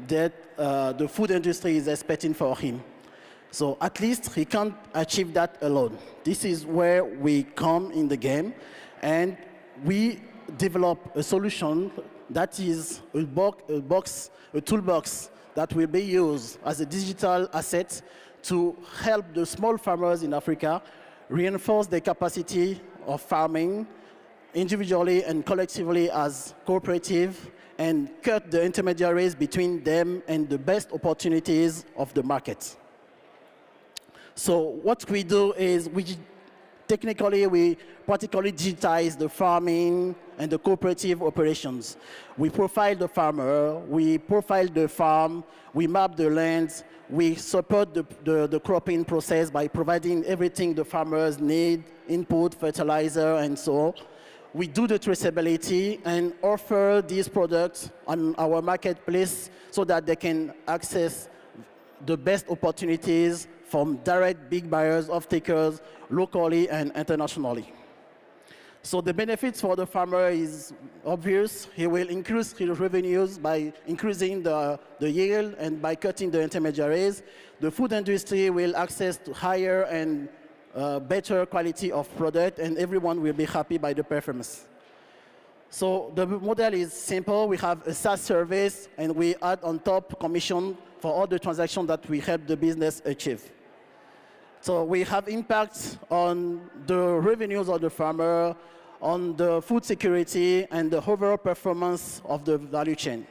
that the food industry is expecting for him. So at least he can't achieve that alone. This is where we come in the game, and we develop a solution that is a toolbox that will be used as a digital asset to help the small farmers in Africa reinforce their capacity of farming individually and collectively as cooperative, and cut the intermediaries between them and the best opportunities of the market. So what we do is we practically digitize the farming and the cooperative operations. We profile the farmer, we profile the farm, we map the lands, we support the cropping process by providing everything the farmers need, input, fertilizer, and so on. We do the traceability and offer these products on our marketplace so that they can access the best opportunities from direct big buyers, off-takers, locally and internationally. So the benefits for the farmer is obvious. He will increase his revenues by increasing the yield and by cutting the intermediaries. The food industry will access to higher and better quality of product, and everyone will be happy by the performance. So the model is simple. We have a SaaS service, and we add on top commission for all the transactions that we help the business achieve. So we have impact on the revenues of the farmer, on the food security, and the overall performance of the value chain.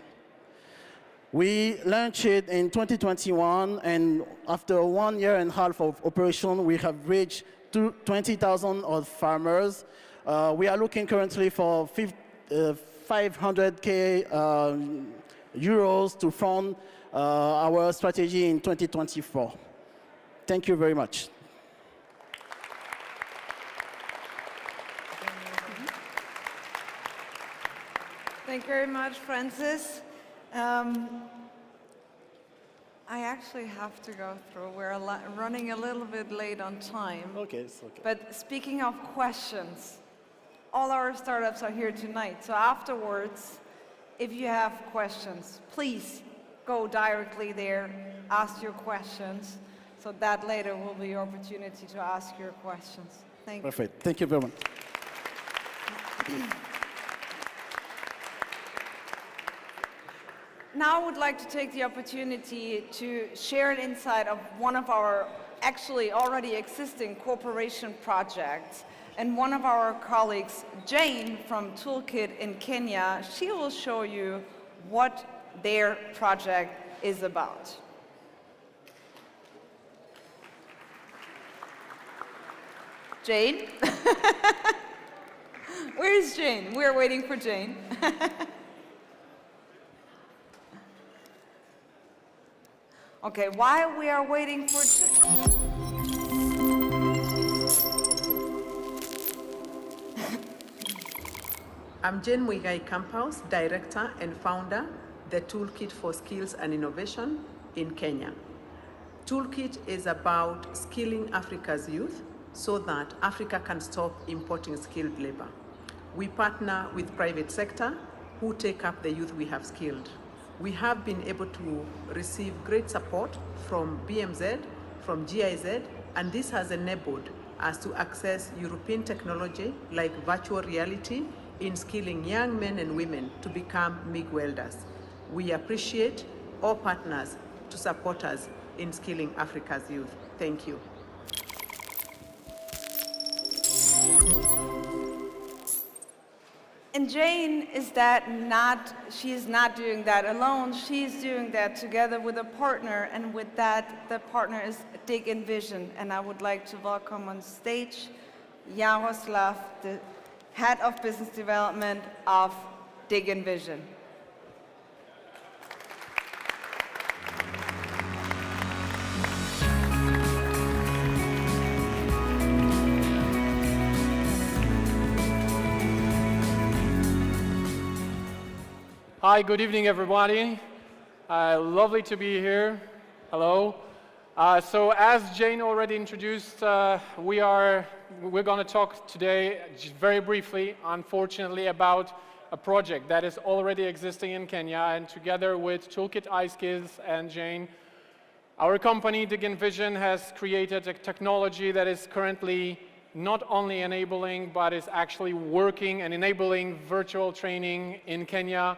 We launched it in 2021, and after 1.5 years of operation, we have reached 20,000 of farmers. We are looking currently for 500K euros to fund our strategy in 2024. Thank you very much. Thank you very much, Francis. I actually have to go through. We're running a little bit late on time. Okay, it's okay. But speaking of questions, all our startups are here tonight. So afterwards, if you have questions, please go directly there, ask your questions. So that later will be your opportunity to ask your questions. Thank you. Perfect. Thank you very much. Now I would like to take the opportunity to share an insight of one of our actually already existing cooperation projects. And one of our colleagues, Jane from Toolkit in Kenya, she will show you what their project is about. Jane? Where is Jane? We're waiting for Jane. Okay, while we are waiting for Jane. I'm Jane Muigai Campos, Director and Founder, the Toolkit for Skills and Innovation in Kenya. Toolkit is about skilling Africa's youth so that Africa can stop importing skilled labor. We partner with private sector, who take up the youth we have skilled. We have been able to receive great support from BMZ, from GIZ, and this has enabled us to access European technology like virtual reality in skilling young men and women to become MIG welders. We appreciate all partners to support us in skilling Africa's youth. Thank you. And Jane she's not doing that alone. She's doing that together with a partner, and with that, the partner is Dig Envision. And I would like to welcome on stage Jaroslav, the Head of Business Development of Dig Envision. Hi, good evening, everybody. Lovely to be here. Hello. So as Jane already introduced, we're going to talk today, just very briefly, unfortunately, about a project that is already existing in Kenya, and together with Toolkit iSkills and Jane, our company, Dig Envision, has created a technology that is currently not only enabling, but is actually working and enabling virtual training in Kenya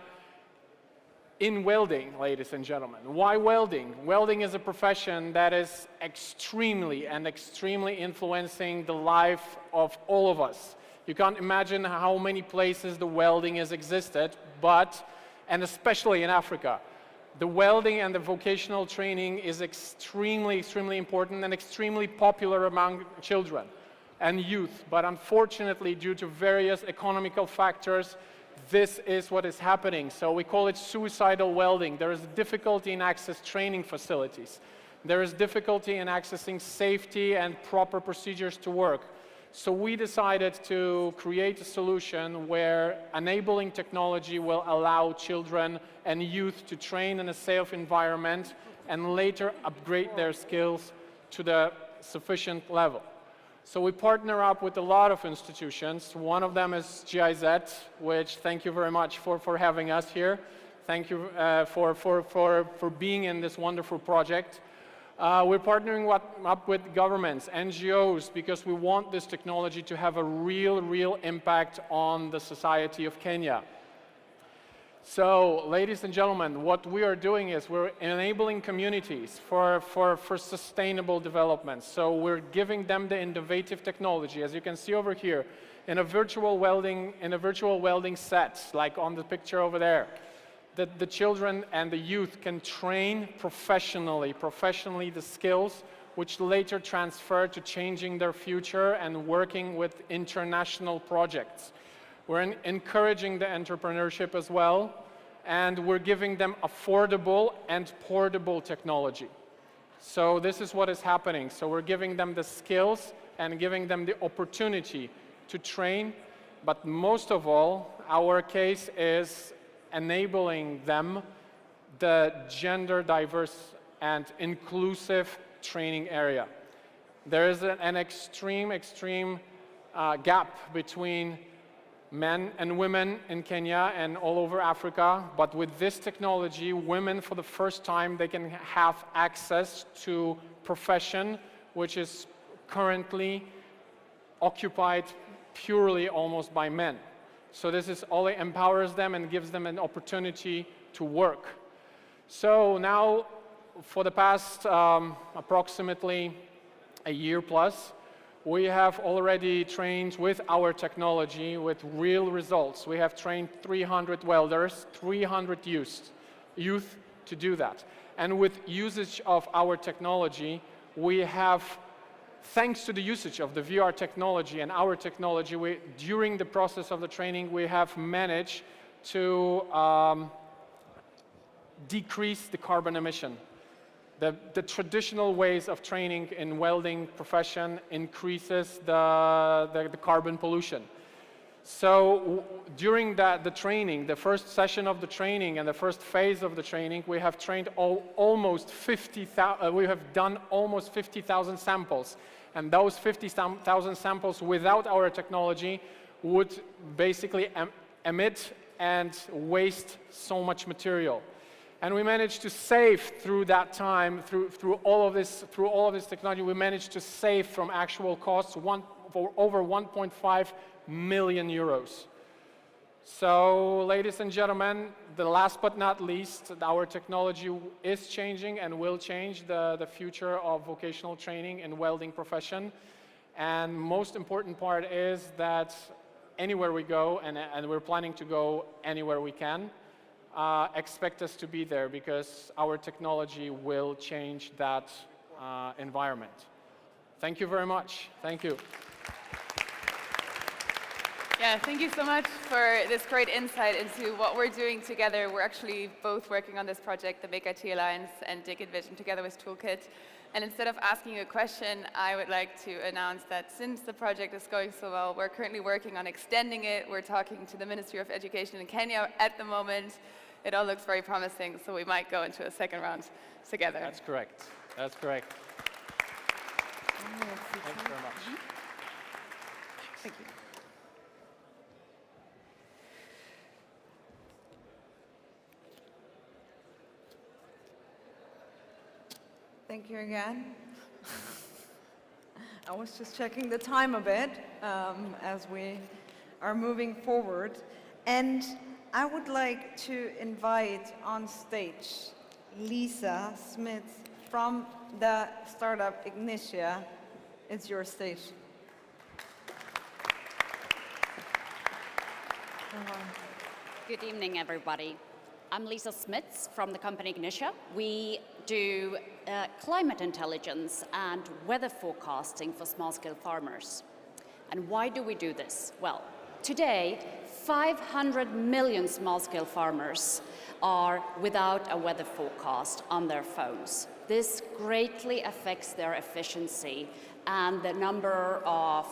in welding, ladies and gentlemen. Why welding? Welding is a profession that is extremely influencing the life of all of us. You can't imagine how many places the welding has existed, and especially in Africa. The welding and the vocational training is extremely important and extremely popular among children and youth. But unfortunately, due to various economical factors, this is what is happening. So we call it suicidal welding. There is difficulty in access training facilities. There is difficulty in accessing safety and proper procedures to work. So we decided to create a solution where enabling technology will allow children and youth to train in a safe environment and later upgrade their skills to the sufficient level. So we partner up with a lot of institutions. One of them is GIZ, which thank you very much for having us here. Thank you for being in this wonderful project. We're partnering up with governments, NGOs, because we want this technology to have a real impact on the society of Kenya. So, ladies and gentlemen, what we are doing is we're enabling communities for sustainable development. So we're giving them the innovative technology, as you can see over here, in a virtual welding set, like on the picture over there. That the children and the youth can train professionally the skills which later transfer to changing their future and working with international projects. We're encouraging the entrepreneurship as well, and we're giving them affordable and portable technology. So this is what is happening. So we're giving them the skills and giving them the opportunity to train, but most of all, our case is enabling them the gender diverse and inclusive training area. There is an extreme gap between men and women in Kenya and all over Africa, but with this technology, women for the first time, they can have access to profession which is currently occupied purely almost by men. So this is all, it empowers them and gives them an opportunity to work. So now, for the past approximately a year plus, we have already trained with our technology with real results. We have trained 300 welders, 300 youth to do that. And with usage of our technology, we have, thanks to the usage of the VR technology and our technology, during the process of the training, we have managed to decrease the carbon emission. The traditional ways of training in welding profession increases the carbon pollution. So during the training, the first session of the training and the first phase of the training, we have trained almost 50,000. We have done almost 50,000 samples, and those 50,000 samples without our technology would basically emit and waste so much material. And we managed to save through that time, through all of this technology, we managed to save from actual costs for over 1.5 million euros. So, ladies and gentlemen, the last but not least, our technology is changing and will change the future of vocational training in welding profession. And most important part is that anywhere we go, and we're planning to go anywhere we can, expect us to be there because our technology will change that environment. Thank you very much. Thank you. Yeah, thank you so much for this great insight into what we're doing together. We're actually both working on this project, the Make IT Alliance and Dig Vision, together with Toolkit. And instead of asking you a question, I would like to announce that since the project is going so well, we're currently working on extending it. We're talking to the Ministry of Education in Kenya at the moment. It all looks very promising, so we might go into a second round together. That's correct. That's correct. Thank you very much. Thank you. Thank you again. I was just checking the time a bit as we are moving forward. And I would like to invite on stage Lisa Smith from the startup Ignitia. It's your stage. Good evening, everybody. I'm Lisa Smits from the company Ignitia. We do climate intelligence and weather forecasting for small-scale farmers. And why do we do this? Well, today, 500 million small-scale farmers are without a weather forecast on their phones. This greatly affects their efficiency and the number of,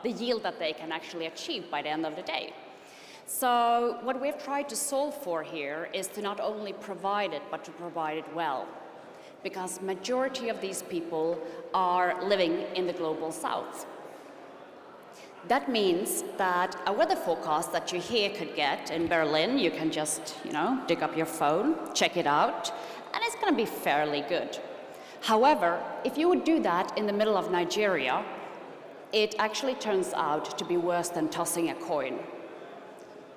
the yield that they can actually achieve by the end of the day. So what we've tried to solve for here is to not only provide it, but to provide it well. Because majority of these people are living in the global south. That means that a weather forecast that you here could get in Berlin, you can just, dig up your phone, check it out, and it's going to be fairly good. However, if you would do that in the middle of Nigeria, it actually turns out to be worse than tossing a coin.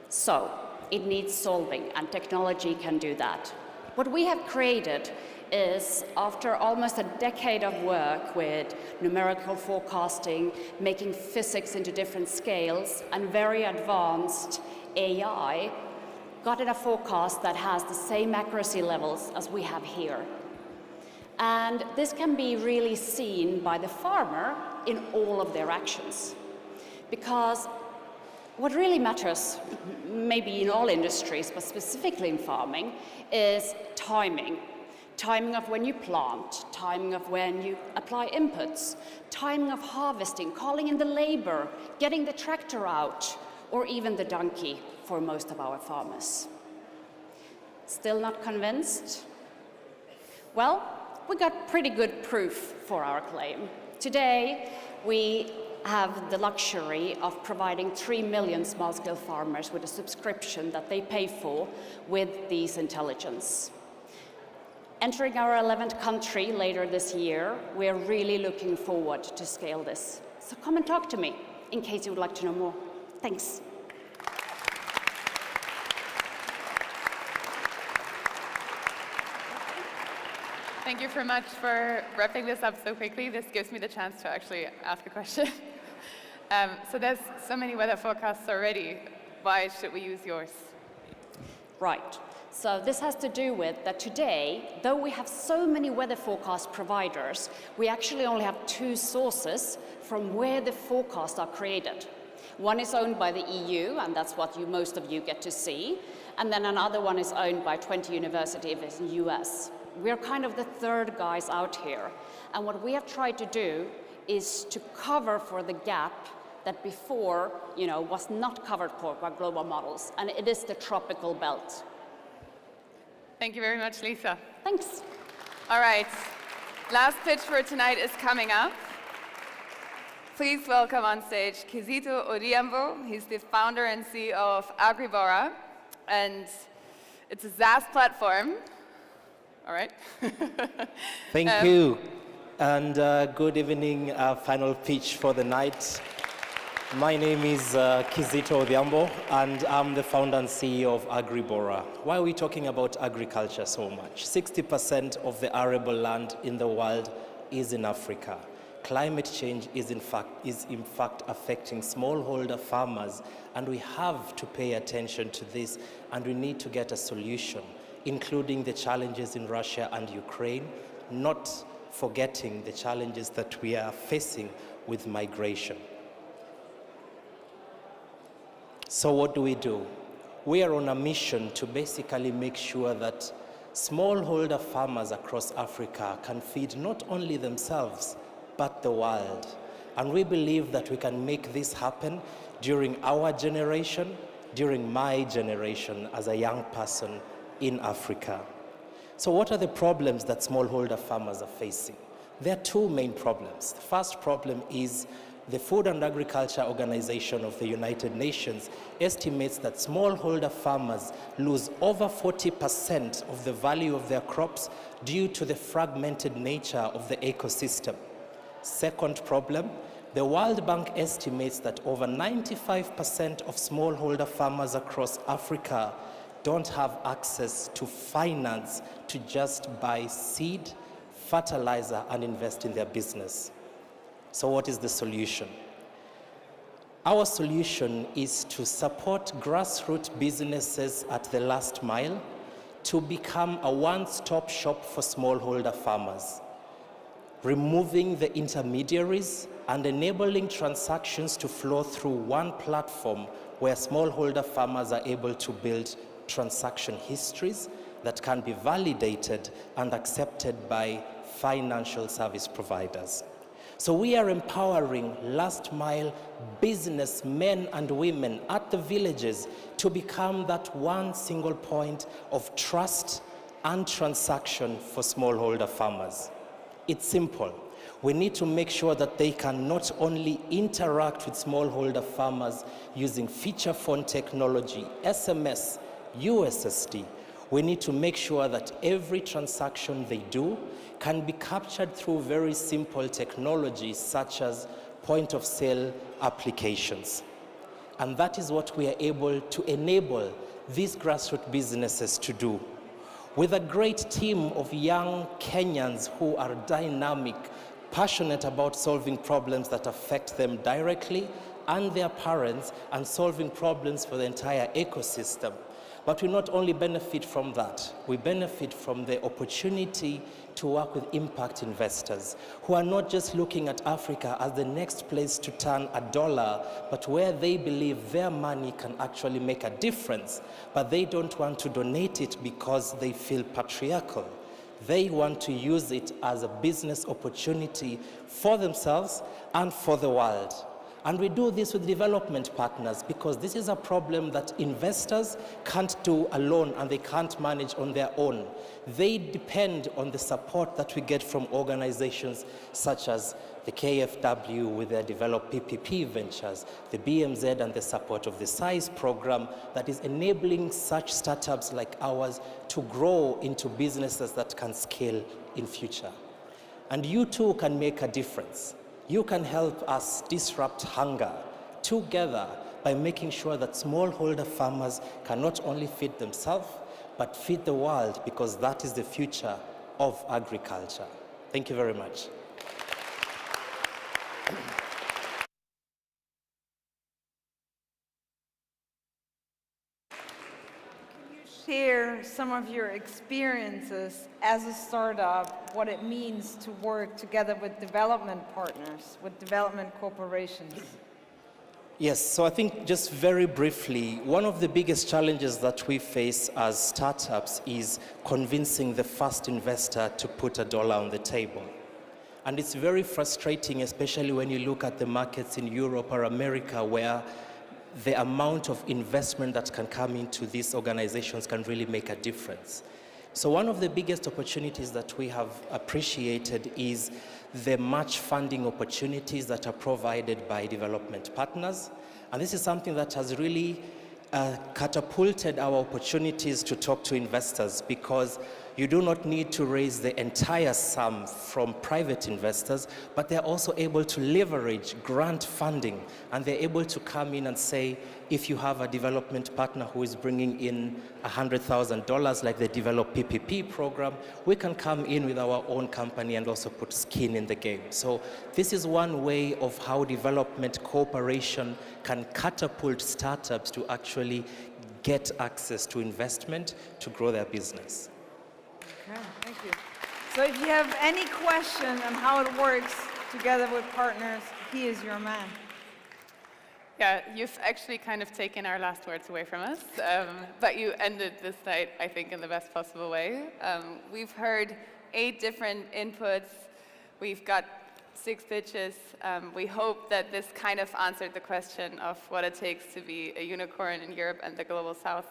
So, it needs solving, and technology can do that. What we have created is, after almost a decade of work with numerical forecasting, making physics into different scales, and very advanced AI, gotten a forecast that has the same accuracy levels as we have here. And this can be really seen by the farmer in all of their actions. Because what really matters, maybe in all industries, but specifically in farming, is timing. Timing of when you plant, timing of when you apply inputs, timing of harvesting, calling in the labor, getting the tractor out, or even the donkey for most of our farmers. Still not convinced? Well, we got pretty good proof for our claim. Today, we have the luxury of providing 3 million small-scale farmers with a subscription that they pay for with these intelligence. Entering our 11th country later this year, we're really looking forward to scale this. So come and talk to me in case you would like to know more. Thanks. Thank you very much for wrapping this up so quickly. This gives me the chance to actually ask a question. So there's so many weather forecasts already. Why should we use yours? Right. So this has to do with that today, though we have so many weather forecast providers, we actually only have 2 sources from where the forecasts are created. One is owned by the EU, and that's what most of you get to see. And then another one is owned by 20 universities in the US. We're kind of the third guys out here. And what we have tried to do is to cover for the gap that before, was not covered for by global models. And it is the tropical belt. Thank you very much, Lisa. Thanks. All right. Last pitch for tonight is coming up. please welcome on stage Kizito Odhiambo. He's the founder and CEO of AgriBora, and it's a SaaS platform. All right. Thank you, and good evening, final pitch for the night. My name is Kizito Odhiambo, and I'm the founder and CEO of AgriBora. Why are we talking about agriculture so much? 60% of the arable land in the world is in Africa. Climate change is in fact affecting smallholder farmers, and we have to pay attention to this, and we need to get a solution, including the challenges in Russia and Ukraine, not forgetting the challenges that we are facing with migration. So what do? We are on a mission to basically make sure that smallholder farmers across Africa can feed not only themselves, but the world. And we believe that we can make this happen during our generation, during my generation as a young person in Africa. So what are the problems that smallholder farmers are facing? There are two main problems. The first problem is the Food and Agriculture Organization of the United Nations estimates that smallholder farmers lose over 40% of the value of their crops due to the fragmented nature of the ecosystem. Second problem, the World Bank estimates that over 95% of smallholder farmers across Africa don't have access to finance to just buy seed, fertilizer, and invest in their business. So what is the solution? Our solution is to support grassroots businesses at the last mile to become a one-stop shop for smallholder farmers, removing the intermediaries and enabling transactions to flow through one platform where smallholder farmers are able to build transaction histories that can be validated and accepted by financial service providers. So we are empowering last mile businessmen and women at the villages to become that one single point of trust and transaction for smallholder farmers. It's simple. We need to make sure that they can not only interact with smallholder farmers using feature phone technology, SMS, USSD. We need to make sure that every transaction they do can be captured through very simple technologies such as point-of-sale applications. And that is what we are able to enable these grassroots businesses to do. With a great team of young Kenyans who are dynamic, passionate about solving problems that affect them directly and their parents, and solving problems for the entire ecosystem. But we not only benefit from that, we benefit from the opportunity to work with impact investors who are not just looking at Africa as the next place to turn a dollar, but where they believe their money can actually make a difference, but they don't want to donate it because they feel patriarchal. They want to use it as a business opportunity for themselves and for the world. And we do this with development partners because this is a problem that investors can't do alone and they can't manage on their own. They depend on the support that we get from organizations such as the KFW with their Develop PPP ventures, the BMZ and the support of the SIZE program that is enabling such startups like ours to grow into businesses that can scale in future. And you too can make a difference. You can help us disrupt hunger together by making sure that smallholder farmers can not only feed themselves, but feed the world, because that is the future of agriculture. Thank you very much. Share some of your experiences as a startup, what it means to work together with development partners, with development corporations. Yes, so I think just very briefly, one of the biggest challenges that we face as startups is convincing the first investor to put $1 on the table. And it's very frustrating, especially when you look at the markets in Europe or America, where the amount of investment that can come into these organizations can really make a difference. So one of the biggest opportunities that we have appreciated is the match funding opportunities that are provided by development partners. And this is something that has really catapulted our opportunities to talk to investors, because you do not need to raise the entire sum from private investors, but they're also able to leverage grant funding, and they're able to come in and say, if you have a development partner who is bringing in $100,000, like the Develop PPP program, we can come in with our own company and also put skin in the game. So this is one way of how development cooperation can catapult startups to actually get access to investment to grow their business. Okay, thank you. So if you have any question on how it works together with partners, he is your man. Yeah, you've actually kind of taken our last words away from us, but you ended this night, I think, in the best possible way. We've heard 8 different inputs. We've got 6 pitches. We hope that this kind of answered the question of what it takes to be a unicorn in Europe and the Global South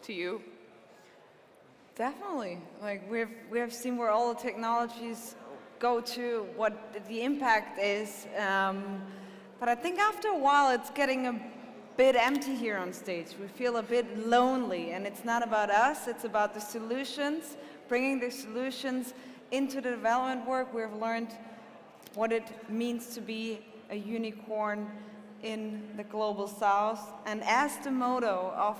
to you. Definitely. Like we have seen where all the technologies go to, what the impact is. But I think after a while, it's getting a bit empty here on stage. We feel a bit lonely, and it's not about us, it's about the solutions, bringing the solutions into the development work. We've learned what it means to be a unicorn in the Global South. And as the motto of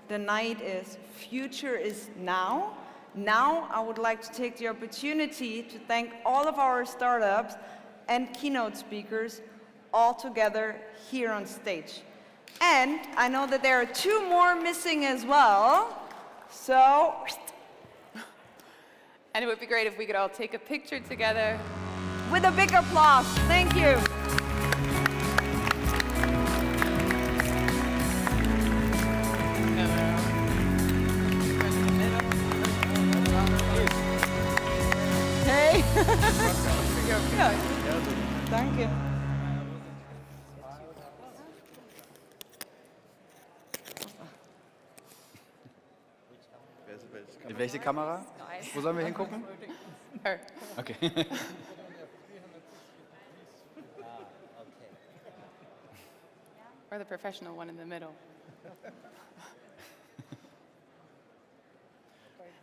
the night is, future is now. Now, I would like to take the opportunity to thank all of our startups and keynote speakers all together here on stage. And I know that there are 2 more missing as well, so. And it would be great if we could all take a picture together. With a big applause. Thank you. Hey. Thank you. In welche Kamera? Wo sollen wir hingucken? Okay. Or the professional one in the middle.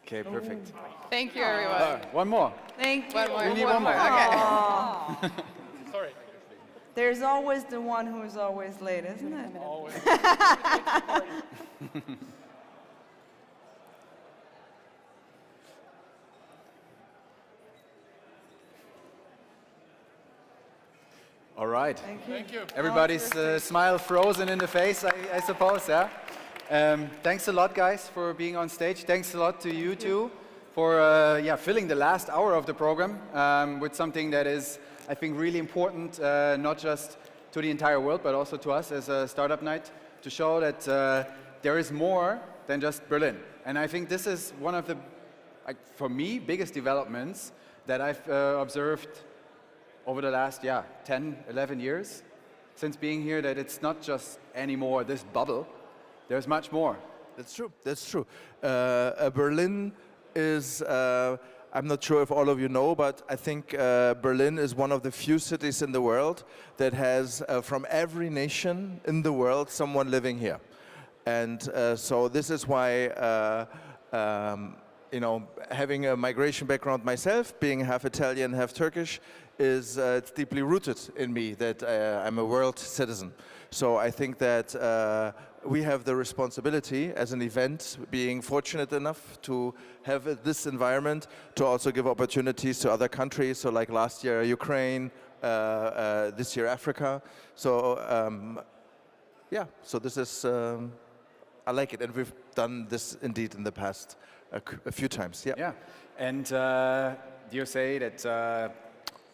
Okay, perfect. Thank you, everyone. One more. Thank you. We need one more. Okay. Sorry. There's always the one who is always late, isn't it? Always. All right. Thank you. Everybody's smile frozen in the face, I suppose, yeah? Thanks a lot, guys, for being on stage. Thanks a lot to you two for filling the last hour of the program with something that is, I think, really important, not just to the entire world, but also to us as a Startup Night, to show that there is more than just Berlin. And I think this is one of the, for me, biggest developments that I've observed over the last 10, 11 years since being here, that it's not just anymore this bubble. There's much more. That's true. That's true. Berlin is, I'm not sure if all of you know, but I think Berlin is one of the few cities in the world that has, from every nation in the world, someone living here. And so this is why, you know, having a migration background myself, being half Italian, half Turkish, is it's deeply rooted in me that I'm a world citizen. So I think that we have the responsibility as an event, being fortunate enough to have this environment, to also give opportunities to other countries. So like last year, Ukraine, this year, Africa. So yeah, so this is, I like it. And we've done this indeed in the past a few times, yeah. Yeah, and you say that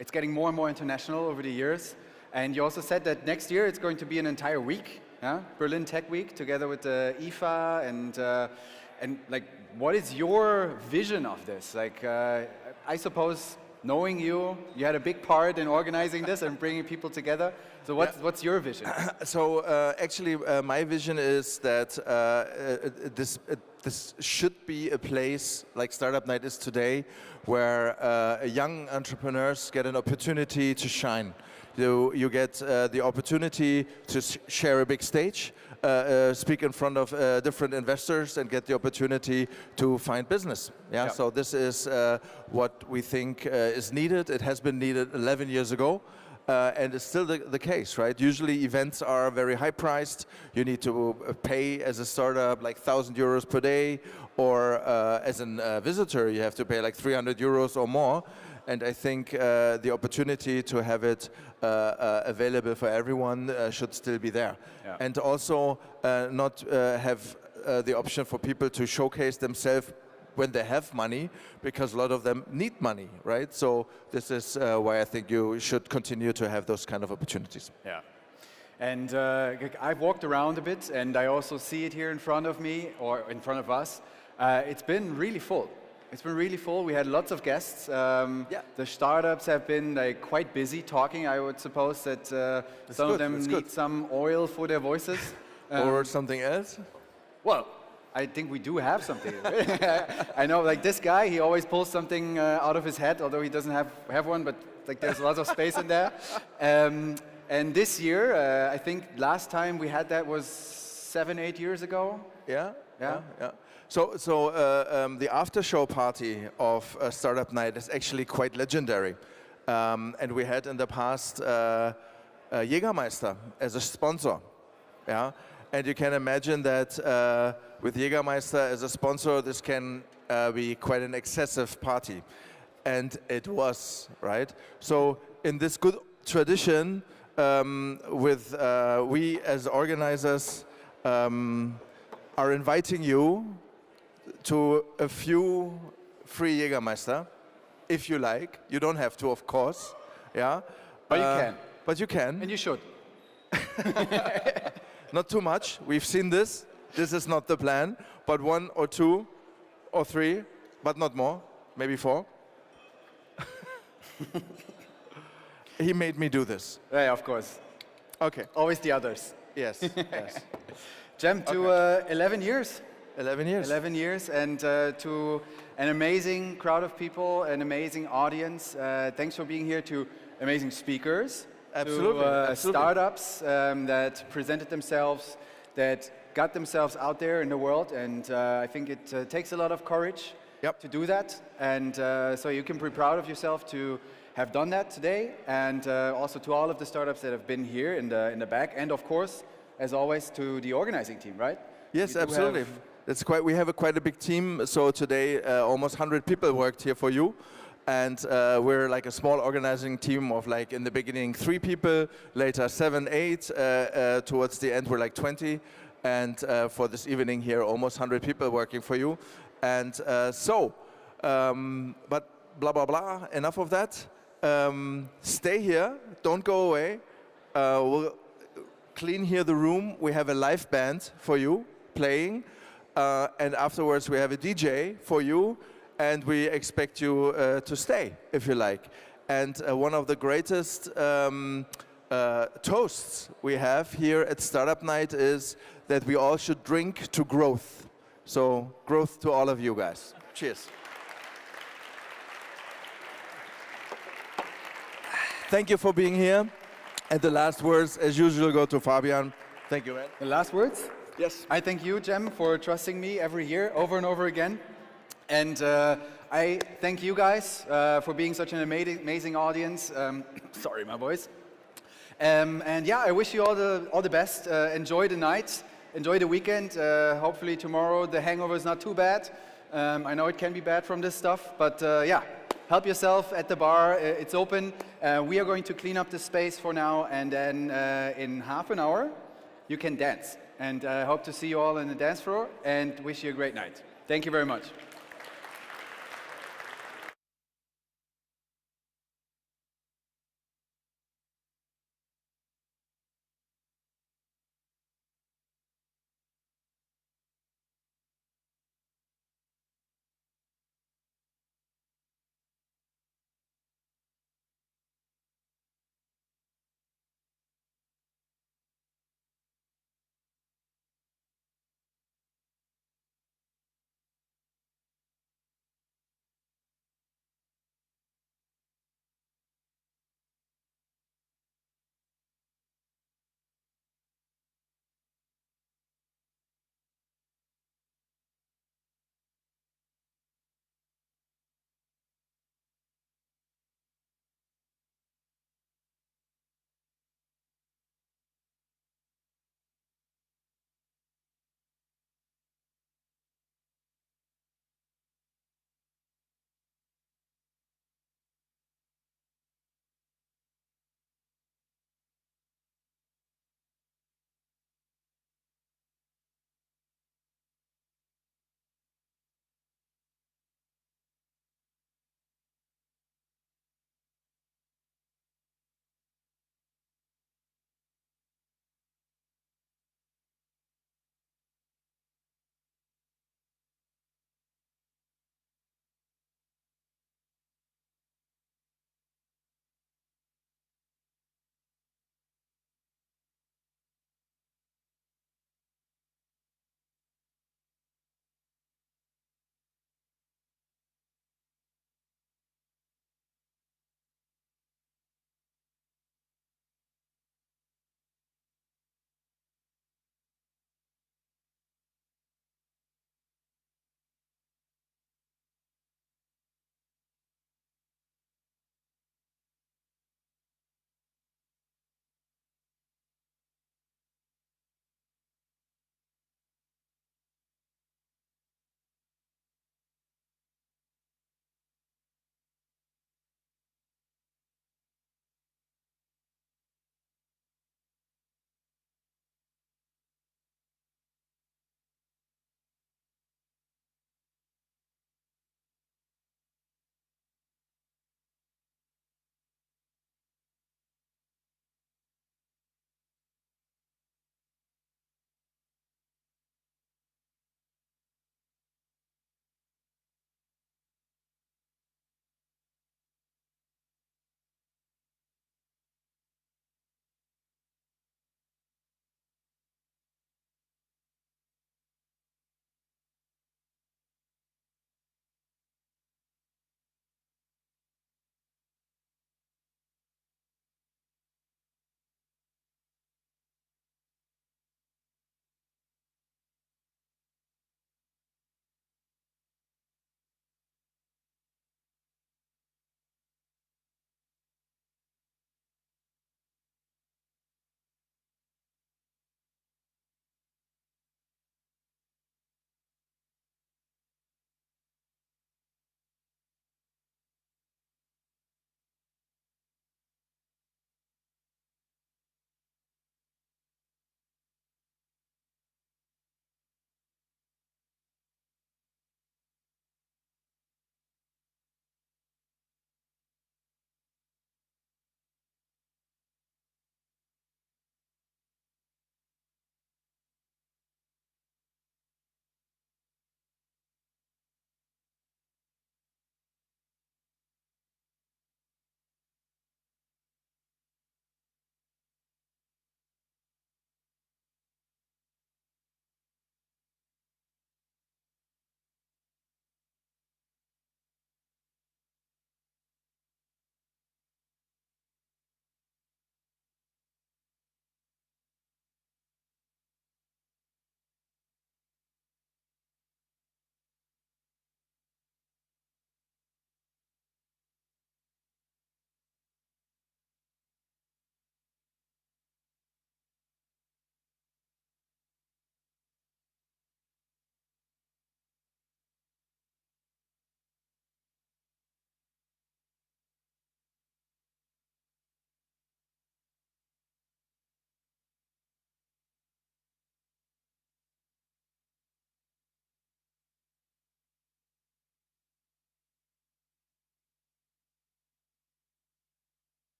it's getting more and more international over the years. And you also said that next year it's going to be an entire week, yeah? Berlin Tech Week, together with the IFA, and like, what is your vision of this? Like, I suppose knowing you, you had a big part in organizing this and bringing people together. So what's your vision? So actually, my vision is that this should be a place like Startup Night is today, where young entrepreneurs get an opportunity to shine. You get the opportunity to share a big stage, speak in front of different investors, and get the opportunity to find business. Yeah. So this is what we think is needed. It has been needed 11 years ago. And it's still the case, right? Usually events are very high priced. You need to pay as a startup like 1,000 euros per day, or as a visitor you have to pay like 300 euros or more. And I think the opportunity to have it available for everyone should still be there. Yeah. And also not have the option for people to showcase themselves when they have money, because a lot of them need money, right? So this is why I think you should continue to have those kind of opportunities. Yeah. And I've walked around a bit, and I also see it here in front of me, or in front of us. It's been really full. It's been really full. We had lots of guests. The startups have been like quite busy talking. I would suppose that some of them need some oil for their voices. Or something else? Well, I think we do have something. I know, like this guy, he always pulls something out of his head, although he doesn't have one, but like there's lots of space in there. And this year, I think last time we had that was 7-8 years ago. Yeah. So the after show party of Startup Night is actually quite legendary. And we had in the past Jägermeister as a sponsor. Yeah. And you can imagine that with Jägermeister as a sponsor, this can be quite an excessive party. And it was, right? So in this good tradition, we as organizers are inviting you to a few free Jägermeister, if you like. You don't have to, of course. Yeah. But you can. But you can. And you should. Not too much. We've seen this. This is not the plan. But 1 or 2 or 3, but not more. Maybe 4. He made me do this. Yeah, of course. Okay. Always the others. Yes. Yes. Jem, to 11 years. 11 years. 11 years, and to an amazing crowd of people, an amazing audience. Thanks for being here, to amazing speakers. Absolutely. To startups that presented themselves, that got themselves out there in the world, and I think it takes a lot of courage to do that, and so you can be proud of yourself to have done that today, and also to all of the startups that have been here in the back, and of course, as always, to the organizing team, right? Yes, absolutely. We have quite a big team, so today almost 100 people worked here for you. And we're like a small organizing team of like in the beginning 3 people, later 7, 8. Towards the end we're like 20. And for this evening here, almost 100 people working for you. And but blah, blah, blah, enough of that. Stay here, don't go away. We'll clean here the room. We have a live band for you playing. And afterwards we have a DJ for you. And we expect you to stay, if you like. And one of the greatest toasts we have here at Startup Night is that we all should drink to growth. So growth to all of you guys. Cheers. Thank you for being here. And the last words, as usual, go to Fabian. Thank you, man. The last words? Yes. I thank you, Jem, for trusting me every year, over and over again. And I thank you guys for being such an amazing audience. Sorry, my voice. And yeah, I wish you all the best. Enjoy the night. Enjoy the weekend. Hopefully tomorrow the hangover is not too bad. I know it can be bad from this stuff, but yeah, help yourself at the bar. It's open. We are going to clean up the space for now, and then in half an hour you can dance. And I hope to see you all on the dance floor, and wish you a great night. Thank you very much.